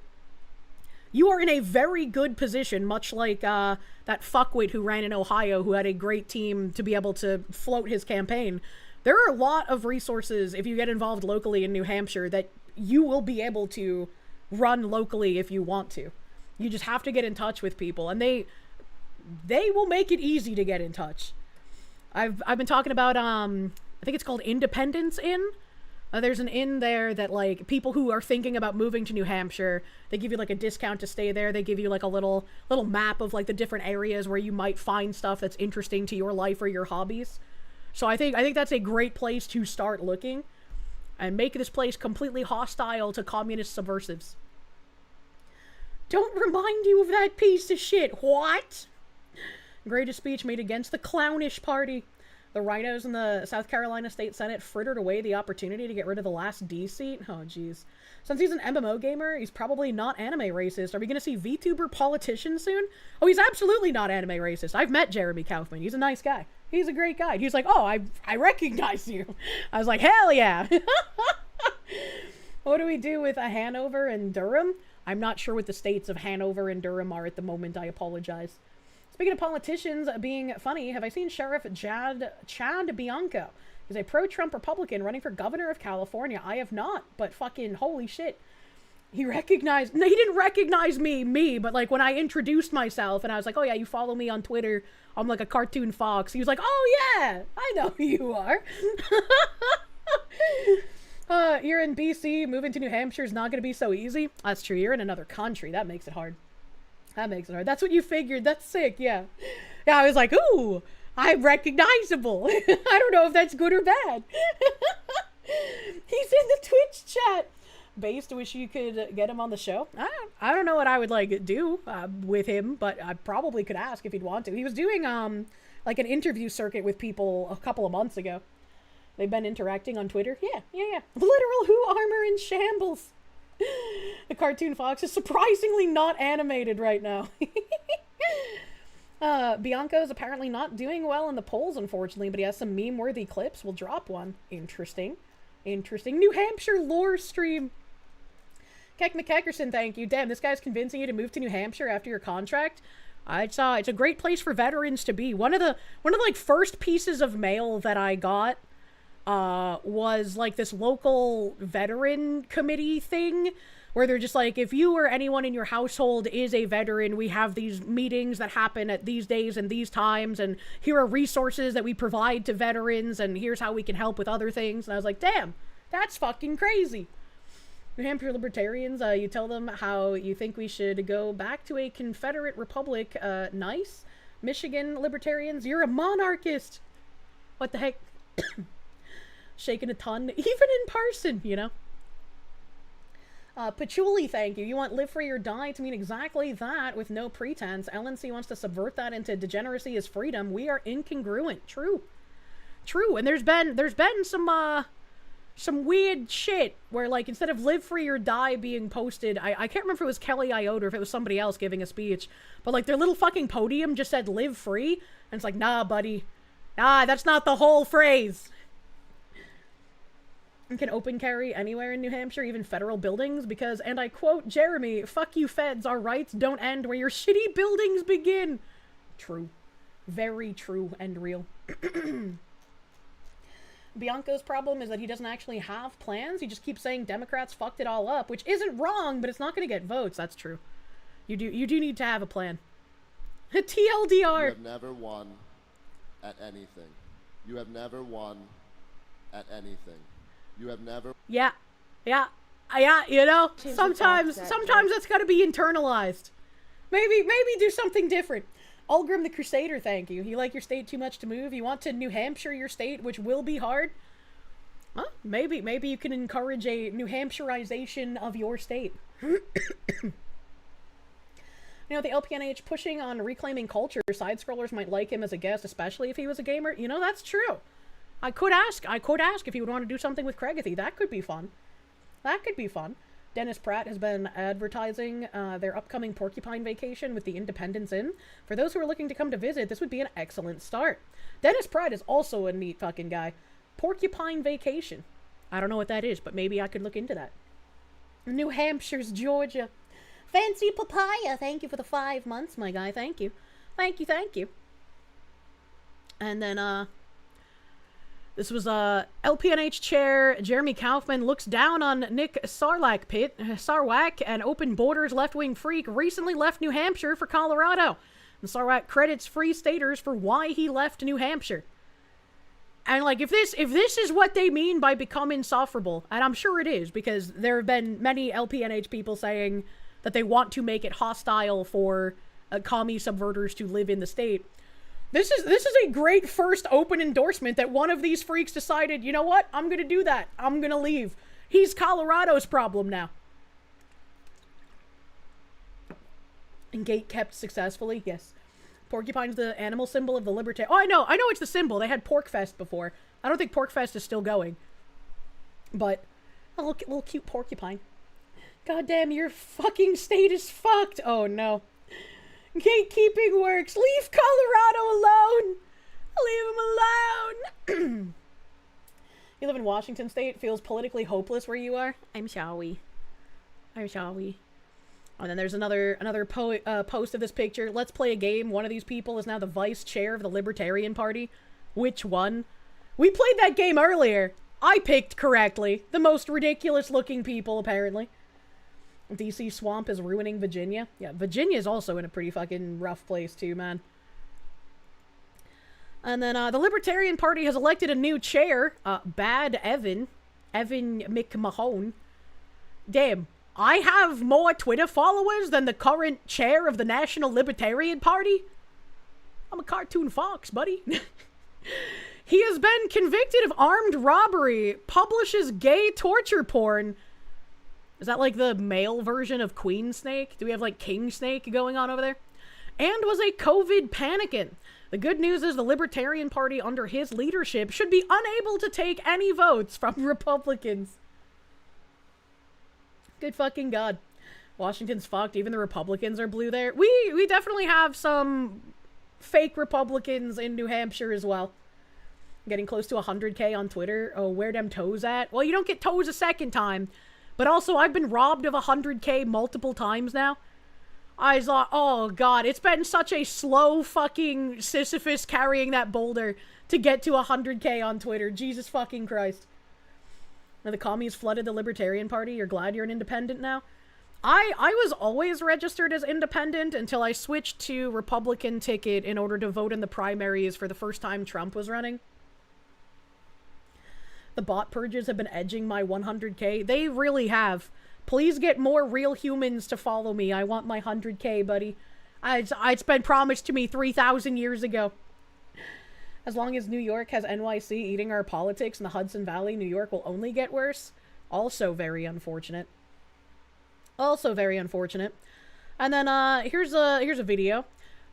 you are in a very good position, much like that fuckwit who ran in Ohio who had a great team to be able to float his campaign. There are a lot of resources if you get involved locally in New Hampshire that you will be able to run locally if you want to. You just have to get in touch with people, and they will make it easy to get in touch. I've been talking about I think it's called Independence Inn. There's an inn there that, like, people who are thinking about moving to New Hampshire, they give you like a discount to stay there. They give you like a little map of like the different areas where you might find stuff that's interesting to your life or your hobbies. So I think that's a great place to start looking and make this place completely hostile to communist subversives. Don't remind you of that piece of shit. What? Greatest speech made against the clownish party. The rhinos in the South Carolina State Senate frittered away the opportunity to get rid of the last D seat. Oh, jeez. Since he's an MMO gamer, he's probably not anime racist. Are we going to see VTuber politicians soon? Oh, he's absolutely not anime racist. I've met Jeremy Kaufman. He's a nice guy. He's a great guy. He's like, oh, I recognize you. I was like, hell yeah. What do we do with Hanover and Durham? I'm not sure what the states of Hanover and Durham are at the moment. I apologize. Speaking of politicians being funny, have I seen Sheriff Chad Bianco? He's a pro-Trump Republican running for governor of California. I have not, but fucking holy shit. He didn't recognize me, but like when I introduced myself and I was like, oh yeah, you follow me on Twitter. I'm like a cartoon fox. He was like, oh yeah, I know who you are. You're in BC, moving to New Hampshire is not going to be so easy. That's true. You're in another country. That makes it hard. That's what you figured. That's sick. Yeah. Yeah. I was like, ooh, I'm recognizable. I don't know if that's good or bad. He's in the Twitch chat. Based, wish you could get him on the show. I don't know what I would like do with him, but I probably could ask if he'd want to. He was doing like an interview circuit with people a couple of months ago. They've been interacting on Twitter. Yeah. Literal Who armor in shambles. The cartoon fox is surprisingly not animated right now. Bianco is apparently not doing well in the polls, unfortunately, but he has some meme-worthy clips. We'll drop one. Interesting. New Hampshire lore stream. Keck McKeckerson, thank you. Damn, this guy's convincing you to move to New Hampshire after your contract. It's a great place for veterans to be. One of the like first pieces of mail that I got was like this local veteran committee thing where they're just like, if you or anyone in your household is a veteran, we have these meetings that happen at these days and these times, and here are resources that we provide to veterans, and here's how we can help with other things. And I was like, damn, that's fucking crazy. New Hampshire libertarians, you tell them how you think we should go back to a Confederate republic. Nice. Michigan libertarians, you're a monarchist. What the heck? Shaking a ton, even in person, you know? Patchouli, thank you. You want live free or die to mean exactly that with no pretense. LNC wants to subvert that into degeneracy as freedom. We are incongruent. True. True. And there's been some weird shit where, like, instead of live free or die being posted, I can't remember if it was Kelly Iota or if it was somebody else giving a speech, but, like, their little fucking podium just said live free, and it's like, nah, buddy. Nah, that's not the whole phrase. You can open carry anywhere in New Hampshire, even federal buildings, because, and I quote Jeremy, fuck you feds, our rights don't end where your shitty buildings begin. True. Very true and real. Bianco's problem is that he doesn't actually have plans. He just keeps saying Democrats fucked it all up, which isn't wrong, but it's not going to get votes. That's true. You do need to have a plan. TLDR. You have never won at anything. You have never won at anything. You have never. Yeah. You know, sometimes that's got to be internalized. Maybe do something different. Ulgrim the Crusader, thank you. You like your state too much to move? You want to New Hampshire your state, which will be hard? Well, maybe you can encourage a New Hampshireization of your state. You know, the LPNH pushing on reclaiming culture, side-scrollers might like him as a guest, especially if he was a gamer. You know, that's true. I could ask if he would want to do something with Craigathy. That could be fun. That could be fun. Dennis Pratt has been advertising their upcoming Porcupine Vacation with the Independence Inn. For those who are looking to come to visit, this would be an excellent start. Dennis Pratt is also a neat fucking guy. Porcupine Vacation. I don't know what that is, but maybe I could look into that. New Hampshire's Georgia. Fancy Papaya, thank you for the 5 months, my guy. Thank you. Thank you. And then, this was LPNH chair Jeremy Kaufman looks down on Nick Sarwak, an open borders left-wing freak, recently left New Hampshire for Colorado. And Sarwak credits Free Staters for why he left New Hampshire. And, like, if this is what they mean by become insufferable, and I'm sure it is, because there have been many LPNH people saying that they want to make it hostile for commie subverters to live in the state. This is a great first open endorsement that one of these freaks decided, you know what, I'm gonna do that. I'm gonna leave. He's Colorado's problem now. And gate kept successfully, yes. Porcupine's the animal symbol of the libertarian. Oh, I know it's the symbol. They had Porkfest before. I don't think Porkfest is still going. But a little cute porcupine. God damn, your fucking state is fucked. Oh no. Gatekeeping works. Leave Colorado alone. Leave him alone. You live in Washington State. Feels politically hopeless where you are. I'm sorry. And then there's another post of this picture. Let's play a game. One of these people is now the vice chair of the Libertarian Party. Which one? We played that game earlier. I picked correctly. The most ridiculous looking people, apparently. DC Swamp is ruining Virginia. Yeah, Virginia's also in a pretty fucking rough place too, man. And then the Libertarian Party has elected a new chair, Bad Evan McMahon. Damn, I have more Twitter followers than the current chair of the National Libertarian Party? I'm a cartoon fox, buddy. He has been convicted of armed robbery, publishes gay torture porn. Is that like the male version of Queen Snake? Do we have like King Snake going on over there? And was a COVID panicant. The good news is the Libertarian Party under his leadership should be unable to take any votes from Republicans. Good fucking God. Washington's fucked. Even the Republicans are blue there. We definitely have some fake Republicans in New Hampshire as well. Getting close to 100K on Twitter. Oh, where them toes at? Well, you don't get toes a second time. But also, I've been robbed of 100K multiple times now. I thought, oh god, it's been such a slow fucking Sisyphus carrying that boulder to get to 100K on Twitter. Jesus fucking Christ. Now the commies flooded the Libertarian Party. You're glad you're an independent now? I was always registered as independent until I switched to Republican ticket in order to vote in the primaries for the first time Trump was running. The bot purges have been edging my 100K. They really have. Please get more real humans to follow me. I want my 100K, buddy. It's been promised to me 3,000 years ago. As long as New York has NYC eating our politics in the Hudson Valley, New York will only get worse. Also very unfortunate. Also very unfortunate. And then here's a video.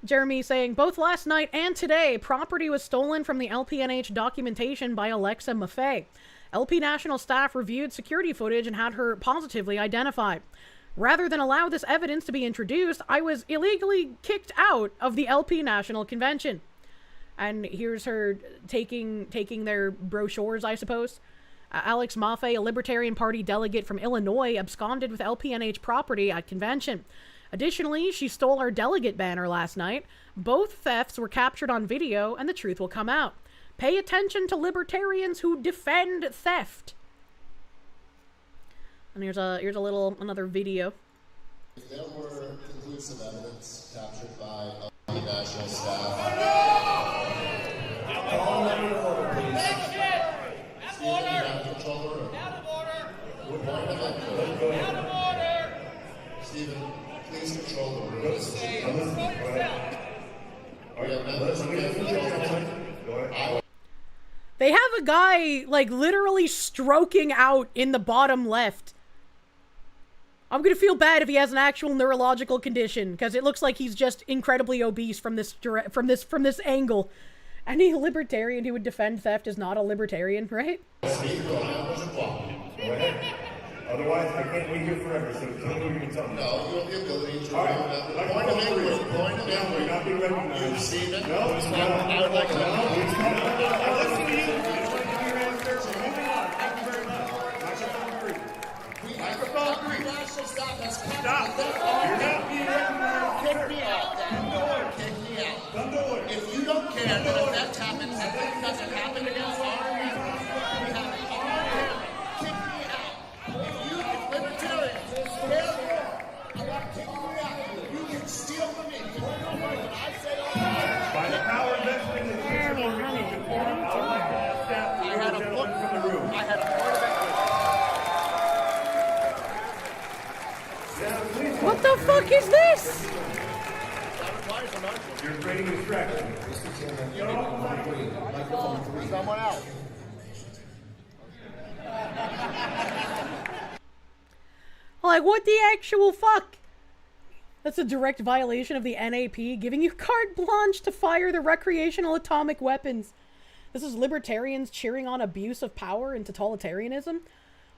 Jeremy saying, both last night and today, property was stolen from the LPNH documentation by Alexa Maffei. LP National staff reviewed security footage and had her positively identified. Rather than allow this evidence to be introduced, I was illegally kicked out of the LP National Convention. And here's her taking their brochures, I suppose. Alex Maffei, a Libertarian Party delegate from Illinois, absconded with LPNH property at convention. Additionally, she stole our delegate banner last night. Both thefts were captured on video, and the truth will come out. Pay attention to libertarians who defend theft. And here's another video. If there were conclusive evidence captured by LP National staff. All member of order, please. Stephen, you have control of order. Point of order. Stephen, please control the room. They have a guy, like, literally stroking out in the bottom left. I'm gonna feel bad if he has an actual neurological condition, because it looks like he's just incredibly obese from this angle. Any libertarian who would defend theft is not a libertarian, right? Otherwise, I can't be here forever, so tell me what you can tell me. No, you have the ability to remove point of inquiry. Point of inquiry. Not be recognized. You've seen it? No, I would like to know. Listen to you. Moving on. Thank you very much. Microphone three. Stop. You're not being recognized. Kick me out, Dan. Kick me out. Come to order. If you don't care that if theft happens, that it doesn't happen against our members. We have our camera. Kick me out. If libertarians care more about kicking me out, you can steal from me. I say by the power vested in the chair, I had a point from the room. I had a point of What the fuck is this? You're creating distraction. Someone else. Like, what the actual fuck? That's a direct violation of the NAP, giving you carte blanche to fire the recreational atomic weapons. This is libertarians cheering on abuse of power and totalitarianism.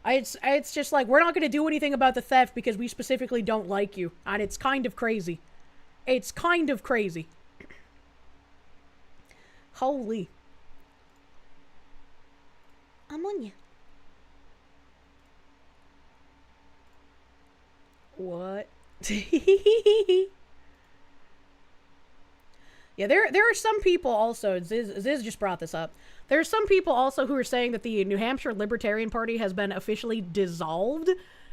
It's just like, we're not going to do anything about the theft because we specifically don't like you. And it's kind of crazy. It's kind of crazy. Holy. I'm on you. What? Yeah, there are some people also, Ziz just brought this up. There are some people also who are saying that the New Hampshire Libertarian Party has been officially dissolved.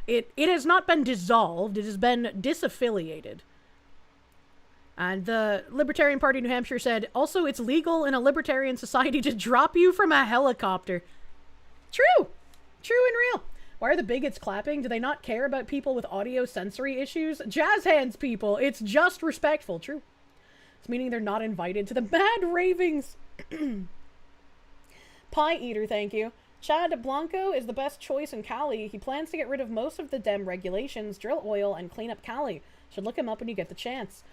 It has not been dissolved, it has been disaffiliated. And the Libertarian Party of New Hampshire said, also it's legal in a libertarian society to drop you from a helicopter. True! True and real. Why are the bigots clapping? Do they not care about people with audio sensory issues? Jazz hands, people! It's just respectful. True. It's meaning they're not invited to the mad ravings. Pie Eater, thank you. Chad Blanco is the best choice in Cali. He plans to get rid of most of the Dem regulations, drill oil, and clean up Cali. Should look him up when you get the chance.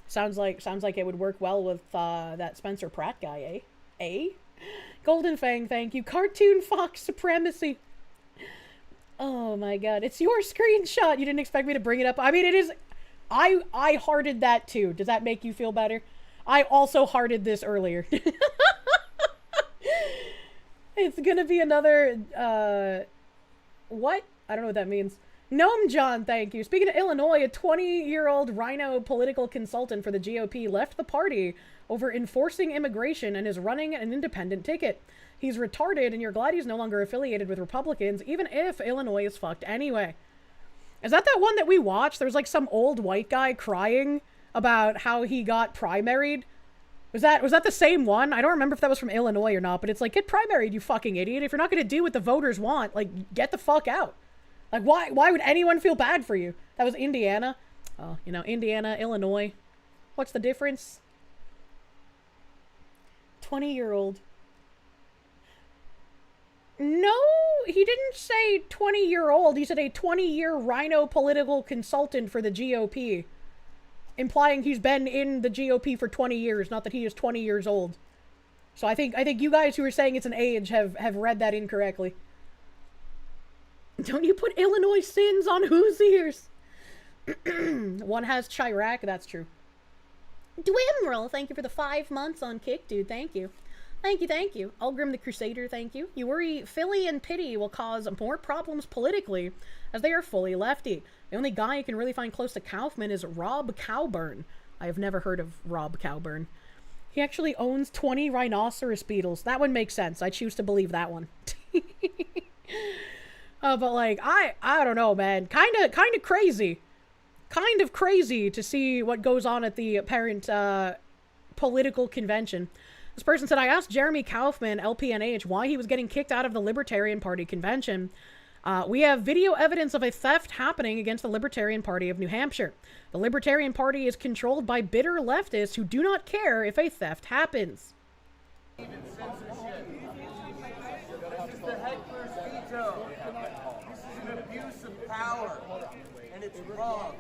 Sounds like it would work well with that Spencer Pratt guy, eh? Golden Fang, thank you. Cartoon Fox Supremacy. Oh my god, it's your screenshot. You didn't expect me to bring it up. I mean, it is. I hearted that too. Does that make you feel better? I also hearted this earlier. It's gonna be another, what? I don't know what that means. Gnome John, thank you. Speaking of Illinois, a 20-year-old rhino political consultant for the GOP left the party over enforcing immigration and is running an independent ticket. He's retarded, and you're glad he's no longer affiliated with Republicans, even if Illinois is fucked anyway. Is that one that we watched? There was like some old white guy crying about how he got primaried. Was that the same one? I don't remember if that was from Illinois or not, but it's like, get primaried, you fucking idiot. If you're not going to do what the voters want, like, get the fuck out. Like, why would anyone feel bad for you? That was Indiana. Oh, you know, Indiana, Illinois. What's the difference? 20-year-old. No, he didn't say 20-year-old. He said a 20-year rhino political consultant for the GOP. Implying he's been in the GOP for 20 years, not that he is 20 years old. So I think you guys who are saying it's an age have read that incorrectly. Don't you put Illinois sins on whose ears? One has Chirac, that's true. Dwimrel, thank you for the 5 months on Kick, dude. Thank you. Thank you. Ulgrim the Crusader, thank you. You worry Philly and Pity will cause more problems politically, as they are fully lefty. The only guy you can really find close to Kaufman is Rob Cowburn. I have never heard of Rob Cowburn. He actually owns 20 rhinoceros beetles. That one makes sense. I choose to believe that one. But like, I don't know, man. Kind of crazy. Kind of crazy to see what goes on at the apparent political convention. This person said, I asked Jeremy Kaufman, LPNH, why he was getting kicked out of the Libertarian Party convention. We have video evidence of a theft happening against the Libertarian Party of New Hampshire. The Libertarian Party is controlled by bitter leftists who do not care if a theft happens. Even censorship. This is the heckler's veto. This is an abuse of power, and it's wrong.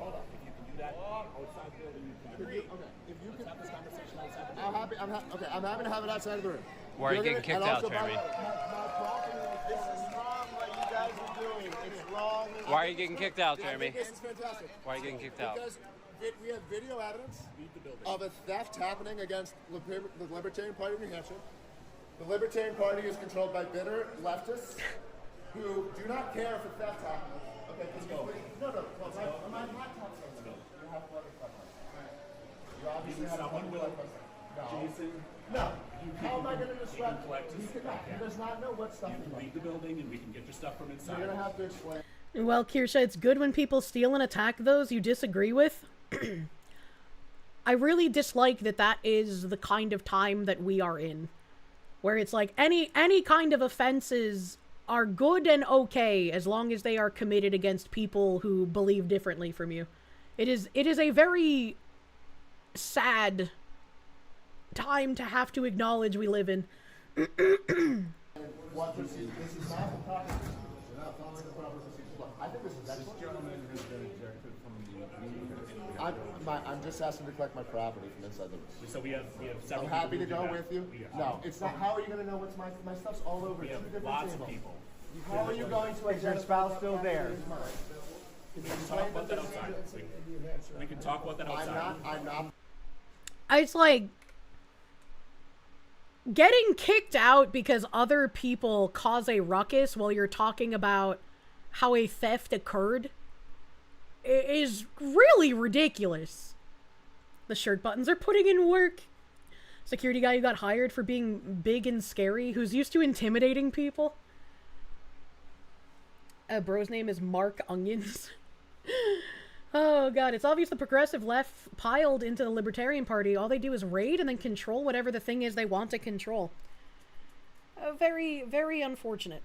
I'm happy to have it outside of the room. Why are you getting kicked out, Jeremy? This is wrong what you guys are doing. It's wrong. Why are you getting kicked out, Jeremy? This is fantastic. Why are you getting kicked out? Because we have video evidence of a theft happening against the Libertarian Party of New Hampshire. The Libertarian Party is controlled by bitter leftists who do not care if a theft happens. Okay, let's go. No, my laptop's on the You have to let it come on. You obviously have someone will. Jason. No. How am I going to disrupt? He does not know what stuff is. Leave the building and we can get your stuff from inside. You're going to have to explain. Well, Kirsche, it's good when people steal and attack those you disagree with. I really dislike that is the kind of time that we are in. Where it's like any kind of offenses are good and okay as long as they are committed against people who believe differently from you. It is a very sad time to have to acknowledge we live in. This is not the proper procedure. You're not following the proper procedure. Look, I think this is excellent. This gentleman has been ejected from the meeting. I'm just asking to collect my property from inside the room. So we have several. I'm happy to go with you. No, it's not. How are you going to know what's my stuff's all over We two have different lots tables. of people. How are you going to Is your spouse still there? We can talk about that outside. We can talk about that outside. I'm not. It's like getting kicked out because other people cause a ruckus while you're talking about how a theft occurred is really ridiculous. The shirt buttons are putting in work. Security guy who got hired for being big and scary, who's used to intimidating people. Bro's name is Mark Onions. Oh god, it's obvious the progressive left piled into the Libertarian Party. All they do is raid and then control whatever the thing is they want to control. Very, very unfortunate.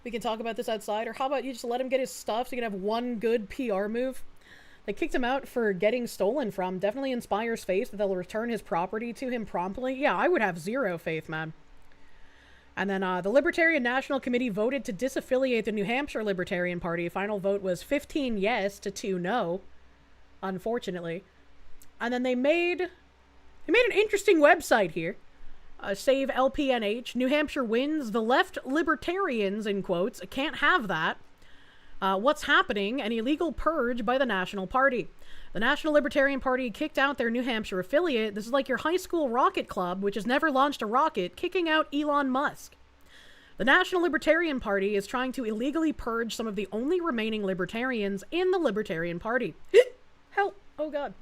We can talk about this outside, or how about you just let him get his stuff so you can have one good PR move? They kicked him out for getting stolen from. Definitely inspires faith that they'll return his property to him promptly. Yeah, I would have zero faith, man. And then the Libertarian National Committee voted to disaffiliate the New Hampshire Libertarian Party. Final vote was 15 yes to 2 no, unfortunately. And then they made an interesting website here. Save LPNH. New Hampshire wins. The left libertarians, in quotes, can't have that. What's happening? An illegal purge by the National Party. The National Libertarian Party kicked out their New Hampshire affiliate. This is like your high school rocket club, which has never launched a rocket, kicking out Elon Musk. The National Libertarian Party is trying to illegally purge some of the only remaining libertarians in the Libertarian Party. Help! Oh god.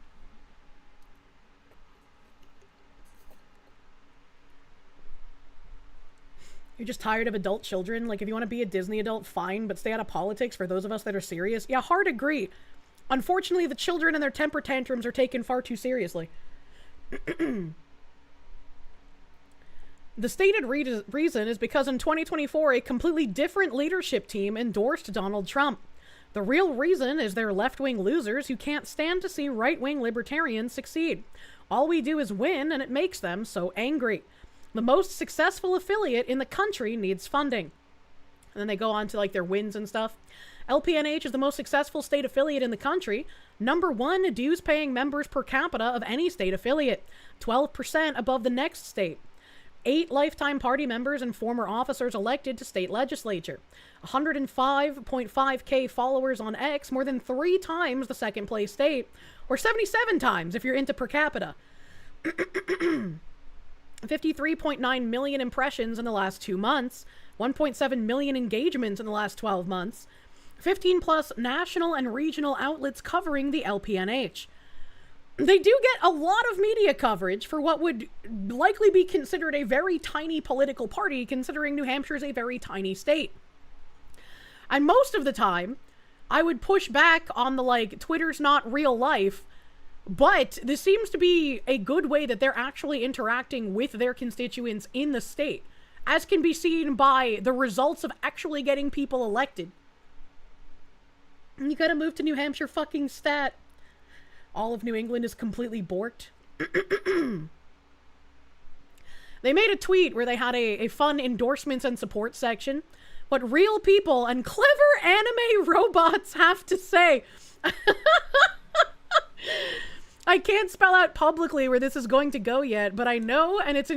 You're just tired of adult children? Like, if you want to be a Disney adult, fine, but stay out of politics for those of us that are serious? Yeah, hard agree. Unfortunately, the children and their temper tantrums are taken far too seriously. The stated reason is because in 2024, a completely different leadership team endorsed Donald Trump. The real reason is they're left-wing losers who can't stand to see right-wing libertarians succeed. All we do is win, and it makes them so angry. The most successful affiliate in the country needs funding. And then they go on to like their wins and stuff. LPNH is the most successful state affiliate in the country. Number 1 dues paying members per capita of any state affiliate. 12% above the next state. 8 lifetime party members and former officers elected to state legislature. 105.5k followers on X, more than 3 times the second place state, or 77 times if you're into per capita. 53.9 million impressions in the last 2 months. 1.7 million engagements in the last 12 months. 15 plus national and regional outlets covering the LPNH. They do get a lot of media coverage for what would likely be considered a very tiny political party, considering New Hampshire is a very tiny state. And most of the time, I would push back on the, like, Twitter's not real life, but this seems to be a good way that they're actually interacting with their constituents in the state, as can be seen by the results of actually getting people elected. You gotta move to New Hampshire fucking stat. All of New England is completely borked. They made a tweet where they had a fun endorsements and support section. What real people and clever anime robots have to say. I can't spell out publicly where this is going to go yet, but I know, and it's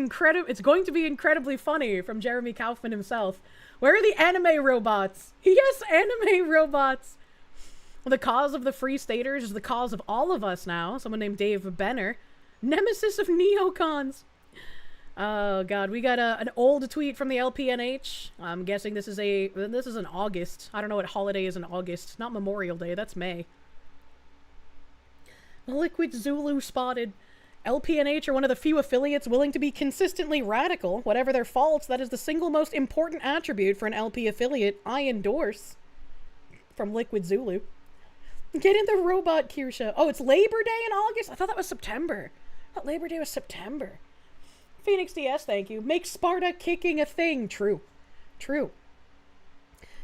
going to be incredibly funny from Jeremy Kaufman himself. Where are the anime robots? Yes, anime robots. The cause of the Free Staters is the cause of all of us now. Someone named Dave Benner. Nemesis of neocons. Oh god, we got an old tweet from the LPNH. I'm guessing this is in August. I don't know what holiday is in August. Not Memorial Day, that's May. Liquid Zulu spotted. LPNH are one of the few affiliates willing to be consistently radical. Whatever their faults, that is the single most important attribute for an LP affiliate. I endorse. From Liquid Zulu. Get in the robot, Kirsche. Oh, it's Labor Day in August? I thought that was September. I thought Labor Day was September. Phoenix DS, thank you. Make Sparta kicking a thing. True. True.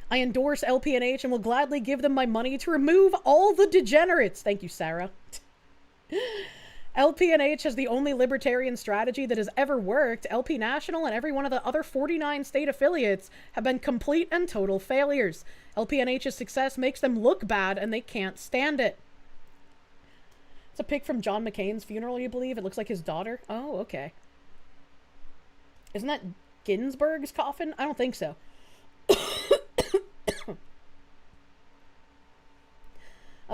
I endorse LPNH and will gladly give them my money to remove all the degenerates. Thank you, Sarah. LPNH has the only libertarian strategy that has ever worked. LP National and every one of the other 49 state affiliates have been complete and total failures. LPNH's success makes them look bad and they can't stand it. It's a pic from John McCain's funeral, you believe? It looks like his daughter. Oh, okay. Isn't that Ginsburg's coffin? I don't think so.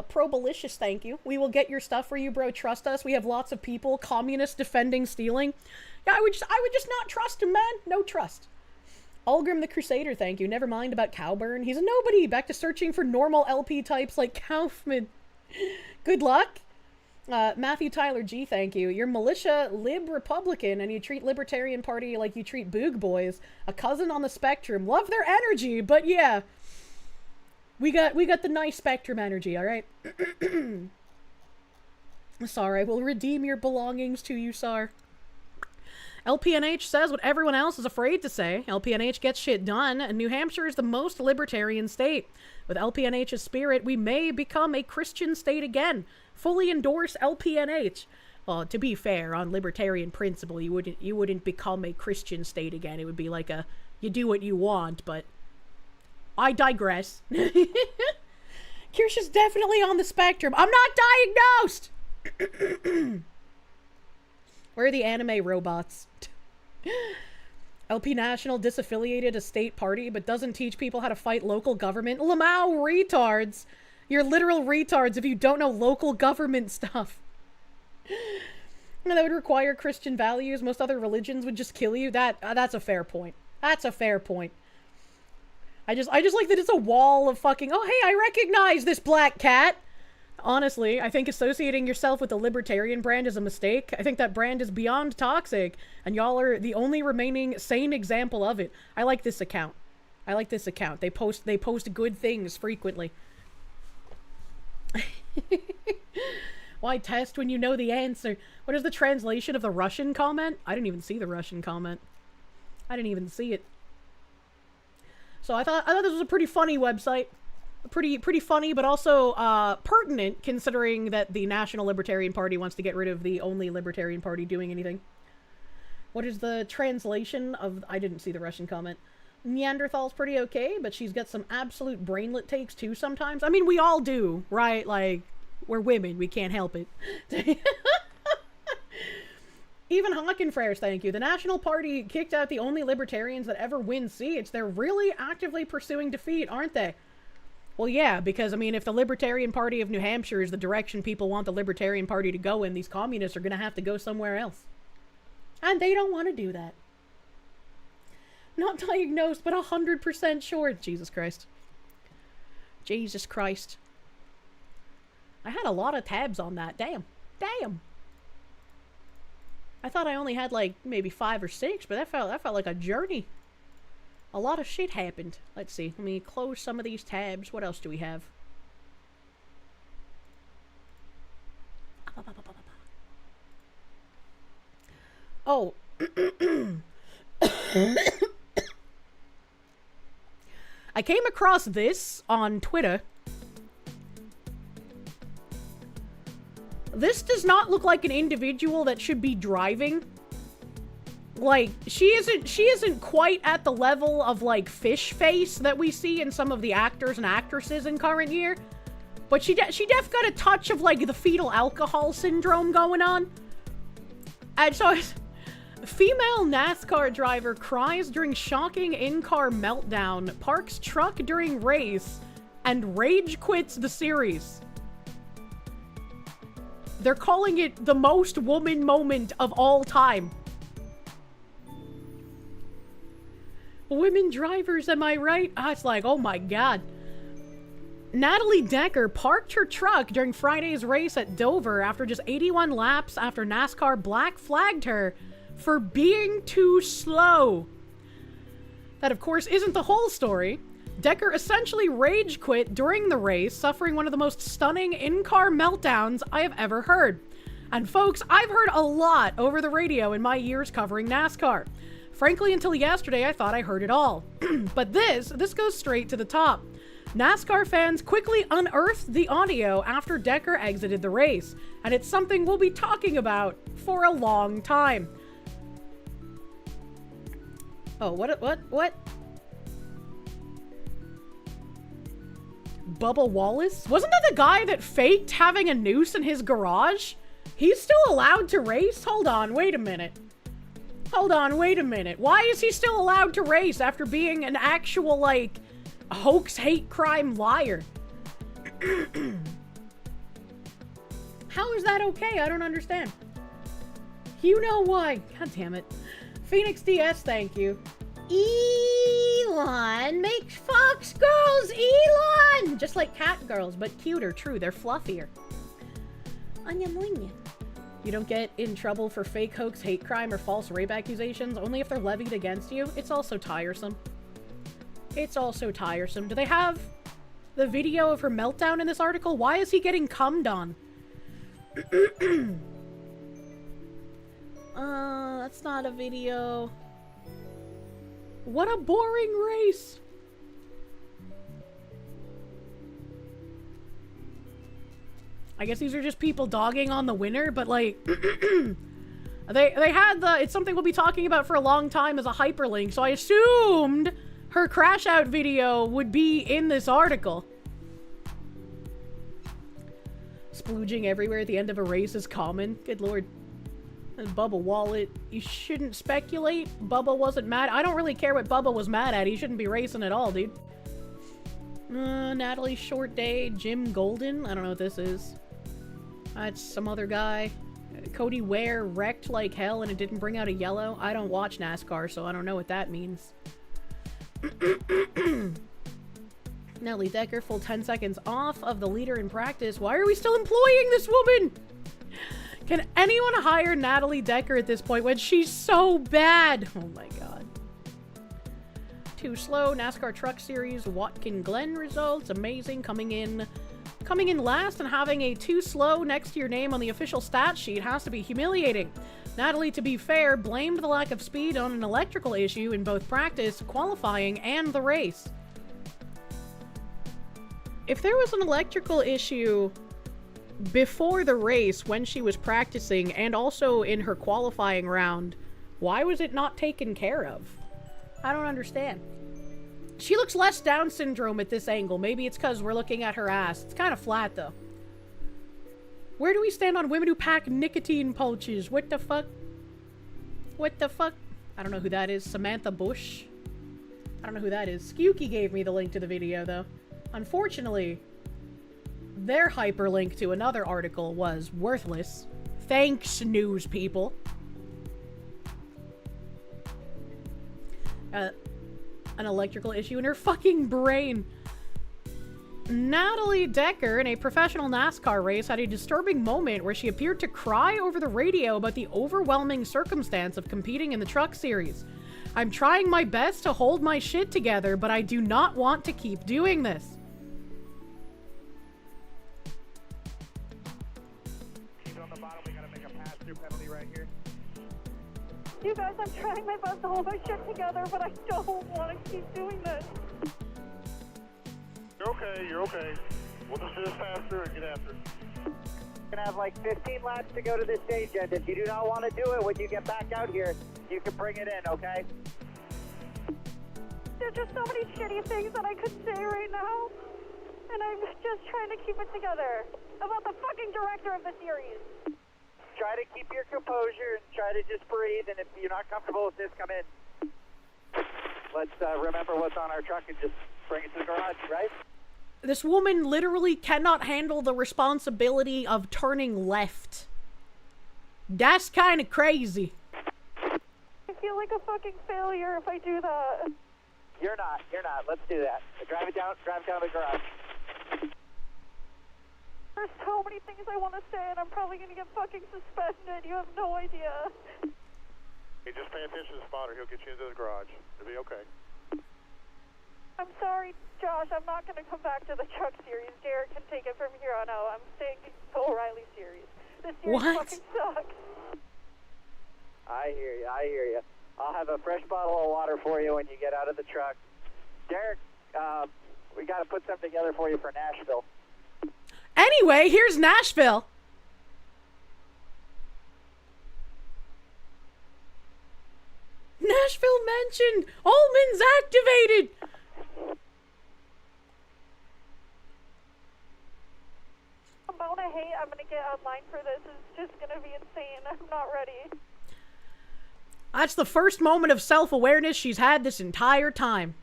Pro-balicious, thank you. We will get your stuff for you, bro. Trust us. We have lots of people. Communists defending stealing. Yeah, I would just not trust him, man. No trust. Ulgrim the Crusader, thank you. Never mind about Cowburn. He's a nobody. Back to searching for normal LP types like Kaufman. Good luck. Matthew Tyler G, thank you. You're militia lib Republican and you treat Libertarian Party like you treat Boog Boys. A cousin on the spectrum. Love their energy, but yeah. We got the nice spectrum energy, alright? Sorry, we'll redeem your belongings to you, Sar. LPNH says what everyone else is afraid to say. LPNH gets shit done, and New Hampshire is the most libertarian state. With LPNH's spirit, we may become a Christian state again. Fully endorse LPNH. Well, to be fair, on libertarian principle, you wouldn't become a Christian state again. It would be like a, you do what you want, but I digress. Kirsch's definitely on the spectrum. I'm not diagnosed! Where are the anime robots? LP National disaffiliated a state party, but doesn't teach people how to fight local government. Lamau retards! You're literal retards if you don't know local government stuff. That would require Christian values. Most other religions would just kill you. That's a fair point. That's a fair point. I just like that it's a wall of fucking, oh hey, I recognize this black cat. Honestly, I think associating yourself with the libertarian brand is a mistake. I think that brand is beyond toxic, and y'all are the only remaining sane example of it. I like this account. I like this account. They post good things frequently. Why test when you know the answer? What is the translation of the Russian comment? I didn't even see the Russian comment. I didn't even see it. So I thought this was a pretty funny website. Pretty funny, but also pertinent, considering that the National Libertarian Party wants to get rid of the only Libertarian Party doing anything. What is the translation of... I didn't see the Russian comment. Neanderthal's pretty okay, but she's got some absolute brainlet takes too sometimes. I mean, we all do, right? Like, we're women. We can't help it. Even Hawkenfreres, thank you. The National Party kicked out the only libertarians that ever win seats. They're really actively pursuing defeat, aren't they? Well, yeah, because, I mean, if the Libertarian Party of New Hampshire is the direction people want the Libertarian Party to go in, these communists are going to have to go somewhere else. And they don't want to do that. Not diagnosed, but 100% sure. Jesus Christ. Jesus Christ. I had a lot of tabs on that. Damn. Damn. I thought I only had like maybe 5 or 6, but that felt like a journey. A lot of shit happened. Let's see. Let me close some of these tabs. What else do we have? Oh. I came across this on Twitter. This does not look like an individual that should be driving. Like, she isn't quite at the level of, like, fish face that we see in some of the actors and actresses in current year. But she def got a touch of, like, the fetal alcohol syndrome going on. And so, female NASCAR driver cries during shocking in-car meltdown, parks truck during race, and rage quits the series. They're calling it the most woman moment of all time. Women drivers, am I right? It's like, oh my god. Natalie Decker parked her truck during Friday's race at Dover after just 81 laps after NASCAR black flagged her for being too slow. That, of course, isn't the whole story. Decker essentially rage quit during the race, suffering one of the most stunning in-car meltdowns I have ever heard. And folks, I've heard a lot over the radio in my years covering NASCAR. Frankly, until yesterday, I thought I heard it all. But this goes straight to the top. NASCAR fans quickly unearthed the audio after Decker exited the race, and it's something we'll be talking about for a long time. Oh, what? Bubba Wallace? Wasn't that the guy that faked having a noose in his garage? He's still allowed to race? Hold on, wait a minute. Hold on, wait a minute. Why is he still allowed to race after being an actual, like, hoax, hate crime liar? How is that okay? I don't understand. You know why. God damn it. Phoenix DS, thank you. Elon makes fox girls Elon! Just like cat girls, but cuter. True, they're fluffier. Anya moinya. You don't get in trouble for fake hoax, hate crime, or false rape accusations, only if they're levied against you. It's also tiresome. It's also tiresome. Do they have the video of her meltdown in this article? Why is he getting cummed on? That's not a video. What a boring race. I guess these are just people dogging on the winner, but like, they had the, it's something we'll be talking about for a long time as a hyperlink, so I assumed her crash out video would be in this article. Splooging everywhere at the end of a race is common. Good lord. And Bubba Wallet, you shouldn't speculate. Bubba wasn't mad. I don't really care what Bubba was mad at. He shouldn't be racing at all, dude. Natalie Short Day, Jim Golden. I don't know what this is. It's some other guy. Cody Ware wrecked like hell and it didn't bring out a yellow. I don't watch NASCAR, so I don't know what that means. Nellie Decker, full 10 seconds off of the leader in practice. Why are we still employing this woman? Can anyone hire Natalie Decker at this point when she's so bad? Oh my god. Too slow. NASCAR Truck Series Watkin Glen results. Amazing. Coming in last and having a too slow next to your name on the official stat sheet has to be humiliating. Natalie, to be fair, blamed the lack of speed on an electrical issue in both practice, qualifying, and the race. If there was an electrical issue before the race when she was practicing and also in her qualifying round, Why was it not taken care of? I don't understand. She looks less Down syndrome at this angle. Maybe it's because we're looking at her ass. It's kind of flat, though. Where do we stand on women who pack nicotine pouches? What the fuck? What the fuck? I don't know who that is. Samantha Bush? I don't know who that is. Skewky gave me the link to the video, though. Unfortunately, their hyperlink to another article was worthless. Thanks, news people. An electrical issue in her fucking brain. Natalie Decker, in a professional NASCAR race, had a disturbing moment where she appeared to cry over the radio about the overwhelming circumstance of competing in the truck series. I'm trying my best to hold my shit together, but I do not want to keep doing this. You guys, I'm trying my best to hold my shit together, but I don't want to keep doing this. You're okay, you're okay. We'll just do this faster and get after it. We're gonna have like 15 laps to go to this stage end. If you do not want to do it when you get back out here, you can bring it in, okay? There's just so many shitty things that I could say right now, and I'm just trying to keep it together about the fucking director of the series. Try to keep your composure and try to just breathe, and if you're not comfortable with this, come in. Let's remember what's on our truck and just bring it to the garage, right? This woman literally cannot handle the responsibility of turning left. That's kind of crazy. I feel like a fucking failure if I do that. You're not. Let's do that. Drive it down to the garage. There's so many things I want to say, and I'm probably going to get fucking suspended. You have no idea. Hey, just pay attention to the spotter. He'll get you into the garage. It'll be okay. I'm sorry, Josh. I'm not going to come back to the truck series. Derek can take it from here on out. I'm staying to the O'Reilly series. This series fucking sucks. I hear you. I'll have a fresh bottle of water for you when you get out of the truck. Derek, we got to put something together for you for Nashville. Anyway, here's Nashville. Nashville mentioned. Ullman's activated. The amount of hate I'm going to get online for this is just going to be insane. I'm not ready. That's the first moment of self-awareness she's had this entire time.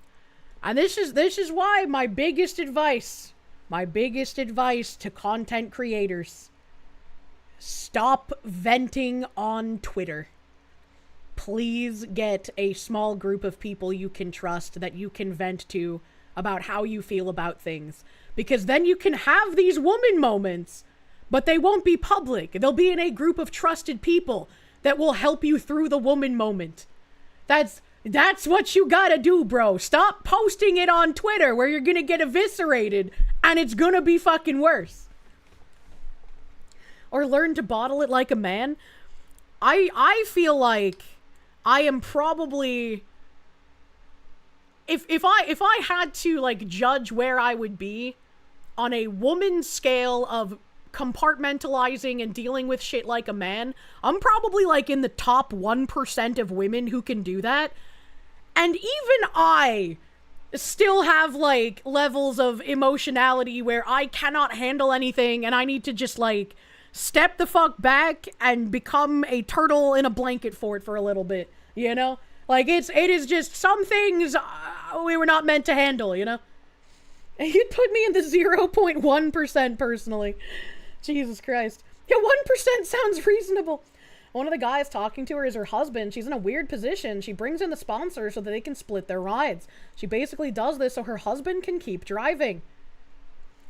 And this is why my biggest advice to content creators: stop venting on Twitter. Please get a small group of people you can trust that you can vent to about how you feel about things. Because then you can have these woman moments, but they won't be public. They'll be in a group of trusted people that will help you through the woman moment. That's what you gotta do, bro. Stop posting it on Twitter where you're gonna get eviscerated and it's gonna be fucking worse. Or learn to bottle it like a man. I feel like I am probably... If I had to, like, judge where I would be on a woman's scale of compartmentalizing and dealing with shit like a man, I'm probably, like, in the top 1% of women who can do that. And even I still have, like, levels of emotionality where I cannot handle anything and I need to just, like, step the fuck back and become a turtle in a blanket fort for a little bit, you know? Like, it is just some things we were not meant to handle, you know? You'd put me in the 0.1% personally. Jesus Christ. Yeah, 1% sounds reasonable. One of the guys talking to her is her husband. She's in a weird position. She brings in the sponsor so that they can split their rides. She basically does this so her husband can keep driving.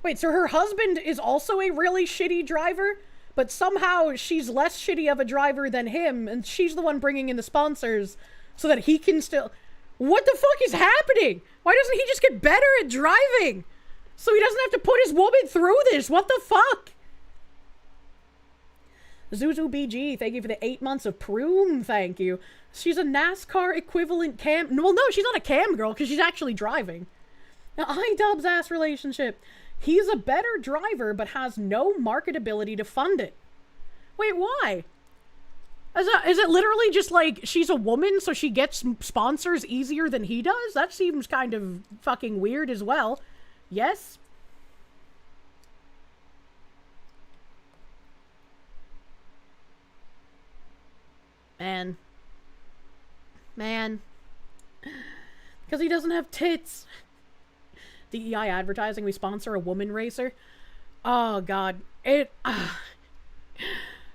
Wait, so her husband is also a really shitty driver? But somehow she's less shitty of a driver than him, and she's the one bringing in the sponsors so that he can still... What the fuck is happening? Why doesn't he just get better at driving? So he doesn't have to put his woman through this. What the fuck? Zuzu BG, thank you for the 8 months of Prune, thank you. She's a NASCAR equivalent cam... Well, no, she's not a cam girl, because she's actually driving. Now, iDubbbz ass relationship. He's a better driver, but has no marketability to fund it. Wait, why? Is it literally just like she's a woman, so she gets sponsors easier than he does? That seems kind of fucking weird as well. Yes? Man. Because he doesn't have tits. DEI advertising, we sponsor a woman racer. Oh, God.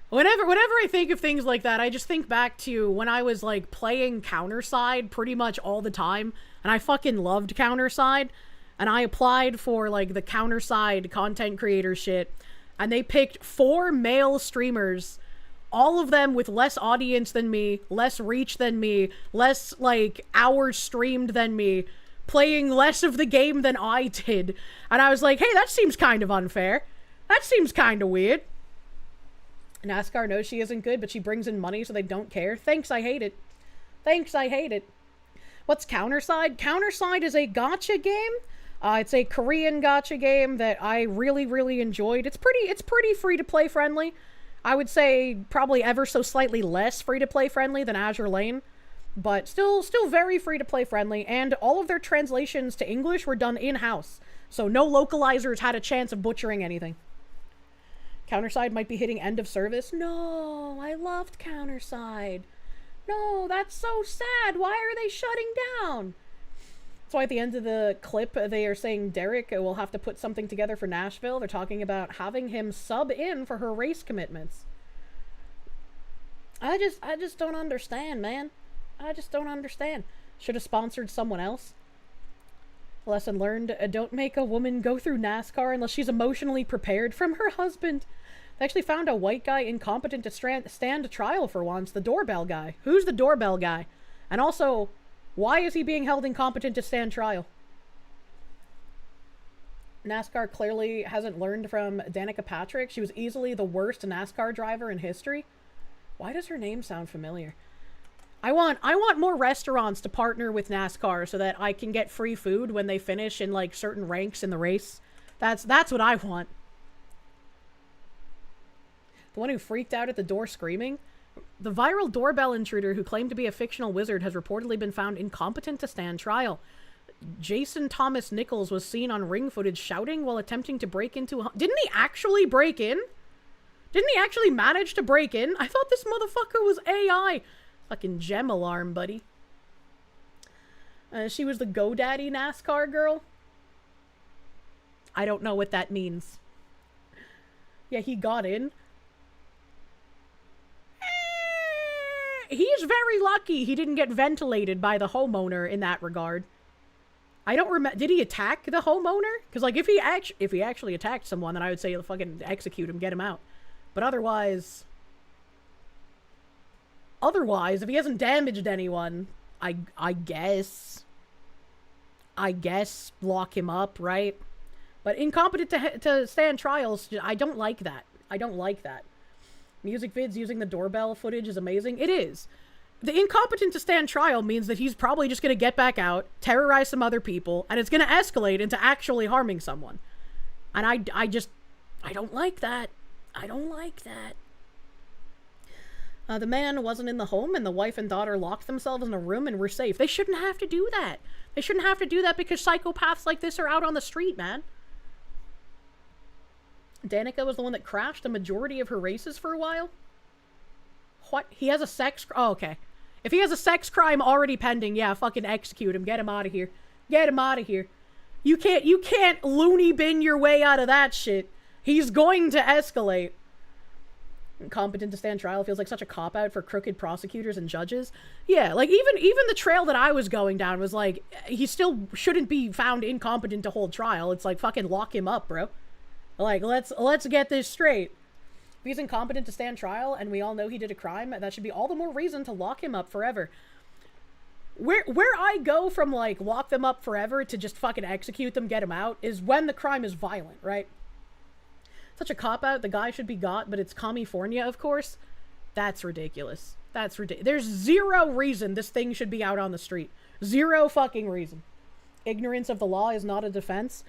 Whenever I think of things like that, I just think back to when I was, like, playing Counterside pretty much all the time. And I fucking loved Counterside. And I applied for, like, the Counterside content creator shit. And they picked 4 male streamers, all of them with less audience than me, less reach than me, less, like, hours streamed than me, playing less of the game than I did. And I was like, hey, that seems kind of unfair. That seems kind of weird. NASCAR knows she isn't good, but she brings in money so they don't care. Thanks, I hate it. Thanks, I hate it. What's Counterside? Counterside is a gacha game. It's a Korean gacha game that I really, really enjoyed. It's pretty free-to-play friendly. I would say probably ever so slightly less free-to-play friendly than Azure Lane. But still very free-to-play friendly. And all of their translations to English were done in-house. So no localizers had a chance of butchering anything. Counterside might be hitting end of service. No, I loved Counterside. No, that's so sad. Why are they shutting down? That's why at the end of the clip, they are saying Derek will have to put something together for Nashville. They're talking about having him sub in for her race commitments. I just don't understand, man. I just don't understand. Should have sponsored someone else. Lesson learned, don't make a woman go through NASCAR unless she's emotionally prepared from her husband. They actually found a white guy incompetent to stand trial for once. The doorbell guy. Who's the doorbell guy? And also, why is he being held incompetent to stand trial? NASCAR clearly hasn't learned from Danica Patrick. She was easily the worst NASCAR driver in history. Why does her name sound familiar? I want more restaurants to partner with NASCAR so that I can get free food when they finish in, like, certain ranks in the race. That's what I want. The one who freaked out at the door screaming? The viral doorbell intruder who claimed to be a fictional wizard has reportedly been found incompetent to stand trial. Jason Thomas Nichols was seen on ring footage shouting while attempting to break into a... Didn't he actually break in? Didn't he actually manage to break in? I thought this motherfucker was AI. Fucking gem alarm, buddy. She was the GoDaddy NASCAR girl. I don't know what that means. Yeah, he got in. He's very lucky he didn't get ventilated by the homeowner in that regard. I don't remember. Did he attack the homeowner? Because, like, if he actually attacked someone, then I would say fucking execute him, get him out. But otherwise, if he hasn't damaged anyone, I guess lock him up, right? But incompetent to stand trials, I don't like that. I don't like that. Music vids using the doorbell footage is amazing. It is. The incompetent to stand trial means that he's probably just going to get back out, terrorize some other people, and it's going to escalate into actually harming someone. And I don't like that. I don't like that. The man wasn't in the home, and the wife and daughter locked themselves in a room and were safe. They shouldn't have to do that. They shouldn't have to do that because psychopaths like this are out on the street, man. Danica was the one that crashed a majority of her races for a while? What? He has a sex... Oh, okay. If he has a sex crime already pending, yeah, fucking execute him. Get him out of here. Get him out of here. You can't loony bin your way out of that shit. He's going to escalate. Incompetent to stand trial feels like such a cop-out for crooked prosecutors and judges. Yeah, like, even the trail that I was going down was like, he still shouldn't be found incompetent to hold trial. It's like, fucking lock him up, bro. Like, let's get this straight. If he's incompetent to stand trial, and we all know he did a crime, that should be all the more reason to lock him up forever. Where I go from, like, lock them up forever to just fucking execute them, get them out, is when the crime is violent, right? Such a cop-out, the guy should be got, but it's California, of course. That's ridiculous. That's ridiculous. There's zero reason this thing should be out on the street. Zero fucking reason. Ignorance of the law is not a defense.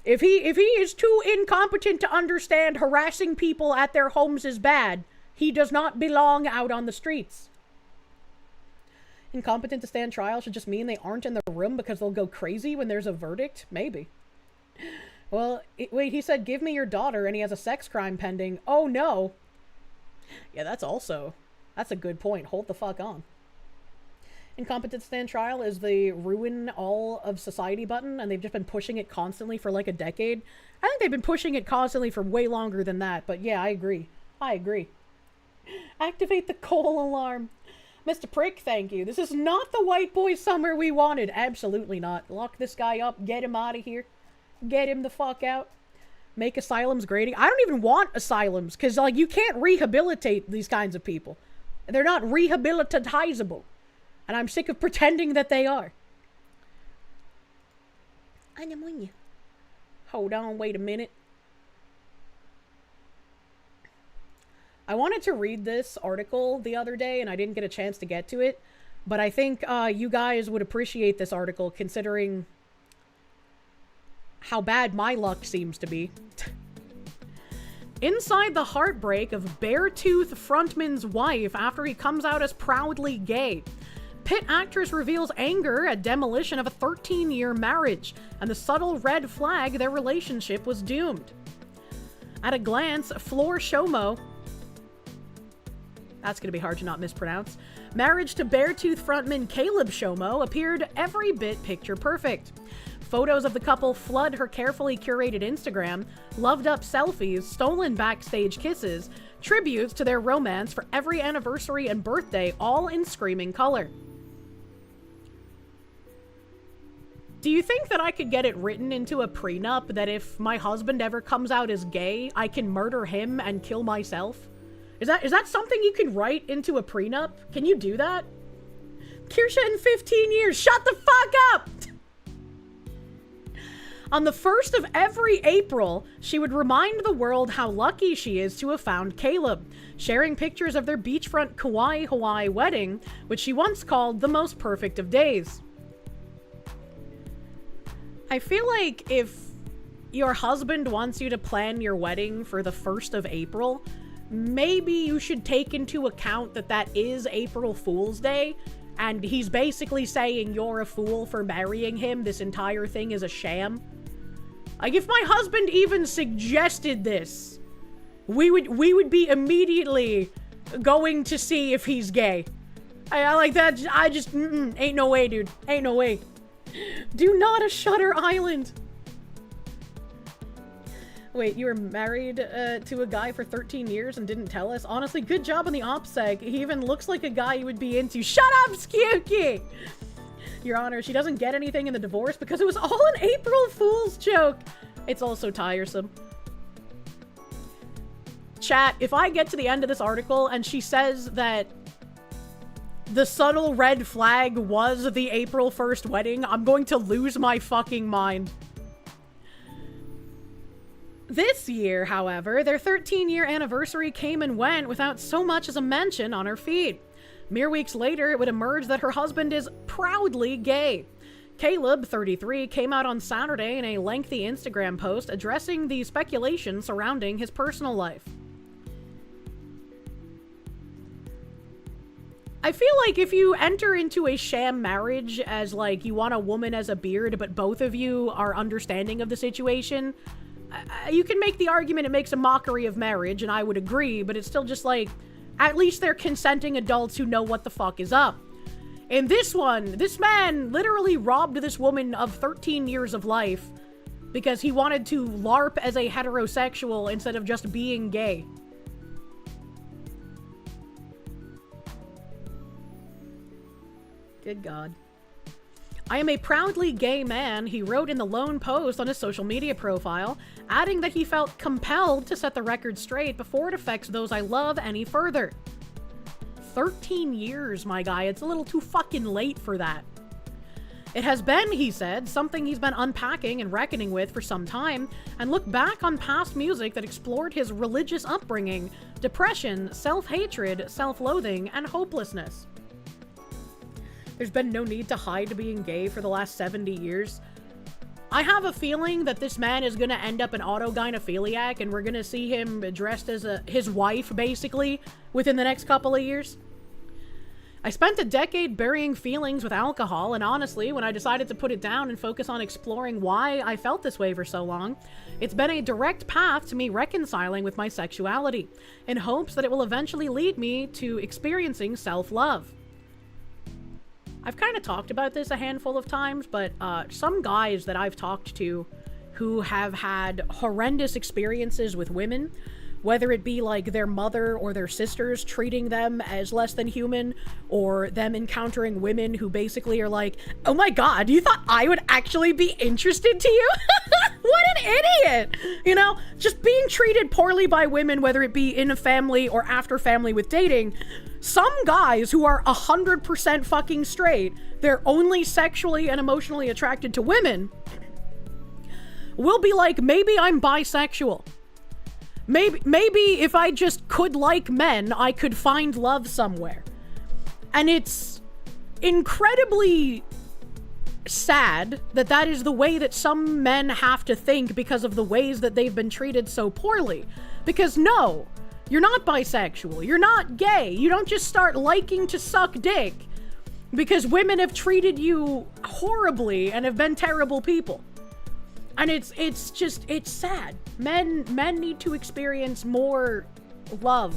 If he is too incompetent to understand harassing people at their homes is bad, He does not belong out on the streets. Incompetent to stand trial should just mean they aren't in the room because they'll go crazy when there's a verdict? Maybe. Well, wait, he said, give me your daughter, and he has a sex crime pending. Oh, no. Yeah, that's a good point. Hold the fuck on. Incompetent to stand trial is the ruin all of society button, and they've just been pushing it constantly for like a decade. I think they've been pushing it constantly for way longer than that, but yeah, I agree. I agree. Activate the coal alarm. Mr. Prick, thank you. This is not the white boy summer we wanted. Absolutely not. Lock this guy up. Get him out of here. Get him the fuck out. Make asylums grading. I don't even want asylums, because, like, you can't rehabilitate these kinds of people. They're not rehabilitatizable. And I'm sick of pretending that they are. Hold on, wait a minute. I wanted to read this article the other day, and I didn't get a chance to get to it. But I think you guys would appreciate this article, considering how bad my luck seems to be. Inside the heartbreak of Beartooth frontman's wife after he comes out as proudly gay. Pitt actress reveals anger at demolition of a 13-year marriage, and the subtle red flag their relationship was doomed. At a glance, Floor Shomo, that's going to be hard to not mispronounce, marriage to Beartooth frontman Caleb Shomo appeared every bit picture perfect. Photos of the couple flood her carefully curated Instagram, loved-up selfies, stolen backstage kisses, tributes to their romance for every anniversary and birthday, all in screaming color. Do you think that I could get it written into a prenup that if my husband ever comes out as gay, I can murder him and kill myself? Is that something you can write into a prenup? Can you do that? Kirsche in 15 years, shut the fuck up! On the 1st of every April, she would remind the world how lucky she is to have found Caleb, sharing pictures of their beachfront Kauai, Hawaii wedding, which she once called the most perfect of days. I feel like if your husband wants you to plan your wedding for the 1st of April, maybe you should take into account that that is April Fool's Day, and he's basically saying you're a fool for marrying him, this entire thing is a sham. Like, if my husband even suggested this, we would be immediately going to see if he's gay. I like that, I just, ain't no way, dude, ain't no way. Do not a Shutter Island. Wait, you were married to a guy for 13 years and didn't tell us? Honestly, good job on the OPSEC. He even looks like a guy you would be into. Shut up, Skewky! Your Honor, she doesn't get anything in the divorce because it was all an April Fool's joke. It's also tiresome. Chat, if I get to the end of this article and she says that the subtle red flag was the April 1st wedding, I'm going to lose my fucking mind. This year, however, their 13-year anniversary came and went without so much as a mention on her feed. Mere weeks later, it would emerge that her husband is proudly gay. Caleb, 33, came out on Saturday in a lengthy Instagram post addressing the speculation surrounding his personal life. I feel like if you enter into a sham marriage as, like, you want a woman as a beard, but both of you are understanding of the situation, you can make the argument it makes a mockery of marriage, and I would agree, but it's still just like, at least they're consenting adults who know what the fuck is up. In this one, this man literally robbed this woman of 13 years of life because he wanted to LARP as a heterosexual instead of just being gay. Good God. I am a proudly gay man, he wrote in the lone post on his social media profile, adding that he felt compelled to set the record straight before it affects those I love any further. 13 years, my guy. It's a little too fucking late for that. It has been, he said, something he's been unpacking and reckoning with for some time, and looked back on past music that explored his religious upbringing, depression, self-hatred, self-loathing, and hopelessness. There's been no need to hide being gay for the last 70 years. I have a feeling that this man is gonna end up an autogynephiliac, and we're gonna see him dressed as his wife, basically, within the next couple of years. I spent a decade burying feelings with alcohol, and honestly, when I decided to put it down and focus on exploring why I felt this way for so long, it's been a direct path to me reconciling with my sexuality, in hopes that it will eventually lead me to experiencing self-love. I've kind of talked about this a handful of times, but some guys that I've talked to who have had horrendous experiences with women, whether it be like their mother or their sisters treating them as less than human, or them encountering women who basically are like, oh my god, you thought I would actually be interested to you? What an idiot! You know, just being treated poorly by women, whether it be in a family or after family with dating. Some guys who are 100% fucking straight, they're only sexually and emotionally attracted to women, will be like, maybe I'm bisexual. Maybe if I just could like men, I could find love somewhere. And it's incredibly sad that that is the way that some men have to think because of the ways that they've been treated so poorly. Because no, you're not bisexual, you're not gay, you don't just start liking to suck dick because women have treated you horribly and have been terrible people. And it's sad. Men need to experience more love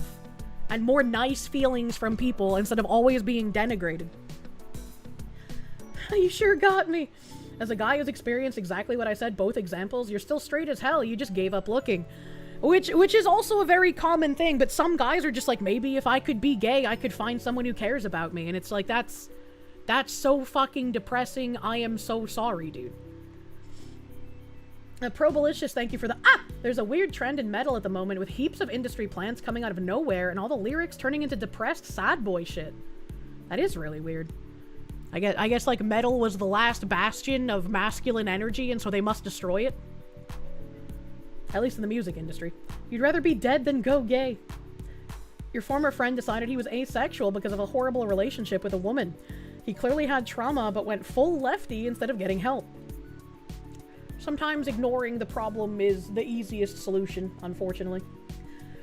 and more nice feelings from people instead of always being denigrated. You sure got me. As a guy who's experienced exactly what I said, both examples, you're still straight as hell, you just gave up looking. Which is also a very common thing, but some guys are just like, maybe if I could be gay, I could find someone who cares about me. And it's like, that's so fucking depressing. I am so sorry, dude. Probalicious, thank you for the... There's a weird trend in metal at the moment with heaps of industry plants coming out of nowhere and all the lyrics turning into depressed sad boy shit. That is really weird. I guess like metal was the last bastion of masculine energy, and so they must destroy it. At least in the music industry. You'd rather be dead than go gay. Your former friend decided he was asexual because of a horrible relationship with a woman. He clearly had trauma, but went full lefty instead of getting help. Sometimes ignoring the problem is the easiest solution, unfortunately.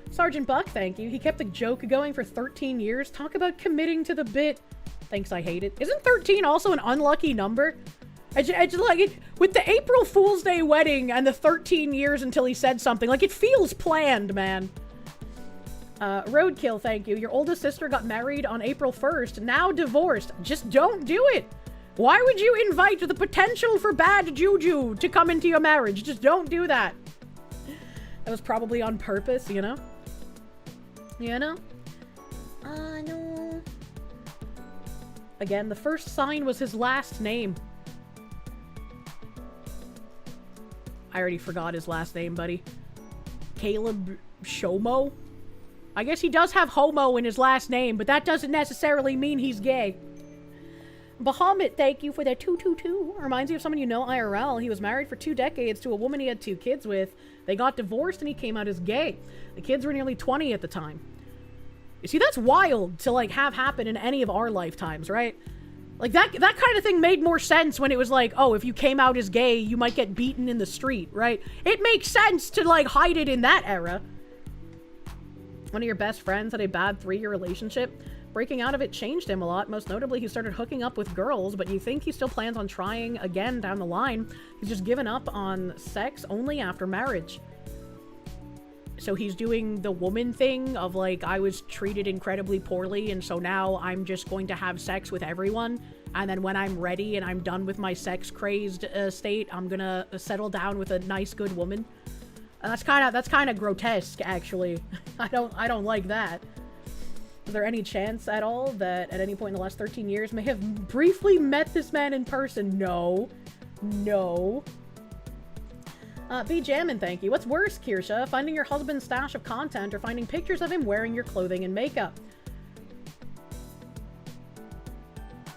Sergeant Buck, thank you. He kept the joke going for 13 years. Talk about committing to the bit. Thanks, I hate it. Isn't 13 also an unlucky number? I just like it, with the April Fool's Day wedding and the 13 years until he said something, like it feels planned, man. Roadkill, thank you. Your oldest sister got married on April 1st, now divorced. Just don't do it. Why would you invite the potential for bad juju to come into your marriage? Just don't do that. That was probably on purpose, you know? You know? No. Again, the first sign was his last name. I already forgot his last name, buddy. Caleb Shomo? I guess he does have homo in his last name, but that doesn't necessarily mean he's gay. Bahamut, thank you for the 222. Reminds you of someone you know IRL. He was married for 2 decades to a woman he had 2 kids with. They got divorced and he came out as gay. The kids were nearly 20 at the time. You see, that's wild to like have happen in any of our lifetimes, right? Like that kind of thing made more sense when it was like, oh, if you came out as gay, you might get beaten in the street, right? It makes sense to like hide it in that era. One of your best friends had a bad 3-year relationship. Breaking out of it changed him a lot. Most notably, he started hooking up with girls, but you think he still plans on trying again down the line. He's just given up on sex only after marriage. So he's doing the woman thing of like, I was treated incredibly poorly, and so now I'm just going to have sex with everyone. And then when I'm ready and I'm done with my sex-crazed state, I'm gonna settle down with a nice, good woman. That's kind of grotesque, actually. I don't like that. Is there any chance at all that at any point in the last 13 years may have briefly met this man in person? No. No. B Jammin, thank you. What's worse, Kirsche? Finding your husband's stash of content or finding pictures of him wearing your clothing and makeup?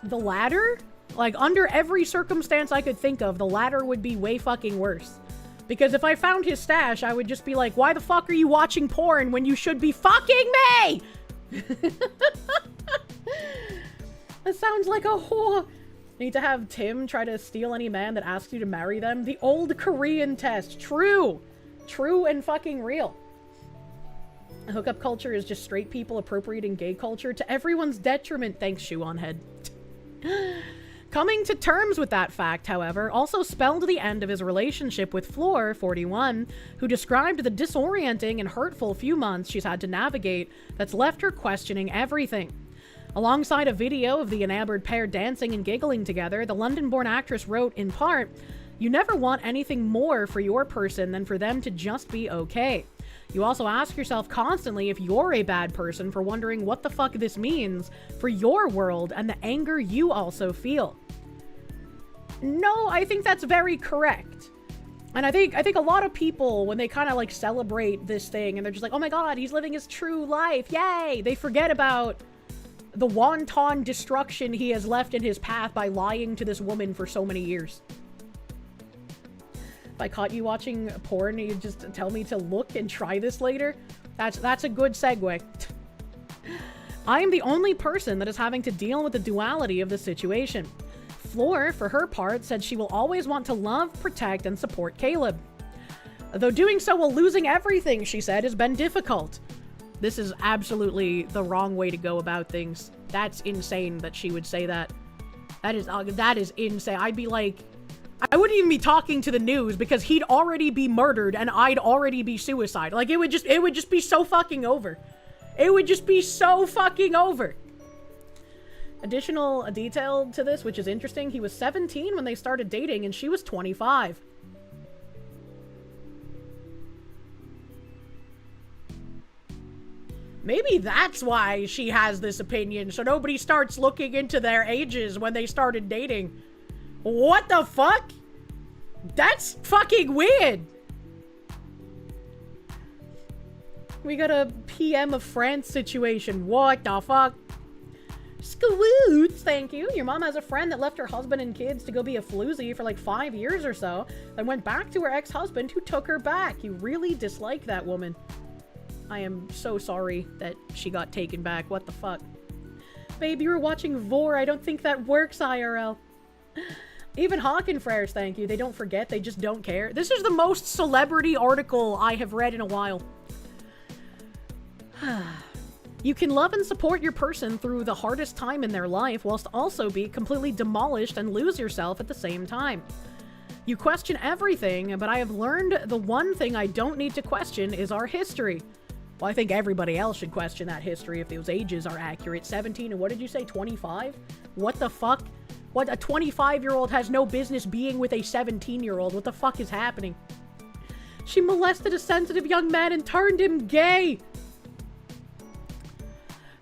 The latter? Like, under every circumstance I could think of, the latter would be way fucking worse. Because if I found his stash, I would just be like, why the fuck are you watching porn when you should be fucking me? That sounds like a whore. Need to have Tim try to steal any man that asks you to marry them. The old Korean test. True. True and fucking real. Hookup culture is just straight people appropriating gay culture to everyone's detriment. Thanks, Shoe on Head. Coming to terms with that fact, however, also spelled the end of his relationship with Floor, 41, who described the disorienting and hurtful few months she's had to navigate that's left her questioning everything. Alongside a video of the enamored pair dancing and giggling together, the London-born actress wrote, in part, "You never want anything more for your person than for them to just be okay. You also ask yourself constantly if you're a bad person for wondering what the fuck this means for your world and the anger you also feel." No, I think that's very correct. And I think a lot of people, when they kind of like celebrate this thing and they're just like, oh my god, he's living his true life, yay! They forget about the wanton destruction he has left in his path by lying to this woman for so many years. If I caught you watching porn, you just tell me to look and try this later. That's a good segue. I am the only person that is having to deal with the duality of the situation. Floor, for her part, said she will always want to love, protect, and support Caleb. Though doing so while losing everything, she said, has been difficult. This is absolutely the wrong way to go about things. That's insane that she would say that. That is insane. I'd be like, I wouldn't even be talking to the news because he'd already be murdered and I'd already be suicide. Like, it would just be so fucking over. It would just be so fucking over. Additional detail to this, which is interesting, he was 17 when they started dating and she was 25. Maybe that's why she has this opinion, so nobody starts looking into their ages when they started dating. What the fuck? That's fucking weird. We got a PM of France situation. What the fuck? Scoots, thank you. Your mom has a friend that left her husband and kids to go be a floozy for like 5 years or so, then went back to her ex-husband who took her back. You really dislike that woman. I am so sorry that she got taken back. What the fuck? Babe, you were watching Vor. I don't think that works, IRL. Even Hawkenfrares, thank you. They don't forget. They just don't care. This is the most celebrity article I have read in a while. You can love and support your person through the hardest time in their life whilst also be completely demolished and lose yourself at the same time. You question everything, but I have learned the one thing I don't need to question is our history. Well, I think everybody else should question that history if those ages are accurate. 17 and what did you say, 25? What the fuck? What, a 25-year-old has no business being with a 17-year-old. What the fuck is happening? She molested a sensitive young man and turned him gay.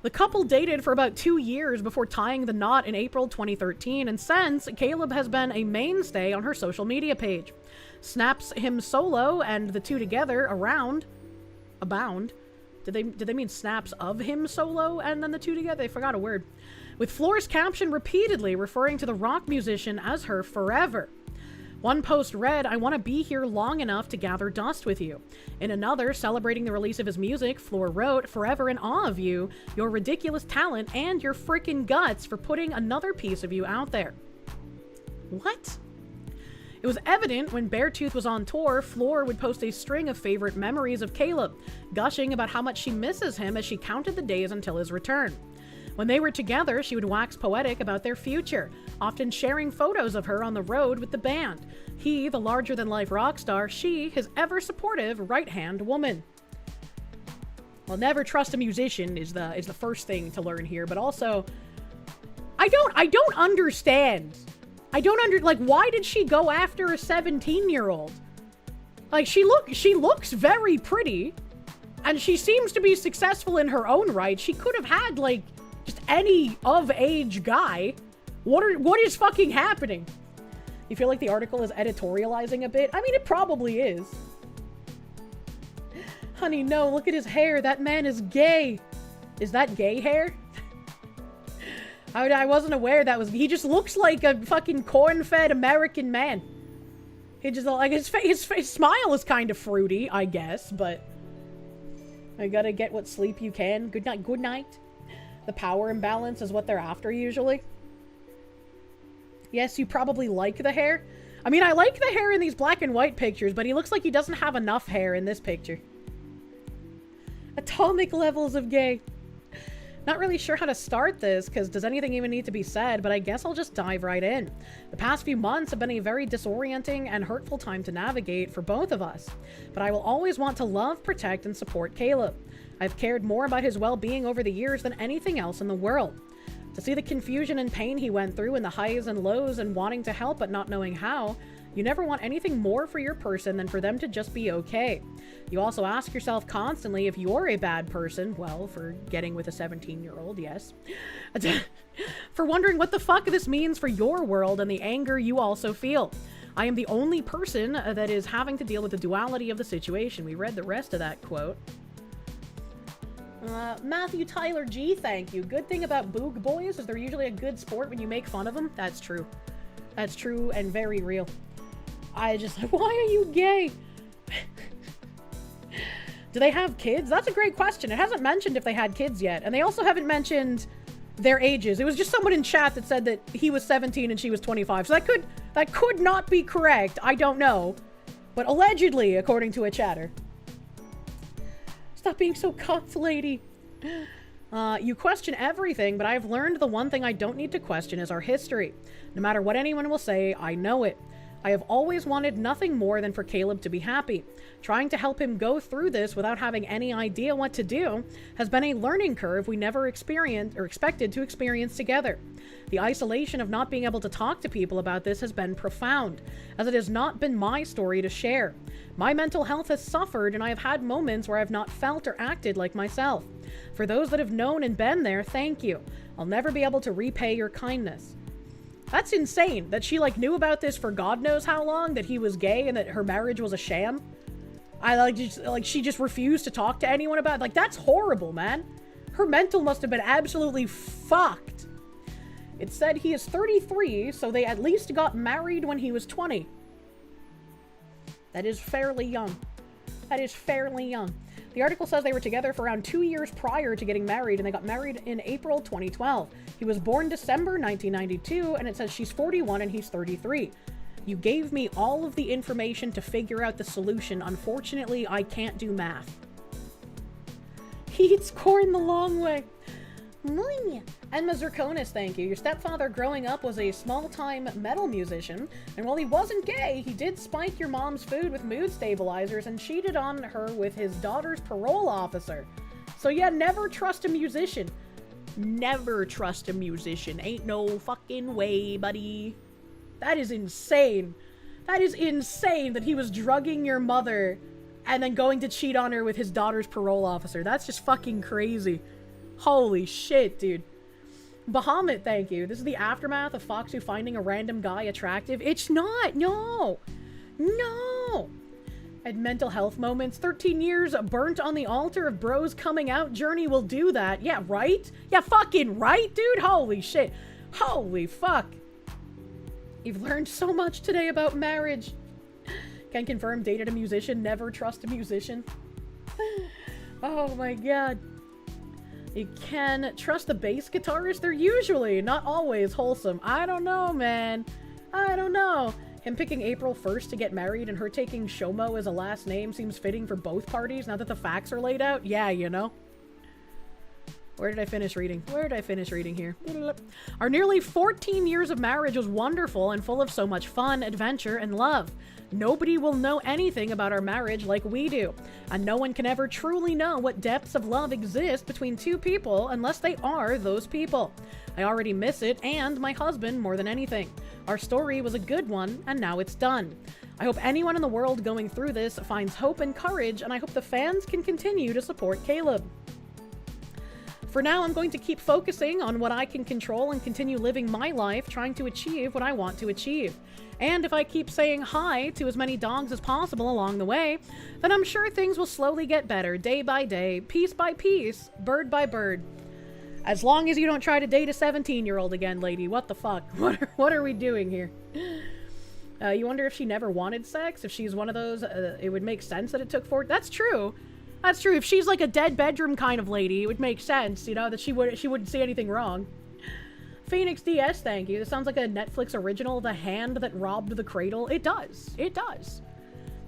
The couple dated for about 2 years before tying the knot in April 2013, and since, Caleb has been a mainstay on her social media page. Snaps him solo and the two together abound. Did they mean snaps of him solo and then the two together? They forgot a word. With Floor's caption repeatedly referring to the rock musician as her forever. One post read, "I want to be here long enough to gather dust with you." In another, celebrating the release of his music, Floor wrote, "Forever in awe of you, your ridiculous talent, and your frickin' guts for putting another piece of you out there." What? It was evident when Beartooth was on tour, Floor would post a string of favorite memories of Caleb, gushing about how much she misses him as she counted the days until his return. When they were together, she would wax poetic about their future, often sharing photos of her on the road with the band. He, the larger-than-life rock star, she, his ever-supportive right-hand woman. Well, never trust a musician is the first thing to learn here, but also, I don't understand. Like, why did she go after a 17-year-old? Like, she looks very pretty, and she seems to be successful in her own right. She could have had, like, just any of-age guy. What is fucking happening? You feel like the article is editorializing a bit? I mean, it probably is. Honey, no, look at his hair. That man is gay. Is that gay hair? I wasn't aware that was... He just looks like a fucking corn-fed American man. He just... Like, his smile is kind of fruity, I guess, but... I gotta get what sleep you can. Good night. Good night. The power imbalance is what they're after, usually. Yes, you probably like the hair. I mean, I like the hair in these black and white pictures, but he looks like he doesn't have enough hair in this picture. Atomic levels of gay. Not really sure how to start this, because does anything even need to be said, but I guess I'll just dive right in. The past few months have been a very disorienting and hurtful time to navigate for both of us, but I will always want to love, protect, and support Caleb. I've cared more about his well-being over the years than anything else in the world. To see the confusion and pain he went through and the highs and lows and wanting to help but not knowing how, you never want anything more for your person than for them to just be okay. You also ask yourself constantly if you're a bad person, well, for getting with a 17-year-old, yes. For wondering what the fuck this means for your world and the anger you also feel. I am the only person that is having to deal with the duality of the situation. We read the rest of that quote. Matthew Tyler G, thank you. Good thing about Boog Boys is they're usually a good sport when you make fun of them. That's true. That's true and very real. I just, why are you gay? Do they have kids? That's a great question. It hasn't mentioned if they had kids yet. And they also haven't mentioned their ages. It was just someone in chat that said that he was 17 and she was 25. So that could not be correct. I don't know. But allegedly, according to a chatter. Stop being so cucked, lady. You question everything, but I've learned the one thing I don't need to question is our history. No matter what anyone will say, I know it. I have always wanted nothing more than for Caleb to be happy. Trying to help him go through this without having any idea what to do has been a learning curve we never experienced or expected to experience together. The isolation of not being able to talk to people about this has been profound, as it has not been my story to share. My mental health has suffered, and I have had moments where I have not felt or acted like myself. For those that have known and been there, thank you. I'll never be able to repay your kindness. That's insane, that she, like, knew about this for God knows how long, that he was gay and that her marriage was a sham. She just refused to talk to anyone about it. Like, that's horrible, man. Her mental must have been absolutely fucked. It said he is 33, so they at least got married when he was 20. That is fairly young. That is fairly young. The article says they were together for around 2 years prior to getting married, and they got married in April 2012. He was born December 1992, and it says she's 41 and he's 33. You gave me all of the information to figure out the solution. Unfortunately, I can't do math. He eats corn the long way. Enma Zirconis, thank you. Your stepfather growing up was a small-time metal musician, and while he wasn't gay, he did spike your mom's food with mood stabilizers and cheated on her with his daughter's parole officer. So yeah, never trust a musician. Never trust a musician. Ain't no fucking way, buddy. That is insane. That is insane that he was drugging your mother and then going to cheat on her with his daughter's parole officer. That's just fucking crazy. Holy shit, dude. Bahamut, thank you. This is the aftermath of Foxu finding a random guy attractive. It's not. No. No. At mental health moments, 13 years burnt on the altar of bros coming out. Journey will do that. Yeah, right? Yeah, fucking right, dude. Holy shit. Holy fuck. You've learned so much today about marriage. Can confirm, dated a musician, never trust a musician. Oh my god. You can trust the bass guitarist. They're usually, not always, wholesome. I don't know, man. I don't know. Him picking April 1st to get married and her taking Shomo as a last name seems fitting for both parties now that the facts are laid out. Yeah, you know. Where did I finish reading? Where did I finish reading here? Our nearly 14 years of marriage was wonderful and full of so much fun, adventure, and love. Nobody will know anything about our marriage like we do, and no one can ever truly know what depths of love exist between two people unless they are those people. I already miss it and my husband more than anything. Our story was a good one, and now it's done. I hope anyone in the world going through this finds hope and courage, and I hope the fans can continue to support Caleb. For now, I'm going to keep focusing on what I can control and continue living my life trying to achieve what I want to achieve. And if I keep saying hi to as many dogs as possible along the way, then I'm sure things will slowly get better day by day, piece by piece, bird by bird. As long as you don't try to date a 17-year-old again, lady. What the fuck? What are we doing here? You wonder if she never wanted sex? If she's one of those, it would make sense that it took 4... That's true. That's true. If she's like a dead bedroom kind of lady, it would make sense, you know, that she wouldn't see anything wrong. Phoenix DS, thank you. This sounds like a Netflix original, The Hand That Robbed the Cradle. It does. It does.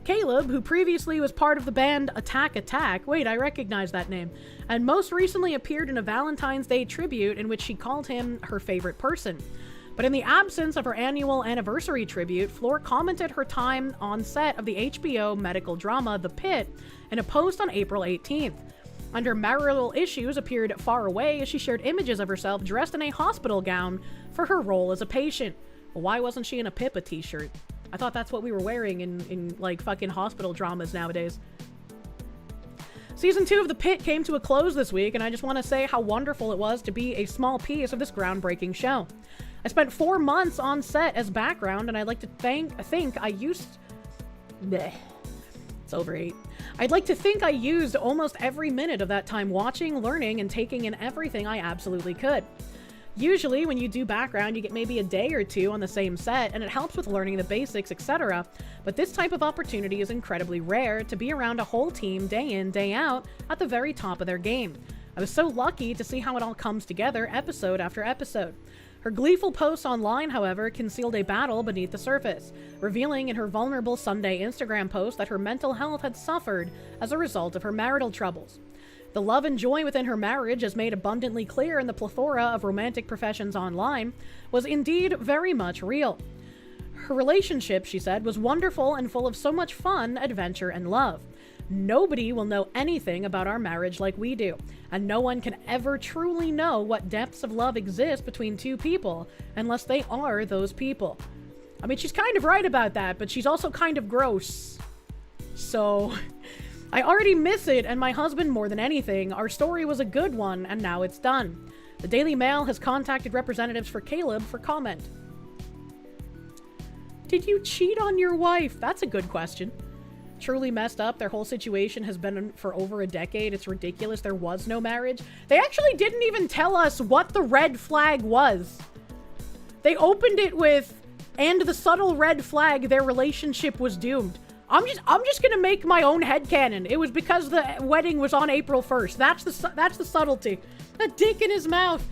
Caleb, who previously was part of the band Attack Attack, wait, I recognize that name, and most recently appeared in a Valentine's Day tribute in which she called him her favorite person. But in the absence of her annual anniversary tribute, Floor commented her time on set of the HBO medical drama The Pit in a post on April 18th. Under marital issues appeared far away as she shared images of herself dressed in a hospital gown for her role as a patient. Well, why wasn't she in a Pippa t-shirt? I thought that's what we were wearing in like fucking hospital dramas nowadays. Season 2 of The Pit came to a close this week, and I just want to say how wonderful it was to be a small piece of this groundbreaking show. I spent 4 months on set as background, and I'd like to think I used... Bleh. It's over 8. I'd like to think I used almost every minute of that time watching, learning, and taking in everything I absolutely could. Usually, when you do background, you get maybe a day or 2 on the same set, and it helps with learning the basics, etc. But this type of opportunity is incredibly rare, to be around a whole team day in, day out, at the very top of their game. I was so lucky to see how it all comes together, episode after episode. Her gleeful posts online, however, concealed a battle beneath the surface, revealing in her vulnerable Sunday Instagram post that her mental health had suffered as a result of her marital troubles. The love and joy within her marriage, as made abundantly clear in the plethora of romantic professions online, was indeed very much real. Her relationship, she said, was wonderful and full of so much fun, adventure, and love. Nobody will know anything about our marriage like we do, and no one can ever truly know what depths of love exist between two people unless they are those people. I mean, she's kind of right about that, but she's also kind of gross. So... I already miss it and my husband more than anything. Our story was a good one, and now it's done. The Daily Mail has contacted representatives for Caleb for comment. Did you cheat on your wife? That's a good question. Truly messed up. Their whole situation has been for over a decade. It's ridiculous. There was no marriage. They actually didn't even tell us what the red flag was. They opened it with, and the subtle red flag, their relationship was doomed. I'm just gonna make my own headcanon. It was because the wedding was on April 1st. That's the subtlety. A dick in his mouth.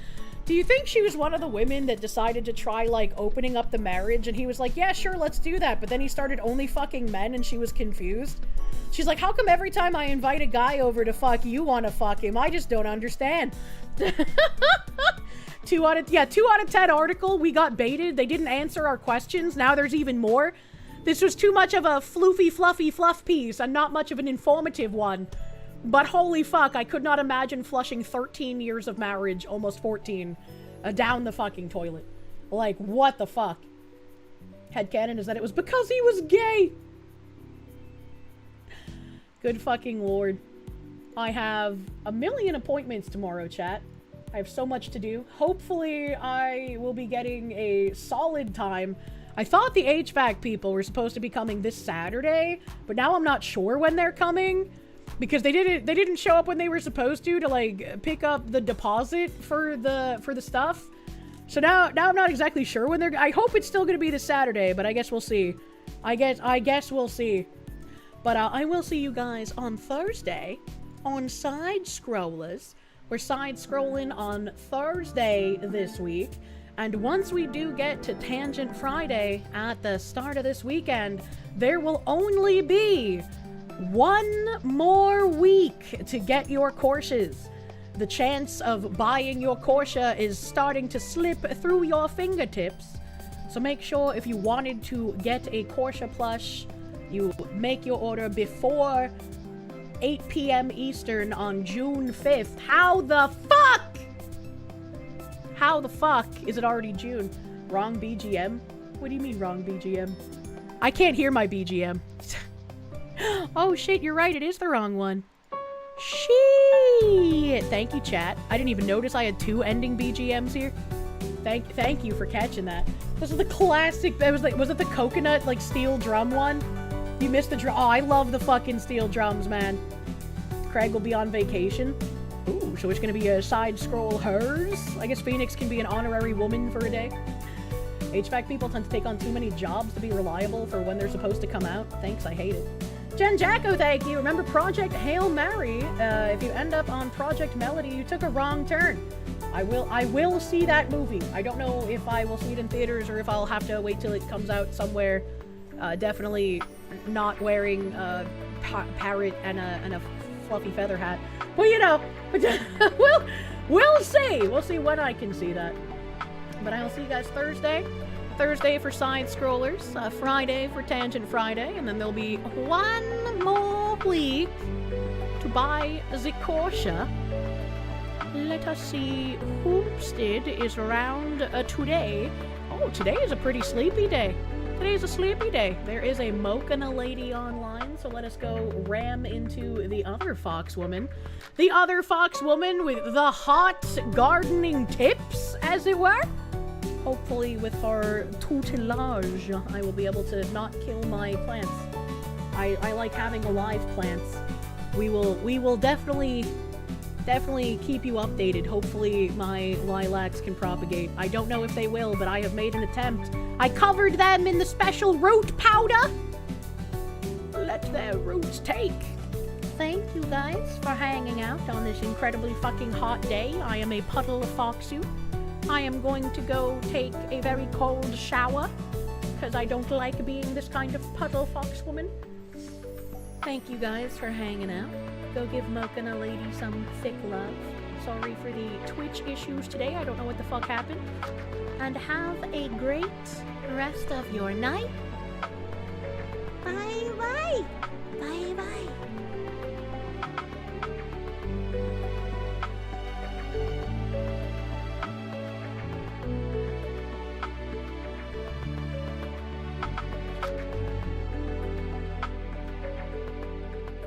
Do you think she was one of the women that decided to try, like, opening up the marriage? And he was like, yeah, sure, let's do that. But then he started only fucking men and she was confused. She's like, how come every time I invite a guy over to fuck, you want to fuck him? I just don't understand. 2 out of 10 article. We got baited. They didn't answer our questions. Now there's even more. This was too much of a floofy, fluffy fluff piece and not much of an informative one. But holy fuck, I could not imagine flushing 13 years of marriage, almost 14, down the fucking toilet. Like, what the fuck? Headcanon is that it was because he was gay. Good fucking lord. I have a million appointments tomorrow, chat. I have so much to do. Hopefully, I will be getting a solid time. I thought the HVAC people were supposed to be coming this Saturday, but now I'm not sure when they're coming because they didn't show up when they were supposed to like pick up the deposit for the stuff. So now I'm not exactly sure when they're. I hope it's still going to be this Saturday, but I guess we'll see. I guess we'll see. But I will see you guys on Thursday on Side Scrollers. We're side scrolling on Thursday this week. And once we do get to Tangent Friday at the start of this weekend, there will only be 1 more week to get your Kirsches. The chance of buying your Kirsche is starting to slip through your fingertips. So make sure if you wanted to get a Kirsche plush, you make your order before 8 p.m. Eastern on June 5th. How the fuck? How the fuck is it already June? Wrong BGM? What do you mean wrong BGM? I can't hear my BGM. Oh shit, you're right, it is the wrong one. Shit! Thank you, chat. I didn't even notice I had 2 ending BGMs here. Thank you for catching that. This is the classic, that was like, was it the coconut, like, steel drum one? You missed the drum. Oh, I love the fucking steel drums, man. Craig will be on vacation. Ooh, so it's gonna be a side scroll hers? I guess Phoenix can be an honorary woman for a day. HVAC people tend to take on too many jobs to be reliable for when they're supposed to come out. Thanks, I hate it. Jen Jacko, thank you. Remember Project Hail Mary? If you end up on Project Melody, you took a wrong turn. I will see that movie. I don't know if I will see it in theaters or if I'll have to wait till it comes out somewhere. Definitely not wearing a parrot and a fluffy feather hat. Well, you know, we'll see. We'll see when I can see that. But I'll see you guys Thursday. Thursday for Side Scrollers, Friday for Tangent Friday, and then there'll be one more week to buy the Kirsche. Let us see, Homestead is around today. Oh, today is a pretty sleepy day. Today's a sleepy day. There is a Mokana lady online, so let us go ram into the other fox woman. The other fox woman with the hot gardening tips, as it were. Hopefully with her tutelage, I will be able to not kill my plants. I like having alive plants. We will definitely keep you updated. Hopefully my lilacs can propagate. I don't know if they will, but I have made an attempt. I covered them in the special root powder. Let their roots take. Thank you guys for hanging out on this incredibly fucking hot day. I am a puddle of foxu. I am going to go take a very cold shower because I don't like being this kind of puddle fox woman. Thank you guys for hanging out. Go give Mokana lady some thick love. Sorry for the Twitch issues today. I don't know what the fuck happened. And have a great rest of your night. Bye bye. Bye bye.